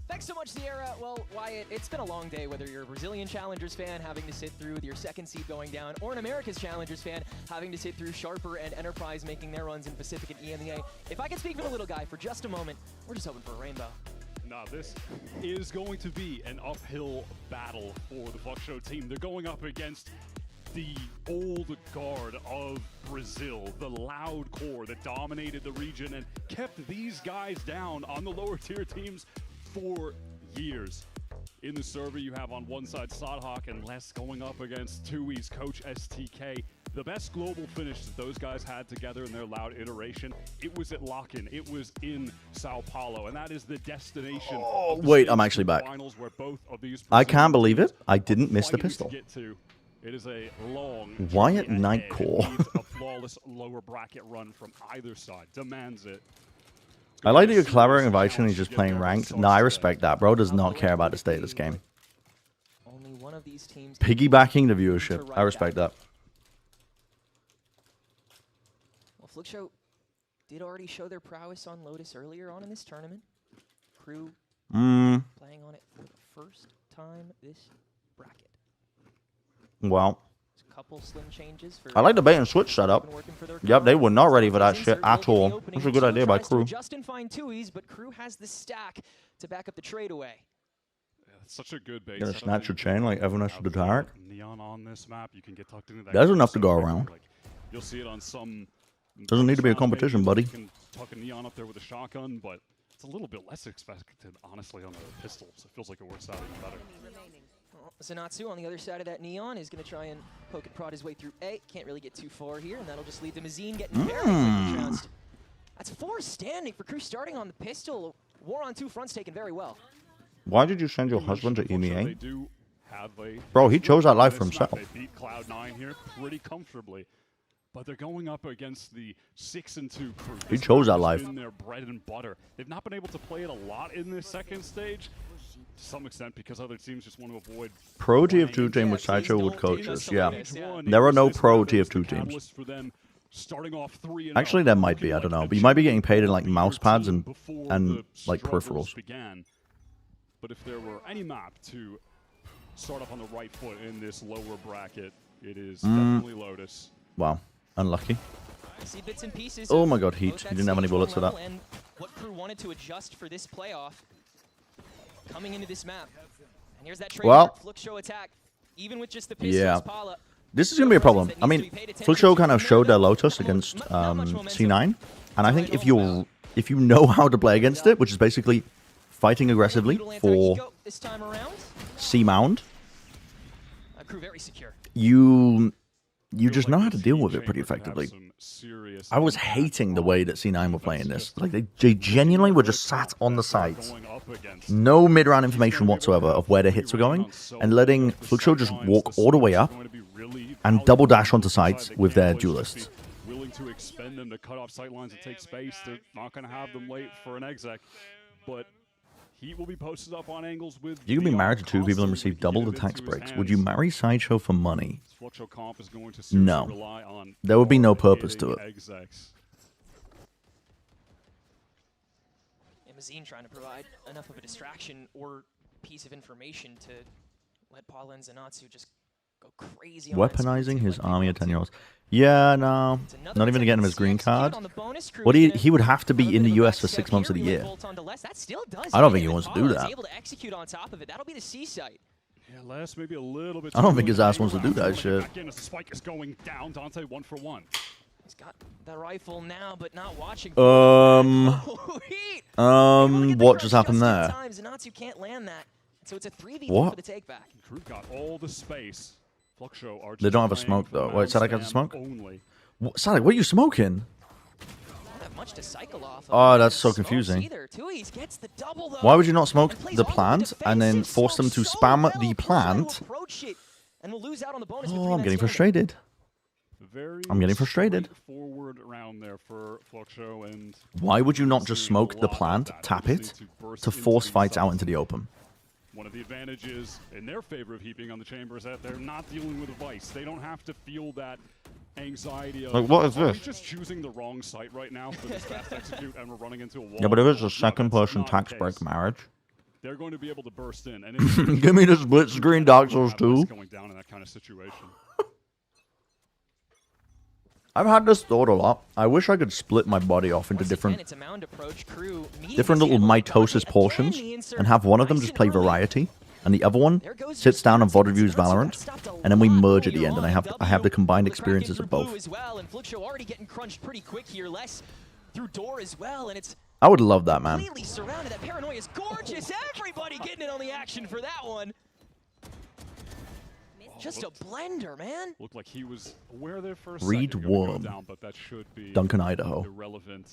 Thanks so much, Sierra. Well, Wyatt, it's been a long day, whether you're a Brazilian Challengers fan having to sit through with your second seed going down, or an America's Challengers fan having to sit through Sharper and Enterprise making their runs in Pacific and EMEA. If I could speak for the little guy for just a moment, we're just hoping for a rainbow. Now, this is going to be an uphill battle for the Fluxo team. They're going up against the old guard of Brazil, the loud core that dominated the region and kept these guys down on the lower tier teams for years. In the server, you have on one side Sadhawk and Les going up against Tui's coach STK. The best global finish that those guys had together in their loud iteration, it was at Lock-In. It was in Sao Paulo, and that is the destination. Oh, wait, I'm actually back. Where both of these I can't believe it. I didn't miss the pistol. It is a long Wyatt Nightcore. a flawless lower bracket run from either side. Demands it. I like that you're collaborating with Vice and he's just playing ranked. No, I respect that. Bro does not care about the state of this game. Only one of these teams Piggybacking the viewership. I respect that. Well, Fluxo did already show their prowess on Lotus earlier on in this tournament. Crew playing on it for the first time this bracket. Wow. Couple slim changes for I like the bait and switch setup. Yep, they were not ready for that shit at all. That's a good idea by Crew. Justin find Tui's, but Crew has the stack to back up the trade away. Yeah, it's such a good bait. Gonna snatch a chain like everyone else to the Tarek. Neon on this map, you can get tucked into that. There's enough to go around. Like, you'll see it on some. Doesn't need to be a competition, buddy. You can tuck a Neon up there with a shotgun, but it's a little bit less expected, honestly, on the pistols. It feels like it works out even better. Well, Zenatsu on the other side of that Neon is going to try and poke and prod his way through A. Can't really get too far here, and that'll just lead to Mazine getting very quickly trounced. That's 4 standing for Crew starting on the pistol. War on 2 fronts taken very well. Why did you send your husband to EMEA? Bro, he chose that life for himself. They beat Cloud9 here pretty comfortably, but they're going up against the 6-2 Crew. He chose that life. Been their bread and butter. They've not been able to play it a lot in this second stage, to some extent, because other teams just want to avoid. Pro TF2 team with Sideshow would coaches. Yeah. There are no pro TF2 teams. Actually, there might be. I don't know. But you might be getting paid in like mouse pads and like peripherals. But if there were any map to start up on the right foot in this lower bracket, it is definitely Lotus. Wow. Unlucky. See bits and pieces. Oh my god, Heat. He didn't have any bullets for that. And what Crew wanted to adjust for this playoff coming into this map. And here's that trademark Fluxo attack. Even with just the pistols, Paula. This is going to be a problem. I mean, Fluxo kind of showed their Lotus against C9. And I think if you know how to play against it, which is basically fighting aggressively for C-Mound, you just know how to deal with it pretty effectively. I was hating the way that C9 were playing this. Like, they genuinely were just sat on the sides. No mid-round information whatsoever of where their hits were going, and letting Fluxo just walk all the way up and double dash onto sites with their duelists. Willing to expend them to cut off sight lines and take space. They're not going to have them wait for an exec, but Heat will be posted up on angles with. You can be married to 2 people and receive double the tax breaks. Would you marry Sideshow for money? No. There would be no purpose to it. Mazine trying to provide enough of a distraction or piece of information to let Paula and Zenatsu just crazy. Weaponizing his army of 10-year-olds. Yeah, no. Not even to get him his green card. What he would have to be in the US for 6 months of the year. I don't think he wants to do that. Able to execute on top of it. That'll be the C site. Yeah, Les maybe a little bit. I don't think his ass wants to do that shit. Again, as the spike is going down, Dante 1 for 1. He's got the rifle now, but not watching. What just happened there? Natsu can't land that. So it's a 3v3 What? for the take back. Crew got all the space. Fluxo are They don't have a smoke though. Wait, Sadak has a smoke? Sadak, what are you smoking? Don't have much to cycle off of. Oh, that's so confusing. Gets the double, though. Why would you not smoke the plant and then force them to spam the plant? And we'll lose out on the bonus Oh, I'm getting frustrated. I'm getting frustrated. Forward round there for Fluxo, and Why would you not just smoke the plant, tap it, to force fights out into the open? one of the advantages in their favor of heaping on the chamber is that they're not dealing with a vice. They don't have to feel that anxiety of, like, what is are we this? just choosing the wrong site right now for this fast execute and we're running into a wall. Yeah, but if it's a second-person tax break marriage, they're going to be able to burst in. And give me the split screen Dark Souls 2. Going down in that kind of situation. I've had this thought a lot. I wish I could split my body off into different little mitosis portions and have one of them just play variety and the other one sits down and VOD reviews Valorant, and then we merge at the end and I have the combined experiences of both. I would love that, man. Completely surrounded. That paranoia is gorgeous. Everybody getting in on the action for that one. Just a blender, man. Looked like he was aware there for a Reed second. Worm. Down, but that should be Duncan, Idaho. irrelevant.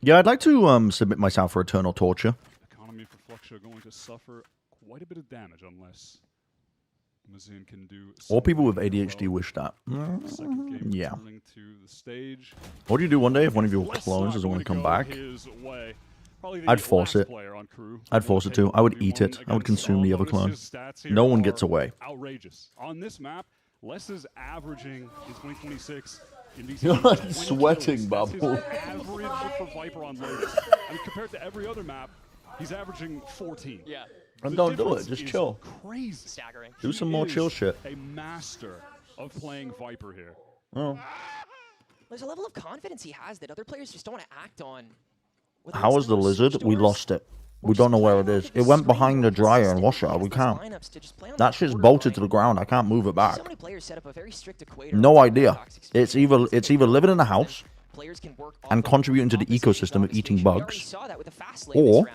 Yeah, I'd like to submit myself for eternal torture. Economy for Fluxo going to suffer quite a bit of damage unless Mazin can do. All people with ADHD wish that. Second game Yeah. returning to the stage. What do you do one day if one of your clones doesn't want to come back? His way. Probably the I'd force last it. player on crew. I'd force it to. I would eat it. I would consume the other clone. No one gets away. Outrageous. On this map, Les is averaging in 2026 in these You're games, 20 sweating, kills. That's his Bubble. average for Viper on Lotus. I mean, compared to every other map, he's averaging 14. Yeah. And The don't do it. difference Just is chill. Crazy. Staggering. Do some more He chill is shit. A master of playing Viper here. Oh. There's a level of confidence he has that other players just don't want to act on. How was the lizard? We lost it. We don't know where it is. It went behind the dryer and washer. We can't. That shit's bolted to the ground. I can't move it back. So many players set up a very strict equator. No idea. It's either living in a house and contributing to the ecosystem of eating bugs, or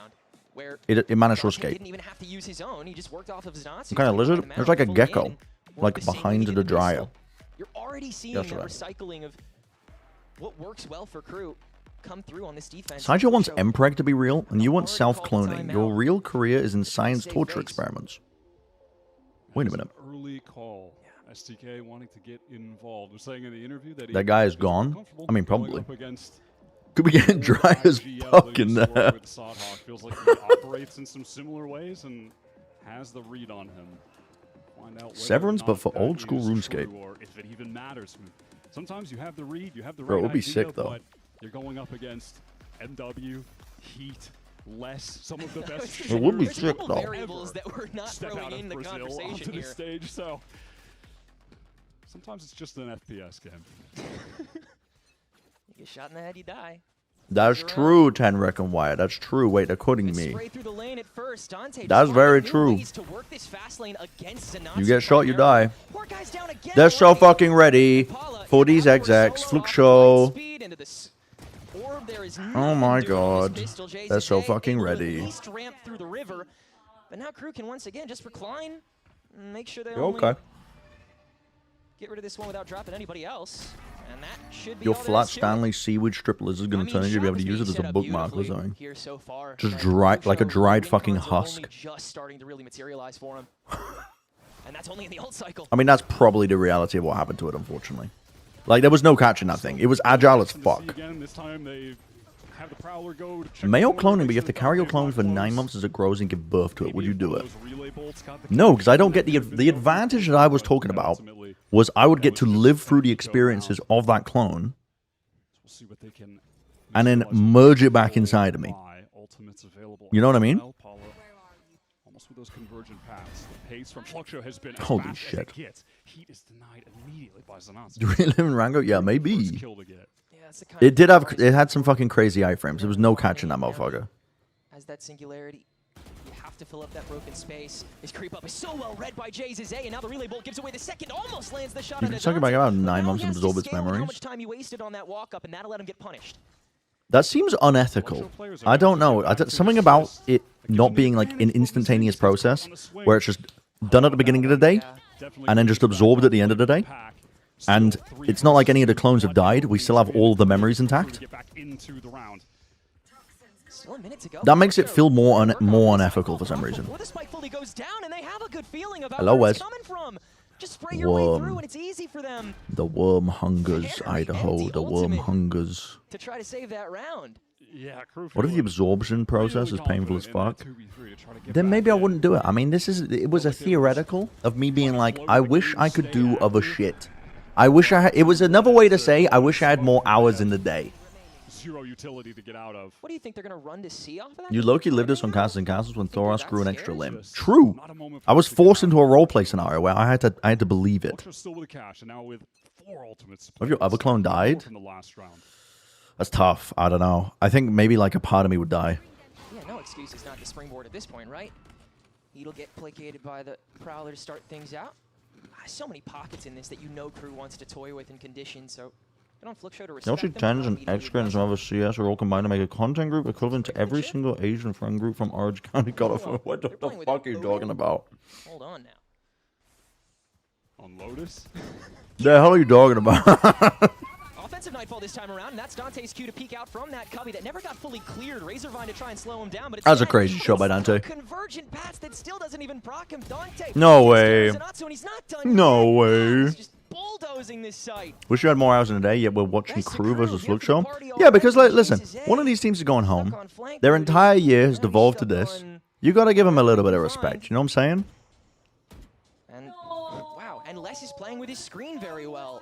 it managed to escape. Didn't even have to use his own. He just worked off of Zanatsu. Some kind of lizard? It's like a gecko, like behind the dryer. You're already seeing that recycling of what works well for crew come through on this defense. Sajo wants Mpreg to be real, and you want self-cloning. Your real career is in science torture experiments. Wait a minute. Early call. STK wanting to get involved. Was saying in the interview that That guy is gone? I mean, probably. up against Could be getting dry as fuck in there. with Sodhawk. Feels like he operates in some similar ways and has the read on him. Find out whether Severance, or but not for that old school is RuneScape. true, or if it even matters. Sometimes you have the read, you have the Bro, it right would be idea, sick, though. but you're going up against MW, Heat, less some of the best. It would be shooters sick, though. Variables that we're not Step throwing out of in the Brazil conversation onto the here. stage, so sometimes it's just an FPS game. You get shot in the head, you die. That's true, Tenrek and Wyatt. That's true. Wait, they're quoting me. Spray through the lane at first. Dante That's just very finding new true. ways to work this fast lane against Zanatsu You get shot, you die. primarily. Poor guy's down again. They're so fucking ready for these execs. Fluxo. Speed into this orb. There is Oh my nothing doing on god. this pistol. JZK They're so fucking able to ready. At least ramp through the river. But now crew can once again just recline and make sure they You're only okay. get rid of this one without dropping anybody else. And that should be Your all there flat is to it. Stanley seaweed strip lizard is going to turn into you be able to use it as a bookmark or something. Here so far, Just but dry, like a Fluxo dried win fucking cards are only husk. just starting to really materialize for him. And that's only in the old cycle. I mean, that's probably the reality of what happened to it, unfortunately. Like, there was no catching that thing. It was agile as fuck. Again, this time they have the Prowler go to check Male the cloning, but you have to carry your clone for 9 months as it grows and give birth to it. Would you do it? No, because I don't get the advantage that I was talking about was I would get to live through the experiences of that clone and then merge it back inside of me. You know what I mean? Almost with those convergent paths. The pace from Fluxo has been as Holy fast shit. as it gets. Heat is denied immediately by Zanatsu. Do we live in Rango? Yeah, maybe. Kill to get. It did have. It had some fucking crazy iframes. There was no catching that motherfucker. As that singularity, you have to fill up that broken space. His creep up is so well read by Jay's A, and now the relay bolt gives away the second, almost lands the shot. You can suck it back about 9 months and absorb its How memories. much time he wasted on that walk up, and that'll let him get punished. That seems unethical. I don't know. Something about it not being like an instantaneous process where it's just done at the beginning of the day and then just absorbed at the end of the day. And it's not like any of the clones have died. We still have all of the memories intact. Still a minute to go. That makes it feel more unethical for some reason. Before the spike fully goes down, and they have a good feeling about Hello, where it's Wes. coming from. Just spray your way through, and it's easy for them The worm hungers, Idaho. The worm hungers. to try to save that round. Yeah, What if the absorption process is painful as fuck? Then maybe I wouldn't do it. I mean, it was a theoretical of me being like, I wish I could do other shit. I wish I had, it was another way to say, I wish I had more hours in the day. Zero utility to get out of. What do you think they're going to run to C off of that? You low-key lived this on Castles and Castles when Thoros grew an extra limb. True. I was forced into a roleplay scenario where I had to believe it. Fluxo still with the cash, and now with 4 ultimates. What if your other clone died? From the last round. That's tough. I don't know. I think maybe like a part of me would die. Yeah, no excuses not to springboard at this point, right? He'll get placated by the Prowler to start things out. So many pockets in this that you know crew wants to toy with in conditions, so get on Fluxo to respect Yoshi them. 10s and X and some other CS are all combined to make a content group equivalent to every single Asian friend group from Orange County, California. What the fuck are you talking about? Hold on now. On Lotus? The hell are you talking about? Offensive Nightfall this time around, and that's Dante's cue to peek out from that cubby that never got fully cleared. Razorvine to try and slow him down, but it's That's a crazy shot by Dante. convergent pass that still doesn't even proc him. Dante No way. and he's not done No way. He's just bulldozing this site. Wish you had more hours in a day, yet we're watching Crew versus Fluxo. Yeah, because like, listen, one of these teams is going home. Their entire year has devolved to this. You got to give them a little bit of respect. You know what I'm saying? And wow, and Les is playing with his screen very well.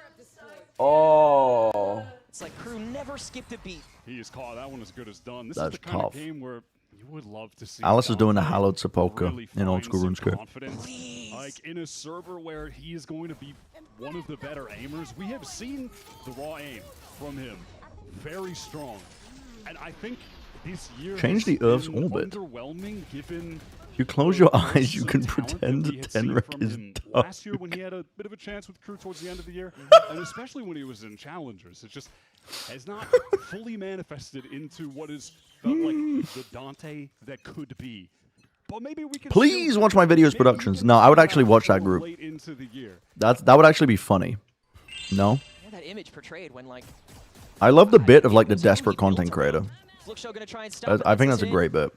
Oh. It's like Crew never skipped a beat. He is caught. That one as good as done. This That's is the kind tough. of game where you would love to see Alice is doing a Dante hallowed sepulchre really in old find school some RuneScape. confidence. Like in a server where he is going to be one of the better aimers. We have seen the raw aim from him. Very strong. And I think this year Change has the Earth's been orbit. underwhelming given If you close your eyes, you can pretend we had seen Tenrek from is him dark. last year when he had a bit of a chance with Crew towards the end of the year, and especially when he was in Challengers. It just has not fully manifested into what is felt like the Dante that could be. But maybe we can Please watch my videos productions. No, I would actually watch that group. late into the year. That would actually be funny. No? Yeah, that image portrayed when like I love the bit of like the desperate content creator. Fluxo gonna try and stop I think that's a great bit.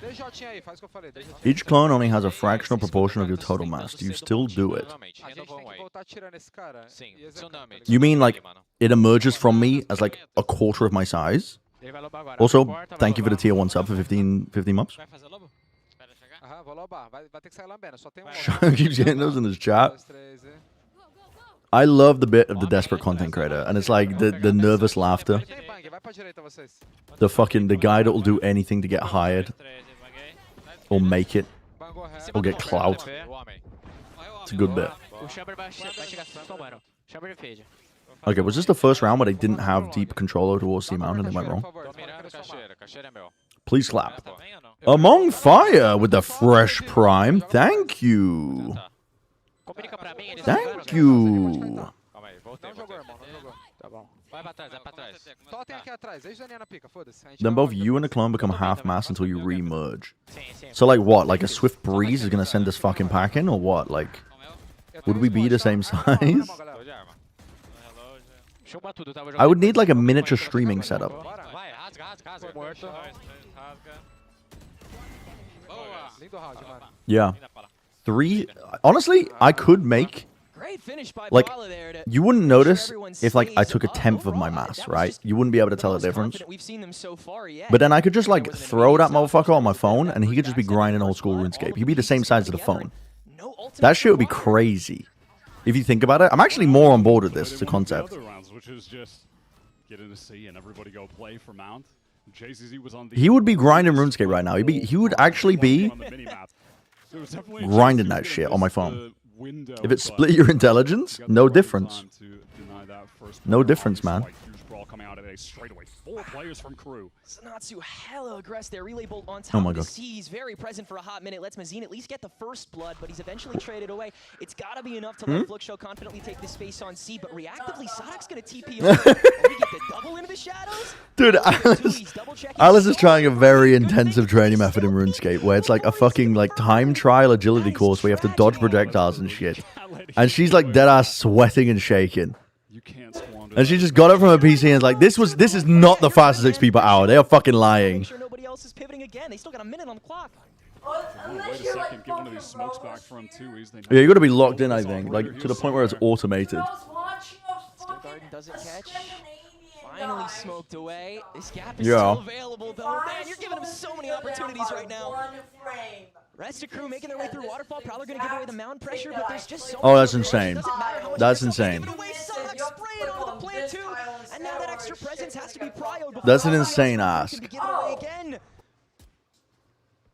DJinha aí, faz o que eu falei. Each clone only has a fractional proportion of your total mass. Do you still do it? A gente tem que voltar tirando esse cara. You mean like it emerges from me as like a quarter of my size? Also, thank you for the tier 1 sub for 15 months. Aham, vou lobar. Vai ter que sair lambendo. Só tem um Keeps getting those in his chat. I love the bit of the desperate content creator, and it's like the nervous laughter. The guy that will do anything to get hired, or make it, or get clout. It's a good bit. Okay, was this the first round where they didn't have deep control over towards C Mountain and they went wrong? Please clap. Among Fire with the fresh prime. Thank you. Thank you. Then both you and the clone become half mass until you re-merge. So like what? Like a swift breeze is gonna send this fucking pack in, or what? Like, would we be the same size? I would need like a miniature streaming setup. Yeah. 3. Honestly, I could make. Like, you wouldn't notice if like I took a tenth of my mass, right? You wouldn't be able to tell the difference. But then I could just like throw that motherfucker on my phone, and he could just be grinding old school RuneScape. He'd be the same size as the phone. That shit would be crazy. If you think about it, I'm actually more on board with this as a concept. Which is just get in the sea and everybody go play for Mount. JCZ was on the He would be grinding RuneScape right now. He would actually be grinding that shit on my phone. If it split your intelligence, no difference. No difference, man. Coming out of a straightaway. 4 players from Crew. Sanatsu hella aggressive there. Relay Bolt on top Oh my of the God. C. He's very present for a hot minute. Lets Mazine at least get the first blood, but he's eventually traded away. It's got to be enough to let Fluxo confidently take this space on C, but reactively, Sadok's going to TP over. We get the double into the shadows. Dude, Alice is trying a very intensive training method in RuneScape where it's like a fucking like time trial agility course where you have to dodge projectiles and shit. And she's like dead ass sweating and shaking. And she just got it from her PC and is like, this is not the fastest XP per hour. They are fucking lying. Make sure nobody else is pivoting again. They still got a minute on the clock. Wait a second, get one of these smokes back from 2. Yeah, you got to be locked in, I think, like to the point where it's automated. Still Garden doesn't catch. Finally smoked away. This gap is Yeah. still available though. Man, you're giving him so many opportunities right now. Rest of Crew making their way through Waterfall, probably going to give away the mound pressure, but there's just so Oh, much that's insane. That's insane. And now that extra presence has to be prioed before That's an insane ask. to give it away again.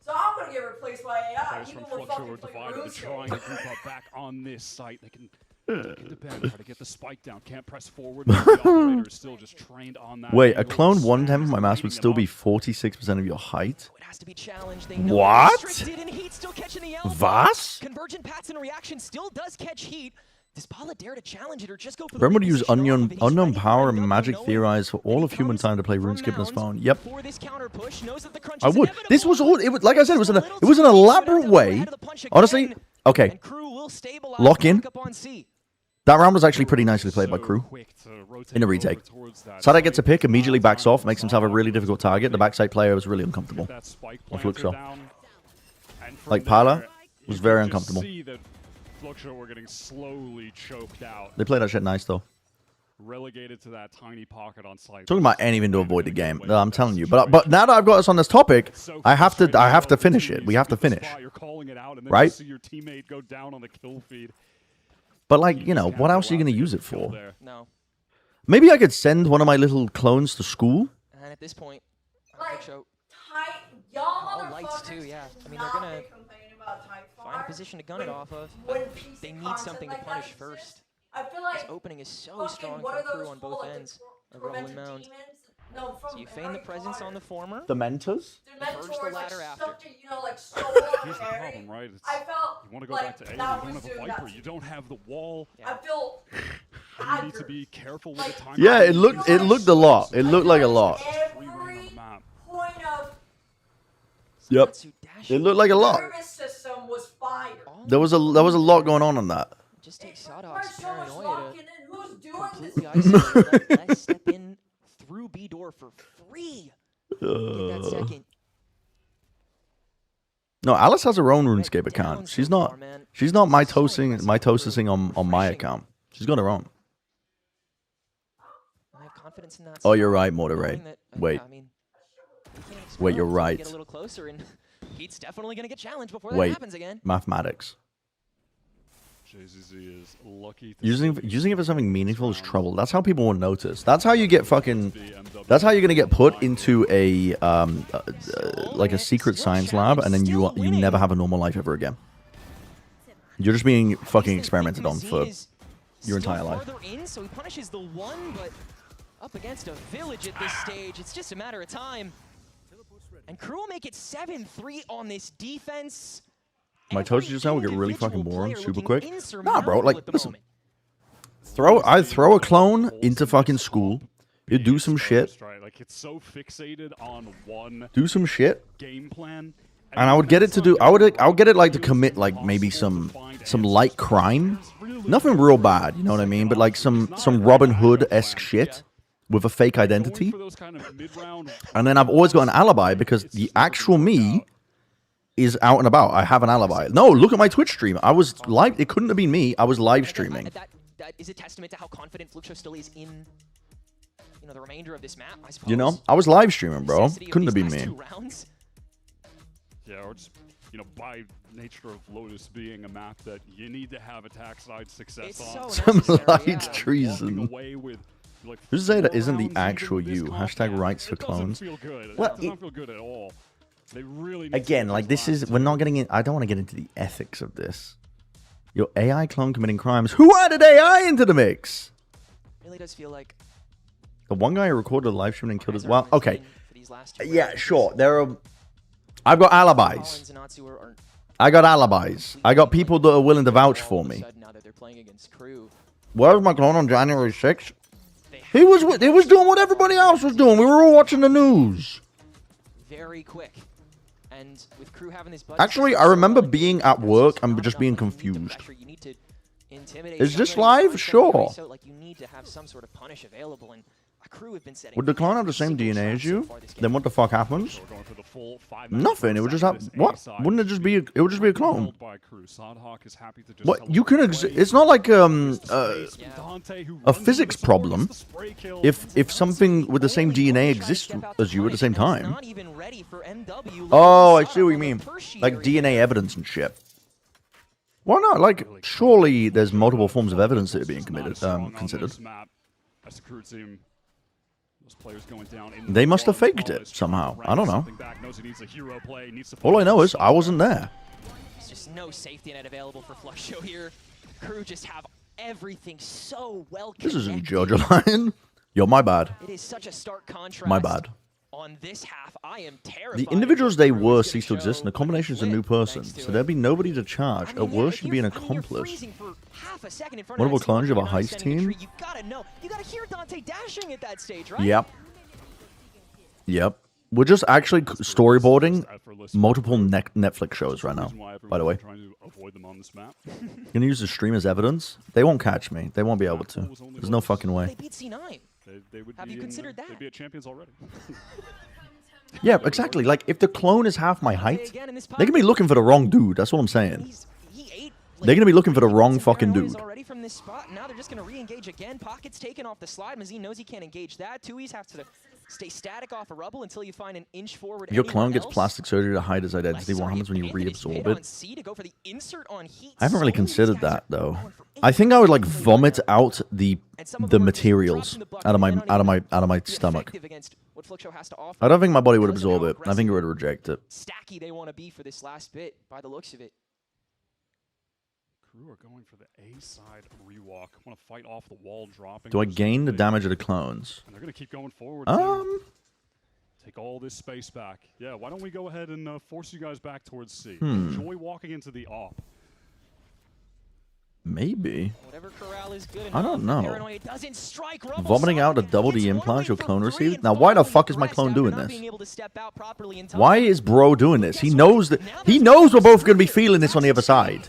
So I'm gonna get replaced by AI. Players from Fluxo are divided. They're trying to group up back on this site. They can defend, try to get the spike down. Can't press forward. The operator is still just trained on that. Wait, a clone 110 of my mass would still be 46% of your height? It has to be challenged. They know What? they're restricted, and Heat still catching the elbow. Was? Convergent Pats in reaction still does catch Heat. Does Paula dare to challenge it or just go for the Brem would use reposition off? unknown power and magic theorize for all of human time to play RuneScape on his phone. Yep. For this counter push, knows that the crunch I is would. inevitable. This was all. It was like I said. It was an elaborate way. Honestly, okay. Lock in. That round was actually pretty nicely played by Crew in a retake. Sadok gets a pick, immediately backs off, makes himself a really difficult target. The backside player was really uncomfortable on Fluxo. Like Pala was very uncomfortable. Fluxo were getting slowly choked out. They played that shit nice though. Relegated to that tiny pocket on site. Talking about anything to avoid the game. I'm telling you. But now that I've got us on this topic, I have to finish it. We have to finish. Right? See your teammate go down on the kill feed. But like, you know, what else are you going to use it for? No. Maybe I could send one of my little clones to school. And at this point, Y'all all lights too, yeah. I mean, they're gonna find a position to gun it off of. They need something to punish first. I feel like This opening is so strong from Crew on both ends of Rolling Mound. No, So you feign the presence on the former. The mentors? Purge the ladder after. Here's the problem, right? It's, I felt you want to go like back to A, you that don't was have a doing Viper, that. you don't have the wall. I feel You need to be careful with the time. Yeah, it looked a lot. It looked like a lot. point of Yep. It looked like a lot. nervous system was fired. There was a lot going on that. Just takes Sadok's paranoia And who's doing to completely isolate let Les step in through B door for free. In that second. No, Alice has her own RuneScape account. She's not mitosing on my account. She's got her own. I have confidence in that. Oh, you're right, Mortaray. Wait. Wait, you're right. Get a little closer, and Heat's definitely gonna get challenged before that Wait. happens again. Mathematics. JZZ is lucky to Using it for something meaningful is trouble. That's how people will notice. That's how you get fucking. That's how you're gonna get put into a like a secret science lab, and then you never have a normal life ever again. You're just being fucking experimented on for your entire life. Farther in, so he punishes the one, but up against a village at this stage, it's just a matter of time. And Crew will make it 7-3 on this defense. My toast just now will get really fucking boring super quick. Nah, bro. Like, listen. I'd throw a clone into fucking school. You do some shit. Like it's so fixated on one Do some shit. game plan. And I would get it to do. I would get it like to commit like maybe some light crime. Nothing real bad, you know what I mean? But like some Robin Hood-esque shit with a fake identity. And then I've always got an alibi because the actual me is out and about. I have an alibi. No, look at my Twitch stream. I was live. It couldn't have been me. I was live streaming. That is a testament to how confident Fluxo still is in the remainder of this map, I suppose. You know, I was live streaming, bro. Couldn't have been me. Yeah, or just, by nature of Lotus being a map that you need to have attack side success on. Some light treason. Walking away with Like, Who's to say that 4 isn't the rounds actual into this you? comp, Hashtag rights for it doesn't clones. feel good. Well, It does not feel good at all. They really need Again, to like this is, we're not getting in. I don't want to get into the ethics of this. Your AI clone committing crimes. Who added AI into the mix? Really does feel like The one guy who recorded a live stream and killed his. Well, okay. Yeah, sure. There are. I've got alibis. I got alibis. I got people that are willing to vouch for me. Where was my clone on January 6th? He was doing what everybody else was doing. We were all watching the news. Very quick. And with Crew having this Actually, I remember being at work and just being confused. Is this live? Sure. Like you need to have some sort of punish available, and a Crew have been setting. Would the clone have the same DNA as you? Then what the fuck happens? Nothing. It would just have what? Wouldn't it just be? It would just be a clone. What you can? It's not like a physics problem. If something with the same DNA exists as you at the same time. Oh, I see what you mean. Like DNA evidence and shit. Why not? Like, surely there's multiple forms of evidence that are being committed, considered. They must have faked it somehow. I don't know. All I know is I wasn't there. There's just no safety net available for Fluxo here. Crew just have everything so well connected. This isn't Georgia Line. Yo, my bad. It is such a stark contrast. My bad. On this half, I am terrified. The individuals they were cease to exist, and the combination is a new person. So there'd be nobody to charge. At worst, you'd be an accomplice. Multiple clones of a heist team? You gotta hear Dante dashing at that stage, right? Yep. Yep. We're just actually storyboarding multiple Netflix shows right now, by the way. Gonna use the stream as evidence? They won't catch me. They won't be able to. There's no fucking way. They beat C9. Have you considered that? They'd be at champions already. Yeah, exactly. Like, if the clone is half my height, they're gonna be looking for the wrong dude. That's what I'm saying. They're gonna be looking for the wrong fucking dude. Already from this spot, now they're just gonna re-engage again. Pocket's taken off the slide. Mazine knows he can't engage that. Tui's have to stay static off a rubble until you find an inch forward. If your clone gets plastic surgery to hide his identity, what happens when you reabsorb it? I haven't really considered that though. I think I would like vomit out the materials out of my stomach. I don't think my body would absorb it. I think it would reject it. Stacky they want to be for this last bit, by the looks of it. Crew are going for the A side rewalk. Want to fight off the wall dropping. Do I gain the damage of the clones? And they're going to keep going forward. Too. Take all this space back. Yeah, why don't we go ahead and force you guys back towards C? Enjoy walking into the op. Maybe. Whatever corral is good I don't know. Paranoid doesn't strike. Vomiting out a double D implant your clone received? Now, why the fuck is my clone doing this? Why is bro doing this? He knows that. He knows we're both going to be feeling this on the other side.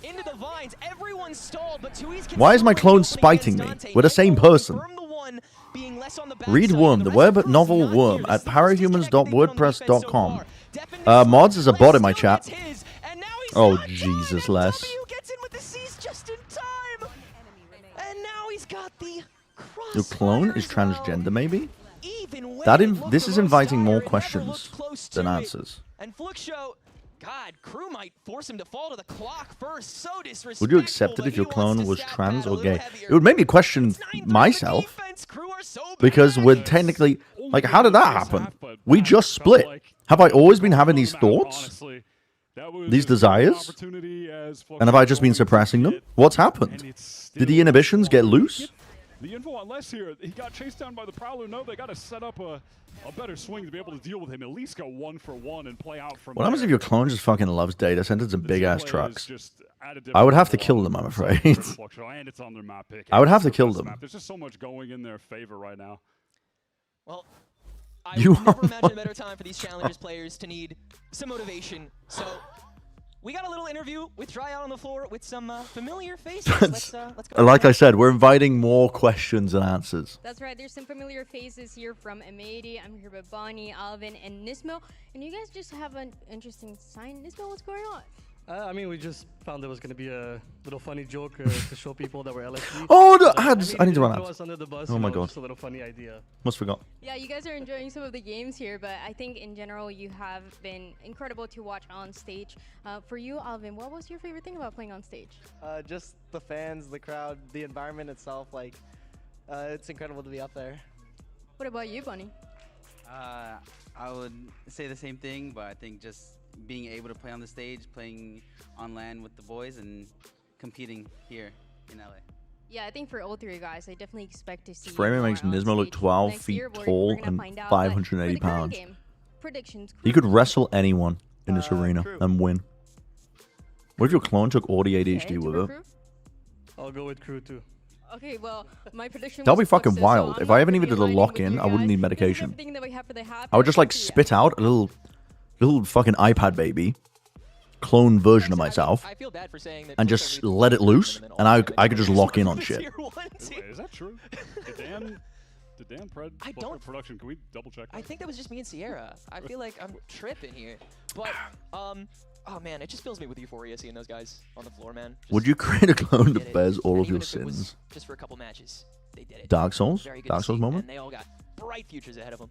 Why is my clone spiting me? We're the same person. Read Worm, the web novel Worm at parahumans.wordpress.com. Mods is a bot in my chat. Oh, Jesus, Les. Your clone is transgender, maybe? This is inviting more questions than answers. And Fluxo, God, Crew might force him to fall to the clock first. So disrespectful. Would you accept it if your clone was trans or gay? It would make me question myself. Because we're technically... Like, how did that happen? We just split. Have I always been having these thoughts? These desires? And have I just been suppressing them? What's happened? Did the inhibitions get loose? The info on Les here, he got chased down by the Prowler. No, they got to set up a better swing to be able to deal with him. At least go 1-for-1 and play out from What happens if your clone just fucking loves data centers and big-ass trucks? I would have to kill them, I'm afraid. I would have to kill them. There's just so much going in their favor right now. Well, I would never imagine a better time for these Challengers players to need some motivation. So we got a little interview with Tryout on the floor with some familiar faces. Let's go. Like I said, we're inviting more questions and answers. That's right. There's some familiar faces here from M80. I'm here with Bonnie, Alvin, and Nismo. And you guys just have an interesting sign. Nismo, what's going on? I mean, we just found there was going to be a little funny joke to show people that we're LSD. Oh, the ads! I need to run ads. Under the bus, oh my god. Just a little funny idea. Must forgot. Yeah, you guys are enjoying some of the games here, but I think in general you have been incredible to watch on stage. For you, Alvin, what was your favorite thing about playing on stage? Just the fans, the crowd, the environment itself. Like, It's incredible to be up there. What about you, Bunny? I would say the same thing, but I think just being able to play on the stage, playing on LAN with the boys, and competing here in LA. Yeah, I think for all three guys, I definitely expect to see. Framing more makes on Nismo look stage 12 next feet year. We're tall gonna and find out, but for the 580 current pounds. game, predictions. He could wrestle anyone in this arena and win. What if your clone took all the ADHD with it? I'll go with crew too. Okay, well, my prediction. That'd be was fucking Fluxo, so wild. I'm If not I ever gonna needed be to aligning lock with in, you I wouldn't guys. need This is medication. everything that we have for the half, I would just like yeah. spit out a little fucking iPad baby clone version of myself I feel bad for saying that and just let it loose, and I could just lock in on shit. Wait, is that true? Did Dan production? Can we double check that? I think that was just me and Sierra. I feel like I'm tripping here. But, oh man, it just fills me with euphoria seeing those guys on the floor, man. Would you create a clone to did it. bears all And of even your if it was sins? just for a couple matches, they did it. Dark Souls? Very good Dark to Souls see, moment? And they all got bright futures ahead of them.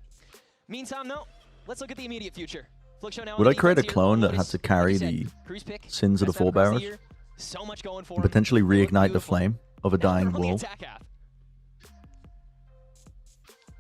Meantime, though, let's look at the immediate future. Fluxo now Would on I the create a defense here. clone that Like had to carry you said, the Cruz pick, sins of the best map across forebearers year. So much going for and him. potentially They look reignite the beautiful. flame of a Now they're dying on the world? attack half.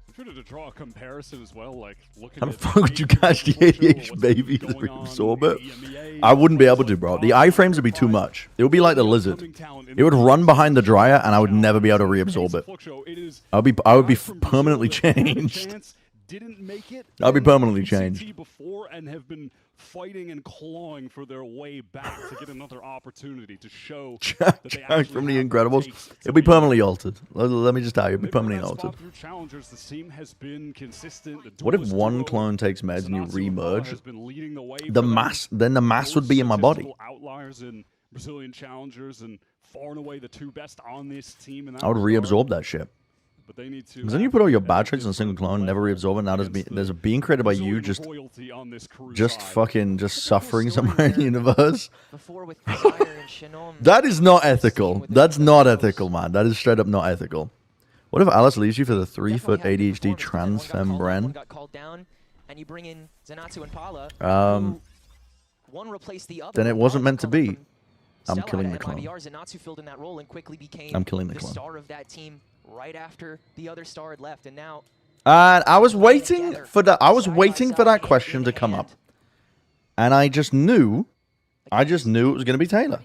If you were to draw a comparison as well, like looking How the at fuck would you catch the ADH baby to reabsorb it? I wouldn't be able to, bro. The iframes would be too much. It would be like the lizard. It would run behind the dryer, and I would never be able to reabsorb it. I would be permanently changed. Didn't make it. I'll be permanently changed. CT before and have been fighting and clawing for their way back to get another opportunity to show that they Jack actually from The have Incredibles. takes to It'll be be permanently altered. Let me just tell you, it'll be Maybe on permanently that spot altered. through challengers, the team has been consistent. The What if duelist one duo, clone takes meds and you Zanatsu and Paula remerge? has been leading the way The for them. mass, then the mass would be in my body. Most statistical outliers in Brazilian challengers and far and away the two best on this team. In that I would regard. reabsorb that shit. But they need to. Because then you put all your bad traits in a single clone, never reabsorb it. Now there's a being created by you, just suffering somewhere in the universe. That is not ethical. That's not ethical, man. That is straight up not ethical. What if Alice leaves you for the 3-foot ADHD trans femme brand? Got called down, and you bring in Zanatsu and Paula. One replaced the other. Then it wasn't meant to be. I'm Sellout killing the at clone. MIBR, Zanatsu filled in that role and quickly became I'm killing the clone. star of that team right after the other star had left, and now And I was waiting for that. I was waiting for that question to come up, and I just knew it was going to be Taylor.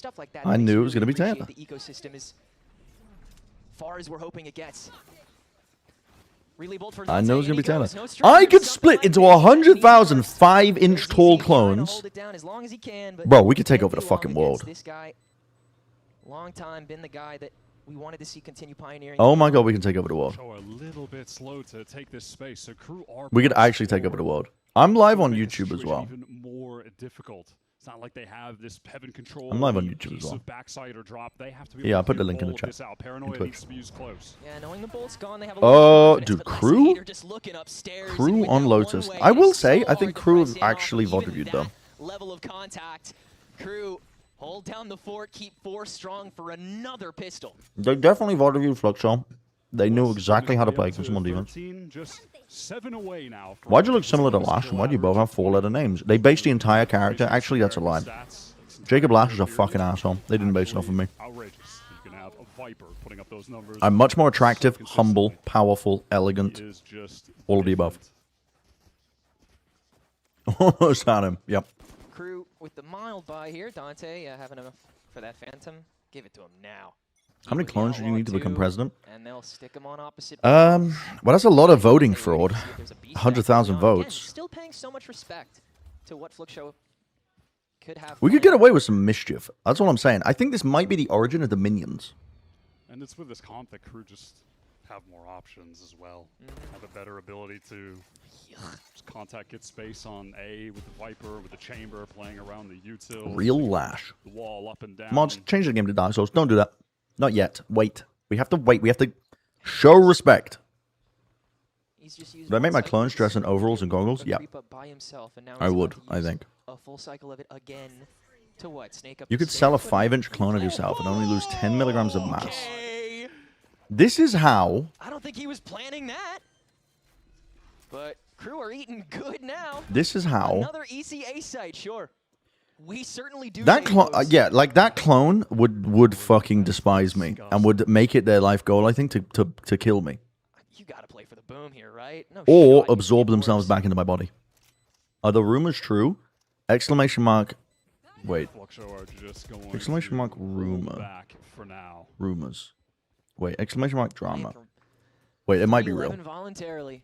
stuff like that. I makes knew you it was gonna be appreciate Taylor. The ecosystem as far as we're hoping it gets. Really bold for I know it's Dante, going to be and he Taylor. goes. No I could split into 100,000 5-inch tall clones. hold it down as long as he can, but Bro, we could take can't over the do long fucking against world. This guy, long time been the guy that we wanted to see continue pioneering. Oh my god, we can take over the world. A little bit slow to take this space. So crew are We could actually take over the world. I'm live on YouTube as well. even more difficult. It's not like they have this heaven control. I'm live on elite YouTube as piece well. of backside or drop. They have to be Yeah, able I'll put to the link in the all of chat. this out. in Paranoia Twitch. needs to be used close. Yeah, knowing the bolt's gone, they have a little Dude, but Crew? Lysander just looking upstairs and Crew with on that Lotus. one way, I will it's say, so I think hard to Crew press have in off actually even VOD viewed that though. level of contact. Crew hold down the fort, keep 4 strong for another pistol. They definitely VOD viewed Fluxo. They knew exactly how to play against him on defense. 13, just 7 away now. Why'd you look similar to Lash, and why do you both have 4-letter names? They based the entire character. Actually, that's a lie. Jacob Lash is a fucking asshole. They didn't base it off of me. Outrageous. You can have a Viper putting up those numbers. I'm much more attractive, humble, powerful, elegant. He is just All of the above. Almost had him. Yep. Crew with the mild buy here. Dante having enough for that Phantom. Give it to him now. How many clones do you need to become president? And they'll stick him on opposite. Well, that's a lot of voting fraud. 100,000 Again, votes. still paying so much respect to what Fluxo could have. We could get away with some mischief. That's all I'm saying. I think this might be the origin of the minions. And it's with this comp that crew just have more options as well. Have a better ability to just contact, get space on A with the Viper, with the Chamber, playing around the util. Real Lash. The wall up and down. Mods, change the game to Dark Souls. Don't do that. Not yet. Wait. We have to wait. We have to show respect. Would I make my clones dress in overalls and goggles? Yeah. I would, I think. A full cycle of it again. To what? Snake up You could sell a 5-inch clone of yourself and only lose 10 milligrams of mass. This is how... I don't think he was planning that. But crew are eating good now. This is how... Another ECA site, sure. We certainly do. That yeah, like that clone would fucking despise me and would make it their life goal, I think, to kill me. You gotta play for the boom here, right? No Or shot, absorb themselves back into my body. Are the rumors true? Exclamation mark. Wait. Exclamation mark rumor. Back for now. Rumors. Wait, exclamation mark drama. Wait, it might be real. Voluntarily.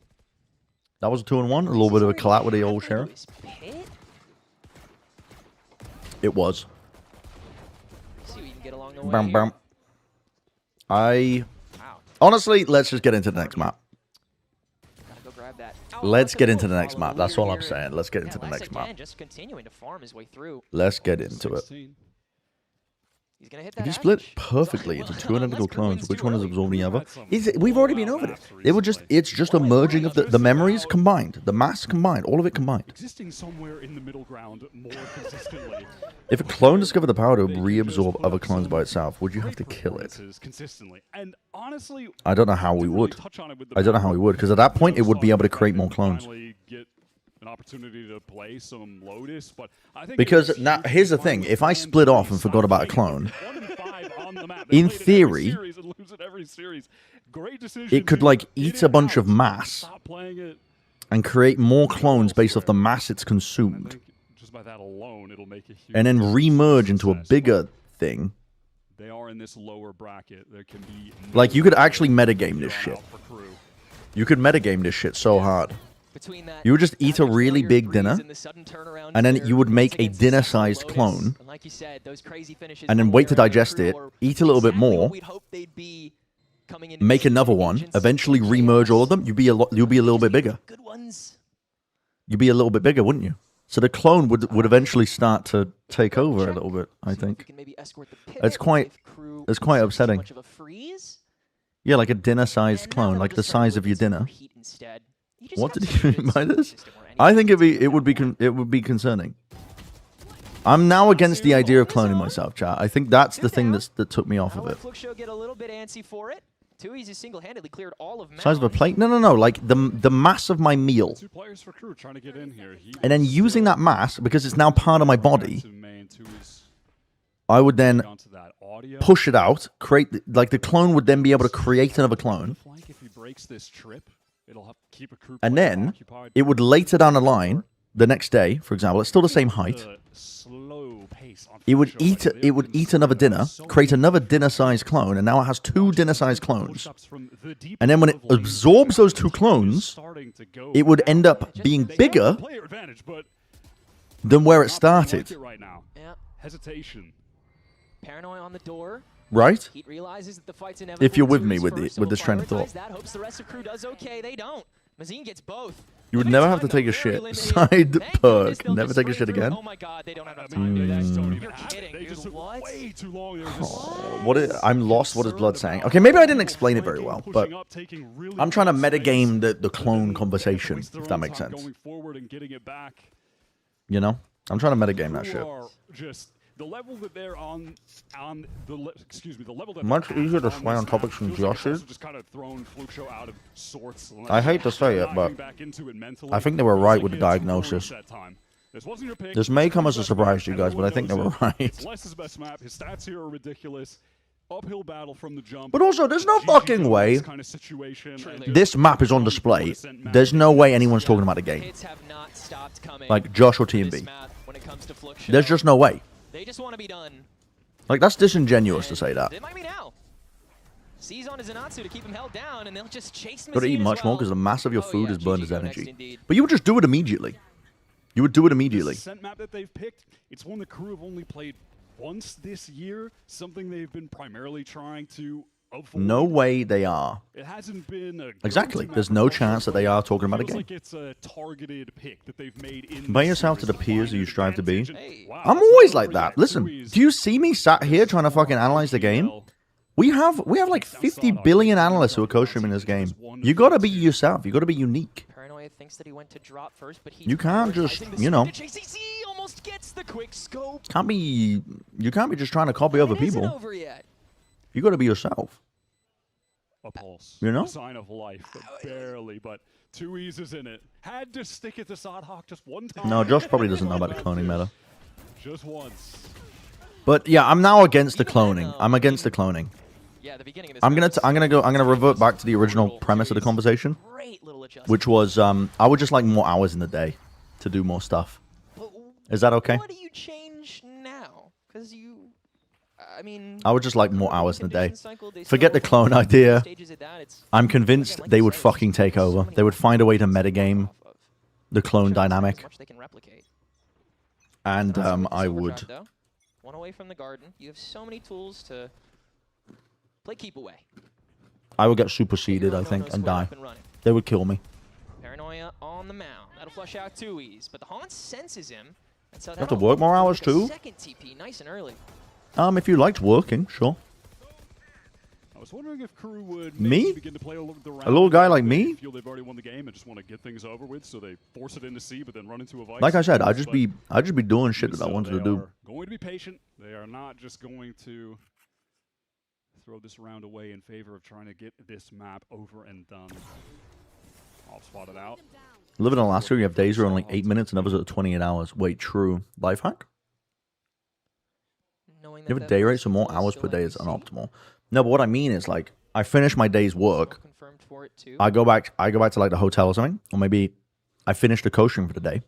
That was a 2-1. A little bit of a collab with the old sheriff. It was. See what you can get along the way Bam, here. bam. Honestly, let's just get into the next map. Gotta go grab that. Let's get into the next map. That's all I'm saying. Let's get into the next map. Just continuing to farm his way through. Let's get into it. He's gonna hit If that you split perfectly into two identical clones, which one is absorbing the other? We've already been over this. It's just a merging of the memories combined, the mass combined, all of it combined. Existing somewhere in the middle ground more consistently. If a clone discovered the power to reabsorb other clones by itself, would you have to kill it? Consistently. And honestly, I don't know how we would. I don't know how we would, because at that point it would be able to create more clones. Get an opportunity to play some Lotus, but I think Because now here's the thing: if I split off and forgot about a clone, in theory, it could like eat a bunch of mass and create more clones based off the mass it's consumed, just by that alone, it'll make a huge and then remerge into a bigger thing. They are in this lower bracket. There can be Like you could actually metagame this shit. You could metagame this shit so hard. You would just eat a really big dinner, and then you would make a dinner-sized clone, and then wait to digest it, eat a little bit more, make another one, eventually remerge all of them. You'd be a little bit bigger. You'd be a little bit bigger, wouldn't you? So the clone would eventually start to take over a little bit, I think. It's quite upsetting. Yeah, like a dinner-sized clone, like the size of your dinner. What did you mean by this? I think it would be concerning. I'm now against the idea of cloning myself, chat. I think that's the thing that took me off of it. Fluxo get a little bit antsy for it. Too easy single-handedly cleared all of Size of a plate? No. Like the mass of my meal, two players for crew trying to get in here. and then using that mass because it's now part of my body. I would then push it out, create like the clone would then be able to create another clone. If he breaks this trip, it'll have to keep a crew And then it would later down the line, the next day, for example, it's still the same height. It would eat another dinner, create another dinner-sized clone, and now it has two dinner-sized clones. And then when it absorbs those two clones, it would end up being bigger than where it started. Yeah. Hesitation. Paranoia on the door. Right? He realizes that the fight's inevitable. If you're with me with this train of thought. That hopes the rest of crew does okay. They don't. Mazine gets both. You would never have to take a shit. Side perk. Never take a shit again. Oh my god, they don't have enough time to do that. You're kidding, dude. What? Way too long. I'm lost. What is Blood saying? Okay, maybe I didn't explain it very well, but I'm trying to metagame the clone conversation, if that makes sense. You know? I'm trying to metagame that shit. Just the level that they're on the level that Much easier to sway on topics than Josh's. just kind of thrown Fluxo out of sorts. I hate to say it, but I think they were right with the diagnosis. This may come as a surprise to you guys, but I think they were right. It's Lester's best map. His stats here are ridiculous. Uphill battle from the jump. But also, there's no fucking way this map is on display. There's no way anyone's talking about the game. Like Josh or TMB. There's just no way. They just want to be done. Like, that's disingenuous to say that. It might be now. Seize on his Zanatsu to keep him held down, and they'll just chase him. Got to eat much more because the mass of your food is burned as energy. But you would just do it immediately. You would do it immediately. The scent map that they've picked, it's one the crew have only played once this year. Something they've been primarily trying to avoid. No way they are. It hasn't been a exactly. There's no chance that they are talking about a game. Like it's a targeted pick that they've made in Compare yourself to the peers that you strive to be. I'm always like that. Listen, do you see me sat here trying to fucking analyze the game? We have like 50 billion analysts who are co-streaming this game. You gotta be yourself. You gotta be unique. Paranoia thinks that he went to drop first, but you can't just, you know, almost gets the quick scope. You can't be just trying to copy other people. You gotta be yourself. A pulse. You know? A sign of life, but barely, but 2E's is in it. Had to stick it to Sadhawk just one time. No, Josh probably doesn't know about the cloning meta. just once. But yeah, I'm now against the cloning. I'm against the cloning. Yeah, the beginning of this I'm gonna revert back to the original premise of the conversation, which was I would just like more hours in the day to do more stuff. Is that okay? What do you change now? Because I mean, I would just like more hours in the day. Forget the clone idea. I'm convinced they would fucking take over. They would find a way to metagame the clone dynamic. And I would. One away from the garden. You have so many tools to play keep away. I would get superseded, I think, and die. They would kill me. Paranoia on the mound. That'll flush out 2Es, but the Haunt senses him. And so You have to work more hours too? Second TP, nice and early. If you liked working, sure. I was wondering if Crew would Me? begin to play a A little guy like me? Feel they've already won the game and just want to get things over with, so they force it into C, but then run into a vice. Like I said, I'd just be doing shit that I wanted to do. Going to be patient. They are not just going to throw this round away in favor of trying to get this map over and done. I'll spot it out. Living in Alaska, you have days where only 8 minutes and others are 28 hours. Wait, true. Life hack? You have a day rate, so more hours per day is unoptimal. No, but what I mean is, like, I finish my day's work. I go back to like the hotel or something, or maybe I finish the coaching for the day,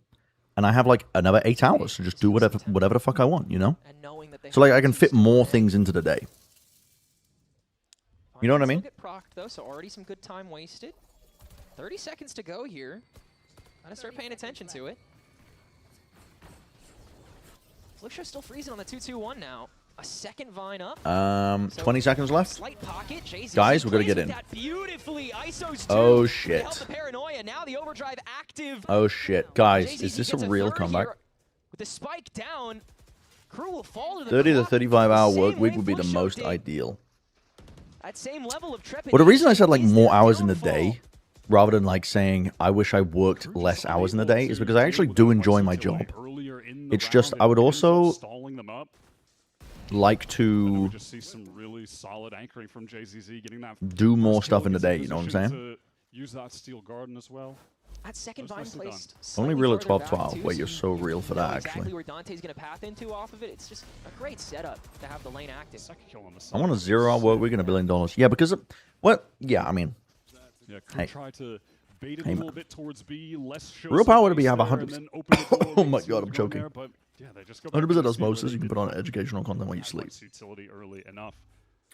and I have like another 8 hours to just do whatever the fuck I want, you know? So like I can fit more things into the day. You know what I mean? Get procced, though, so already some good time wasted. 30 seconds to go here. Gotta start paying attention to it. Fluxo still freezing on the 2-2-1 now. A second vine up. 20 seconds left. Slight pocket. Guys, we're gonna get in. ISO's Oh two. shit. The paranoia. Now the overdrive active. Oh shit. Guys, is this a real comeback? With the spike down, Crew will fall to the 30 to clock 35 hour the work same week way would be the Fluxo most did. ideal. That same level of trepidation. Well, the reason I said like more hours in the day, rather than like saying I wish I worked less hours in the day, is because I actually do enjoy my job. It's just I would also like to just see some really solid anchoring from JZZ, getting that do more stuff in the day, you know what I'm saying? Use that steel garden as well. That second vine placed Only real at 12-12. Wait, you're so real for that, exactly actually. where Dante's going to path into off of it. It's just a great setup to have the lane active. I want a 0-hour work week and $1 billion. Yeah, because yeah, I mean, Yeah, Crew try to bait it a little bit towards B, less show real power to be space have there, 100. and then open the door, Oh my make god, some I'm go in choking. there, but yeah, they just go back to 100% the osmosis. really You can did put on not educational content while you have sleep. much utility early enough.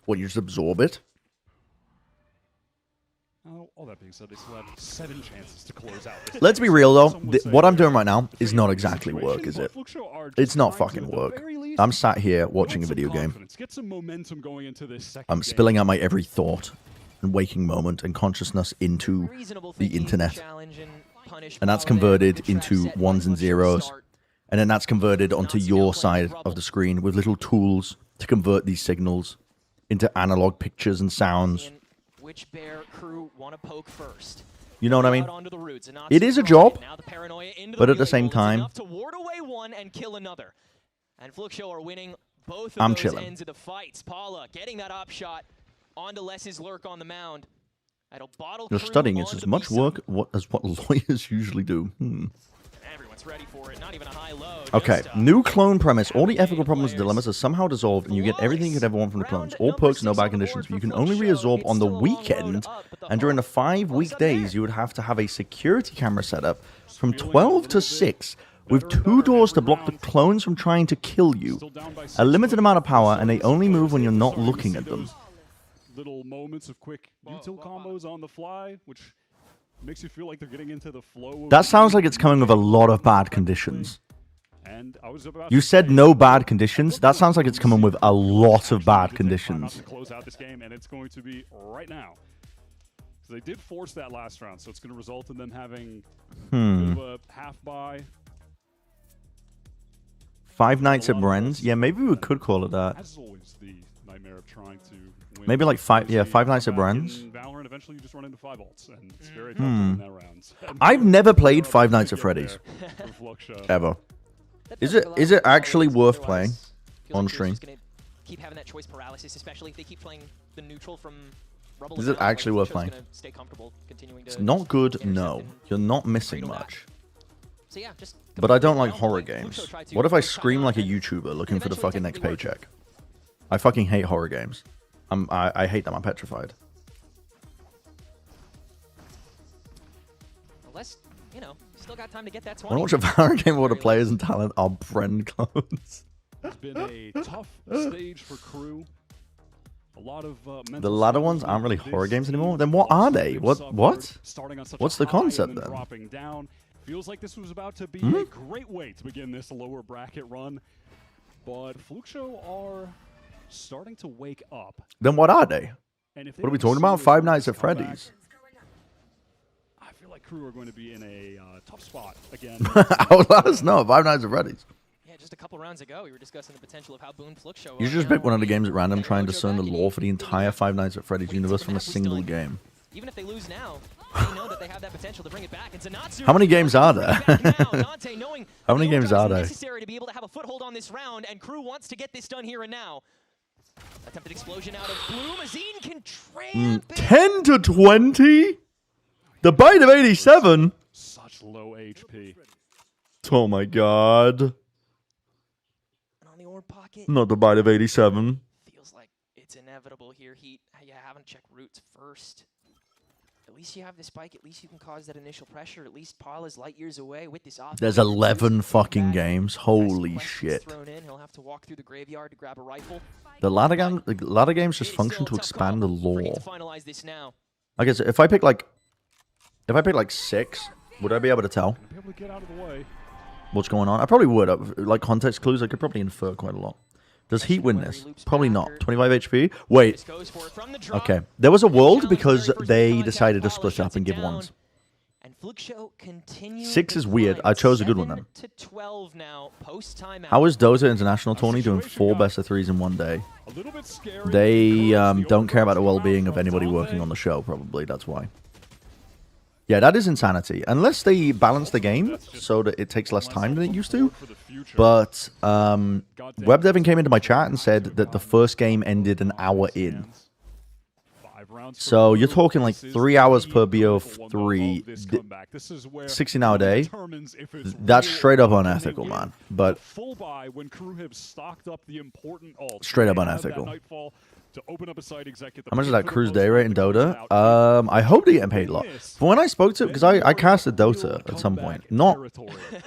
What, you just absorb it? All that being said, they still have 7 chances to close out. This Let's be game. real though. Some would say What I'm doing they're right now is not exactly situation, work, is but it? Fluxo are It's just not trying to, fucking at the work. very least, I'm sat here watching a build some video game. confidence, get some momentum going into this second I'm game. spilling out my every thought and waking moment and consciousness into the internet. And that's converted into ones and zeros. And then that's converted onto your side of the screen with little tools to convert these signals into analog pictures and sounds. Which bear Crew want to poke first? You know what I mean? Out onto the roots, and not It is a surprised. job, Now the paranoia into but the at the melee same hole is time, enough to ward away one and kill another. And Fluxo are winning both of I'm those chilling. ends of the fights. Paula getting that op shot onto Les's lurk on the mound. That'll bottle you're Crew studying is onto as much B-side. work as what lawyers usually do. Everyone's ready for it. Not even a high load. Okay, Just, new clone premise. All the ethical problems and dilemmas are somehow dissolved, and you get everything you could ever want from the clones. All perks, no bad conditions, but you can only reabsorb on the weekend, and during the 5 weekdays, you would have to have a security camera set up from 12 to 6, with 2 doors to block the clones from trying to kill you. A limited amount of power, and they only move when you're not looking at them. Little moments of quick util combos on the fly, which makes you feel like they're getting into the flow. Of That sounds like it's coming with a lot of bad conditions. And I was about You to said say, no bad conditions? That sounds like it's coming with a lot of bad conditions. to close out this game, and it's going to be right now. So they did force that last round, so it's going to result in them having a bit of a half bye. 5 Nights at Bren's? Yeah, maybe we could call it that. As always, the nightmare of trying to win. Maybe like 5 Nights at Bren's. In VALORANT, eventually you just run into 5 ults, and it's very tough to win that rounds. I've never played 5 Nights at Freddy's. Ever. Is it actually worth playing on stream? Keep having that choice paralysis, especially if they keep playing the neutral from rubble. Is it actually worth playing? Stay comfortable, continuing It's to not good, no. You're not missing much. So yeah, just. But I don't like horror games. What if I scream like a YouTuber looking for the fucking next paycheck? I fucking hate horror games. I hate them. I'm petrified. Unless, you know, still got time to get that 20. I watch a VALORANT game where the players and talent are Bren clones. It's been a tough stage for Crew. A lot of The latter ones aren't really horror games anymore. Then what are they? What? What's the concept then? Dropping down. Feels like this was about to be a great way to begin this lower bracket run, but Fluxo are starting to wake up. Then what are they? And if they What are we don't talking about? seriously Five Nights at come back, Freddy's. I feel like Crew are going to be in a tough spot again. Let us know. Five Nights at Freddy's. Yeah, just a couple rounds ago, we were discussing the potential of how Boone Fluxo. You should just pick one of the games at random, try and discern the lore for the entire Five Nights at Freddy's universe from a single game. Even if they lose now, they know that they have that potential to bring it back. And Zanatsu How many games are there? How many games are there? necessary to be able to have a foothold on this round, and Crew wants to get this done here and now. Attempted explosion out of Bloom. Azine can tramp 10 to 20? The bite of 87? Such low HP. Oh my god. And on the orb pocket. Not the bite of 87. Feels like it's inevitable here. Heat, you haven't checked roots first. At least you have the spike. At least you can cause that initial pressure. At least Paul is light years away with this offense. There's 11 fucking games. Holy shit. Thrown in. He'll have to walk through the graveyard to grab a rifle. The ladder games just function to expand the lore. Finalize this now. I guess if I pick like 6, would I be able to tell Be able to get out of the way. what's going on? I probably would. Like context clues, I could probably infer quite a lot. Does Heat win this? Probably not. 25 HP? Wait. Okay. There was a world because they decided to split up and give ones. 6 is weird. I chose a good one then. How is Dota International Tourney doing 4 best of 3s in one day? They don't care about the well-being of anybody working on the show, probably. That's why. Yeah, that is insanity. Unless they balance the game so that it takes less time than it used to. But WebDevin came into my chat and said that the first game ended an hour in. So you're talking like 3 hours per BO3, 16-hour day. That's straight up unethical, man. But straight up unethical. How much is that Crew's day rate in Dota? I hope they get paid a lot. But when I spoke to, because I casted Dota at some point, not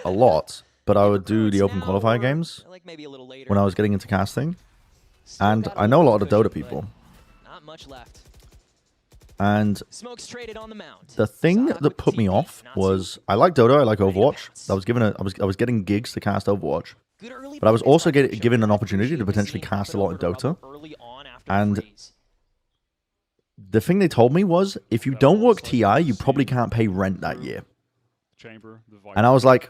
a lot, but I would do the open qualifier games when I was getting into casting, and I know a lot of the Dota people. Not much left. And the thing that put me off was I like Dota, I like Overwatch. I was getting gigs to cast Overwatch, but I was also given an opportunity to potentially cast a lot in Dota. And the thing they told me was, if you don't work TI, you probably can't pay rent that year. And I was like,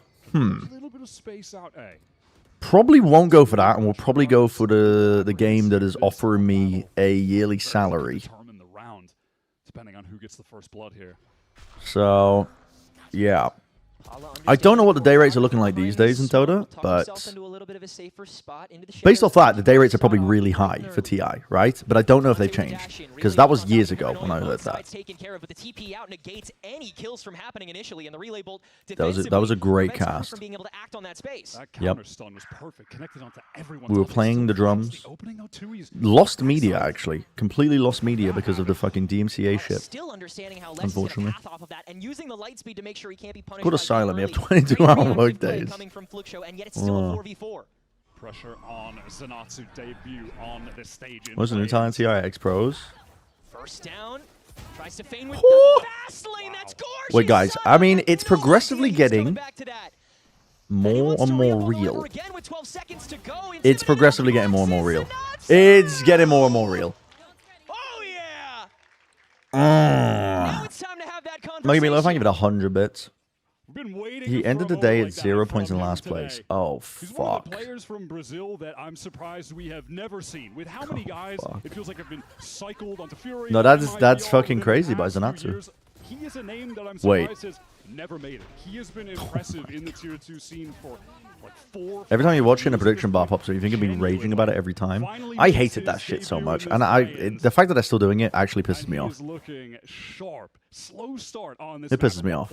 probably won't go for that, and will probably go for the game that is offering me a yearly salary. Depending on who gets the first blood here. So, yeah. I don't know what the day rates are looking like these days in Dota, but based off that, the day rates are probably really high for TI, right? But I don't know if they've changed, because that was years ago when I heard that. That was a great cast. Yep. We were playing the drums. Lost media, actually. Completely lost media because of the fucking DMCA shit. Unfortunately. Good asylum, you have 22-hour work days. Pressure on Zanatsu debut on the stage. What's the new talent TI X Pros? First down. Tries to feign with the fast lane. That's gorgeous. Wait, guys, I mean, it's progressively getting more and more real. It's progressively getting more and more real. It's getting more and more real. Oh, yeah. Now it's time to have that conversation. Look at me, if I give it 100 bits. He ended the day at 0 points in last place. Oh, He's one of fuck. the players from Brazil that I'm surprised we have never seen. With how many guys, it feels like have been cycled onto Fury. No, that's fucking crazy by Zanatsu. He is a name that I'm Wait. surprised has never made it. He has been impressive in the Tier 2 scene for Every time you watch it and a prediction bar pops up, you think you'd be raging about it every time. I hated that shit so much, and the fact that they're still doing it actually pisses me off. It pisses me off.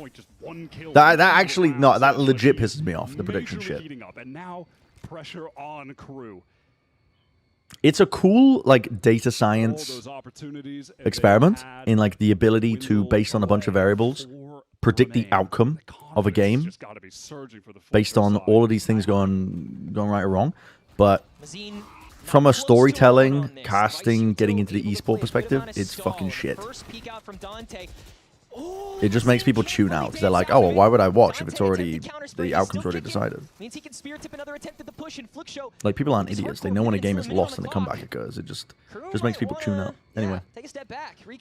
That actually, no, that legit pisses me off, the prediction shit. And now pressure on Crew. It's a cool, like, data science experiment in, like, the ability to, based on a bunch of variables, predict the outcome of a game based on all of these things going right or wrong. But from a storytelling, casting, getting into the esport perspective, it's fucking shit. It just makes people tune out because they're like, oh, well, why would I watch if it's already, the outcome's already decided? Like, people aren't idiots. They know when a game is lost and the comeback occurs. It just makes people tune out. Anyway.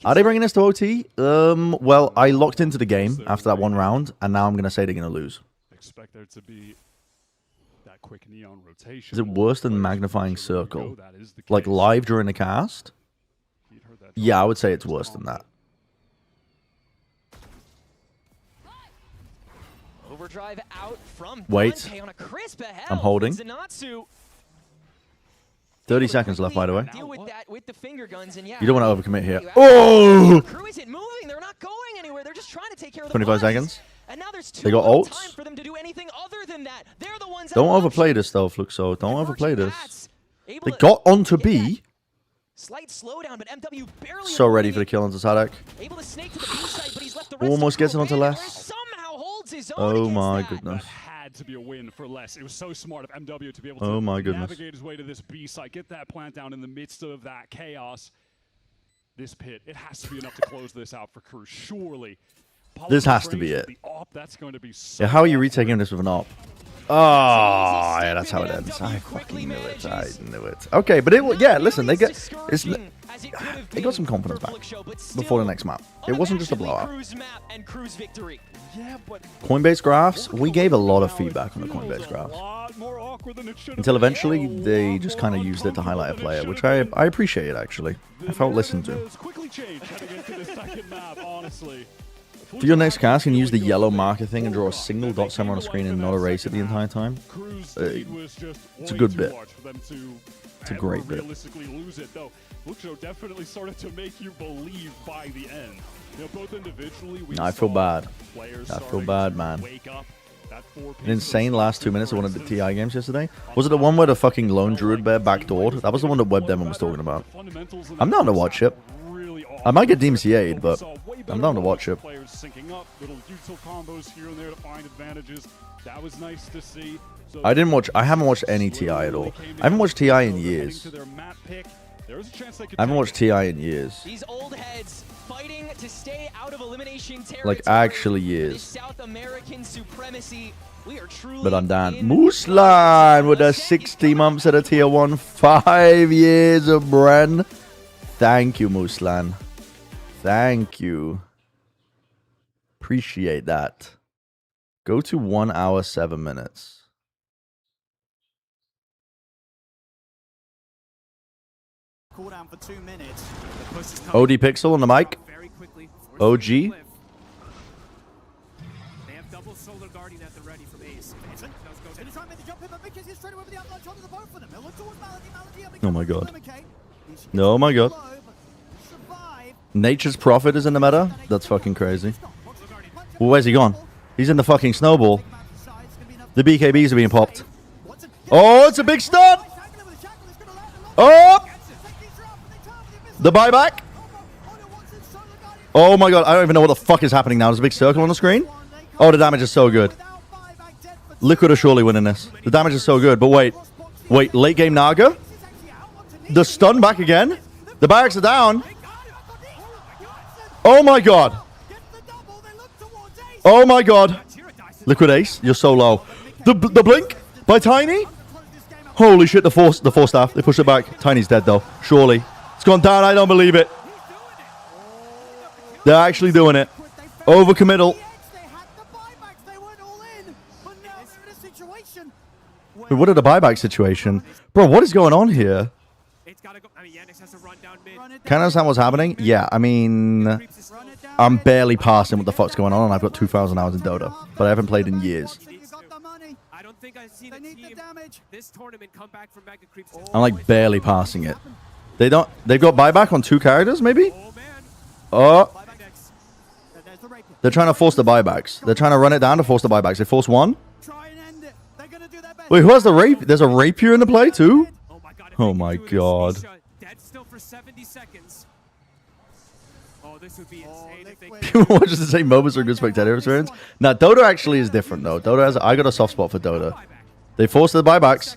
Are they bringing this to OT? Well, I locked into the game after that one round, and now I'm going to say they're going to lose. Expect there to be that quick neon rotation. Is it worse than Magnifying Circle? Like, live during the cast? Yeah, I would say it's worse than that. Overdrive out from Wait. on a crisp ahead. I'm holding. Zenatsu 30 seconds left, by the way. deal with that with the finger guns, and yeah, You don't want to overcommit here. Oh! Crew isn't moving. They're not going anywhere. They're just trying to take care of the 25 bodies. seconds. And now there's They got ults. for them to do anything other than that. They're the ones Don't overplay this, though, Fluxo. Don't overplay this. They got onto B. Slight slowdown, but MW barely So ready for the kill onto Sadak. able to snake to the B site, but he's left the rest Almost of gets it Crew onto in. less. Somehow holds his own Oh against my that. goodness. Had to be a win for less. It was so smart of MW to be able Oh to my goodness. navigate his way to this B site, get that plant down in the midst of that chaos. This pit, it has to be enough to close this out for Crew, surely. This has to be it. The op, that's going to be so Yeah, how are you retaking this with an op? Oh, yeah, that's how it ends. I fucking knew it. I knew it. Okay, but yeah, listen, they got some confidence back before the next map. It wasn't just a blowout. Coinbase graphs, we gave a lot of feedback on the Coinbase graphs. Until eventually, they just kind of used it to highlight a player, which I appreciate, actually. I felt listened to. For your next cast, can you use the yellow marker thing and draw a single dot somewhere on the screen and not erase it the entire time? It's a good bit. It's a great bit. Fluxo definitely started to make you believe by the end. You know, both individually, I feel bad. I feel bad, man. An insane last 2 minutes of one of the TI games yesterday. Was it the one where the fucking lone druid bear backdoored? That was the one that WebDemon was talking about. I'm down to watch it. I might get DMCA'd, but I'm down to watch it. Players syncing up, little util combos here and there to find advantages. That was nice to see. So I haven't watched any TI at all. I haven't watched TI in years. I haven't watched TI in years. These old heads fighting to stay out of elimination territory. Like, actually years. South American supremacy. We are truly But I'm down. Moosline with the 60 months at a tier 1. 5 years of Bren. Thank you, Mooslan. Thank you. Appreciate that. Go to 1 hour, 7 minutes. Cooldown for 2 minutes. OD Pixel on the mic. OG. They have double Solar Guardian at the ready from Ace. Vincent goes in to try and make the jump in, but Mickey's straight away with the outlaunch onto the both of them. They'll look towards Malady. Oh my god. Oh my god. Nature's Prophet is in the meta? That's fucking crazy. Well, where's he gone? He's in the fucking snowball. The BKBs are being popped. Oh, it's a big stun! Oh! The buyback? Oh my god, I don't even know what the fuck is happening now. There's a big circle on the screen. Oh, the damage is so good. Liquid are surely winning this. The damage is so good, but wait. Wait, late game Naga? The stun back again? The barracks are down. Oh my god. Oh my god. Liquid Ace, you're so low. The blink by Tiny? Holy shit, the force staff. They push it back. Tiny's dead though. Surely. It's gone down, I don't believe it. They're actually doing it. Overcommittal. Wait, what are the buyback situation? Bro, what is going on here? Can I understand what's happening? Yeah, I mean, I'm barely passing what the fuck's going on, and I've got 2,000 hours in Dota, but I haven't played in years. think I've seen a team this tournament come back from mega creeps. I'm like barely passing it. They've got buyback on 2 characters, maybe? Oh. They're trying to force the buybacks. They're trying to run it down to force the buybacks. They force 1. Wait, who has the rape? There's a rapier in the play too? Oh my god. Dead still for 70 seconds. Oh, this would be insane if they People watch the same moments for a good spectator experience. Now, Dota actually is different though. Dota has, I got a soft spot for Dota. They force the buybacks.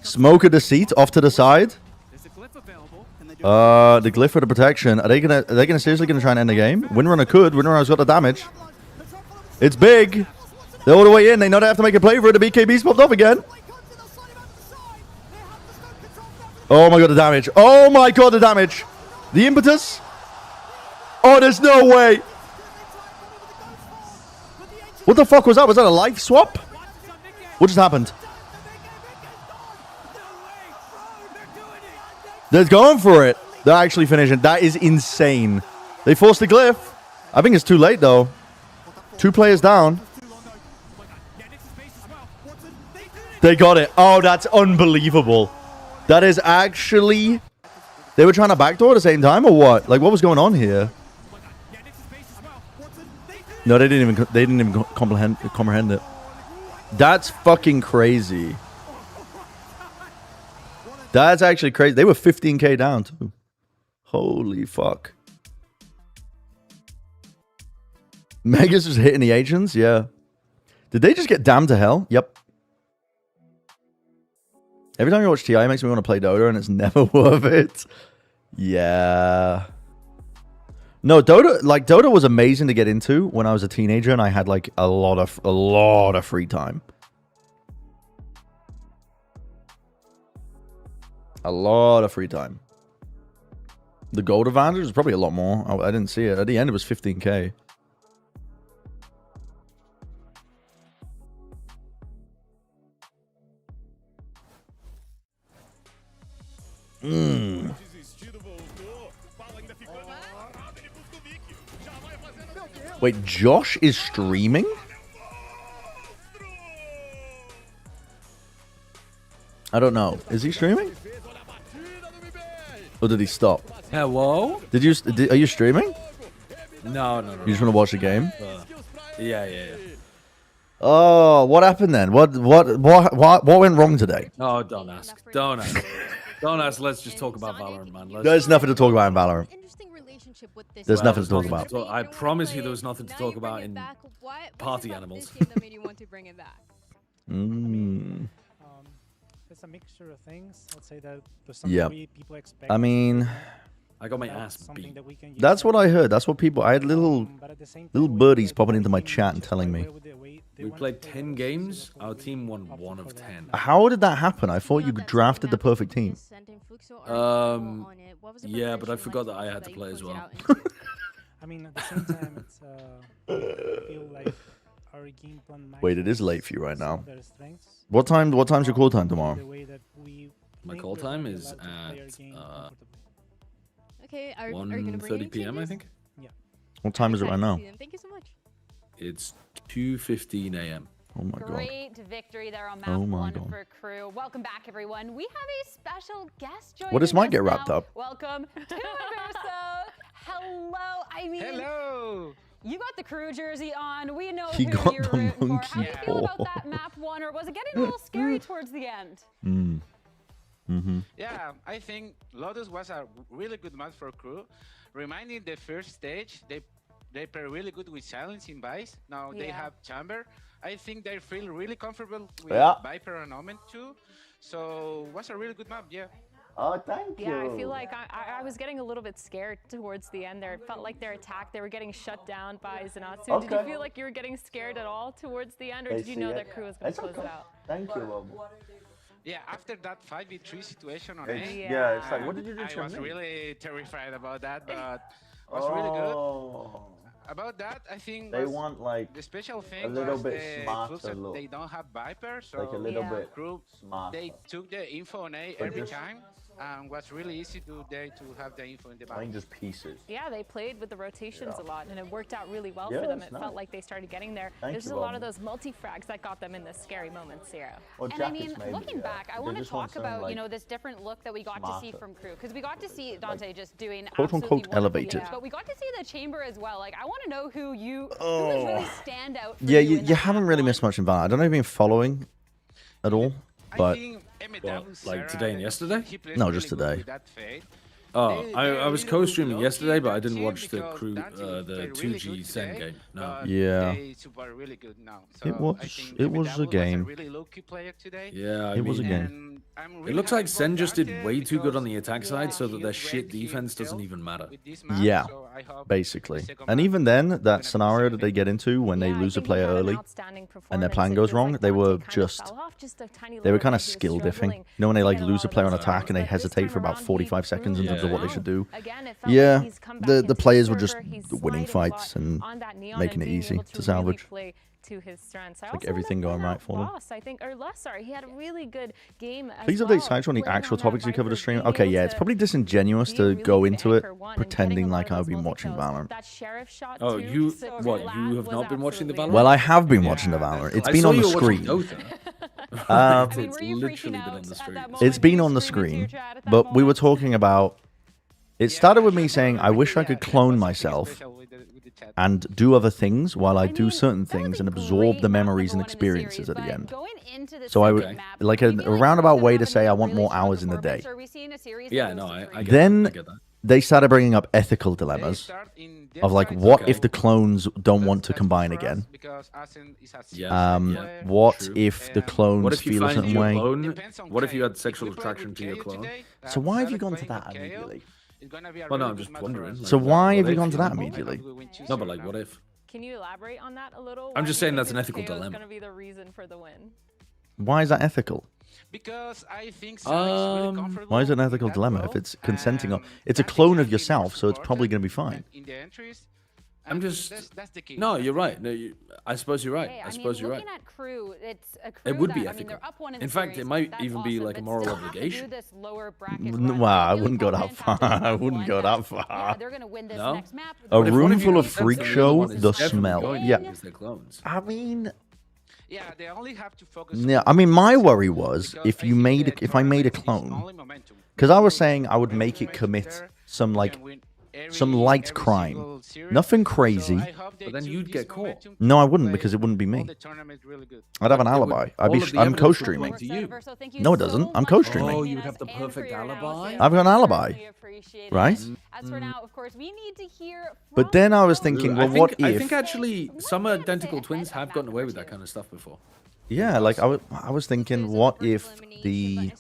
Smoke a deceit off to the side. The glyph for the protection. Are they gonna seriously try and end the game? Windrunner could. Windrunner's got the damage. It's big. They're all the way in. They know they have to make a play for it. The BKB's popped up again. Oh my god, the damage. Oh my god, the damage. The impetus. Oh, there's no way. What the fuck was that? Was that a life swap? What just happened? They're going for it. They're actually finishing. That is insane. They forced the glyph. I think it's too late, though. 2 players down. They got it. Oh, that's unbelievable. That is actually... They were trying to backdoor at the same time, or what? Like, what was going on here? No, they didn't even comprehend it. That's fucking crazy. That's actually crazy. They were 15k down too. Holy fuck. Megas just hitting the agents? Yeah. Did they just get damned to hell? Yep. Every time you watch TI, it makes me want to play Dota, and it's never worth it. Yeah. No, Dota was amazing to get into when I was a teenager, and I had like a lot of free time. A lot of free time. The gold advantage was probably a lot more. I didn't see it. At the end, it was 15k. Wait, Josh is streaming? I don't know. Is he streaming? Or did he stop? Hello? Are you streaming? No. You just want to watch the game? Yeah. Oh, what happened then? What went wrong today? Oh, don't ask. Don't ask. Let's just talk about Valorant, man. There's nothing to talk about in Valorant. There's nothing to talk about. I promise you there was nothing to talk about in Party Animals. It's a mixture of things. Let's say that there's something people expect. I mean, I got my ass beat. That's what I heard. That's what people... I had little birdies popping into my chat and telling me. We played 10 games. Our team won 1 of 10. How did that happen? I thought you drafted the perfect team. Yeah, but I forgot that I had to play as well. I mean, at the same time, it's I feel like our game plan. Wait, it is late for you right now. What time's your call time tomorrow? My call time is at Okay, are you gonna bring 1:30 p.m. I think. Yeah. What time is it right now? Thank you so much. It's 2:15 a.m. Oh my god. Great victory there on map 1 for crew. Welcome back, everyone. We have a special guest joining us. What does mine get wrapped up? Welcome to Verso. Hello. I mean, hello. You got the crew jersey on. We know He who got you're the rooting for. monkey How do you feel about that map 1, or was it getting a little scary towards the end? Yeah, I think Lotus was a really good match for crew. Reminding the first stage, they play really good with silencing Vice. Now they have Chamber. I think they feel really comfortable with Viper and Omen too. So it was a really good map, yeah. Oh, thank you. Yeah, I feel like I was getting a little bit scared towards the end there. It felt like their attack, they were getting shut down by Zenatsu. Okay. Did you feel like you were getting scared at all towards the end, or did you know that crew was going to close it out? Thank you. Yeah, after that 5v3 situation on It's- A, yeah, it's like, what did you do I to was me? really terrified about that, but it was really good. About that, I think They want like the special thing a little was bit the smarter Fluxo, look. they don't have Viper, so Like a little bit group, smarter. they took the info on A But every just- time, and was really easy to have the info in the I back. think just pieces. Yeah, they played with the rotations a lot, and it worked out really well Yeah, for them. it's It nice. felt like they started getting there. Thank There's you, just a lot Rob. of those multi-frags that got them in the scary moments, Zero. Or And I jackets mean, maybe, looking yeah. back, I They want to just want talk something, about, like, you know, this different look that we got to see smarter. from Crew. Because we got to see Dante just doing Quote, unquote, absolutely wonderful elevated. things, but we got to see the chamber as well. Like, I want to know who was Oh. really stand out for Yeah, you you, in you haven't really missed much in Valorant. I don't know if you've been following at all, but What, like today and yesterday? no, just today. Oh, I was co-streaming yesterday, but I didn't watch the crew, the 2G Sen game. No. Yeah. Really good now. It was a game. Yeah, It was a game. It looks like Sen just did way too good on the attack side, so that their shit defense doesn't even matter. Yeah, basically. And even then, that scenario that they get into when they lose a player early and their plan goes wrong, they were kind of skill diffing. You know when they like lose a player on attack and they hesitate for about 45 seconds in terms of what they should do? Yeah, the players were just winning fights and making it easy to salvage. To his strengths. Like everything going right for them. Loss, I think, or less, sorry. He had a really good game. Please update Sideshow on the actual topics we covered to stream. Okay, yeah, it's probably disingenuous to go into it pretending like I've been watching Valorant. Oh, you have not been watching the Valorant? Well, I have been watching the Valorant. It's been on the screen. It's literally been on the screen. It's been on the screen, but we were talking about. It started with me saying, I wish I could clone myself and do other things while I do certain things and absorb the memories and experiences at the end. So I would, like a roundabout way to say I want more hours in the day. Yeah, no, I get Then that. I get that. they started bringing up ethical dilemmas of like, what if the clones don't want to combine again? What if the clones What if you feel a find certain your way? clone? What if you had sexual attraction to your clone? So why have you gone to that immediately? Well, no, I'm just wondering. Like, So why have what you if gone to that know? immediately? No, but like, what if? Can you elaborate on that a little? I'm just saying that's an ethical dilemma. dilemma. Going to be the reason for the win. Why is that ethical? Because I think Sen is really comfortable. Why is it an ethical dilemma if it's consenting? It's a clone of yourself, so it's probably going to be fine. In the entries, I'm just. that's the key. No, you're right. No, I suppose you're right. Hey, I suppose you're right. Looking at Crew, it's a Crew It would that, be I mean, ethical. they're up one in In the fact, series, it might that's even be awesome, like a but moral still have to do obligation. this lower bracket run. Wow, I Really wouldn't go that confident far. after I round wouldn't go one that that, far. yeah, they're going to win this No? next map. A What if one room of full you of thinks freak that the other show, one is the definitely smell. going Yeah. because they're clones? I mean, Yeah, they only have to focus. yeah. I mean, my worry was if I made a clone, because I was saying I would make it commit some light crime, nothing crazy. But then you'd get caught. No, I wouldn't because it wouldn't be me. I'd have an alibi. I'm co-streaming. No, it doesn't. I'm co-streaming. Oh, you'd have the perfect alibi. I've got an alibi, right? As for now, of course, we need to hear. But then I was thinking, well, what I if? think actually some identical twins have gotten away with that kind of stuff before. Yeah, like I was thinking, what if the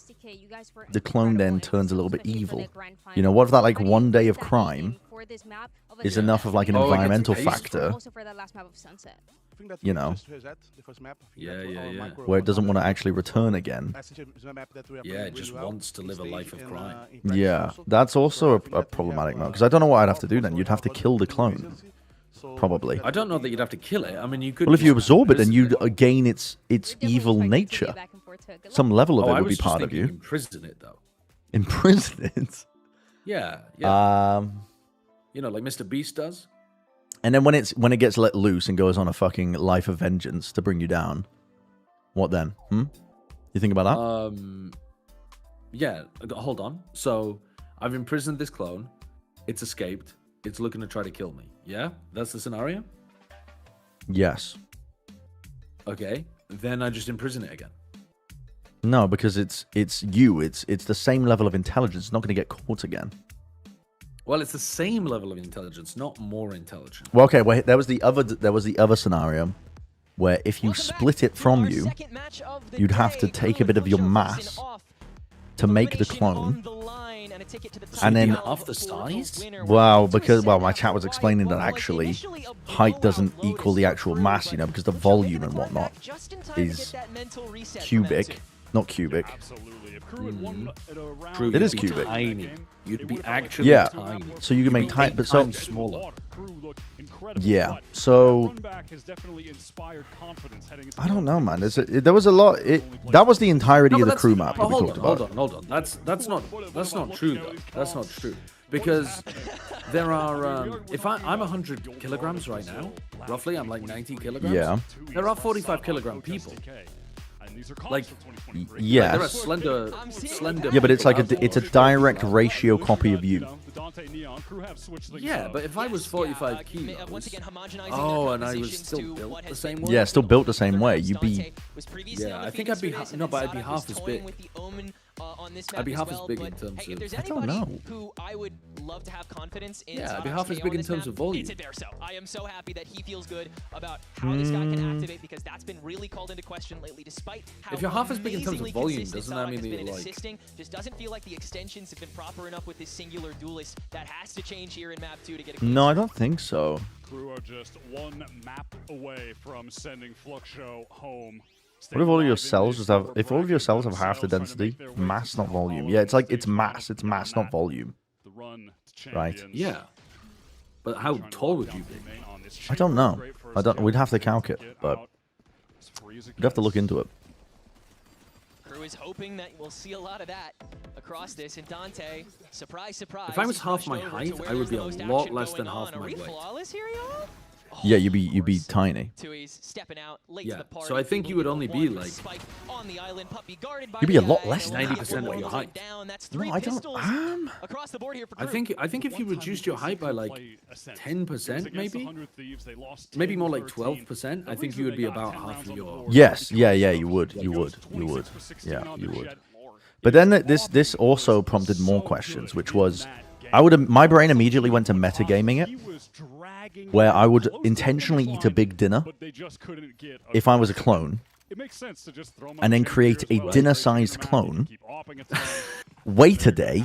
clone then turns a little bit evil? You know, what if that like one day of crime is enough of like an environmental factor? You know, Yeah. where it doesn't want to actually return again. Yeah, it just wants to live a life of crime. Yeah, that's also a problematic mode because I don't know what I'd have to do then. You'd have to kill the clone, probably. I don't know that you'd have to kill it. I mean, you could. Well, if you just absorb it, then imprison you'd gain its evil nature. Some level of Oh, it I would be was just part of thinking you. imprison it though. Imprison it. Yeah. You know, like Mr. Beast does. And then when it gets let loose and goes on a fucking life of vengeance to bring you down, what then? You think about that? Yeah. Hold on. So I've imprisoned this clone. It's escaped. It's looking to try to kill me. Yeah, that's the scenario. Yes. Okay. Then I just imprison it again. No, because it's you. It's the same level of intelligence. It's not going to get caught again. Well, it's the same level of intelligence, not more intelligent. Well, okay. Wait, there was the other scenario where if you split it from you, you'd have to take a bit of your mass to make the clone. And then half the size? Well, my chat was explaining that actually height doesn't equal the actual mass, you know, because the volume and whatnot is cubic, not cubic. True, It is you'd be cubic. Tiny. You'd be actually Yeah, tiny. so you can make You'd be but so 8 times smaller. yeah, so I don't know, man. There was a lot. That was the entirety No, of but the crew map that we hold talked on, about. hold on. That's not true though. That's not true because there are. If I'm 100 kilograms right now, roughly, I'm like 90 kilograms. Yeah. There are 45 kilogram people. Like, Yes. there are slender. Yeah, but it's like people out it's a direct ratio copy of you. Yeah, but if I was 45 kilos, and I was still built the same way. Yeah, still built the same way. You'd be. Yeah, I think I'd be but I'd be half as big. I'd be half as big in terms of. I don't know. Who I would love to have confidence in. Yeah, I'd be half as big in terms of volume. It's Adverso. I am so happy that he feels good about how this guy can activate because that's been really called into question lately. Despite how If you're half as big in terms of amazingly volume, consistent doesn't that Sarek mean has that been you're in like? assisting, just doesn't feel like the extensions have been proper enough with this singular duelist. That has to change here in map 2 to get a No, I don't think so. Crew are just one map away from sending Fluxo home. What if all of your cells just have? If all of your cells have half the density, mass, not volume. Yeah, it's like it's mass, not volume. Right. Yeah. But how tall would you be? I don't know. I don't. We'd have to calc it, but we'd have to look into it. Crew is hoping that we'll see a lot of that across this. And Dante, surprise, surprise. If I was he's half rushed my over height, to where I would there's be the a most lot action less than going half on. Are my we weight. flawless here, y'all? Yeah, you'd be tiny. Tui's stepping out late Yeah, to the party. so I think you would only be like Spike on the island, puppy guarded by You'd be a the lot eye. less than 90% of your height. That's No, 3 I don't. pistols across the board here for I Crew. think if you reduced your height by like 10%, maybe more like 12%, I think you would be about half of your. Yes. Yeah. You would. Yeah, you would. But then this also prompted more questions, which was, my brain immediately went to metagaming it, where I would intentionally eat a big dinner if I was a clone, and then create a dinner-sized clone, wait a day,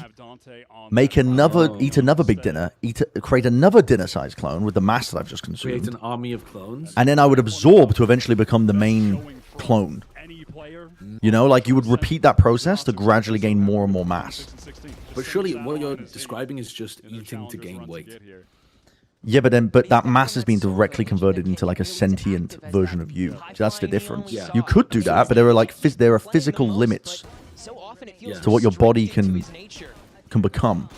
eat another big dinner, create another dinner-sized clone with the mass that I've just Create consumed, an army of clones. and then I would absorb to eventually become the main clone. You know, like you would repeat that process to gradually gain more and more mass. But surely what you're describing is just eating to gain weight. Yeah, but that mass is being directly converted into like a sentient version of you. That's the difference. Yeah. You could do that, but there are like there are physical limits to what your body can become.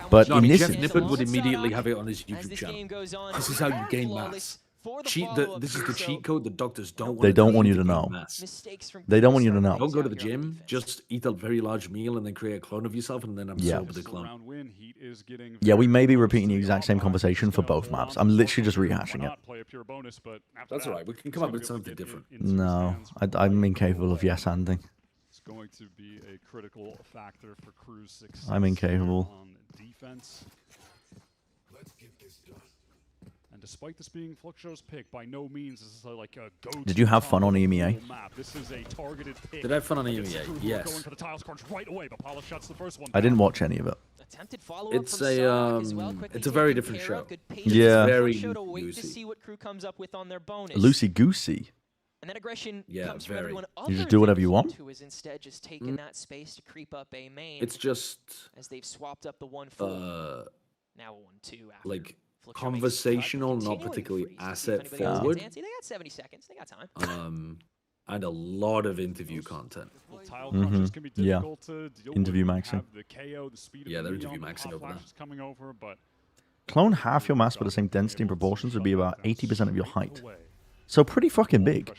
But No, in this Jeff instance, Nippert would immediately have it on his YouTube channel. This is how you gain mass. This is the cheat code that doctors don't want. They don't want you to gain know. mass. They don't want you to know. Don't go to the gym. Just eat a very large meal and then create a clone of yourself and then absorb the clone. Yeah, we may be repeating the exact same conversation for both maps. I'm literally just rehashing it. That's all right. We can come up with something different. No, I'm incapable of yes-anding. It's going to be a critical factor for Crew's success. I'm incapable. On defense. Let's get this done. And despite this being Fluxo's pick, by no means is this like a go-to. Did you have fun on EMEA? Map. This is a targeted pick. Did I have fun on EMEA? Yes. Going for the tiles crunch right away, but Paula shuts the first one I didn't watch any of it. It's a very different show. Yeah. It's very see what Crew comes up with on their bonus. Loosey goosey. And that aggression Yeah, comes from very. everyone You just do whatever you want? who is instead just taking that space to creep up a main. It's just as they've swapped up the 1-4. Now a 1-2 after. like conversational, not particularly asset forward. They got 70 seconds. They got time. And a lot of interview content. Yeah. Interview maxing. Yeah, they're interview maxing over there. Clone half your mass by the same density and proportions would be about 80% of your height. So pretty fucking big.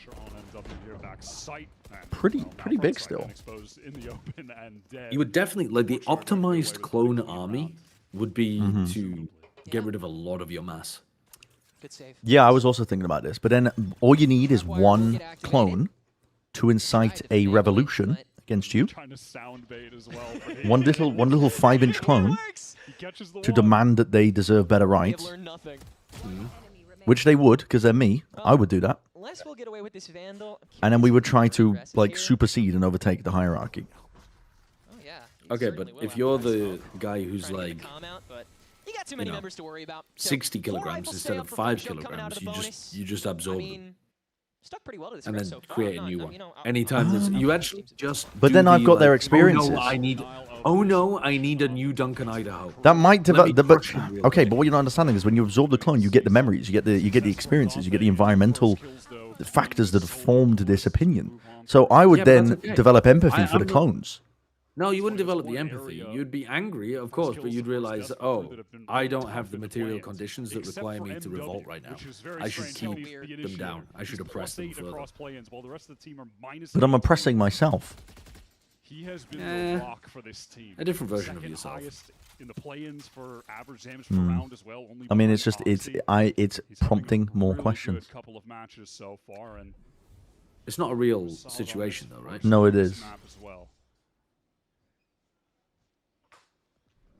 Pretty big still. You would definitely like the optimized clone army would be to get rid of a lot of your mass. Good save. Yeah, I was also thinking about this, but then all you need is one clone to incite a revolution against you. One little 5-inch clone to demand that they deserve better rights. Which they would, because they're me. I would do that. Unless we'll get away with this Vandal. And then we would try to like supersede and overtake the hierarchy. Oh yeah. Okay, but if you're the guy who's like, you got too many members to worry about. 60 kilograms instead of 5 kilograms, you just absorb them. Stuck pretty well to this and then so far. create a new one. Anytime there's you actually just. But do then I've the, got their like, experiences. Oh no, I need a new Duncan Idaho. That might develop. But Okay, but what you're not understanding is when you absorb the clone, you get the memories, you get the experiences, you get the environmental factors that have formed this opinion. So I would Yeah, but then that's okay. develop empathy for I'm the not- clones. No, you wouldn't develop the empathy. You'd be angry, of course, but you'd realize, oh, I don't have the material conditions that require me to revolt right now. I should keep them down. I should oppress them further. But I'm oppressing myself. He has been the rock for this team. A different version of Second yourself. highest in the play-ins for average damage per Hmm. round as well. Only I mean, behind it's just it's Foxy. it's prompting more Really questions. good couple of matches so far, and It's not a real situation, though, right? No, it is. map as well.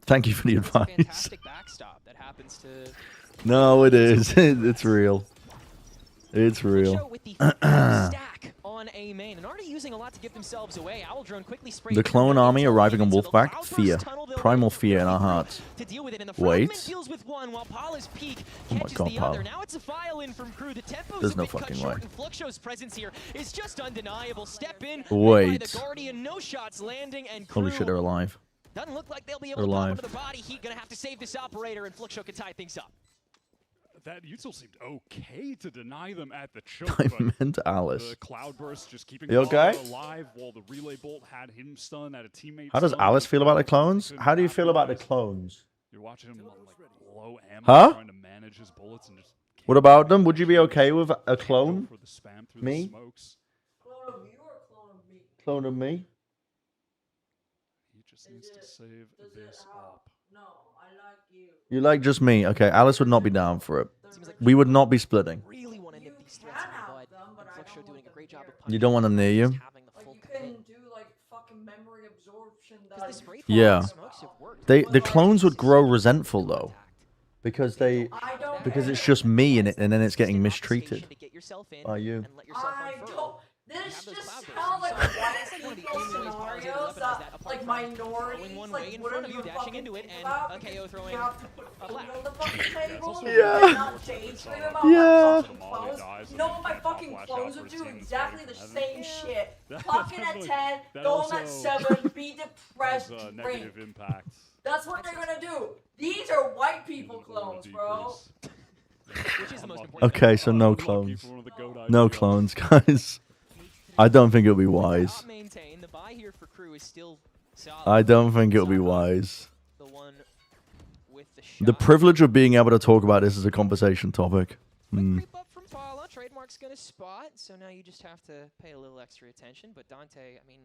Thank you for the advice. Fantastic backstop that happens to No, it is. It's real. It's real. with the stack on A main and already using a lot to give themselves away. Owl Drone quickly sprayed The clone army arriving on Wolfpack. Fear. Primal fear in our hearts. to deal with it, and the Wait. Frogman deals with one while Paula's peak Oh my catches God, the Paul. other. Now it's a file in from Crew. The tempo's There's a no bit cut fucking short, way. and Fluxo's presence here is just undeniable. Step in, Wait. by the Guardian, no shots landing, and Holy Crew shit, they're alive. doesn't look like they'll be They're able to pop alive. into the body heat. Gonna have to save this operator, and Fluxo can tie things up. That Util seemed okay to deny them at the choke. I but meant Alice. The Cloudburst just keeping You okay? Paula alive while the relay bolt had him stunned at a teammate. How does stun. Alice feel about the clones? How do you feel about the clones? You're watching him on like low ammo, Huh? trying to manage his bullets and just What about them? Would you be okay with a clone? for the spam through the Me? smokes. Clone of me? He just needs to save this up. You like just me? Okay, Alice would not be down for it. We would not be splitting. Really want to nip these threats in the bud, and Fluxo doing a great job of You don't want them near you? can do like fucking memory absorption. Yeah. The clones would grow resentful though. Because it's just me in it and then it's getting mistreated by you. I don't. This just sounds like white people scenarios that, like, minorities, like, whatever you dashing into it, and a KO throwing you have to put food on the fucking table, Yeah. and not daydream about Yeah. my fucking clones. You know what my fucking clones would do? Exactly the same shit. Clock in at 10, go home at 7, be depressed, drink. Negative impact. That's what they're gonna do. These are white people clones, bro. Which is the most important. Okay, so no clones. No clones, guys. I don't think it'll be wise. Maintain. The buy here for Crew is still solid. I don't think it'll be wise. The one with the The privilege of being able to talk about this as a conversation topic. Hmm. from Paula. Trademark's gonna spot, so now you just have to pay a little extra attention. But Dante, I mean,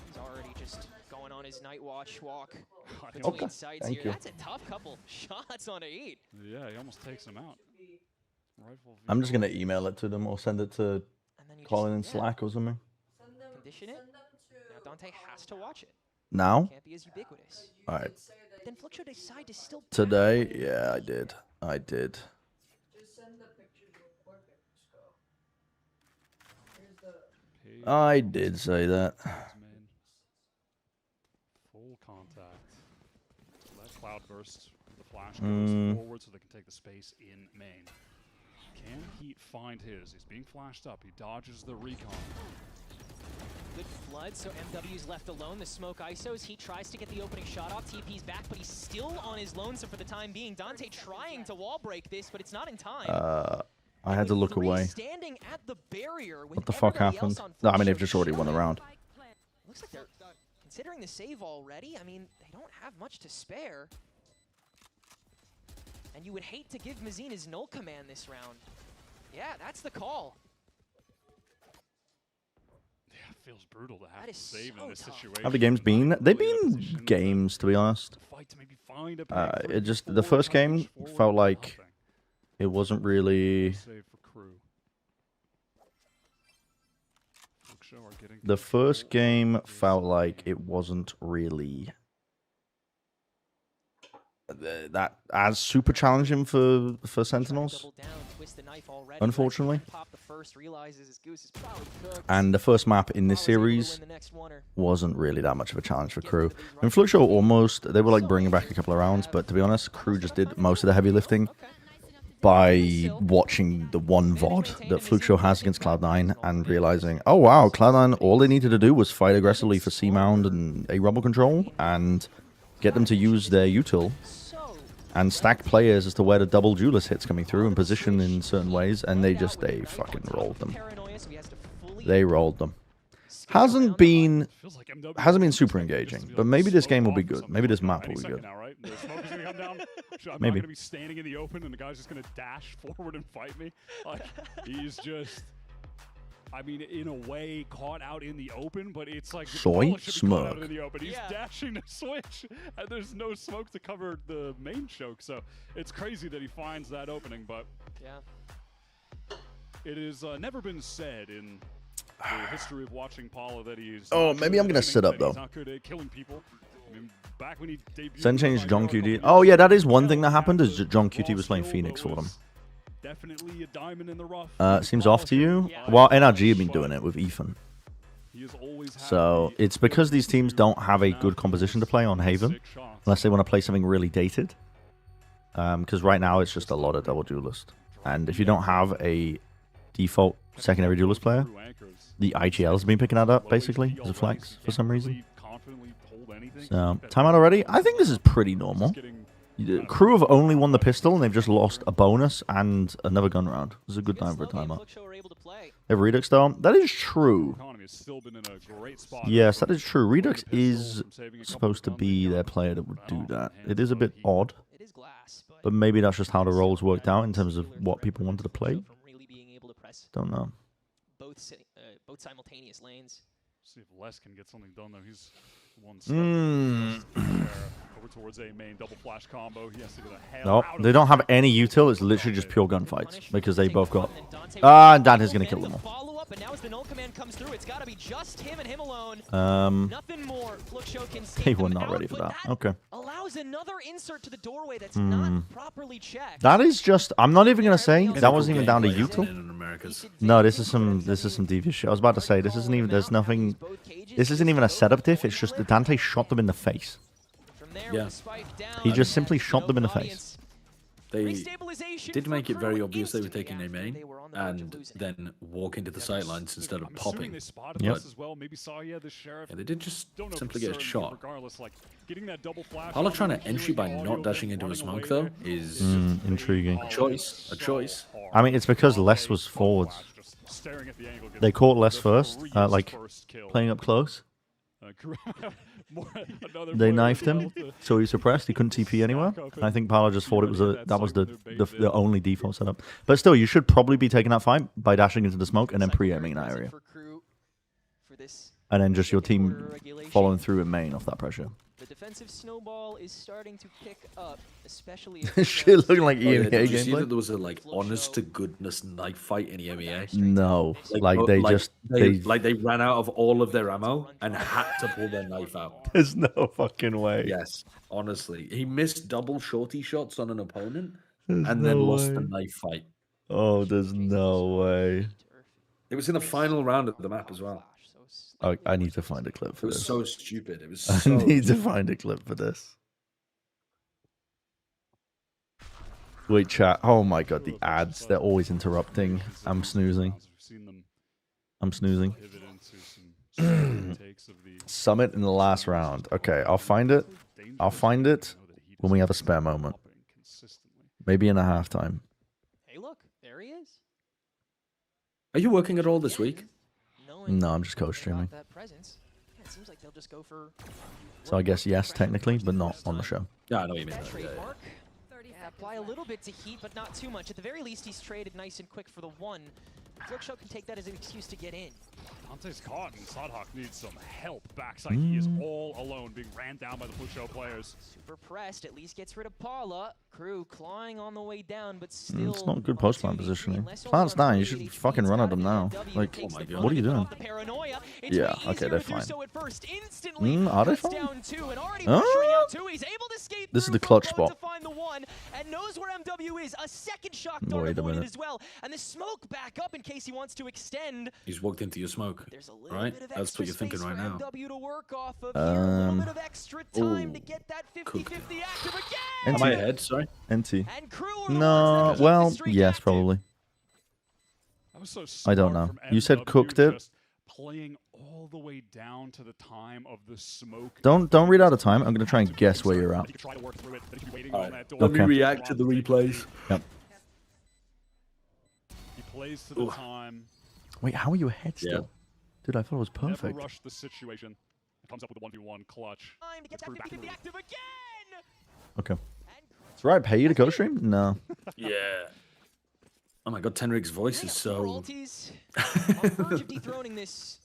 he's already just going on his night watch walk between Okay, sites thank here. you. That's a tough couple shots on a eat. Yeah, he almost takes him out. Rifle I'm just gonna email it to them or send it to Colin in Slack or something. Condition it. Now Dante has to watch it. Now? Can't be as ubiquitous. Alright. Then Fluxo decide to still Today? Yeah, I did. I did. I did say that. Full contact. So that Cloudburst, the flash goes forward so they can take the space in main. Can Heat find his? He's being flashed up. He dodges the recon. Good flood, so MW's left alone. The smoke ISOs. He tries to get the opening shot off. TP's back, but he's still on his lone, so for the time being, Dante trying to wall break this, but it's not in time. I had to look away. Standing at the barrier with What the fuck everybody happened? else on No, I mean, Fluxo they've just already won a showing. round. Looks like they're considering the save already. I mean, they don't have much to spare. And you would hate to give Mazine his null command this round. Yeah, that's the call. Yeah, it feels brutal to have That to is save in this situation. How have the games been? They've been games, to be honest. It just the first game felt like it wasn't really. Save for Crew. Fluxo are getting The first game felt like it wasn't really that as super challenging for Sentinels, unfortunately. And the first map in this series wasn't really that much of a challenge for Crew. And Fluxo they were like bringing back a couple of rounds, but to be honest, Crew just did most of the heavy lifting. by watching the one VOD that Fluxo has against Cloud9 and realizing, oh wow, Cloud9, all they needed to do was fight aggressively for C-Mound and A Rumble control and get them to use their util and stack players as to where the double duelist hits coming through and position in certain ways, and they fucking rolled them. They rolled them. Hasn't been super engaging, but maybe this game will be good. Maybe this map will be good. I'm Maybe. not gonna be standing in the open and the guy's just gonna dash forward and fight me. Like, he's just, I mean, in a way, caught out in the open, but it's like Soy Paula should be caught out smoke. in the open. He's dashing to switch, and there's no smoke to cover the main choke. So it's crazy that he finds that opening, but it has never been said in the history of watching Paula that he's. Oh, maybe I'm gonna sit up though. He's not good at killing people. I mean, back when he debuted. Sen changed John QT. Oh yeah, that is one thing that happened. Is that John QT was playing Phoenix for them. Definitely a diamond in the rough. Seems off to you. Well, NRG have been doing it with Ethan. So it's because these teams don't have a good composition to play on Haven, unless they want to play something really dated. Because right now it's just a lot of double duelist, and if you don't have a default secondary duelist player, the IGL has been picking that up basically as a flex for some reason. So timeout already. I think this is pretty normal. Crew have only won the pistol and they've just lost a bonus and another gun round. This is a good time for a timeout. They have Redux though. That is true. Yes, that is true. Redux is supposed to be their player that would do that. It is a bit odd, but maybe that's just how the roles worked out in terms of what people wanted to play. Don't know. Both simultaneous lanes. See if Les can get something done though. He's one step over towards a main double flash combo. He has to get a hell out. They don't have any util. It's literally just pure gunfights because they both got. And Dante's gonna kill them all. But now as the null command comes through, it's got to be just him and him alone. Nothing more. Fluxo can They were not ready for that. Okay. Allows another insert to the doorway that's not properly checked. That is just. I'm not even gonna say that wasn't even down to util. No, this is some devious shit. I was about to say this isn't even. There's nothing. This isn't even a setup diff. It's just that Dante shot them in the face. Yeah. He just simply shot them in the face. They did make it very obvious they were taking their main and then walk into the sightlines instead of popping. Yep. Yeah, they did just simply get a shot. Paula trying to entry by not dashing into a smoke though is intriguing. A choice. I mean, it's because Les was forwards. They caught Les first, like playing up close. They knifed him, so he suppressed. He couldn't TP anywhere. I think Paolo just thought it was that was the only default setup. But still, you should probably be taking that fight by dashing into the smoke and then pre-aiming an area, and then just your team following through in main off that pressure. The defensive snowball is starting to pick up, especially. Shit looking like EMEA Did you see gameplay. that there was a honest to goodness knife fight in EMEA? No, they they ran out of all of their ammo and had to pull their knife out. There's no fucking way. Yes, honestly, he missed double shorty shots on an opponent There's and then no lost way. the knife fight. Oh, there's no way. It was in the final round of the map as well. I need to find a clip for It was this. so stupid. It was I so need to find a clip for this. Wait, chat. Oh my god, the ads. They're always interrupting. I'm snoozing. I'm snoozing. Summit in the last round. Okay, I'll find it. I'll find it when we have a spare moment. Maybe in a halftime. Hey, look, there he is. Are you working at all this week? No, I'm just co-streaming. That presence. Yeah, it seems like they'll just go for. So I guess yes, technically, but not on the show. Yeah, I know what you mean. Trademark. Yeah, apply a little bit to heat, but not too much. At the very least, he's traded nice and quick for the one. Fluxo can take that as an excuse to get in. Dante's caught, and Sadhawk needs some help backside. He is all alone, being ran down by the Fluxo players. Super pressed, at least gets rid of Paula. Crew clawing on the way down, but still. It's not good post-plan positioning. Plan's down. You should fucking run at them now. Like, what are you doing? Yeah, okay, they're fine. Are they fine? Oh! This is the clutch spot. one and knows where MW is. A second shock Wait dart a avoided minute. as well. And the smoke back up in case he wants to extend. He's walked into your smoke. Right? That's what you're thinking right now. MW to work off of here. A little bit of extra time to Ooh. get that 50-50 active again. Am I ahead? Sorry. NT. No, well, yes, probably. I don't know. You said cooked it. Playing all the way down to the time of the smoke. Don't read out the time. I'm gonna try and guess where you're at. Let me react to the replays. Yep. He plays to the time. Wait, how are you ahead still? Yeah. Dude, I thought it was Never perfect. rush the situation. Comes up with a 1v1 clutch. Time to get that 50-50 active again. Okay. It's right. Pay you to co-stream? No. Yeah. Oh my god, Tenrik's voice is so... Royalties on the verge of dethroning this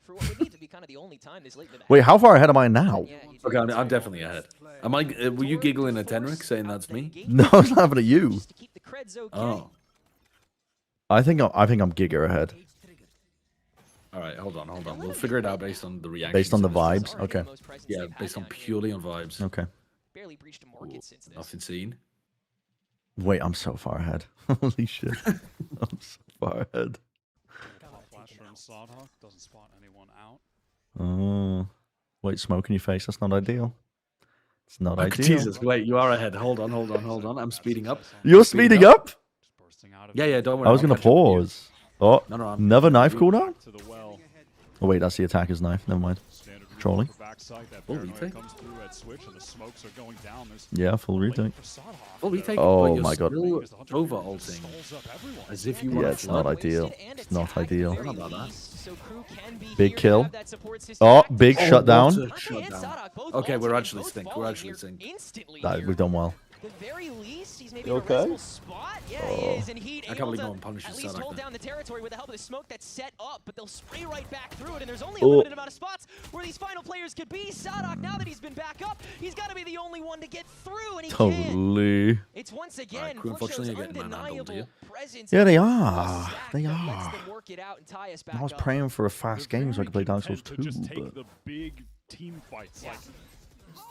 for what would need to be kind of the only time this late in the Wait, how far ahead am I now? Okay, I'm definitely ahead. Am I? Were you giggling at Tenrik saying that's me? No, it's not happening to you. Oh. I think I'm giga ahead. All right, hold on. We'll figure it out based on the reaction. Based on the vibes? Okay. Yeah, based on purely on vibes. Okay. Barely breached a market since this. Nothing seen. Wait, I'm so far ahead. Holy shit. I'm so far ahead. Flash from Sodhawk doesn't spot anyone out. Oh. Wait, smoke in your face. That's not ideal. It's not ideal. Jesus, wait, you are ahead. Hold on. I'm speeding up. You're speeding up? Yeah, don't worry. I was going to pause. Oh, No, another knife cooldown? Oh, wait, that's the attacker's knife. Never mind. Trolley. Yeah, full retake. Full retake? Oh but you're my god. still over ulting. As if you Yeah, want it's not ideal. It's not ideal. How about that? Big kill. Oh, big shutdown. What a shutdown. Okay, we're actually synced. We've done well. The very least, he's maybe You in a okay? reasonable spot. Yeah, he is, and he'd I can't able believe to no one punishes at least Sadak hold there. down the territory with the help of the smoke that's set up, but they'll spray right back through it, and there's only a Oh. limited amount of spots where these final players could be. Sadak, now that he's been back up, he's got to be the only one to get through, and he can. Totally. It's once again Crew, unfortunately, Fluxo's you're getting manhandled, undeniable presence. Yeah, they and are. stack They that are. lets them work it out and tie us back I was up. praying for a fast game so I could play Dark Souls 2, To just take but... the big team fights. Like,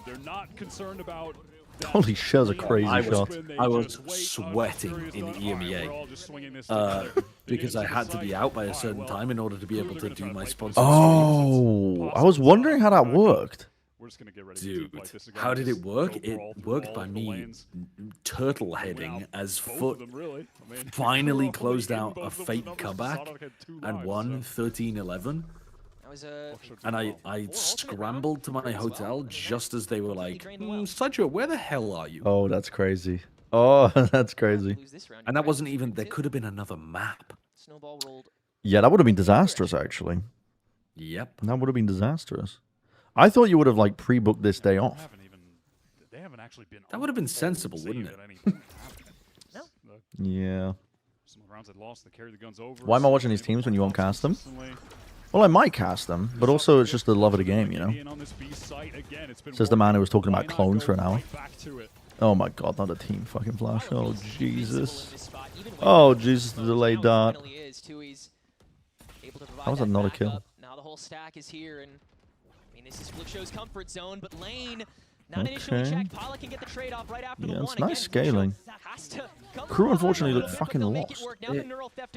they're not concerned about. Holy shit, that was a crazy shot. I was sweating in EMEA because I had to be out by a certain time in order to be able to do my sponsored Oh, I was wondering how that worked. Dude, how did it work? It worked by me turtle heading as Foot finally closed out a fake comeback and won 13-11. And I scrambled to my hotel just as they were like, Sergio, where the hell are you? Oh, that's crazy. Oh, that's crazy. And that wasn't even, there could have been another map. Yeah, that would have been disastrous, actually. Yep. That would have been disastrous. I thought you would have, like, pre-booked this day off. That would have been sensible, wouldn't it? Yeah. Some rounds had lost, they carried the guns over. Why am I watching these teams when you won't cast them? Well, I might cast them, but also it's just the love of the game, you know? Says the man who was talking about clones for an hour. Oh my god, not a team fucking flash. Oh, Jesus. Oh, Jesus, the delayed dart. How was that not a kill? Now the whole stack is here, and I mean, this is Fluxo's comfort zone, but Lane not initially Okay. checked. Pala can get the trade off right after the Yeah, one. it's nice scaling. Crew unfortunately look fucking lost.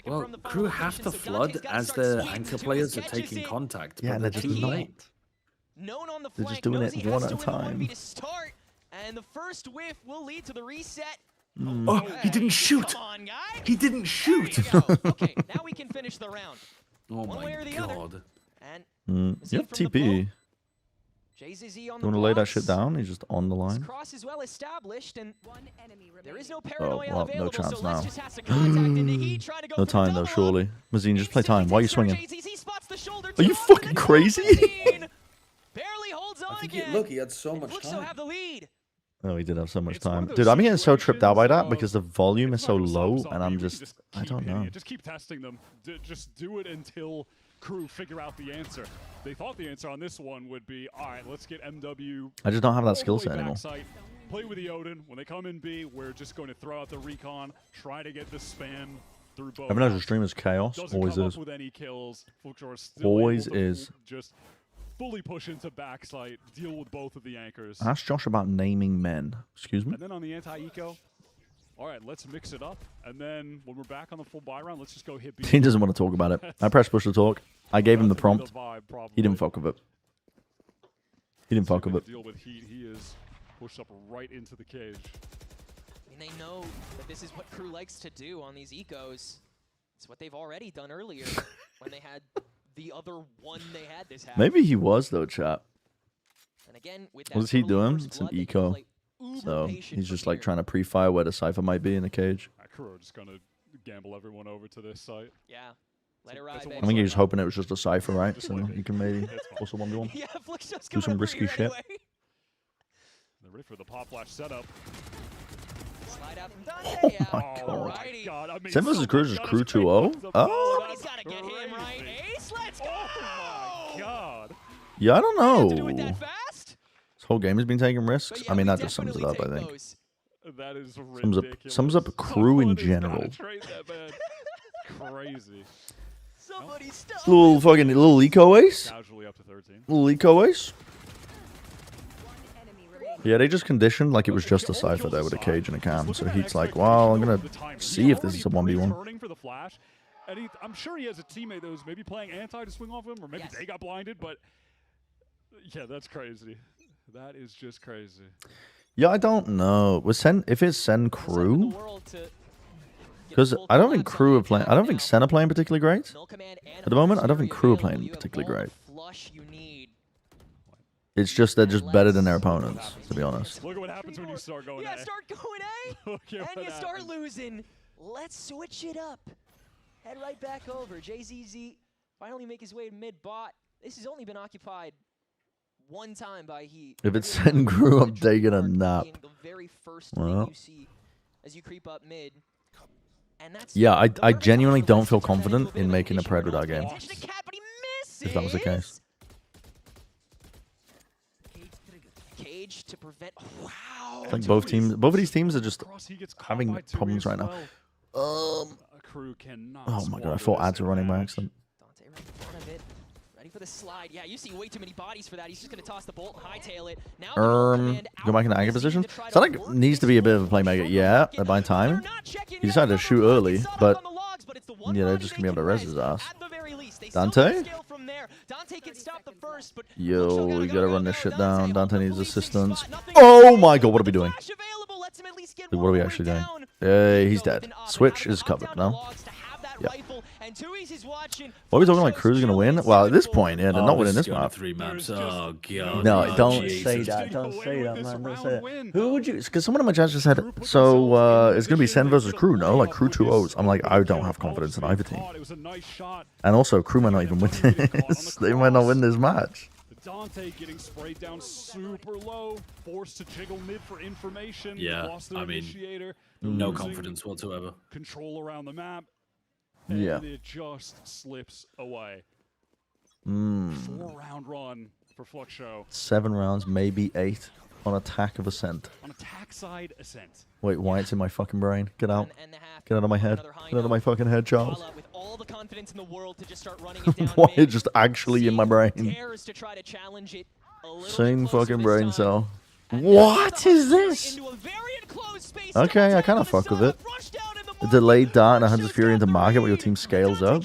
Well, Crew have to flood as their anchor players are taking contact. Yeah, but and they're they're just too not. late. They're just doing it one at a time. And the first whiff will lead to the reset. Oh, he didn't shoot! Come on, guy. He didn't shoot! Okay, now we can finish the round. Oh One way my or the other. god. And You have TP. JZZ on You the want to lay that blocks. shit down? He's just on the line. Cross is well established, and there is no Oh, paranoia well, available, no chance so now. let's just have to contact into heat, try to go No for time the though, double surely. Mazine, just play time. Why are you swinging? JZZ spots the shoulder Are you fucking crazy? barely holds on I think again. look, he had so much Fluxo time. have the lead. Oh, he did have so much time. Dude, I'm getting so tripped out by that because the volume is so low and I'm just... I don't know. Just keep testing them. Just do it until Crew figure out the answer. They thought the answer on this one would be, all right, let's get MW. I just don't have that all skill the way set anymore. backside, play with the Odin. When they come in B, we're just going to throw out the recon, try to get the spam through both. Everyone knows the stream is chaos. Doesn't Always come is. up with any kills. Fluxo are still Always able to is. just fully push into backside, deal with both of the anchors. Ask Josh about naming men. Excuse me? And then on the anti-eco, all right, let's mix it up. And then when we're back on the full buy round, let's just go hit B. He doesn't want to talk about it. I pressed push to talk. I gave him the prompt. He didn't fuck with it. He didn't fuck with it. Deal with heat. He is pushed up right into the cage. I mean, they know that this is what Crew likes to do on these ecos. It's what they've already done earlier when they had the other one they had this half. Maybe he was, though, chat. And again, with that What is he totally doing? first It's an blood, they can eco. play So patient he's just from like here. trying to pre-fire where the Cypher might be in the cage. Crew are just going to gamble everyone over to this site. Yeah. Let it ride, I baby. think he's hoping it was just a Cypher, right? So he can maybe also 1v1. Yeah, Fluxo's Do some coming over risky here shit. anyway. They're ready for the pop flash setup. Slide out from Oh Dante. my god. God, I mean, Sen vs. Crew is just Crew 2-0? Oh? Somebody's got to get him right. Ace, let's go! Oh my god. Yeah, I don't know. Do it that fast? This whole game has been taking risks. I mean, that just sums it up, I think. That is Sums up Crew in general. Crazy. Somebody stop. Little eco ace? Casually up to 13. Little eco ace? Yeah, they just conditioned like it was just a Cypher there with a cage and a cam. So Heat's like, well, I'm going to see if this is a 1v1. Turning for the flash. And I'm sure he has a teammate that was maybe playing anti to swing off him, or maybe they got blinded, but yeah, that's crazy. That is just crazy. Yeah, I don't know. If it's Sen Crew, because I don't think Crew are playing. I don't think Sen are playing particularly great at the moment. I don't think Crew are playing particularly great. It's just they're just better than their opponents, to be honest. Look at what happens when you start going Yeah, A. start going A, and you start losing. Let's switch it up. Head right back over. JZZ finally make his way to mid-bot. This has only been occupied one time by Heat. If it's Sen Crew, I'm taking a nap. The very first thing you see as you creep up mid. And that's Yeah, I genuinely don't feel confident in making a Pred with our game. If that was the case. Cage to prevent. Wow. I think both of these teams are just having problems right now. Crew cannot. Oh my god, I thought ads were running by accident. Dante right in front of it. Ready for the slide. Yeah, you see way too many bodies for that. He's just going to toss the bolt and hightail it. Now Go back in the anchor position. So that like needs to be a bit of a playmaker. Yeah, they're buying time. He decided to shoot early, but yeah, they're just gonna be able to res his ass. Dante? Yo, we gotta run this shit down. Dante needs assistance. Oh my god, what are we doing? What are we actually doing? He's dead. Switch is covered now. Yeah. What are we talking like Crew's gonna win? Well, at this point, yeah, they're not winning this map. 3 maps. Oh god. No, don't Jesus. say that. Don't say that, man. Don't say it. Who would you? Because someone in my chat just said, so it's gonna be Sen versus Crew. No, like Crew 2-0s. I'm like, I don't have confidence in either team. And also, Crew might not even win this. They might not win this match. Dante getting sprayed down super low, forced to jiggle mid for information. Yeah, lost their I mean, initiator, no losing confidence whatsoever. Control around the map. And Yeah. it just slips away. 4-round run for Fluxo. 7 rounds, maybe 8 on attack of Ascent. On attack side, Ascent. Wait, why it's in my fucking brain? Get out. Get out of my head. Get out of my fucking head, Charles. with all the confidence in the world to just start running it down. Why it's just actually in my brain. Dares to try to challenge it a little Same fucking brain cell. What is this? Okay, I kind of fuck with it. A delayed dart and a Hunter's Fury into market where your team scales up.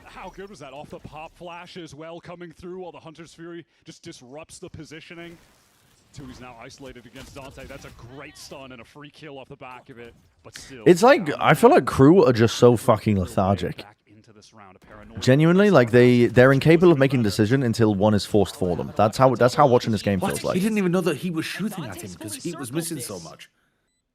How good was that? Off the pop flash as well, coming through while the Hunter's Fury just disrupts the positioning. Tui's now isolated against Dante. That's a great stun and a free kill off the back of it. But still, It's like, I feel like Crew are just so fucking lethargic. Genuinely, like they're incapable of making a decision until one is forced for them. That's how watching this game feels like. He didn't even know that he was shooting at him because he was missing so much.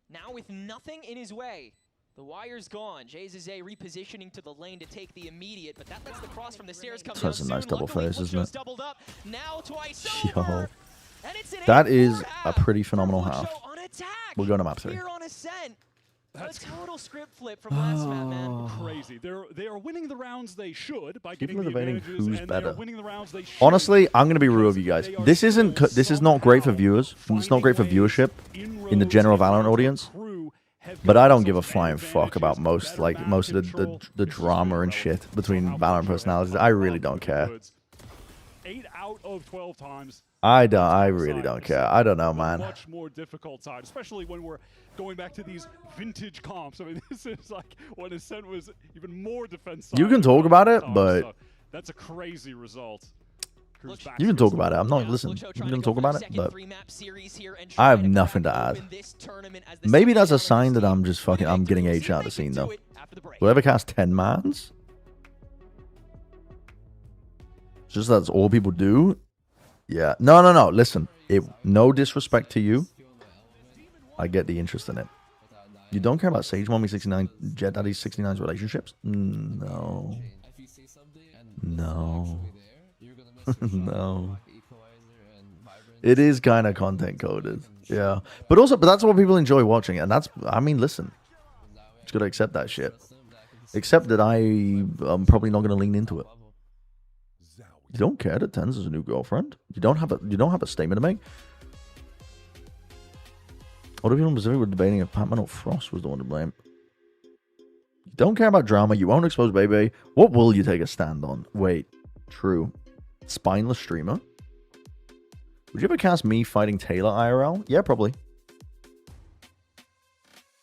Now with nothing in his way, the wire's gone. JZZ repositioning to the lane to take the immediate, but that lets the cross from the stairs come down That's a nice soon. double Luckily, phase, isn't Fluxo's it? doubled up. Now twice Yo. over. And it's an That 8-4 is a half pretty phenomenal half. on attack. We're going to map 3. Here on Ascent. A total script flip from last map, man. Crazy. They are winning the rounds they should by People getting are the debating advantages, who's and they are better. winning the rounds they should. Honestly, I'm going to be real with you guys. This is not great for viewers. It's not great for viewership in the general Valorant audience. But I don't give a flying fuck about most of the drama and shit between Valorant personalities. I really don't care. out of 12 times. I really don't care. I don't know, man. Much more difficult side, especially when we're going back to these vintage comps. I mean, this is like when Ascent was even more defensive. You can talk about it, but so that's a crazy result. you can talk about it. I'm not listening. You can talk about it, but I have nothing to add. Maybe that's a sign that I'm just fucking. I'm getting H out of the scene though. Whoever cast 10 mans, just that's all people do. Yeah. No. Listen, no disrespect to you. I get the interest in it. You don't care about Sage 1v69, Jet Daddy 69's relationships? No. No. No. It is kind of content coded. Yeah. But that's what people enjoy watching. And that's, I mean, listen. Just gotta accept that shit. Except that I'm probably not gonna lean into it. You don't care that Tens is a new girlfriend? You don't have a statement to make? Other people in Pacific were debating if Patman or Frost was the one to blame. You don't care about drama. You won't expose Baby. What will you take a stand on? Wait. True. Spineless streamer? Would you ever cast me fighting Taylor IRL? Yeah, probably.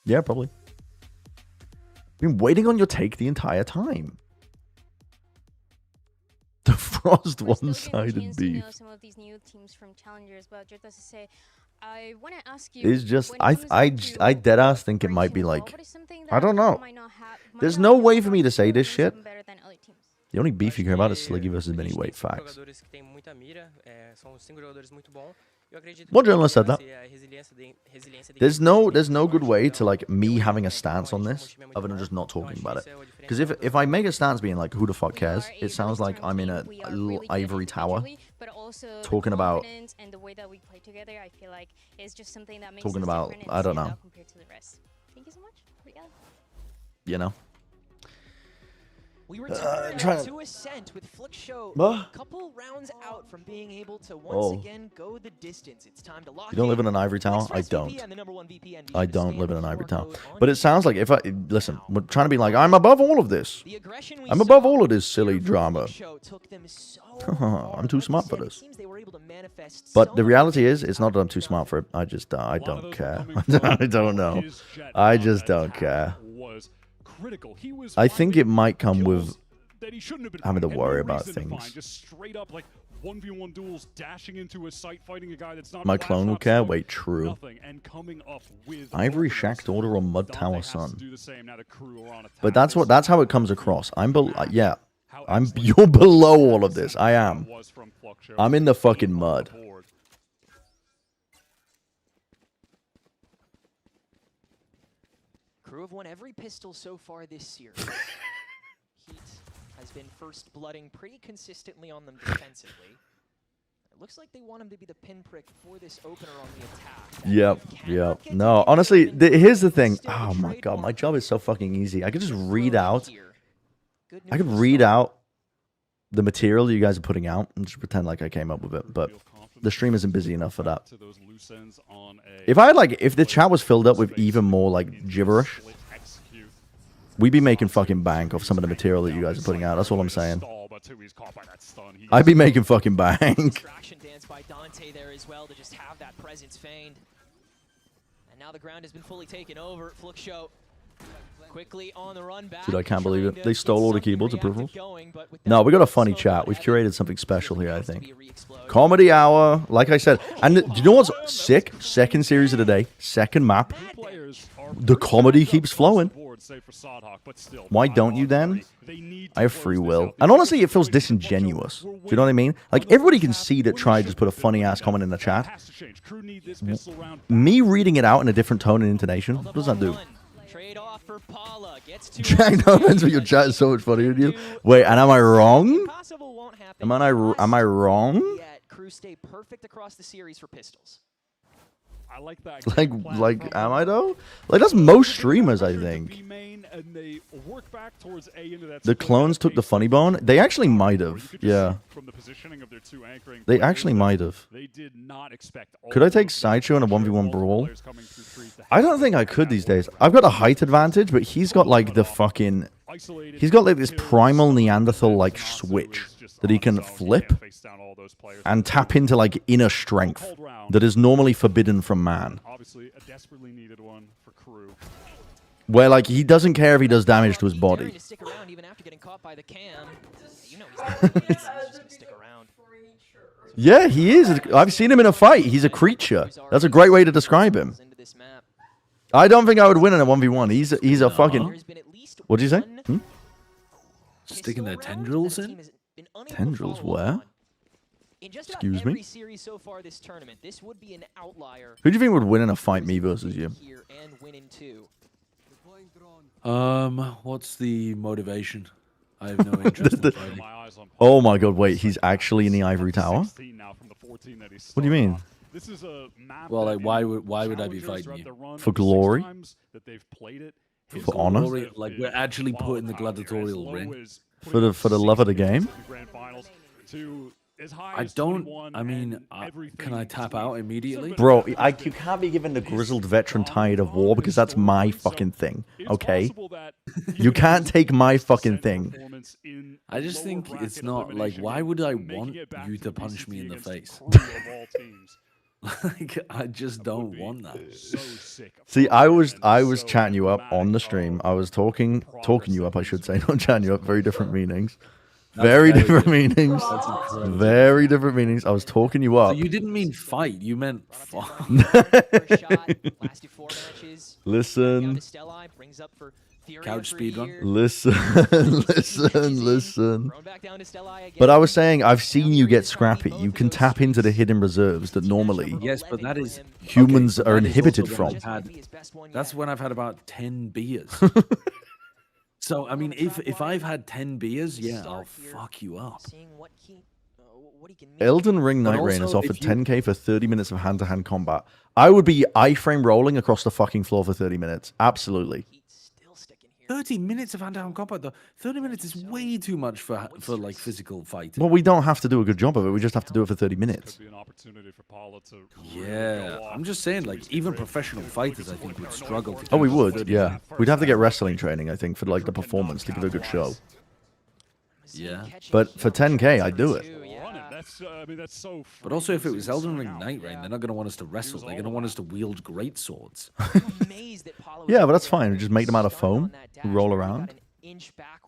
Yeah, probably. Been waiting on your take the entire time. The Frost one-sided beef. Some of these new teams from Challengers, but just to say, I want to ask you. It's just I deadass think it might be like, I don't know. There's no way for me to say this shit. The only beef you care about is Sliggy versus Mini Weight. Facts. What journalist said that? There's no good way to like me having a stance on this other than just not talking about it. Because if I make a stance being like, who the fuck cares? It sounds like I'm in a little ivory tower talking about talking about I don't know. Thank you so much. You know. We return to Ascent with Fluxo a couple rounds out from being able to once again go the distance. It's time to lock You don't live in an ivory tower? I don't. I don't live in an ivory tower. But it sounds like if I listen, we're trying to be like, I'm above all of this. I'm above all of this silly drama. I'm too smart for this. But the reality is, it's not that I'm too smart for it. I just I don't care. I don't know. I just don't care. I think it might come with having to worry about things. Just straight up like 1v1 duels, dashing into a site, fighting a guy that's not my clone will care. Wait, true. And coming up with Ivory Shacked Order or Mud Tower Sun. But that's how it comes across. Yeah. You're below all of this. I am. I'm in the fucking mud. Crew have won every pistol so far this series. Heat has been first blooding pretty consistently on them defensively. It looks like they want him to be the pinprick for this opener on the attack. Yep. No, honestly, here's the thing. Oh my god, my job is so fucking easy. I could just read out. I could read out the material you guys are putting out and just pretend like I came up with it, but the stream isn't busy enough for that. If the chat was filled up with even more like gibberish, we'd be making fucking bank off some of the material that you guys are putting out. That's all I'm saying. I'd be making fucking bank. Distraction dance by Dante there as well to just have that presence feigned. And now the ground has been fully taken over. Fluxo quickly on the run back. Dude, I can't believe it. They stole all the keyboards approvals. No, we got a funny chat. We've curated something special here, I think. Comedy hour, like I said. And do you know what's sick? Second series of the day, second map. The comedy keeps flowing. Why don't you then? I have free will. And honestly, it feels disingenuous. Do you know what I mean? Like, everybody can see that Try just put a funny-ass comment in the chat. Me reading it out in a different tone and intonation, what does that do? Jack, no offense, but your chat is so much funnier than you. Wait, and am I wrong? Am I wrong? Crew stay perfect across the series for pistols. I like that. Like, am I though? Like, that's most streamers, I think. The clones took the funny bone. They actually might have. Yeah. They actually might have. Could I take Sideshow in a 1v1 brawl? I don't think I could these days. I've got a height advantage, but he's got like the fucking... He's got like this primal Neanderthal like switch. that he can flip and tap into like inner strength that is normally forbidden from man. Obviously, a desperately needed one for Crew. Where like he doesn't care if he does damage to his body. Yeah, he is. I've seen him in a fight. He's a creature. That's a great way to describe him. I don't think I would win in a 1v1. He's a fucking... What did you say? Sticking their tendrils in? Tendrils where? Excuse me? Who do you think would win in a fight, me versus you? What's the motivation? I have no interest in fighting. Oh my god, wait, he's actually in the ivory tower? What do you mean? Well, like, why would I be fighting you? For glory? For honor? Glory, like, we're actually put in the gladiatorial ring. For the love of the game? I don't. I mean, can I tap out immediately? Bro, you can't be given the grizzled veteran tired of war because that's my fucking thing, okay? You can't take my fucking thing. I just think it's not like, why would I want you to punch me in the face? Like, I just don't want that. See, I was chatting you up on the stream. I was talking you up, I should say, not chatting you up. Very different meanings. Very different meanings. Very different meanings. I was talking you up. So you didn't mean fight. You meant fuck. Listen. Couch speedrun. Listen. But I was saying, I've seen you get scrappy. You can tap into the hidden reserves that normally yes, but that is humans are inhibited from. That's when I've had about 10 beers. So, I mean, if I've had 10 beers, yeah, I'll fuck you up. Elden Ring Night Rain has offered 10k for 30 minutes of hand-to-hand combat. I would be iframe rolling across the fucking floor for 30 minutes. Absolutely. 30 minutes of hand-to-hand combat, though. 30 minutes is way too much for like physical fighting. Well, we don't have to do a good job of it. We just have to do it for 30 minutes. Yeah, I'm just saying, like, even professional fighters, I think, would struggle to. Oh, we would, yeah. We'd have to get wrestling training, I think, for like the performance to give a good show. Yeah. But for 10k, I'd do it. But also, if it was Elden Ring Night Rain, they're not going to want us to wrestle. They're going to want us to wield great swords. Yeah, but that's fine. We just make them out of foam, roll around.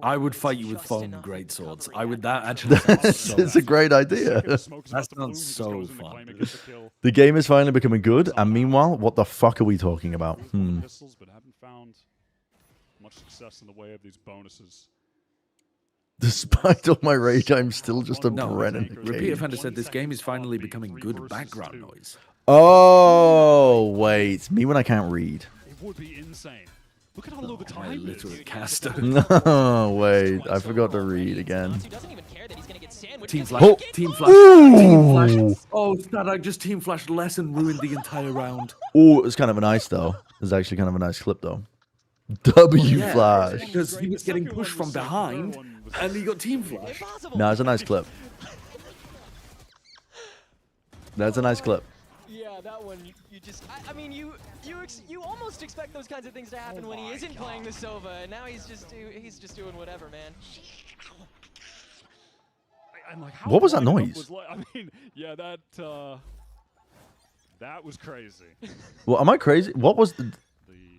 I would fight you with foam great swords. I would. That actually sounds so it's a great idea. That sounds so fun. The game is finally becoming good, and meanwhile, what the fuck are we talking about? But haven't found much success in the way of these bonuses. Despite all my rage, I'm still just a Brennan. Repeat Offender said this game is finally becoming good background noise. Oh, wait. Me when I can't read. It would be insane. Look at how low the time literal caster. No, wait. I forgot to read again. Team Flash. Oh. Team Flash. Team Flash. Oh, that I just Team Flash less and ruined the entire round. Oh, it was kind of a nice, though. It was actually kind of a nice clip, though. W Flash. Because he was getting pushed from behind, and he got Team Flash. No, it's a nice clip. That's a nice clip. Yeah, that one, you just, I mean, you almost expect those kinds of things to happen when he isn't playing the Sova, and now he's just doing whatever, man. What was that noise? I mean, yeah, that was crazy. Well, am I crazy? What was the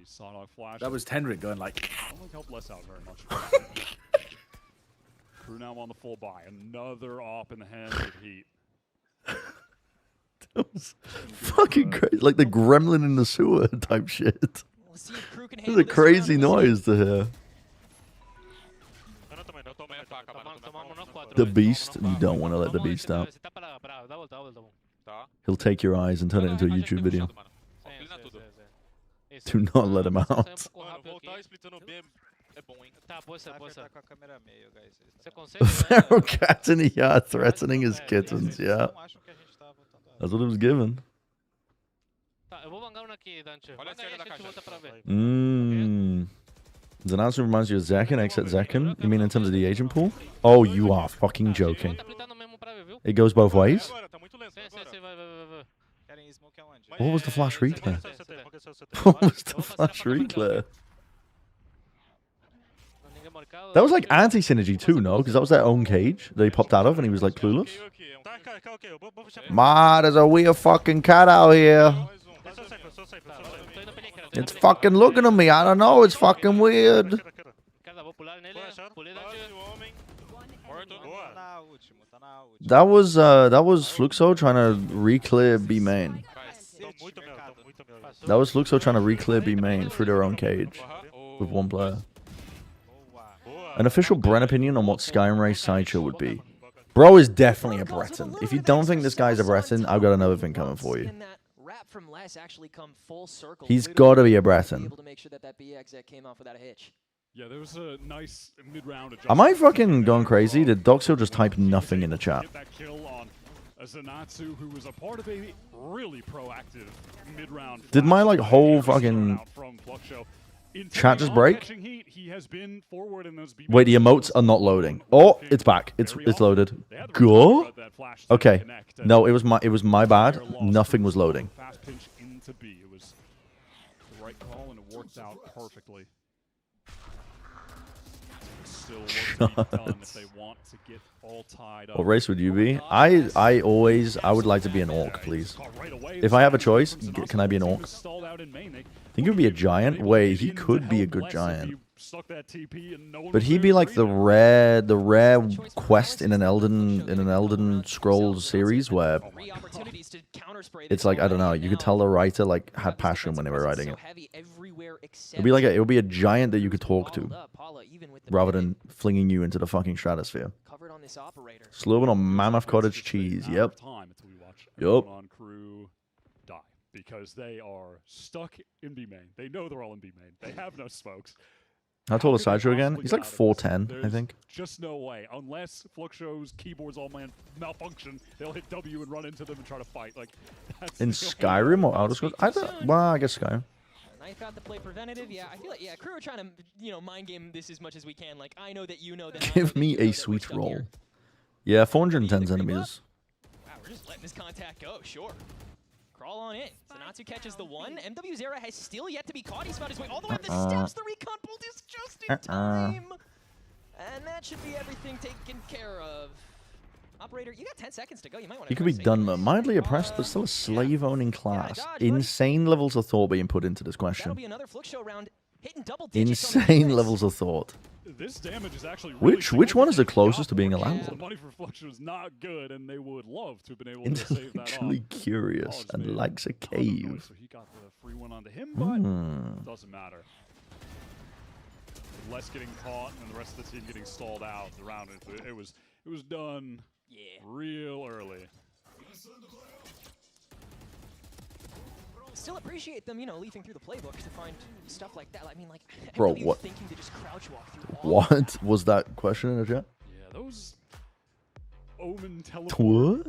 Sonic Flash? That was Tenric going like. I don't think helped Les out very much. Crew now on the full buy. Another op in the hands of Heat. That was fucking crazy. Like the gremlin in the sewer type shit. It was a crazy noise to hear. The beast, you don't want to let the beast out. He'll take your eyes and turn it into a YouTube video. Do not let him out. Feral cat in a yard threatening his kittens, yeah. That's what it was given. The announcer reminds you of Zekken, except Zekken? You mean in terms of the agent pool? Oh, you are fucking joking. It goes both ways? What was the flash reclair? What was the flash reclair? That was like anti-synergy too, no? Because that was their own cage that he popped out of and he was like clueless. Ma, there's a weird fucking cat out here. It's fucking looking at me. I don't know. It's fucking weird. That was Fluxo trying to re-clear B main. That was Fluxo trying to re-clear B main through their own cage with one player. An official Bren opinion on what Skyrim Race sideshow would be. Bro is definitely a Breton. If you don't think this guy's a Breton, I've got another thing coming for you. He's got to be a Breton. Yeah, there was a nice mid-round Am I fucking going crazy? Did Doxil just type nothing in the chat? Get that kill on Zanatsu, who was a part of a really proactive mid-round. Did my like whole fucking chat just break? Wait, the emotes are not loading. Oh, it's back. It's loaded. Go. Okay. No, it was my bad. Nothing was loading. Fast pinch into B. It was the right call and it worked out perfectly. Still work to be done if they want to get all tied up. What race would you be? I would like to be an orc, please. If I have a choice, can I be an orc? Think he would be a giant? Wait, he could be a good giant. But he'd be like the rare quest in an Elden Scrolls series where it's like, I don't know, you could tell the writer like had passion when they were writing it. It would be a giant that you could talk to rather than flinging you into the fucking stratosphere. Slowing on Mammoth Cottage cheese. Yep. Yup. Because they are stuck in B main. They know they're all in B main. They have no smokes. How tall is Sideshow again? He's like 4'10", I think. Just no way. Unless Fluxo's keyboards all malfunction, they'll hit W and run into them and try to fight. Like that's in Skyrim or Outer Scrolls? I guess Skyrim. Knife out the play preventative. Yeah, I feel like crew are trying to mind game this as much as we can. Like I know that you know that. Give me a sweet roll. Yeah, 410 centimeters. Wow, we're just letting this contact go. Sure. Crawl on in. Zanatsu catches the one. MW Zera has still yet to be caught. He's found his way all the way up the steps. The recon bolt is just in time. And that should be everything taken care of. Operator, you got 10 seconds to go. You might want to. He could be done, mildly oppressed, but still a slave-owning class. Insane levels of thought being put into this question. That'll be another Fluxo round. Hitting double digits. Insane levels of thought. This damage is actually really which one is the closest to being a landlord? The money for Fluxo is not good, and they would love to have been able to save that off. Intellectually curious and likes a cave. So he got the free one onto him, but doesn't matter. Les getting caught and the rest of the team getting stalled out the round. It was done real early. Still appreciate them, leafing through the playbook to find stuff like that. I mean, like, bro, what? Thinking to just crouch walk through what was that question in the chat? Yeah, those Omen teleport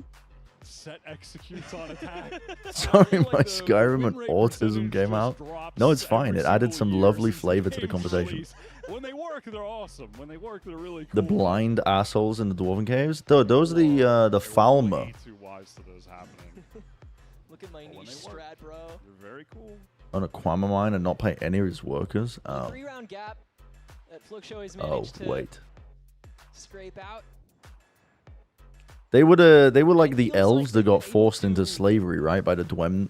set executes on attack. Sorry, my Skyrim and autism came out. No, it's fine. It added some lovely flavor to the conversation. When they work, they're awesome. When they work, they're really cool. The blind assholes in the Dwarven Caves. Those are the Falmer. Too wise to those happening. Look at my niche strat, bro. You're very cool. On a Quamamine and not pay any of his workers. Oh. 3-round gap that Fluxo has managed to scrape out. They were like the elves that got forced into slavery, right? By the Dwemer,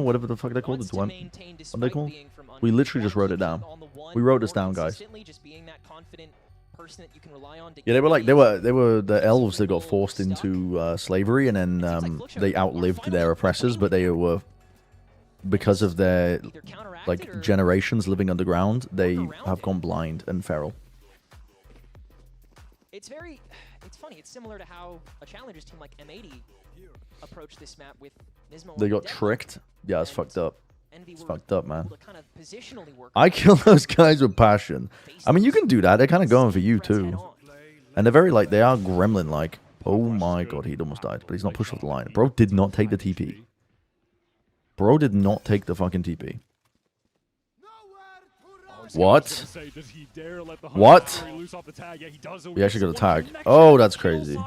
whatever the fuck they're called. What are they called? We literally just wrote it down. We wrote this down, guys. Yeah, they were the elves that got forced into slavery, and then they outlived their oppressors, but they were, because of their like generations living underground, they have gone blind and feral. It's funny. It's similar to how a challengers team like M80 approached this map with Nismo. They got tricked. Yeah, it's fucked up. It's fucked up, man. I kill those guys with passion. I mean, you can do that. They're kind of going for you too, and they're very they are gremlin-like. Oh my god, he almost died, but he's not pushed off the line. Bro did not take the TP. Bro did not take the fucking TP. What? What? We actually got a tag. Oh, that's crazy.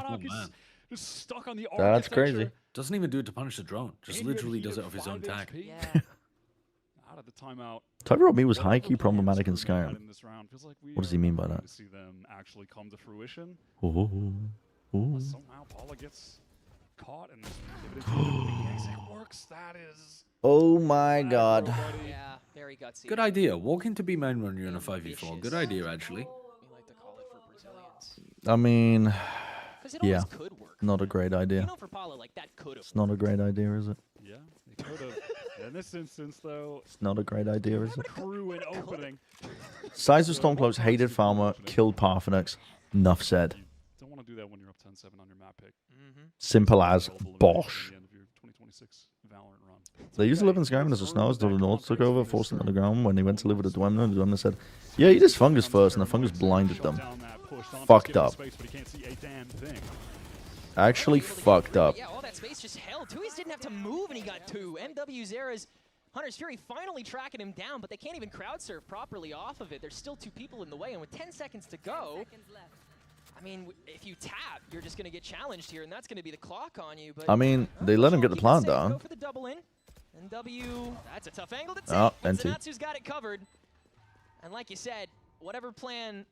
That's crazy. Doesn't even do it to punish the drone. Just literally does it off his own tag. at the timeout. Talking about me was high key Whatever problematic in plans we had Skyrim. in this round, feels like we What does he are mean by going that? to see them actually come to fruition. Ooh. Unless somehow Paula gets caught in this BX. It works. That is. Oh my god. Yeah, very gutsy. Good idea. Walk into B main when you're in a 5v4. Good idea, actually. We like to call it for Brazilians. I mean, 'Cause it yeah, always could work. not a great idea. You know, for Paula, like that could have. It's not a great idea, is it? Yeah, it could have. In this instance, though, It's not a great idea, is it? crew in opening. Size of Stormcloaks, hated Farmer, killed Parthenax. Enough said. Don't want to do that when you're up 10-7 on your map pick. Simple as bosh. At the end of your 2026 Valorant run. They used to live in Skyrim as the Snows until the North took over, forced them underground. When they went to live with the Dwemer, and the Dwemer said, yeah, eat this fungus first, and the fungus blinded them. Fucked up. Actually fucked up. Yeah, all that space just held. Tui's didn't have to move, and he got 2. MW Zera's Hunter's Fury finally tracking him down, but they can't even crowd surf properly off of it. There's still 2 people in the way, and with 10 seconds to go, I mean, if you tap, you're just going to get challenged here, and that's going to be the clock on you. But I mean, they let him get the plant Go down. for the double in. NW, that's a tough angle to take. Oh, but NT. Zanatsu's got it covered. And like you said, whatever plan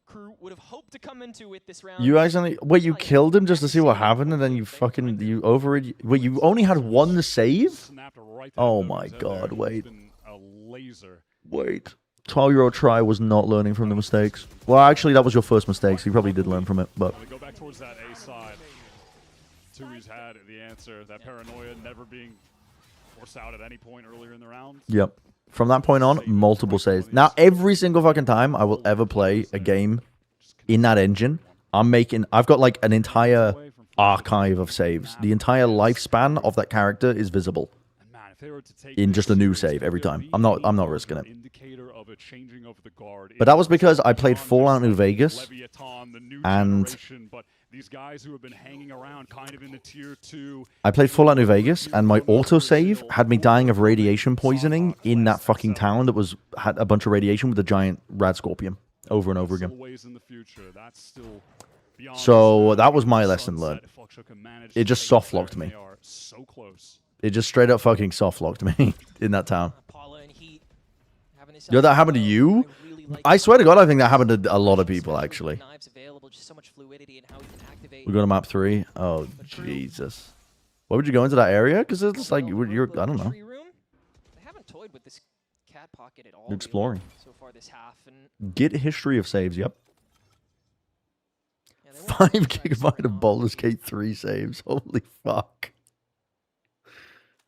crew would have hoped to come into with this round. You accidentally, wait, you killed him just to see what happened, and then you fucking, you overrid. Wait, you only had one save? Oh my god, wait. Wait. 12-year-old Try was not learning from the mistakes. Well, actually, that was your first mistake, so you probably did learn from it, but... Go back towards that A side. Tui's had the answer. That paranoia never being forced out at any point earlier in the round. Yep. From that point on, multiple saves. Now, every single fucking time I will ever play a game in that engine, I've got like an entire archive of saves. The entire lifespan of that character is visible in just a new save every time. I'm not risking it. But that was because I played Fallout New Vegas, and these guys who have been hanging around kind of in the tier 2. I played Fallout New Vegas, and my autosave had me dying of radiation poisoning in that fucking town that had a bunch of radiation with a giant rad scorpion over and over again. So that was my lesson learned. It just soft-locked me. It just straight up fucking soft-locked me in that town. Yo, that happened to you? I swear to God, I think that happened to a lot of people, actually. We go to map 3. Oh, Jesus. Why would you go into that area? Because it's like, you're, I don't know. They haven't toyed with this cat pocket at all. You're exploring. So far this half. And Get history of saves, yep. 5 gigabyte of Baldur's Gate 3 saves. Holy fuck.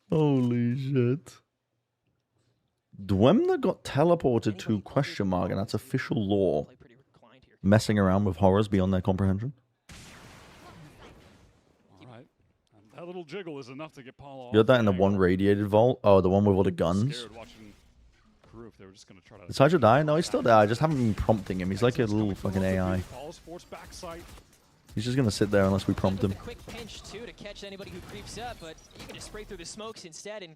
Holy shit. Dwemer got teleported to question mark, and that's official lore. Messing around with horrors beyond their comprehension. Alright. That little jiggle is enough to get Paula off. You had that in the one radiated vault? Oh, the one with all the guns? Did Sideshow die? No, he's still there. I just haven't been prompting him. He's like a little fucking AI. He's just gonna sit there unless we prompt him. quick pinch too to catch anybody who creeps up, but you can just spray through the smokes instead and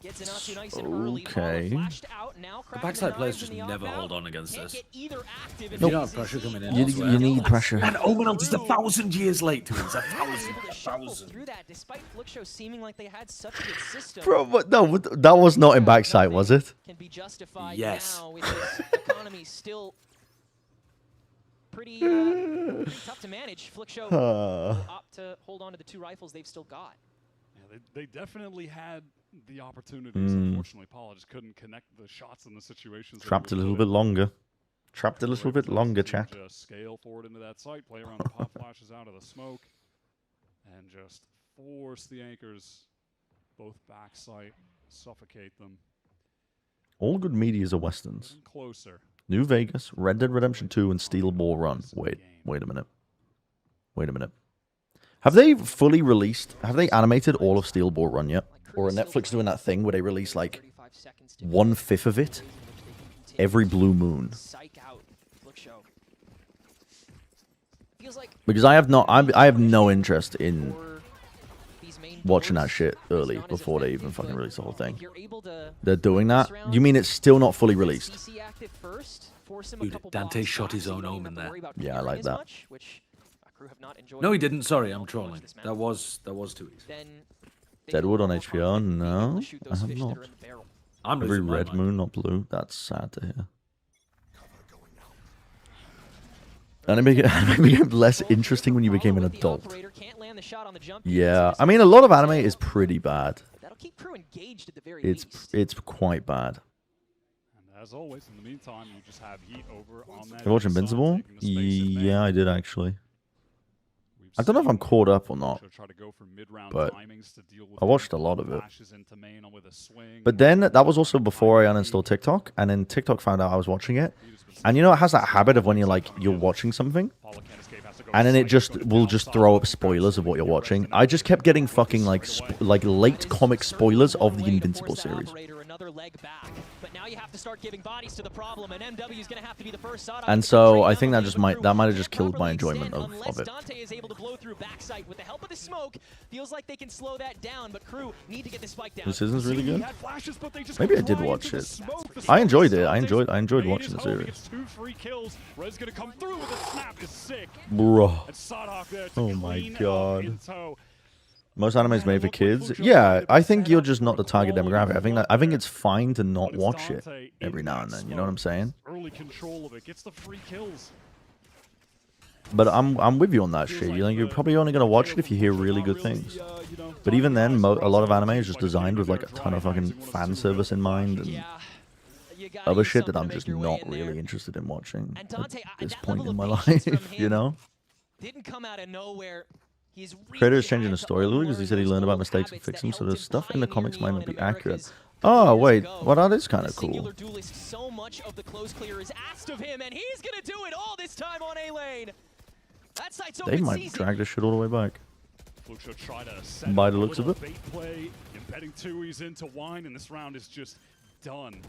get Zanatsu nice and early. Okay. The backside players just never hold on against this. Nope. You don't have pressure coming in. You need pressure. And Omenant is 1,000 years late to it. It's 1,000. Through that, despite Fluxo seeming like they had such a good system. Bro, but no, that was not in backside, was it? Can be justified yes. now with this economy still pretty tough to manage. Fluxo will opt to hold on to the 2 rifles they've still got. Yeah, they definitely had the opportunities. Unfortunately, Paula just couldn't connect the shots in the situations. Trapped a little bit longer. Trapped a little bit longer, chat. Just scale forward into that site, play around the pop flashes out of the smoke, and just force the anchors both back site, suffocate them. All good medias are westerns. Closer. New Vegas, Red Dead Redemption 2, and Steel Ball Run. Wait a minute. Wait a minute. Have they fully released, have they animated all of Steel Ball Run yet? Or are Netflix doing that thing where they release like 1/5 of it every blue moon? Because I have no interest in watching that shit early before they even fucking release the whole thing. They're doing that? You mean it's still not fully released? Dude, Dante shot his own omen there. Yeah, I like that. No, he didn't. Sorry, I'm trolling. That was 2 weeks. Deadwood on HBO? No, I have not. I'm Every losing my red mind. moon, not blue. That's sad to hear. Anime became less interesting when you became an adult. Yeah, I mean, a lot of anime is pretty bad. It's quite bad. As always, in the meantime, you just have Heat over on that. You watch Invincible? Yeah, I did actually. I don't know if I'm caught up or not, but I watched a lot of it. But then that was also before I uninstalled TikTok, and then TikTok found out I was watching it. And you know, it has that habit of when you're watching something, and then it will just throw up spoilers of what you're watching. I just kept getting fucking like late comic spoilers of the Invincible series. And so I think that might have just killed my enjoyment of it. Is able to blow through backside with the help of the smoke. Feels like they can slow that down, but Crew need to get the spike down. This isn't really good. Maybe I did watch it. I enjoyed it. I enjoyed watching the series. Bro. Oh my god. Most anime is made for kids. Yeah, I think you're just not the target demographic. I think it's fine to not watch it every now and then. You know what I'm saying? Early control of it gets the free kills. But I'm with you on that shit. You're probably only gonna watch it if you hear really good things. But even then, a lot of anime is just designed with like a ton of fucking fan service in mind and other shit that I'm just not really interested in watching at this point in my life. You know? Didn't come out of nowhere. Creator is changing the story a little because he said he learned about mistakes and fixed them, so the stuff in the comics might not be accurate. Oh wait, well that is kind of cool. So much of the close clear is asked of him, and he's gonna do it all this time on A lane. That site's They might drag this shit all the way back. Fluxo try to set By the looks of it. bait play, embedding Tui's into Wine, and this round is just done.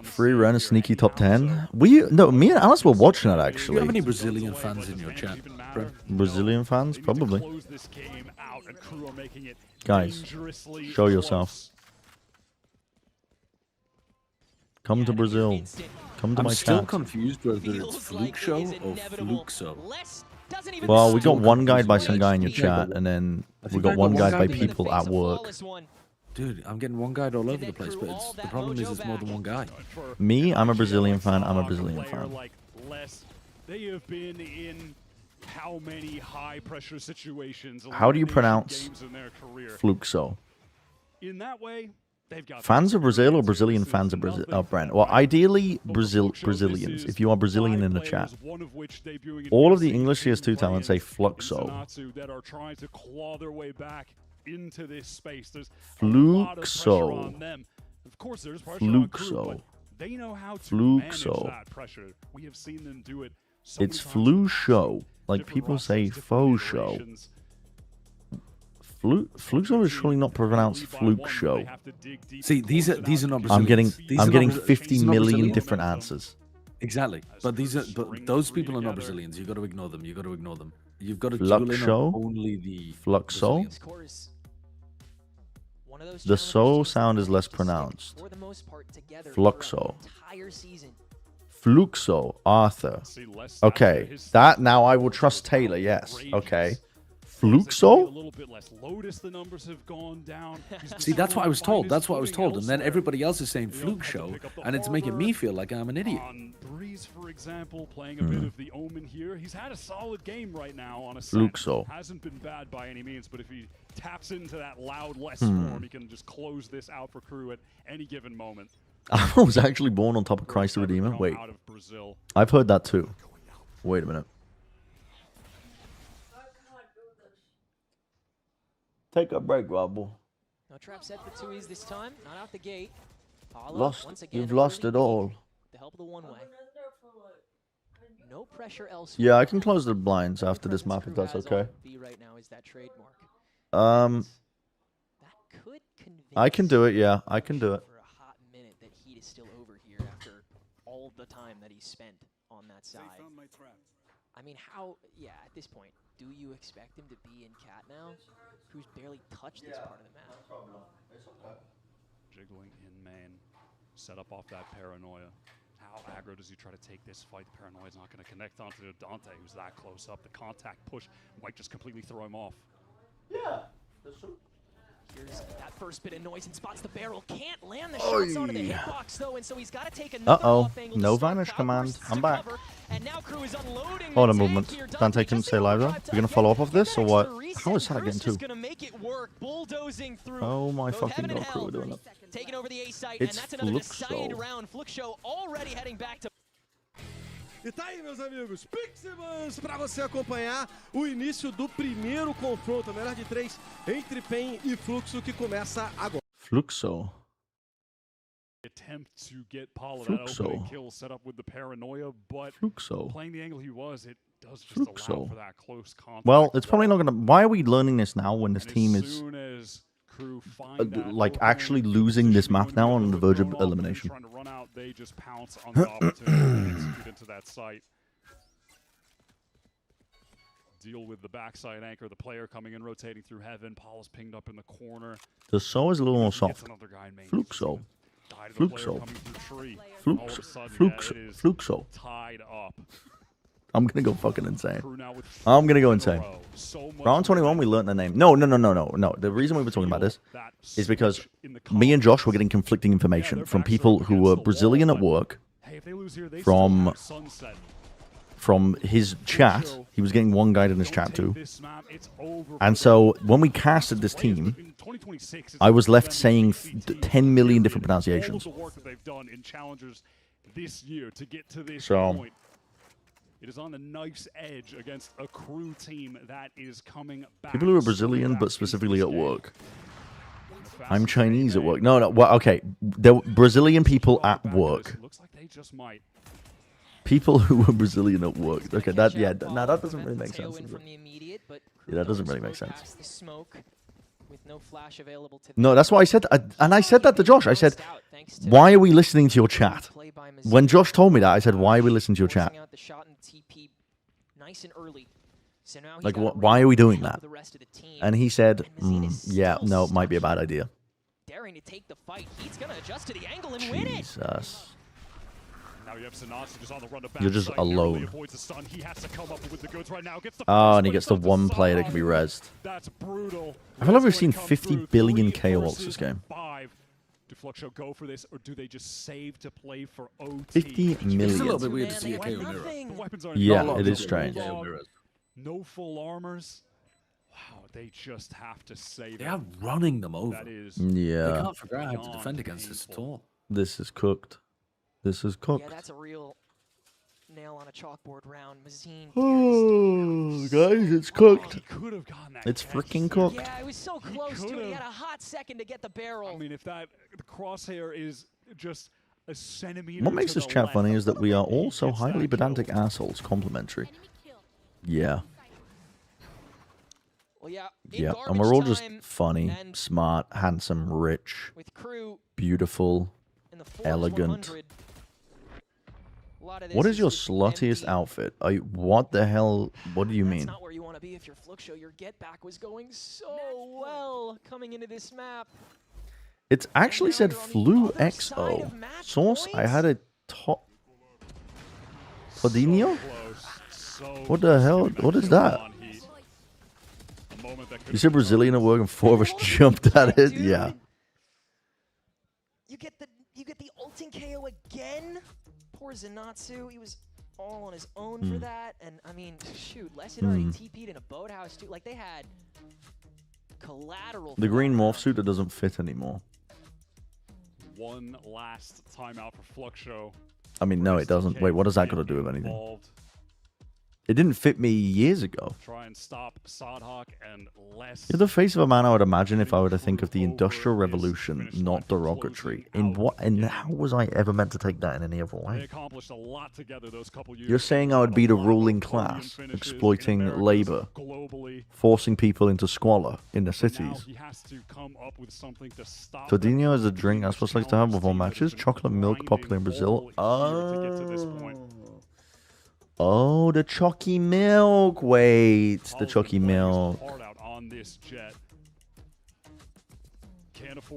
Free run a sneaky top 10. Me and Alice were watching it Do you actually. have any Brazilian fans in your chat, bro? Brazilian fans, probably. Guys, show yourself. Come to Brazil. Come to my I'm still chat. confused whether it's Fluxo or Fluxo. Well, we got one guide by some guy in your chat, and then we got one guide by people at work. Dude, I'm getting one guide all over the place, but the problem is it's more than one guy. Me, I'm a Brazilian fan. I'm a Brazilian fan. They have been in how many high pressure situations? How do you pronounce games in their career. Fluxo? In that way, they've got Fans of Brazil or Brazilian fans of Brazil? Oh, Brent. Well, ideally Brazilians. If you are Brazilian in the chat, all of the English CS2 talents say Fluxo. that are trying to claw their way back into this space. There's Fluxo. on them. Of course, there's pressure on Crew, Fluxo. but they know how to manage Fluxo. that pressure. We have seen them do it. So It's Fluxo. Like people say faux show. Fluxo is surely not pronounced Fluxo. See, these are not Brazilians. I'm getting 50 million different answers. Exactly, but those people are not Brazilians. You got to ignore them. You got to ignore them. You've got to tune in on only the Fluxo. The so sound is less pronounced. Fluxo. Fluxo, Arthur. Okay, that now I will trust Taylor. Yes. Okay. Fluxo? See, that's what I was told. That's what I was told. And then everybody else is saying Fluxo, and it's making me feel like I'm an idiot. Breeze, for example, playing a bit of the Omen here. He's had a solid game right now on a set. Fluxo. Hasn't been bad by any means, but if he taps into that loud less form, he can just close this out for Crew at any given moment. I was actually born on top of Christ the Redeemer. Wait. I've heard that too. Wait a minute. Take a break, Robbo. No trap set for Tui's this time. Not out the gate. You've lost it all. The help of the one-way. No pressure elsewhere. Yeah, I can close the blinds after this map if that's okay. Right now is that trademark. I can do it. Yeah, I can do it. For a hot minute that Heat is still over here after all the time that he spent on that side. I mean, at this point, do you expect him to be in Cat now? Who's barely touched this part of the map? Jiggling in main, set up off that paranoia. How aggro does he try to take this fight? The paranoia is not going to connect onto Dante, who's that close up. The contact push might just completely throw him off. Yeah. Here's that first bit of noise and spots the barrel. Can't land the shots onto the hitbox though, and so he's got to take another off angle. No vanish command. I'm back. Hold on, movement. Dante couldn't stay alive though. We're gonna follow up of this or what? How is that getting 2? Oh my fucking god, Crew are doing it. Taking over the A site, It's and that's another decided Fluxo. round. Fluxo already heading back to. E tá aí, meus amigos, Pixelmans, para você acompanhar o início do primeiro confronto, melhor de 3, entre PEN e Fluxo, que começa agora. Fluxo. Attempt to get Paul that Fluxo. opening kill set up with the paranoia, but Fluxo. playing the angle he was, it does just Fluxo. allow for that close contact. Well, it's probably not gonna. Why are we learning this now when this team As is soon as Crew find that like actually losing this map now on the verge of elimination? trying to run out, they just pounce on the opportunity and execute into that site. Deal with the backside anchor, the player coming in, rotating through heaven. Paul is pinged up in the corner. The saw is a little more soft. Another guy main. Fluxo. Die to the player Fluxo. coming through tree. All of a Fluxo. sudden, Fluxo. yeah, it is Fluxo. tied up. I'm gonna go fucking insane. I'm gonna go insane. Round 21, we learned the name. No. The reason we were talking about this is because me and Josh were getting conflicting information from people who were Brazilian at work, from his chat. He was getting one guide in his chat too. And so when we casted this team, I was left saying 10 million different pronunciations. So it is on the knife's edge against a Crew team that is coming back. people who are Brazilian, but specifically at work. I'm Chinese at work. No. Well, okay. There were Brazilian people at work. Looks like they just might. People who were Brazilian at work. Okay, that doesn't really make sense. Does it? Yeah, that doesn't really make sense. No, that's why I said, and I said that to Josh. I said, why are we listening to your chat? When Josh told me that, I said, why are we listening to your chat? Like, why are we doing that? And he said, yeah, no, it might be a bad idea. Daring to take the fight. He's going to adjust to the angle and win it. Jesus. Now you have Sanasi just on the run to You're just backside, alone. narrowly avoids the stun. He has to come up with the goods right now. Gets the Oh, first and he gets the but it's one a player that stun can be off. rezzed. That's brutal. I feel like we've That's seen gonna come 50 through. billion 3 KO ults versus this game. 5. Do Fluxo go for this, or do they just save to play for OT? 50 million. It's a little bit weird to see a KO mirror. The weapons aren't Yeah, involved. it is strange. No full armors. Wow, they just have to save They it. are running them over. That is Yeah. They can't figure out how to defend against this at all. This is cooked. This is cooked. Yeah, that's a real nail on a chalkboard round. Mazine. Oh, guys, it's cooked. He could have gotten that It's catch freaking there. cooked. Yeah, it was so close to it. He could've. had a hot second to get the barrel. I mean, if that the crosshair is just a centimeter. What makes to this the chat left, funny is that we are all he so gets highly that kill. pedantic assholes. Complimentary. Yeah. Well, yeah, Yeah. And we're all just funny, smart, handsome, rich, with Crew beautiful, in the Forbes elegant. 100. A lot of What this is your just sluttiest empty. outfit? What the hell? What do you That's mean? not where you want to be if you're Fluxo. Your get back was going so well coming into this map. It's actually said Flu XO. Source, I had a top. Todinho? What the hell? What is that? You said Brazilian at work and 4 of us jumped at it? Yeah. You get the ulting KO again. Poor Zenatsu. He was all on his own for that. And I mean, shoot, Lesson already TP'd in a boathouse too. Like they had collateral. The green morph suit that doesn't fit anymore. One last timeout for Fluxo. I mean, no, it doesn't. Wait, what does that got to do with anything? It didn't fit me years ago. Try and stop Sadhawk and less. You're the face of a man I would imagine if I were to think of the Industrial Revolution, not derogatory. In what? And how was I ever meant to take that in any other They way? accomplished a lot together those couple years. You're saying I would be the ruling class, exploiting labor, forcing people into squalor in the cities. He has to come up with something to stop. Todinho is a drink I'm supposed to like to have before matches. Chocolate milk popular in Brazil. Oh, the chalky milk. Wait, the chalky milk.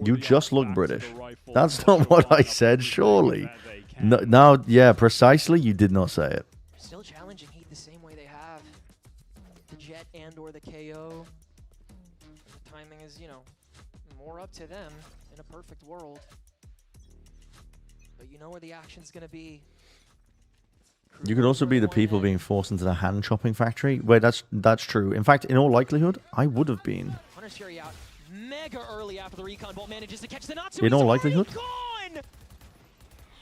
You just look British. That's not what I said, surely. No, now, yeah, precisely, you did not say it. Still challenging Heat the same way they have. The Jet and or the KO. The timing is, you know, more up to them in a perfect world. But you know where the action's gonna be. You could also be the people being forced into the hand chopping factory. Wait, that's true. In fact, in all likelihood, I would have been. Hunter's Fury out mega early after the recon bolt manages to catch the Natsu. In all likelihood.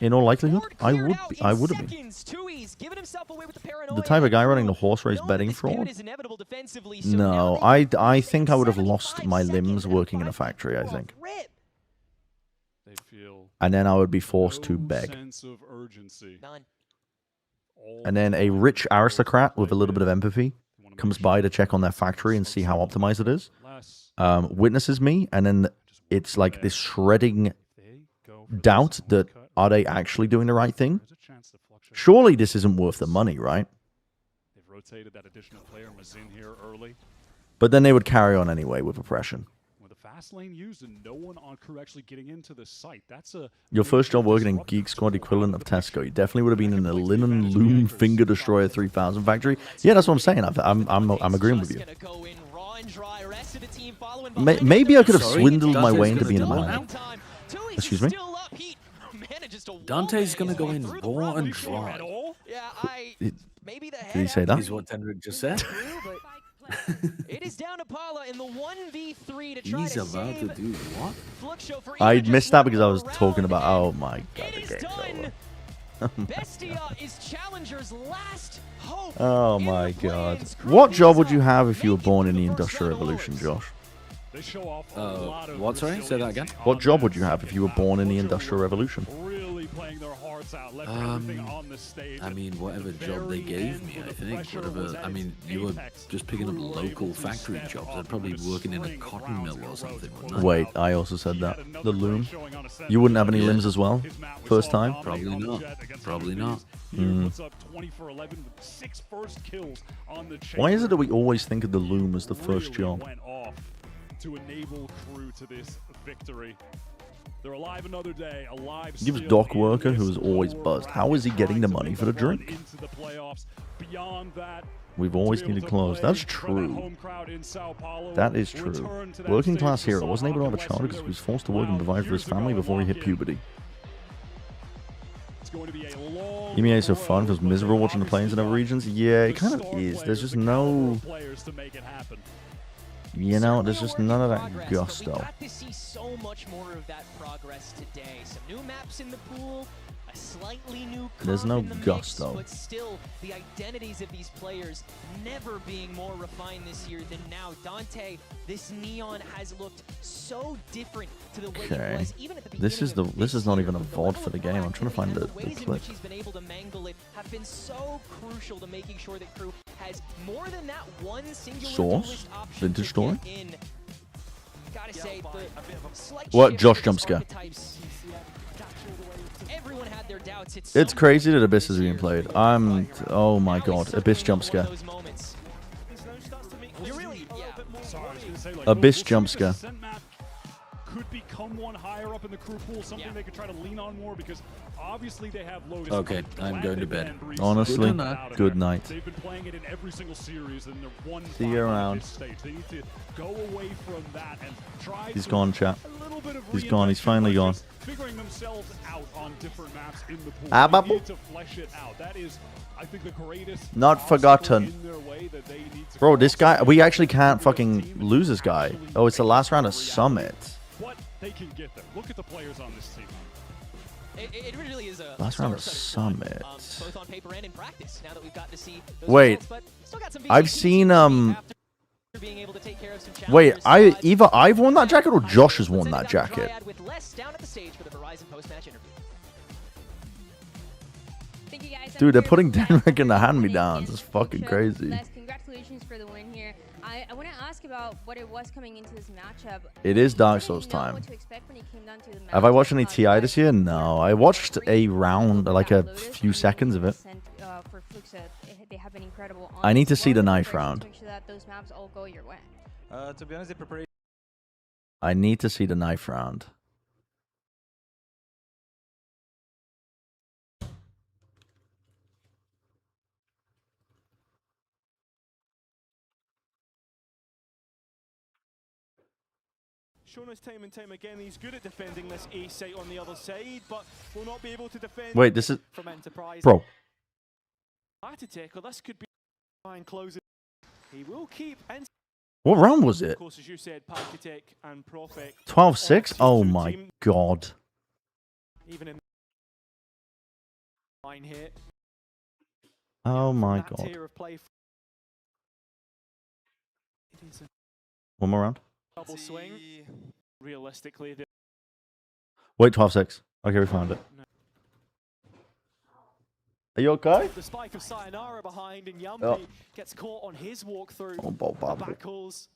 In all likelihood, I would have been. The type of guy running the horse race betting fraud. No, I think I would have lost my limbs working in a factory. I think. And then I would be forced to beg. None. And then a rich aristocrat with a little bit of empathy comes by to check on their factory and see how optimized it is. Witnesses me, and then it's like this shredding doubt that are they actually doing the right thing? Surely this isn't worth the money, right? They've rotated that additional player Mazin here early. But then they would carry on anyway with oppression. With the fast lane used and no one on crew actually getting into the site. That's a Your first job working in Geek Squad equivalent of Tesco. You definitely would have been in a linen loom finger destroyer 3000 factory. Yeah, that's what I'm saying. I'm agreeing with you. Maybe I could have swindled my way into being a man. Excuse me? Dante's gonna go in raw and dry. Did he say that? Is what Tendrick just said. It is down to Paula in the 1v3 to try He's to about to save do what? Fluxo for I even missed just that because I one was more talking round. about. Oh my god, the It is game's done. over. Bestia is Challenger's last hope. Oh my god. What job would you have if you were born in the Industrial Revolution, Josh? They show off a lot of What, sorry? Say that again? What job would you have if you were born in the Industrial Revolution? really playing their hearts out, left everything on the stage. I mean, whatever job they gave me, I think. Whatever. I mean, you were just picking up local factory jobs. I'd probably be working in a cotton mill or something, wouldn't I? Wait, I also said that. The loom. You wouldn't have any limbs as well? First time? Probably not. Probably not. Puts up 20 for 11 with 6 first kills on the Why is it that we always think of the loom as the first job? went off to enable crew to this victory. They're alive another day, alive. Gives Doc Worker, who is always buzzed. How is he getting the money for the drink? Into the playoffs. Beyond that, We've always needed clothes. That's true. That is true. Working class hero wasn't able to have a child because he was forced to work and provide for his family before he hit puberty. EMEA is so fun, feels miserable watching the planes in other regions. Yeah, it kind of is. There's just no... You know, there's just none of that gusto. We got to see so much more of that progress today. Some new maps in the pool, a slightly new There's no in the gusto. mix, but still, the identities of these players never being more refined this year than now. Dante, this neon has looked so different to the way it Okay. was even at the beginning. This is not even a VOD for the game. I'm trying to find the Ways in clip. which he's been able to mangle it have been so crucial to making sure that crew has more than that one singular Source? duelist option Vintage to story? get in. Gotta say, the slight What? shift Josh in jump scare. archetypes. Everyone had their doubts. It's crazy that Abyss is being played. Oh my god. Abyss jump scare. Abyss jump scare. Could become one higher up in the crew pool, something they could try to lean on more because obviously they have Lotus. Okay, I'm going to bed. Honestly, good night. They've been playing it in every single series and they're one. See you around. Stage. They need to go away from that and try. He's to gone, chat. a little bit of He's gone. He's reinvention, finally gone. figuring themselves out on different maps in the pool. Ah, They bubble. need to flesh it out. That is, I think, the greatest. Not forgotten. in their way that they need to Bro, this guy, we actually can't fucking lose this guy. Oh, it's the last round of Summit. What they can get there. Look at the players on this team. It really is a Last round of star-studded Summit. both on paper and in practice. Now that we've got to see those Wait, results, but still got some I've seen, after being able to take care of some wait, challengers. either I've worn that jacket or Josh has worn that jacket. Triad with less down at the stage for the Verizon post-match interview. Thank you guys. Dude, they're putting Denrick in the hand-me-downs. It's fucking crazy. Les, congratulations for the win here. I want to ask about what it was coming into this matchup. It is Dark Souls time. Have I watched any TI this year? No. I watched a round, like a few seconds of it. For Fluxo, they have been incredible. I need to see the knife round. To make sure that those maps all go your way. To be honest, the preparation. I need to see the knife round. Shown us time and time again, he's good at defending this A site on the other side, but will not be able to defend. Wait, this is... from Enterprise. Bro. Taker, this could be fine closing. He will keep. What round was it? Of course, as you said, Pakitek and Prophet. 12-6? Oh my god. Even in line here. Oh my god. Tier of play. It is a One more round. double swing. Realistically, Wait, 12-6. Okay, we found it. Are you okay? the spike of Sayonara behind, and Yumbi Oh. gets caught on his walkthrough. Oh, Bob, Bob. Backles.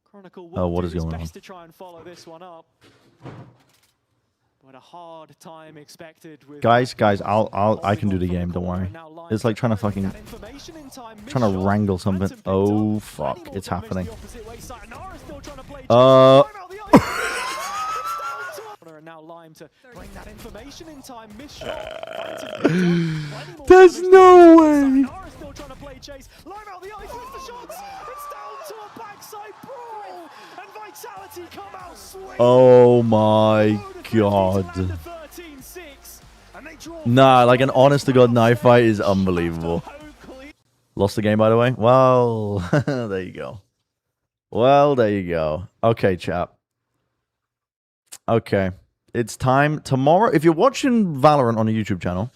Chronicle Oh, will what do is his going on? best to try and follow this one up. But a hard time expected with Guys, I can do the game, don't worry. It's like trying to fucking... trying to wrangle something. Oh, fuck. It's happening. And now Lime to bring that information in time. Miss shot. There's no way. Still trying to play chase. Lime out the ice with the shots. It's down to a backside brawl. And Vitality come out swinging. Oh my god. Nah, like an honest to god knife fight is unbelievable. Lost the game, by the way? Well, there you go. Well, there you go. Okay, chap. Okay. It's time. Tomorrow, if you're watching Valorant on a YouTube channel.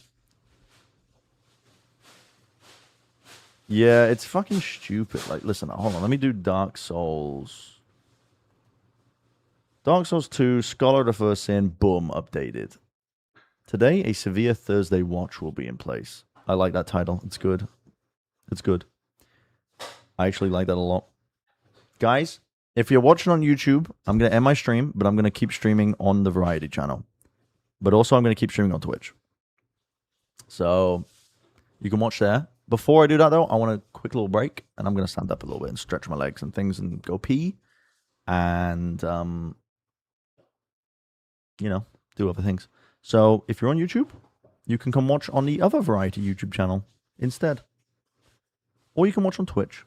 Yeah, it's fucking stupid. Like, listen, hold on. Let me do Dark Souls. Dark Souls 2, Scholar of the First Sin, boom, updated. Today, a severe Thursday watch will be in place. I like that title. It's good. It's good. I actually like that a lot. Guys, if you're watching on YouTube, I'm going to end my stream, but I'm going to keep streaming on the Variety channel. But also, I'm going to keep streaming on Twitch. So, you can watch there. Before I do that, though, I want a quick little break, and I'm going to stand up a little bit and stretch my legs and things and go pee. And, you know, do other things. So, if you're on YouTube, you can come watch on the other Variety YouTube channel instead. Or you can watch on Twitch.